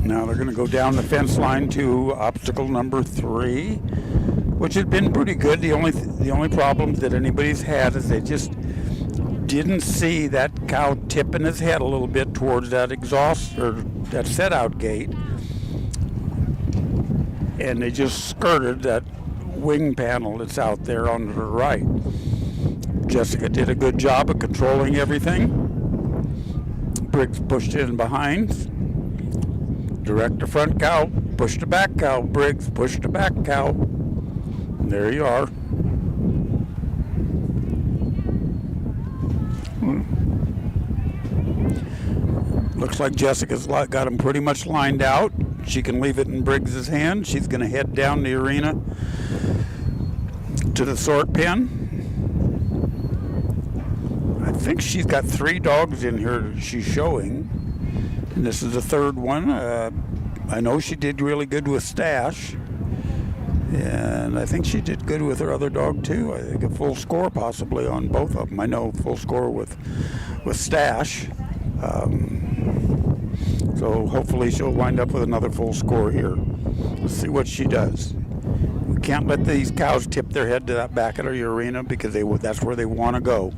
Now they're going to go down the fence line to obstacle number 3, which has been pretty good. The only problem that anybody's had is they just didn't see that cow tipping his head a little bit towards that exhaust or that set out gate, and they just skirted that wing panel that's out there on the right. Jessica did a good job of controlling everything. Briggs pushed in behind. Direct the front cow, push the back cow. Briggs, push the back cow. And there you are. Looks like Jessica's got him pretty much lined out. She can leave it in Briggs's hand. She's going to head down the arena to the sort pen. I think she's got 3 dogs in here she's showing. And this is the 3rd one. I know she did really good with Stash. And I think she did good with her other dog too. I think a full score possibly on both of them. I know full score with Stash. So hopefully she'll wind up with another full score here. Let's see what she does. We can't let these cows tip their head to that back of the arena because that's where they want to go.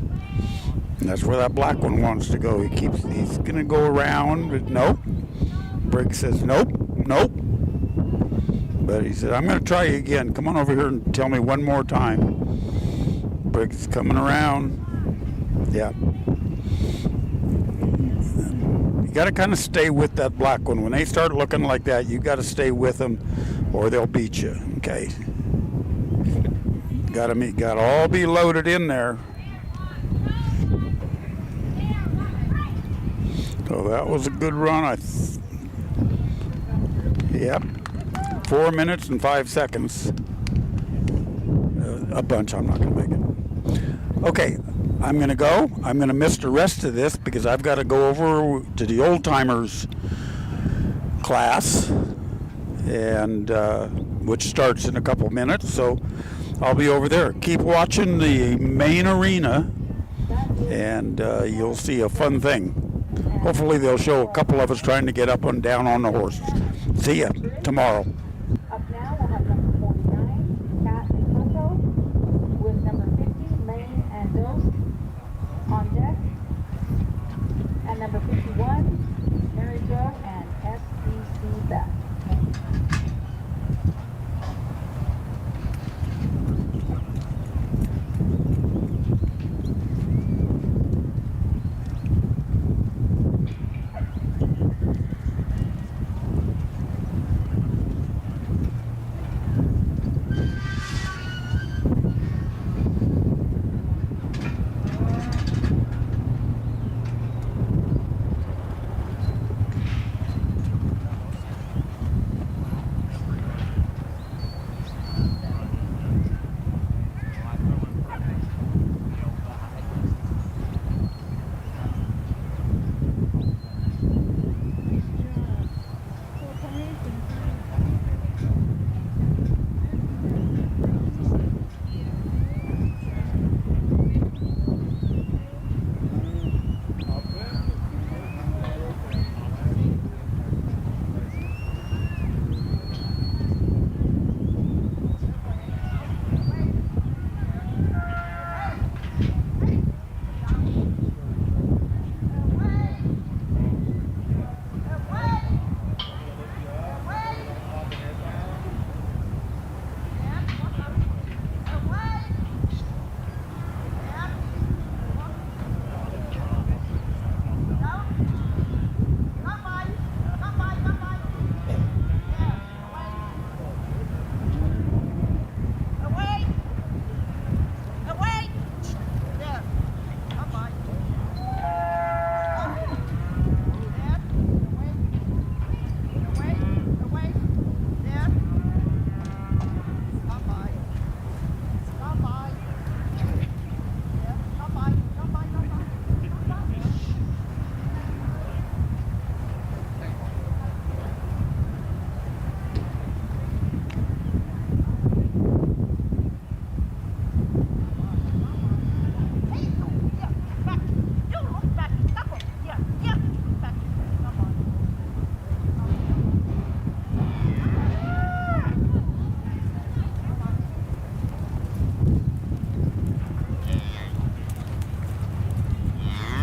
And that's where that black one wants to go. He's going to go around, but nope. Briggs says nope. But he said, I'm going to try you again. Come on over here and tell me one more time. Briggs is coming around. Yeah. You got to kind of stay with that black one. When they start looking like that, you got to stay with them or they'll beat you. Okay. Got to all be loaded in there. So that was a good run. Yep. 4 minutes and 5 seconds. A bunch. I'm not going to make it. Okay. I'm going to go. I'm going to miss the rest of this because I've got to go over to the old timers class, and which starts in a couple minutes. So I'll be over there. Keep watching the main arena, and you'll see a fun thing. Hopefully they'll show a couple of us trying to get up and down on the horses. See ya tomorrow. Up now we'll have number 49, Cat and Coco, with number 50, Maine and Dose on deck, and number 51, Mary Jo and SEC Beth.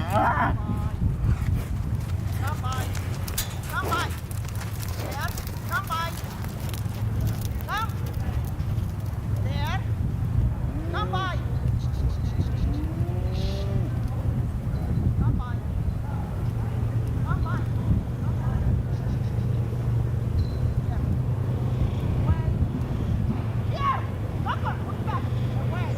Come by. Come by. There. Come by. Come. There. Come by. Come by. Come by. Here. Come on. Put back. Away.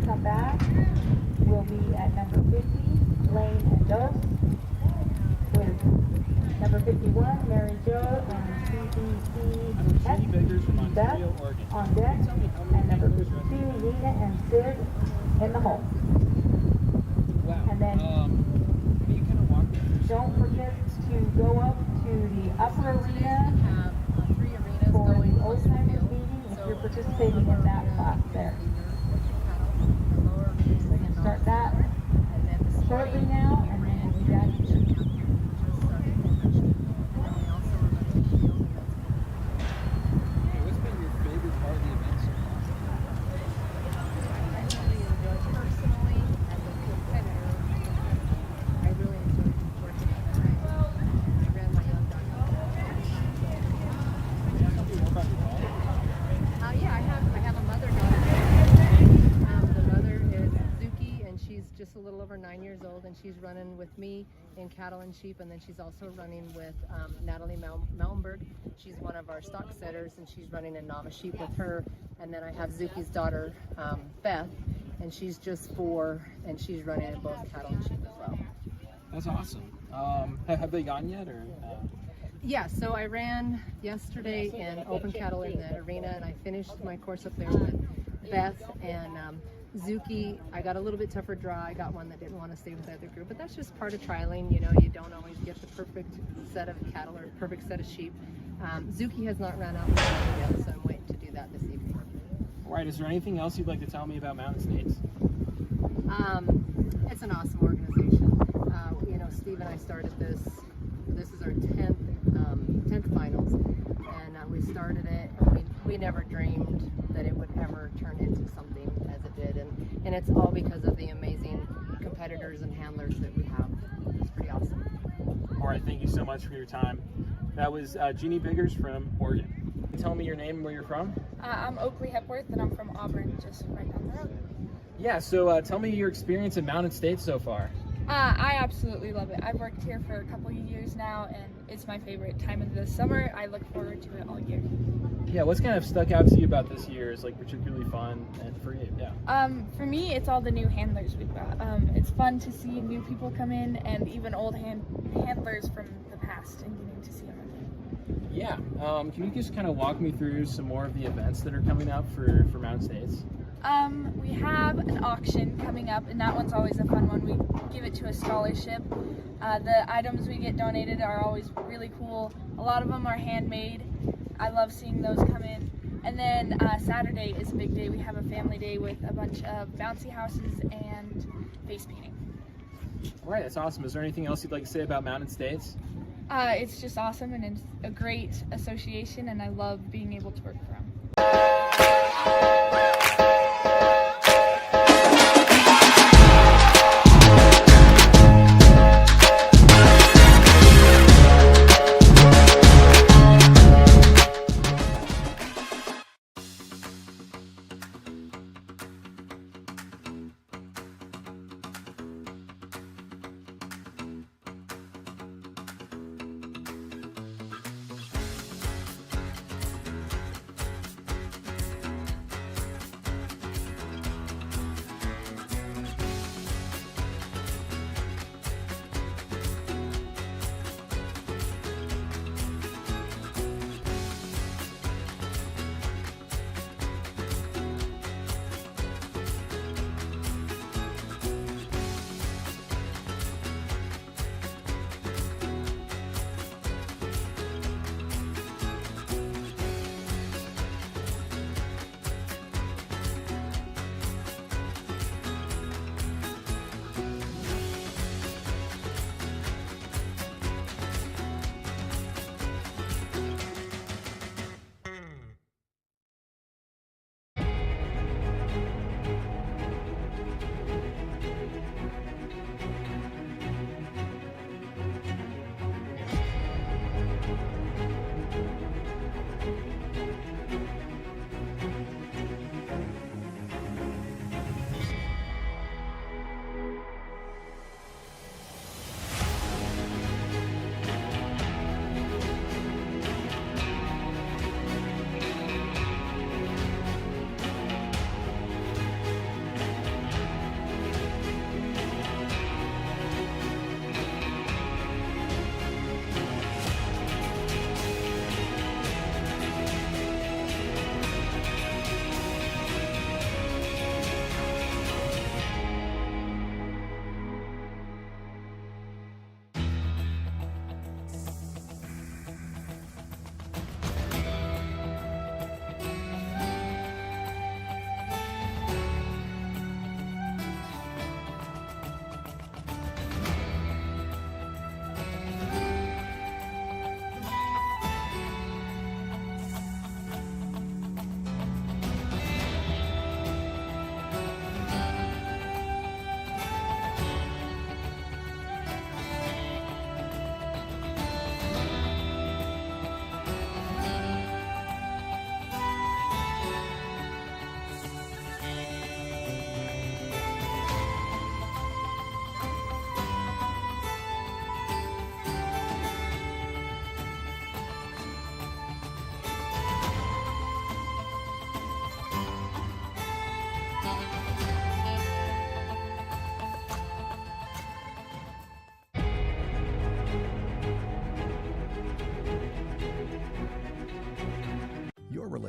come back will be at number 50, Lane and Dose, with number 51, Mary Jo and CBC Beth on deck, and number 52, Nina and Sid in the hole. And then don't forget to go up to the upper arena for the old timers meeting if you're participating in that class there. So you can start that shortly now, and then we'll be back here. What's been your favorite part of the event so far? Personally, as a competitor, I really enjoyed working at the track. I ran my young dog. Yeah, I have a mother daughter. The mother is Zuki, and she's just a little over 9 years old, and she's running with me in cattle and sheep, and then she's also running with Natalie Malberg. She's one of our stock setters, and she's running in novice sheep with her. And then I have Zuki's daughter, Beth, and she's just 4, and she's running in both cattle and sheep as well. That's awesome. Have they gone yet, or? Yeah, so I ran yesterday in open cattle in the arena, and I finished my course up there with Beth and Zuki. I got a little bit tougher draw. I got one that didn't want to stay with the other group, but that's just part of trialing. You know, you don't always get the perfect set of cattle or perfect set of sheep. Zuki has not run out with me yet, so I'm waiting to do that this evening. All right, is there anything else you'd like to tell me about Mountain States? It's an awesome organization. You know, Steve and I started this. This is our 10th finals, and we started it. And we never dreamed that it would ever turn into something as it did, and it's all because of the amazing competitors and handlers that we have. It's pretty awesome. All right, thank you so much for your time. That was Jeannie Biggers from Oregon. Tell me your name and where you're from. I'm Oakley Hepworth, and I'm from Auburn, just right down the road. Yeah, so tell me your experience at Mountain States so far. I absolutely love it. I've worked here for a couple of years now, and it's my favorite time of the summer. I look forward to it all year. Yeah, what's kind of stuck out to you about this year is like particularly fun and for you? Yeah. For me, it's all the new handlers we've got. It's fun to see new people come in, and even old handlers from the past, and getting to see them again. Yeah. Can you just kind of walk me through some more of the events that are coming up for Mountain States? We have an auction coming up, and that one's always a fun one. We give it to a scholarship. The items we get donated are always really cool. A lot of them are handmade. I love seeing those come in. And then Saturday is a big day. We have a family day with a bunch of bouncy houses and face painting. All right, that's awesome. Is there anything else you'd like to say about Mountain States? It's just awesome, and it's a great association, and I love being able to work for them.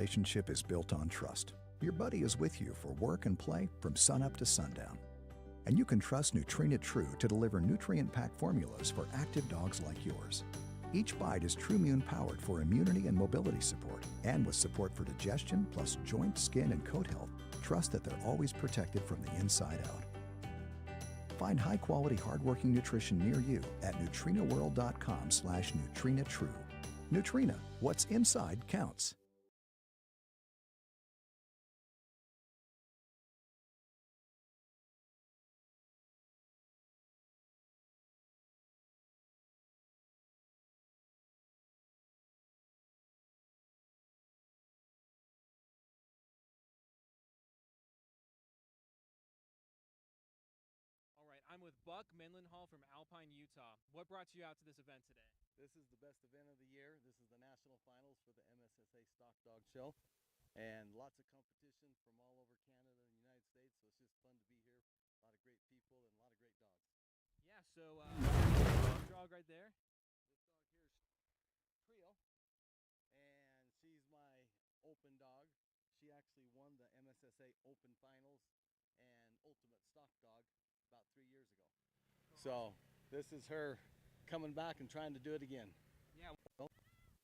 relationship is built on trust. Your buddy is with you for work and play from sunup to sundown. And you can trust Nutrena True to deliver nutrient-packed formulas for active dogs like yours. Each bite is TruMune powered for immunity and mobility support, and with support for digestion plus joint, skin, and coat health, trust that they're always protected from the inside out. Find high-quality, hard-working nutrition near you at NutrenaWorld.com/NutrenaTrue. Nutrena, what's inside counts. All right, I'm with Buck Mendenhall from Alpine, Utah. What brought you out to this event today? This is the best event of the year. This is the national finals for the MSSA Stock Dog Show, and lots of competition from all over Canada and the United States, so it's just fun to be here. A lot of great people and a lot of great dogs. Yeah, so your dog right there? This dog here is Trio, and she's my open dog. She actually won the MSSA Open Finals and Ultimate Stock Dog about 3 years ago. So this is her coming back and trying to do it again. Yeah.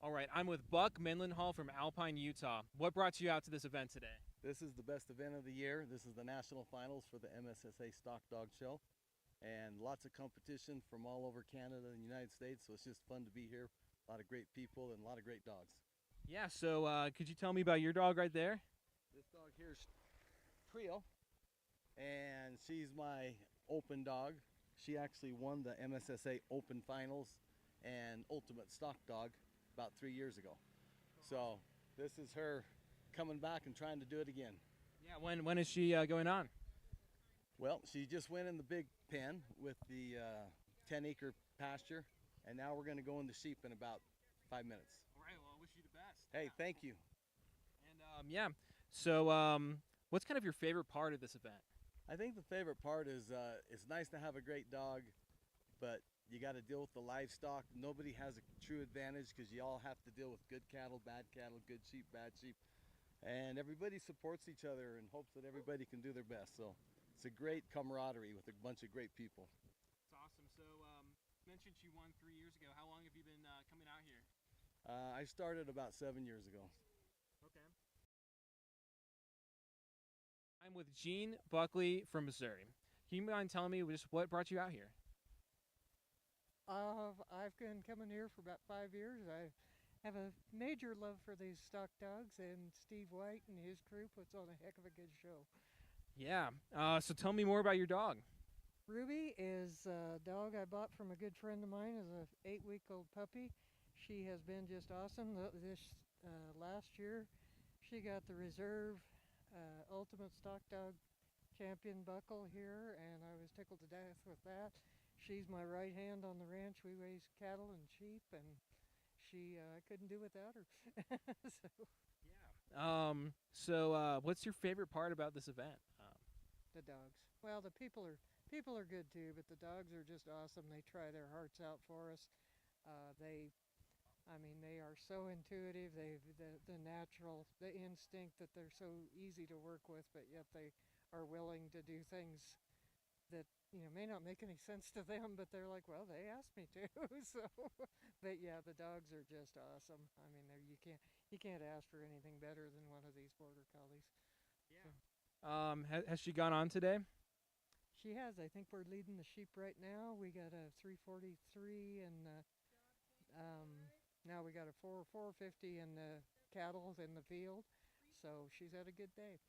All right, I'm with Buck Mendenhall from Alpine, Utah. What brought you out to this event today? This is the best event of the year. This is the national finals for the MSSA Stock Dog Show, and lots of competition from all over Canada and the United States, so it's just fun to be here. A lot of great people and a lot of great dogs. Yeah, so could you tell me about your dog right there? This dog here is Trio, and she's my open dog. She actually won the MSSA Open Finals and Ultimate Stock Dog about 3 years ago. So this is her coming back and trying to do it again. Yeah, when is she going on? Well, she just went in the big pen with the 10-acre pasture, and now we're going to go into sheep in about 5 minutes. All right, well, I wish you the best. Hey, thank you. And yeah, so what's kind of your favorite part of this event? I think the favorite part is it's nice to have a great dog, but you got to deal with the livestock. Nobody has a true advantage because you all have to deal with good cattle, bad cattle, good sheep, bad sheep. And everybody supports each other and hopes that everybody can do their best. So it's a great camaraderie with a bunch of great people. It's awesome. So you mentioned you won 3 years ago. How long have you been coming out here? I started about 7 years ago. Okay. I'm with Gene Buckley from Missouri. Can you mind telling me just what brought you out here? I've been coming here for about 5 years. I have a major love for these stock dogs, and Steve White and his crew puts on a heck of a good show. Yeah. So tell me more about your dog. Ruby is a dog I bought from a good friend of mine as a 8-week-old puppy. She has been just awesome. This last year, she got the reserve Ultimate Stock Dog Champion buckle here, and I was tickled to death with that. She's my right hand on the ranch. We raise cattle and sheep, and I couldn't do without her. So what's your favorite part about this event? The dogs. Well, the people are good too, but the dogs are just awesome. They try their hearts out for us. They are so intuitive. The natural, the instinct that they're so easy to work with, but yet they are willing to do things that may not make any sense to them, but they're like, well, they asked me to. So, but yeah, the dogs are just awesome. I mean, you can't ask for anything better than one of these border collies. Yeah. Has she gone on today? She has. I think we're leading the sheep right now. We got a 343 and now we got a 450 in the cattle in the field. So she's had a good day.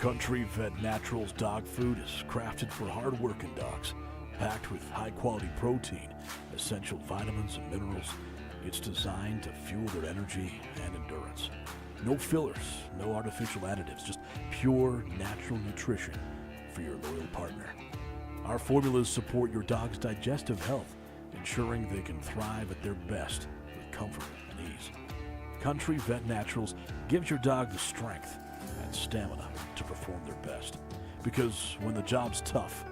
Country Vet Naturals dog food is crafted for hard-working dogs, packed with high-quality protein, essential vitamins and minerals. It's designed to fuel their energy and endurance. No fillers, no artificial additives, just pure natural nutrition for your loyal partner. Our formulas support your dog's digestive health, ensuring they can thrive at their best with comfort and ease. Country Vet Naturals gives your dog the strength and stamina to perform their best. Because when the job's tough,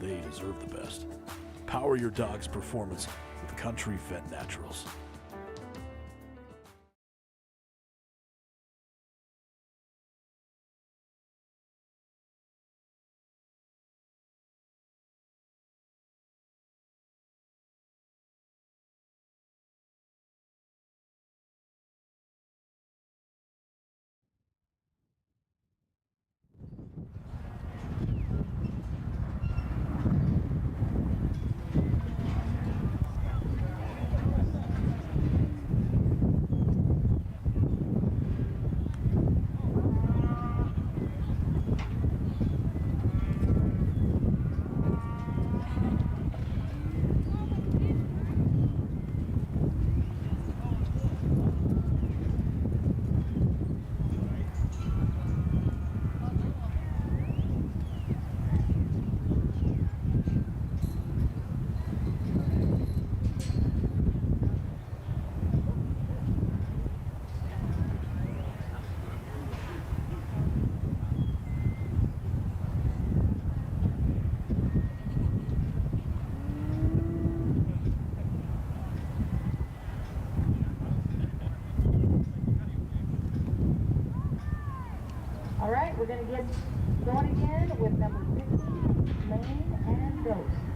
they deserve the best. Power your dog's performance with Country Vet Naturals. All right, we're going to get going again with number 50, Lane and Ghost.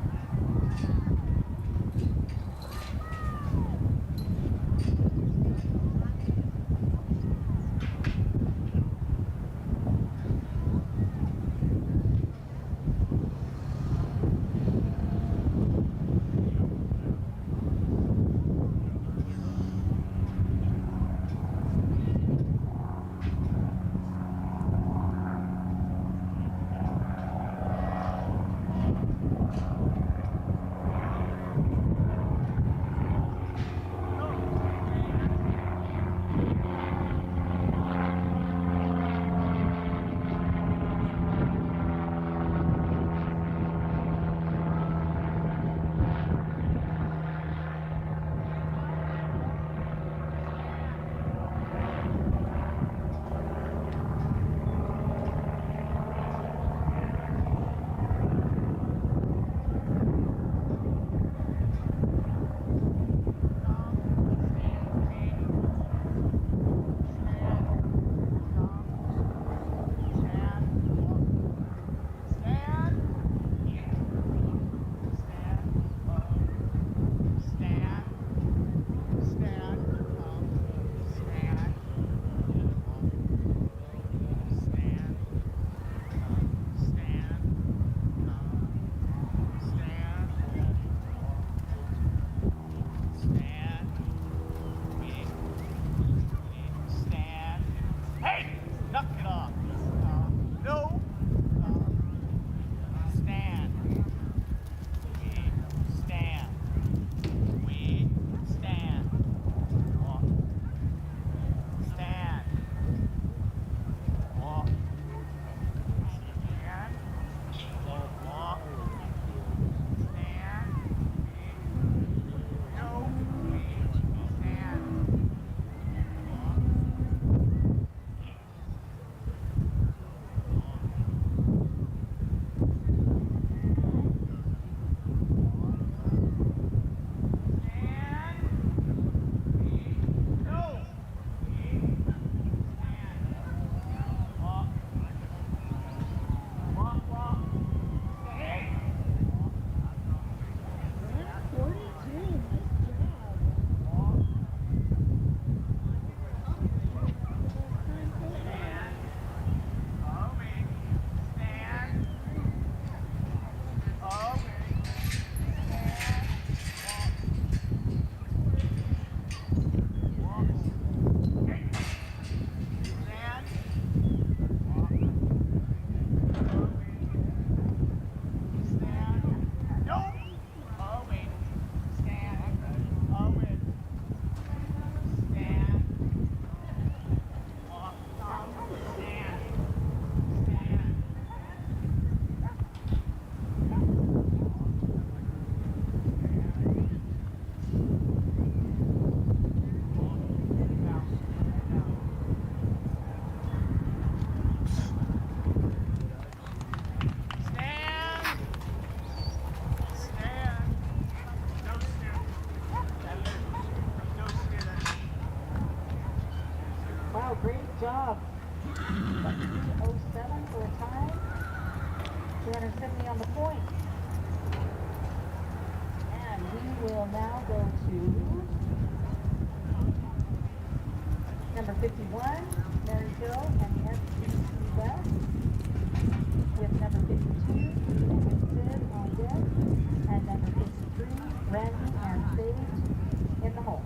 Great job. 2:07 for a time. 270 on the point. And we will now go to number 51, Mary Jo and SBC West, with number 52, and Sid on deck, and number 53, Randy and Sage in the hole.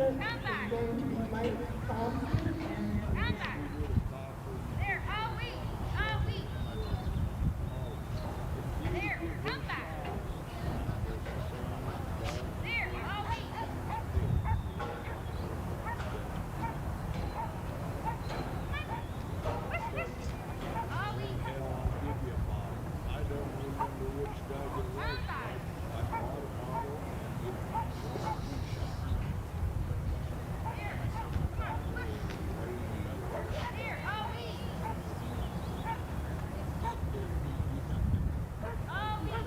is going to be Mike Thompson. There, all week, all week. There, come back. There, all week. All week. I don't remember which dog it was. I bought a bottle and it was Here, all week. All week.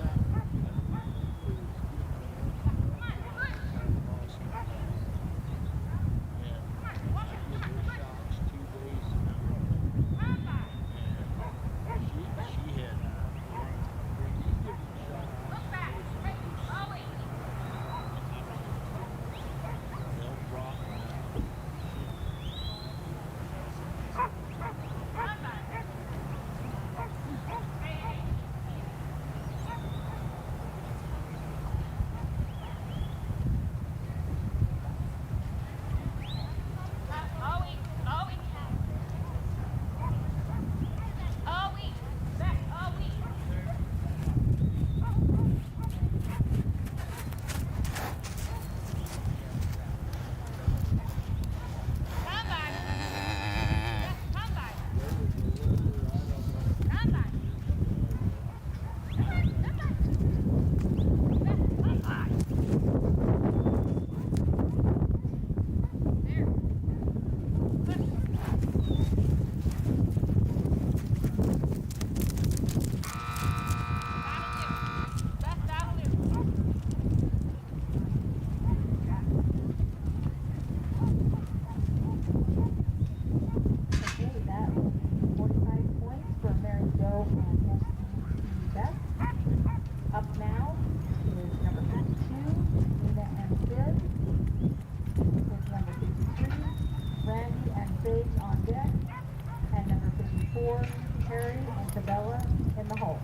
Belle in the hole.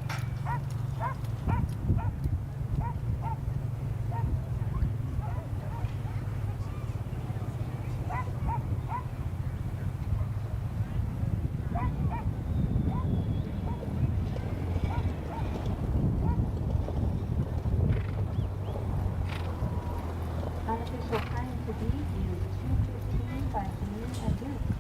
Unofficial time to beat is 2:15 by Janine and Duke.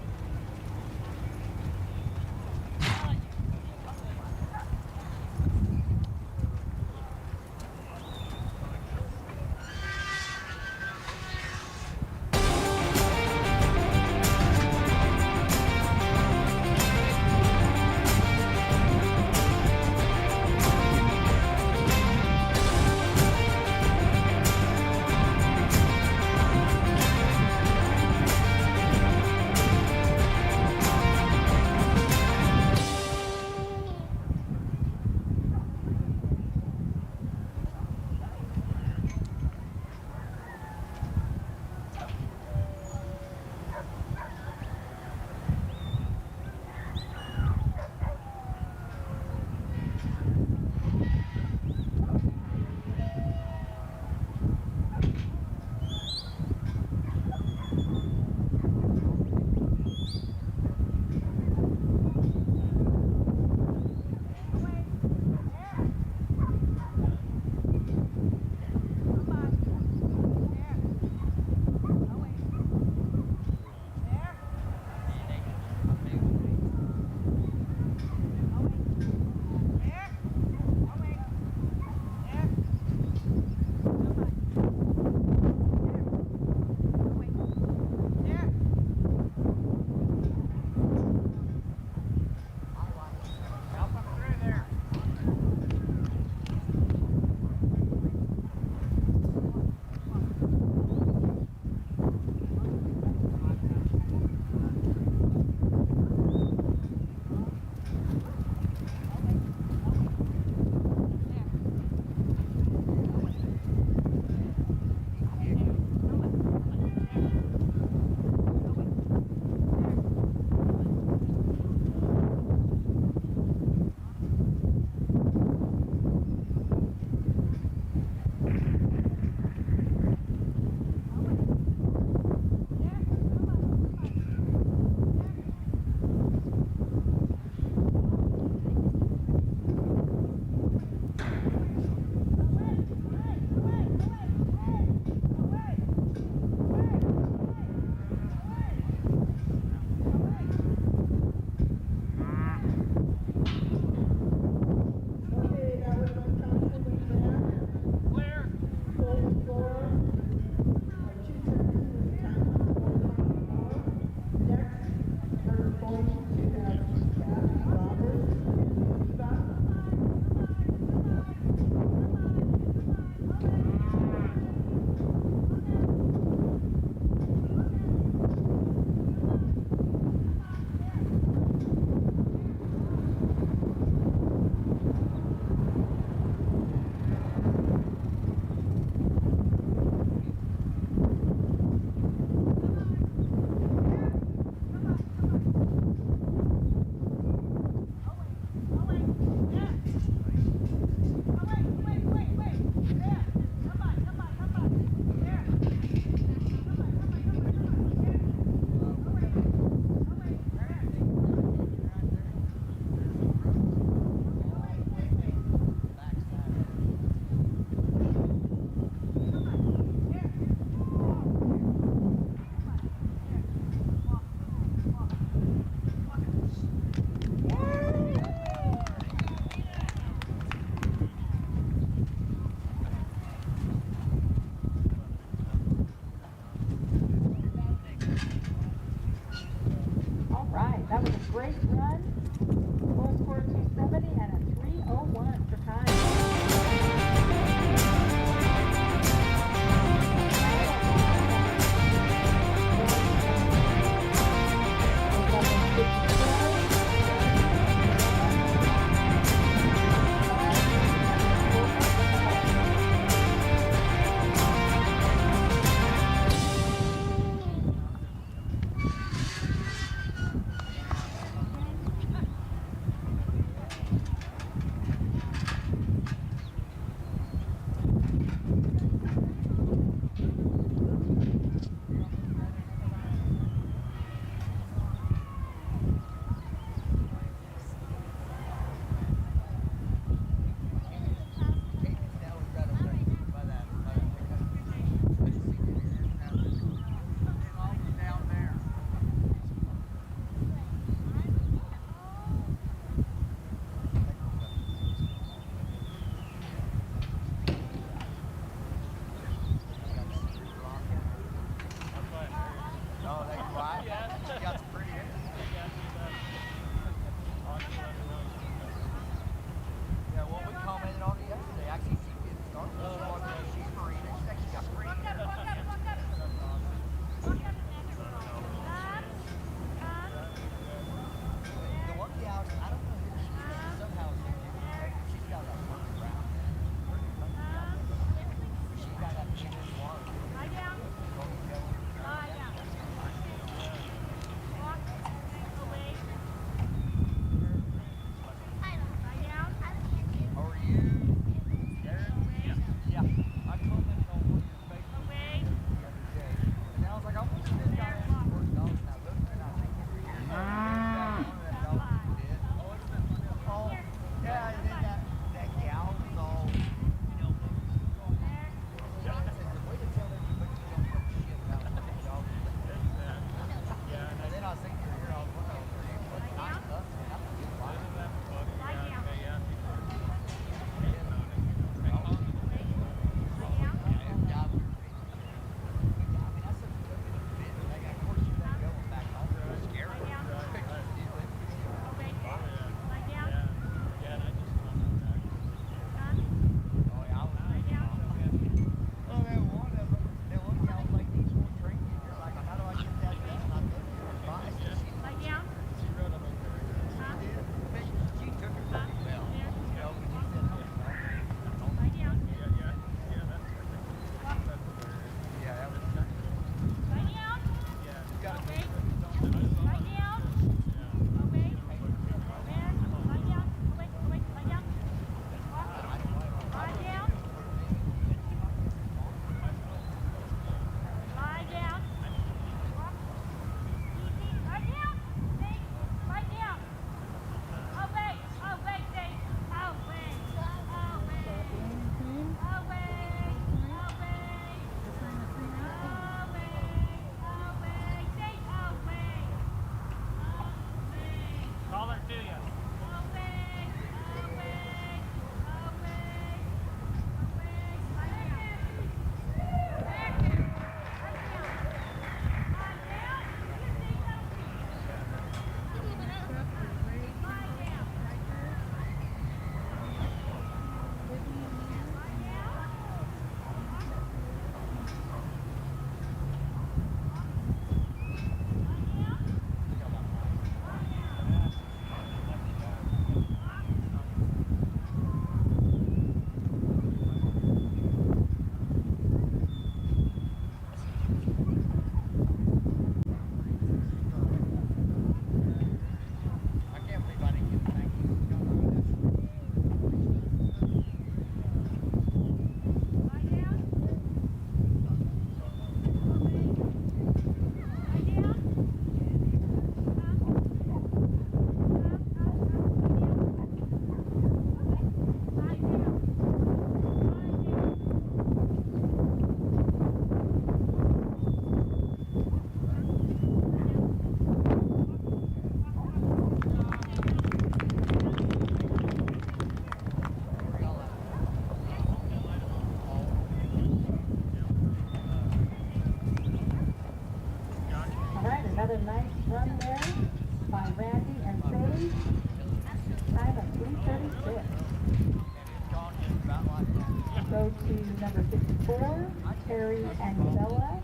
and Bella.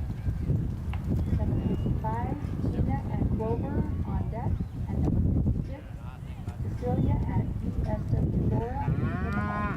755, Tina and Clover on deck. And number 56, Cecilia and USW Laura in the hall.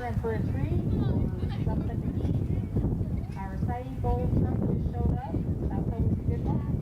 anchoring for a treat or something to eat. Our acai bowl truck just showed up. That's always a good one.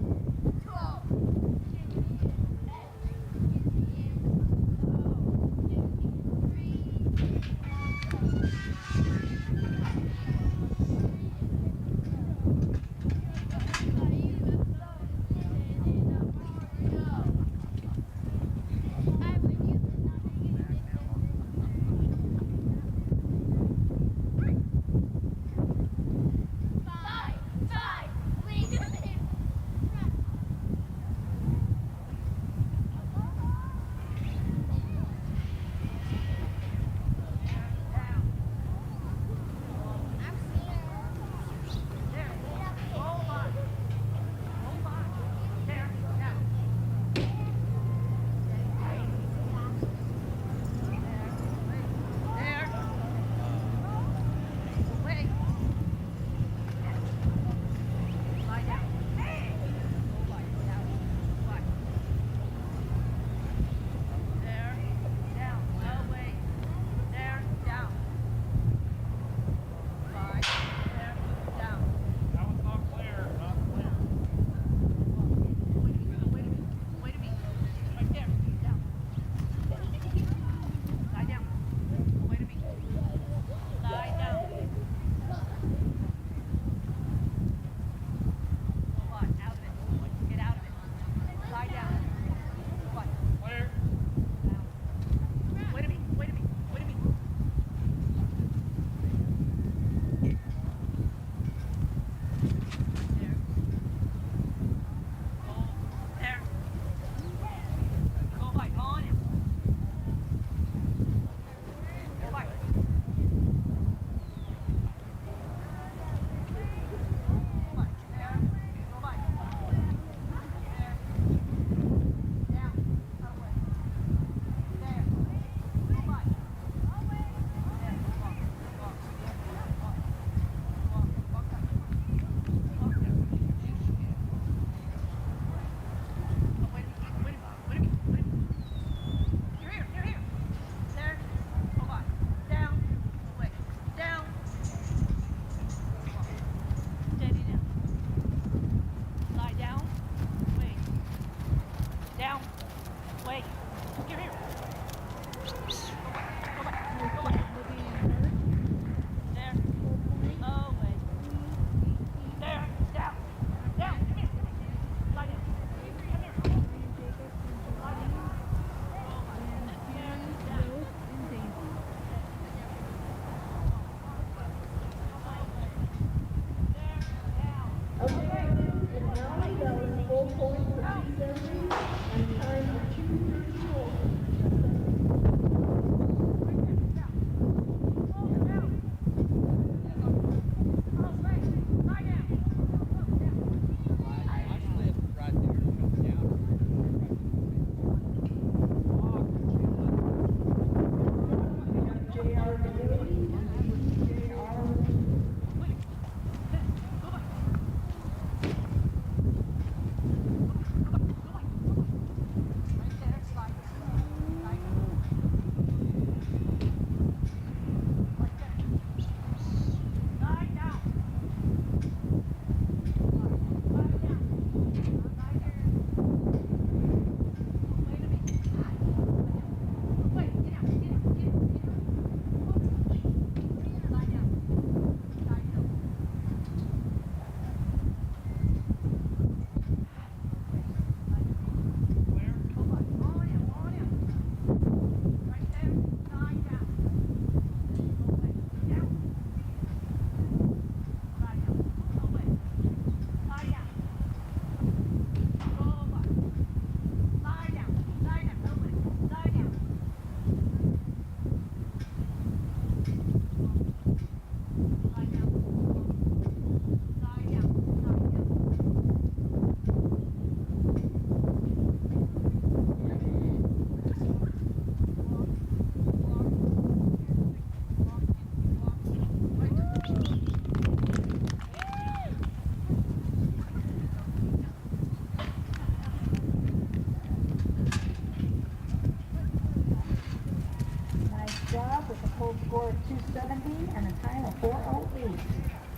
off with a full score of 270 and a time of 4:08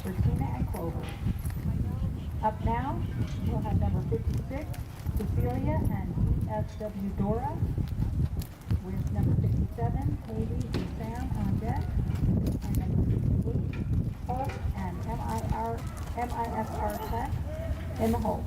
for Tina and Clover. Up now, we'll have number 56, Cecilia and ESW Dora, with number 57, Kaylee and Sam on deck, and number 58, Holt and MISR Tech in the hole.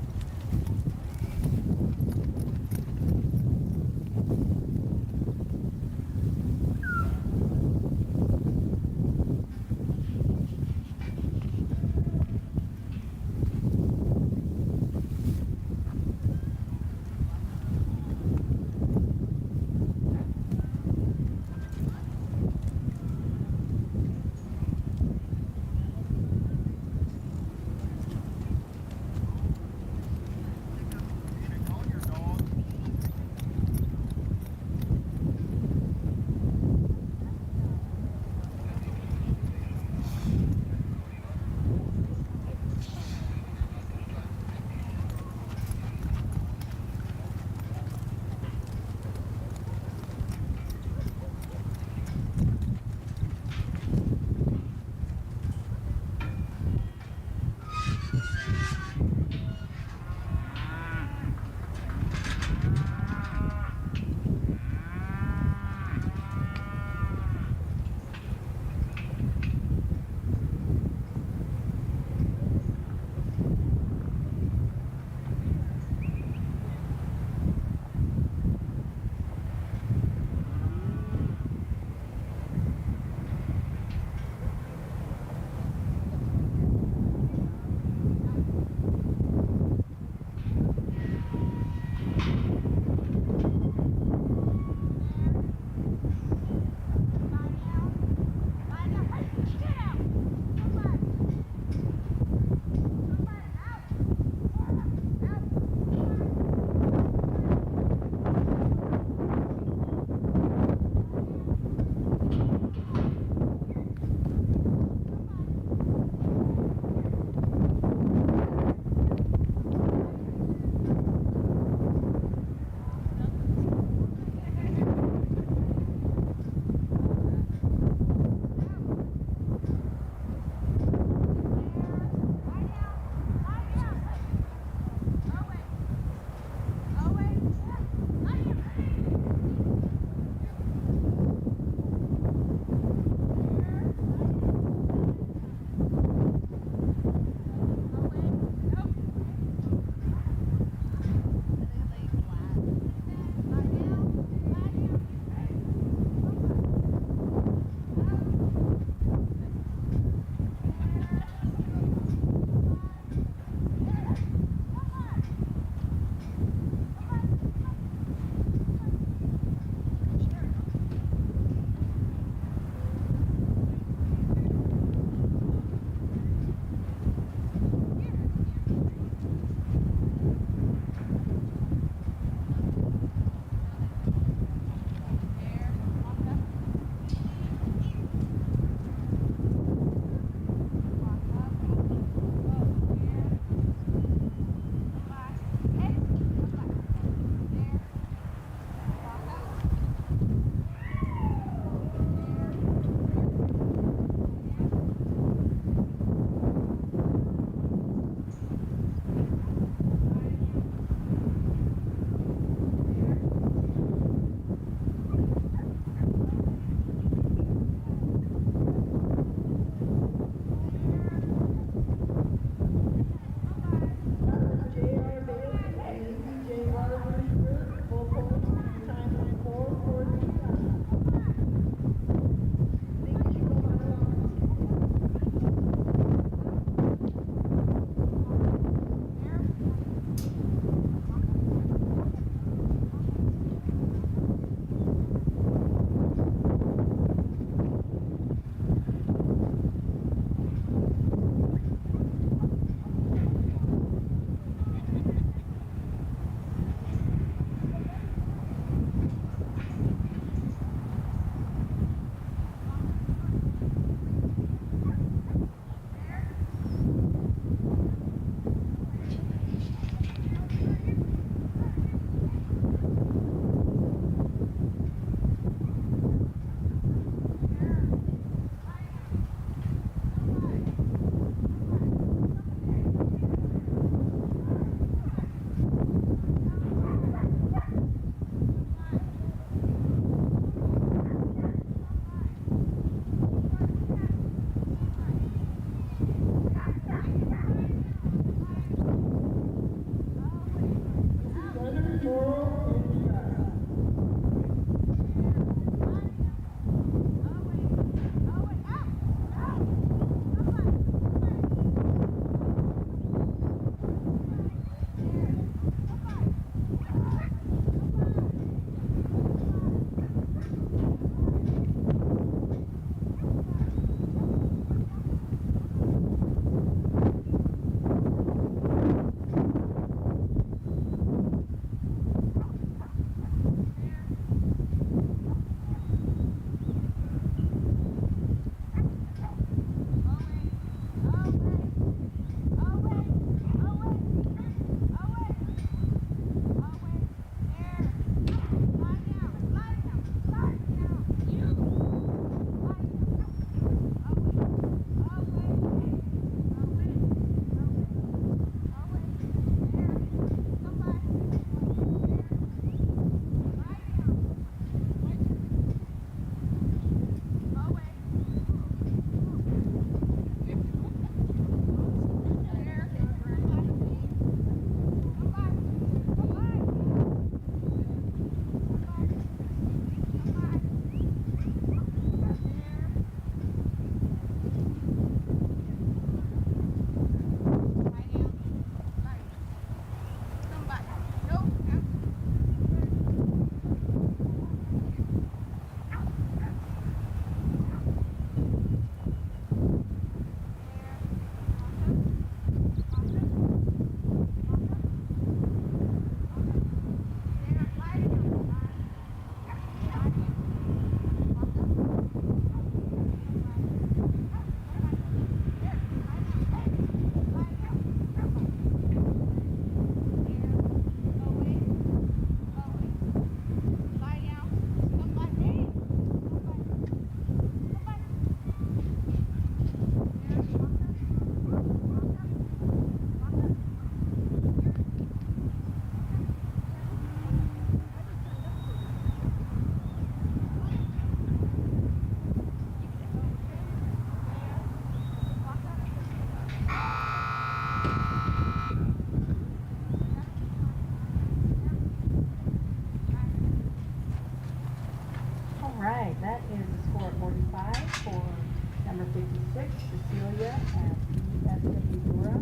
6, Cecilia and ESW Dora.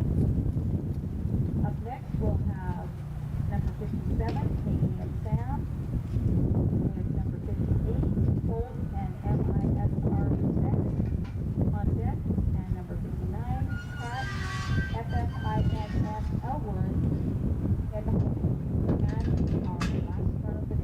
Up next, we'll have number 57, Katie and Sam, and number 58, Holt and MISR next on deck, and number 59, Pat, FFINS Elwood, and Holt. And our last run of the day.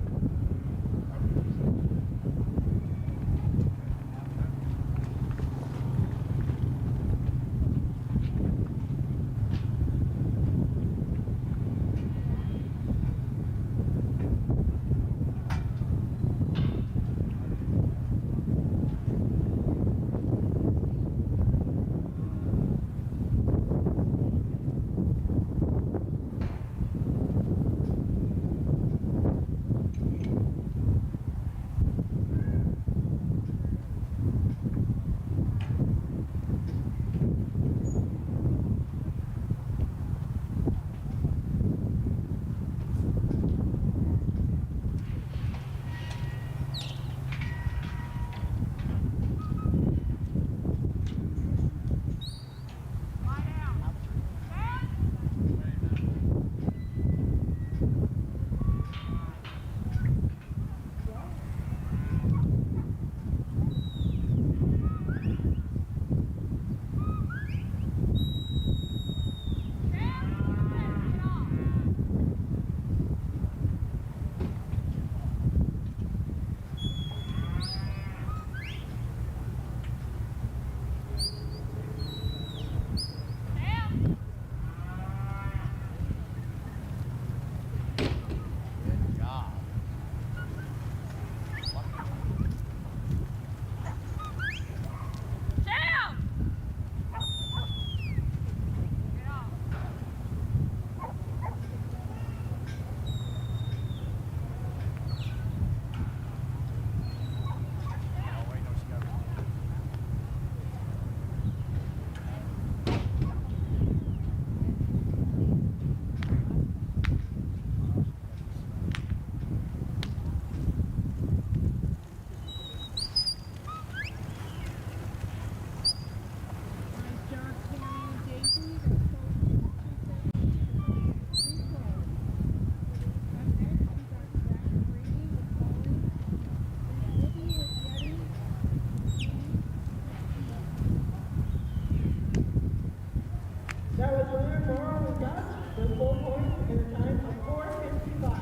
That was winner Joe and Gus with 4 points and a time of 4:55.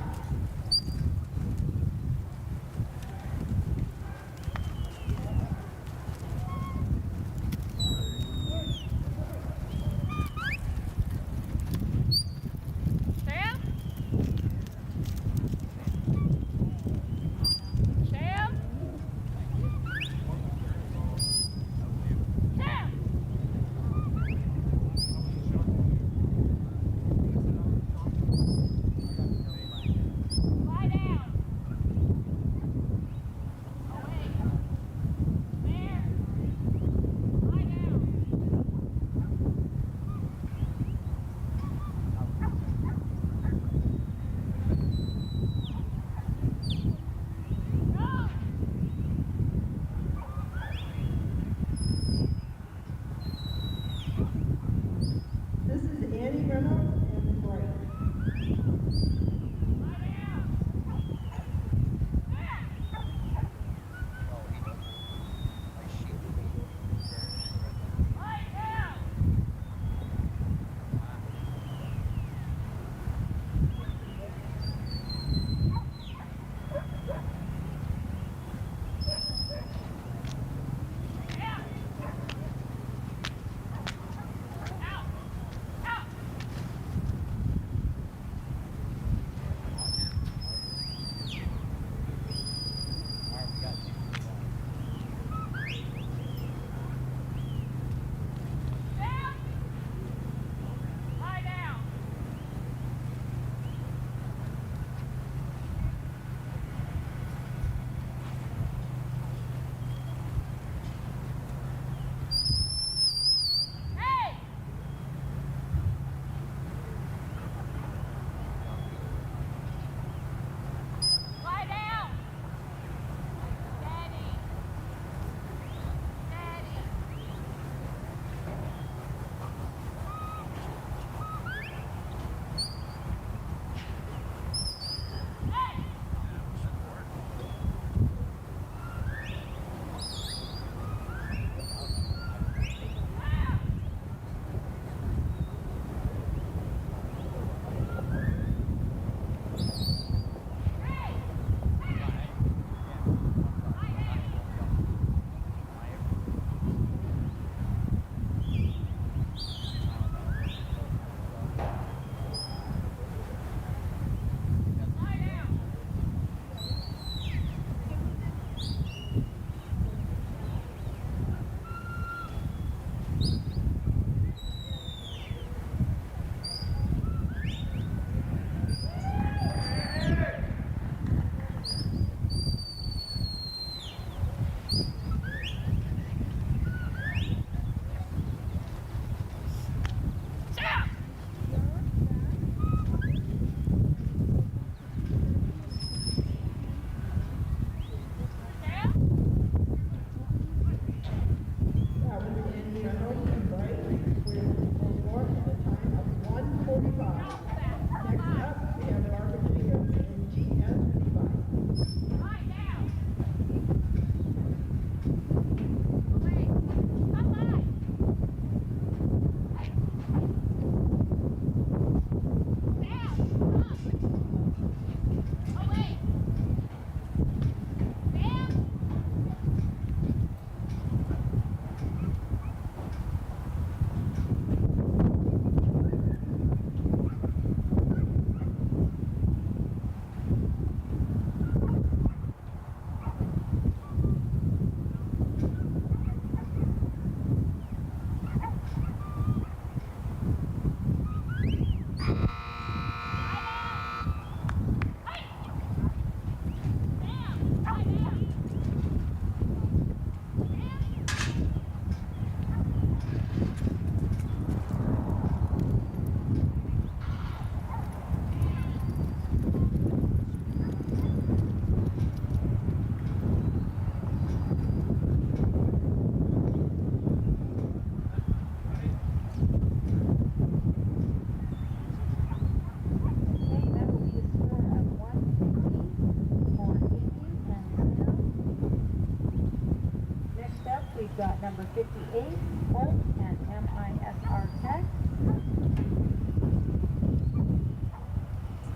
We've got number 58, Holt and MISR Tech.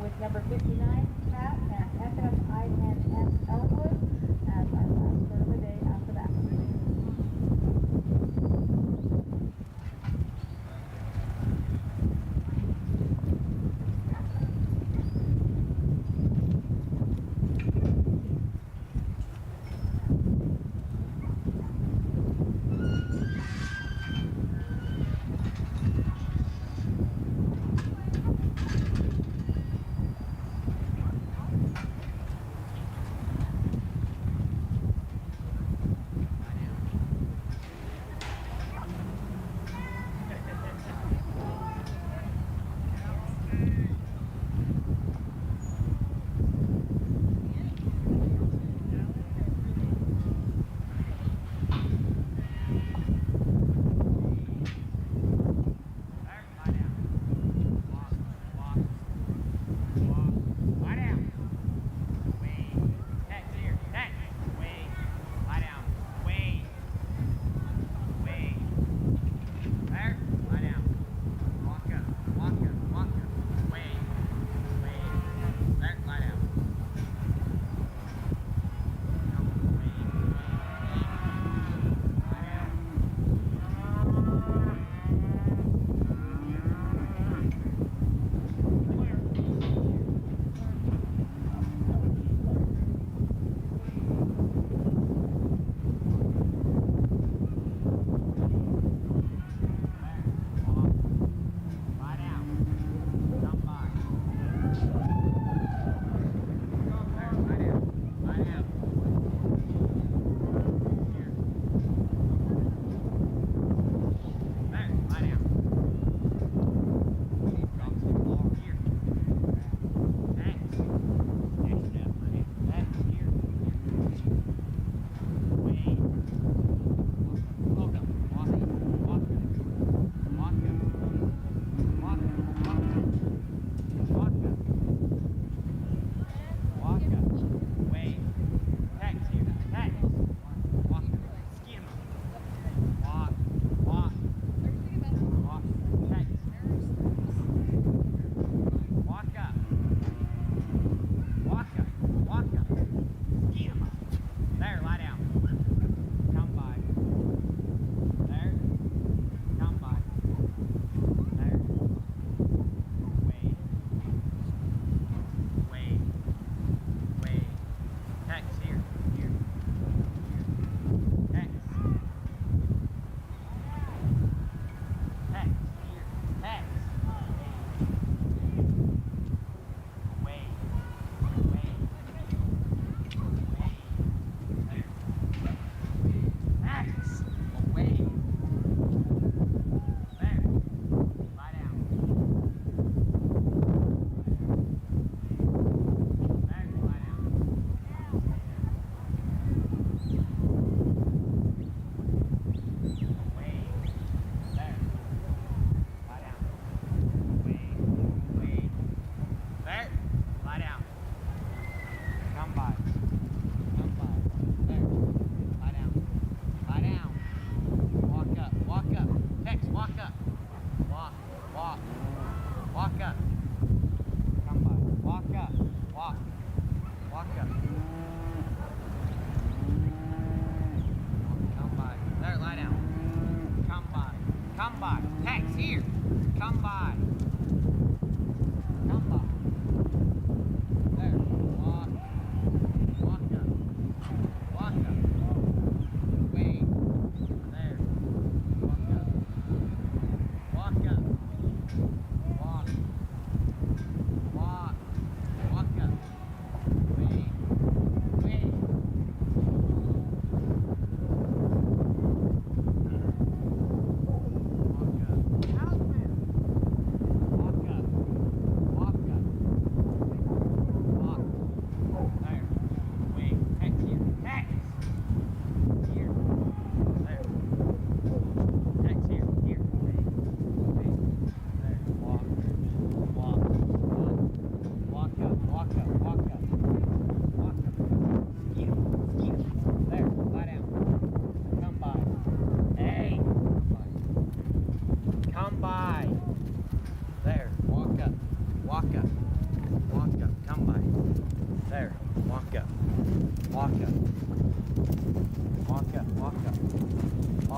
With number 59, Pat and FFINS Elwood as our last start of the day after that.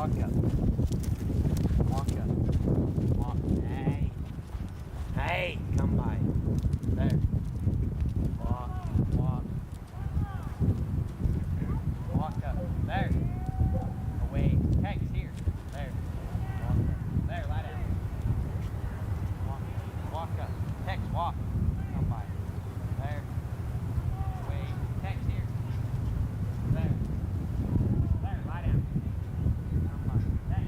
Walk up. Walk up. Walk. Hey. Hey, come by. There. Walk. Walk. Walk up. There. Away. Tex, here. There. Walk up. There, lie down. Walk. Walk up. Tex, walk. Come by. There. Away. Tex, here. There. There, lie down. Come by. Tex.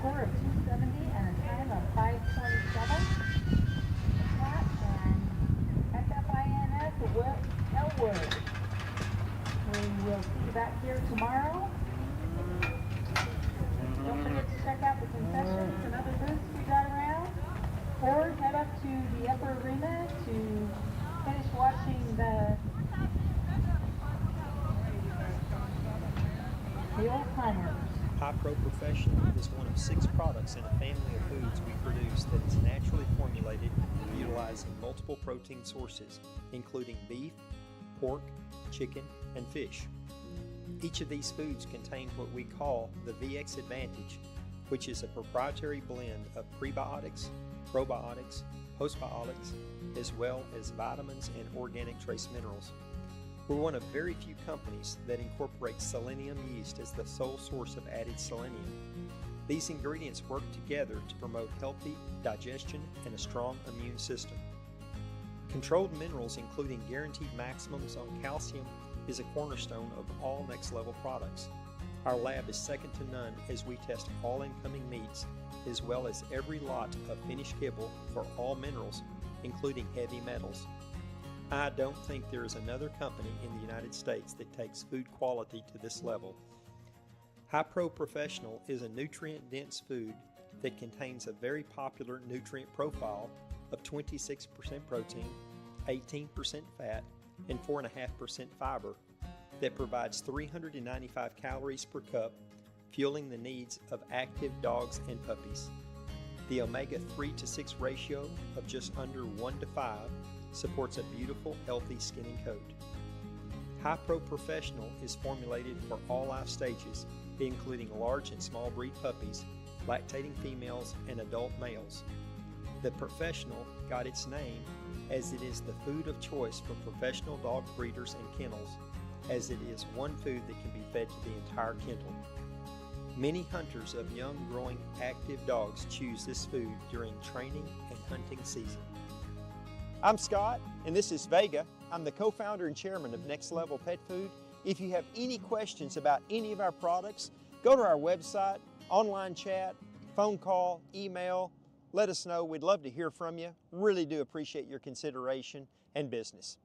score of 270 and a time of 5:27. Pat and FFINS Elwood. We will see you back here tomorrow. Don't forget to check out the concessions and other booths we got around. Or head up to the upper arena to finish watching the old timers. High Pro Professional is one of 6 products in a family of foods we produce that is naturally formulated utilizing multiple protein sources, including beef, pork, chicken, and fish. Each of these foods contain what we call the VX Advantage, which is a proprietary blend of prebiotics, probiotics, postbiotics, as well as vitamins and organic trace minerals. We're one of very few companies that incorporates selenium yeast as the sole source of added selenium. These ingredients work together to promote healthy digestion and a strong immune system. Controlled minerals, including guaranteed maximums on calcium, is a cornerstone of all Next Level products. Our lab is second to none as we test all incoming meats as well as every lot of finished kibble for all minerals, including heavy metals. I don't think there is another company in the United States that takes food quality to this level. High Pro Professional is a nutrient-dense food that contains a very popular nutrient profile of 26% protein, 18% fat, and 4.5% fiber that provides 395 calories per cup, fueling the needs of active dogs and puppies. The omega 3 to 6 ratio of just under 1 to 5 supports a beautiful, healthy skin and coat. High Pro Professional is formulated for all life stages, including large and small breed puppies, lactating females, and adult males. The Professional got its name as it is the food of choice for professional dog breeders and kennels, as it is one food that can be fed to the entire kennel. Many hunters of young, growing, active dogs choose this food during training and hunting season. I'm Scott, and this is Vega. I'm the co-founder and chairman of Next Level Pet Food. If you have any questions about any of our products, go to our website, online chat, phone call, email. Let us know. We'd love to hear from you. Really do appreciate your consideration and business.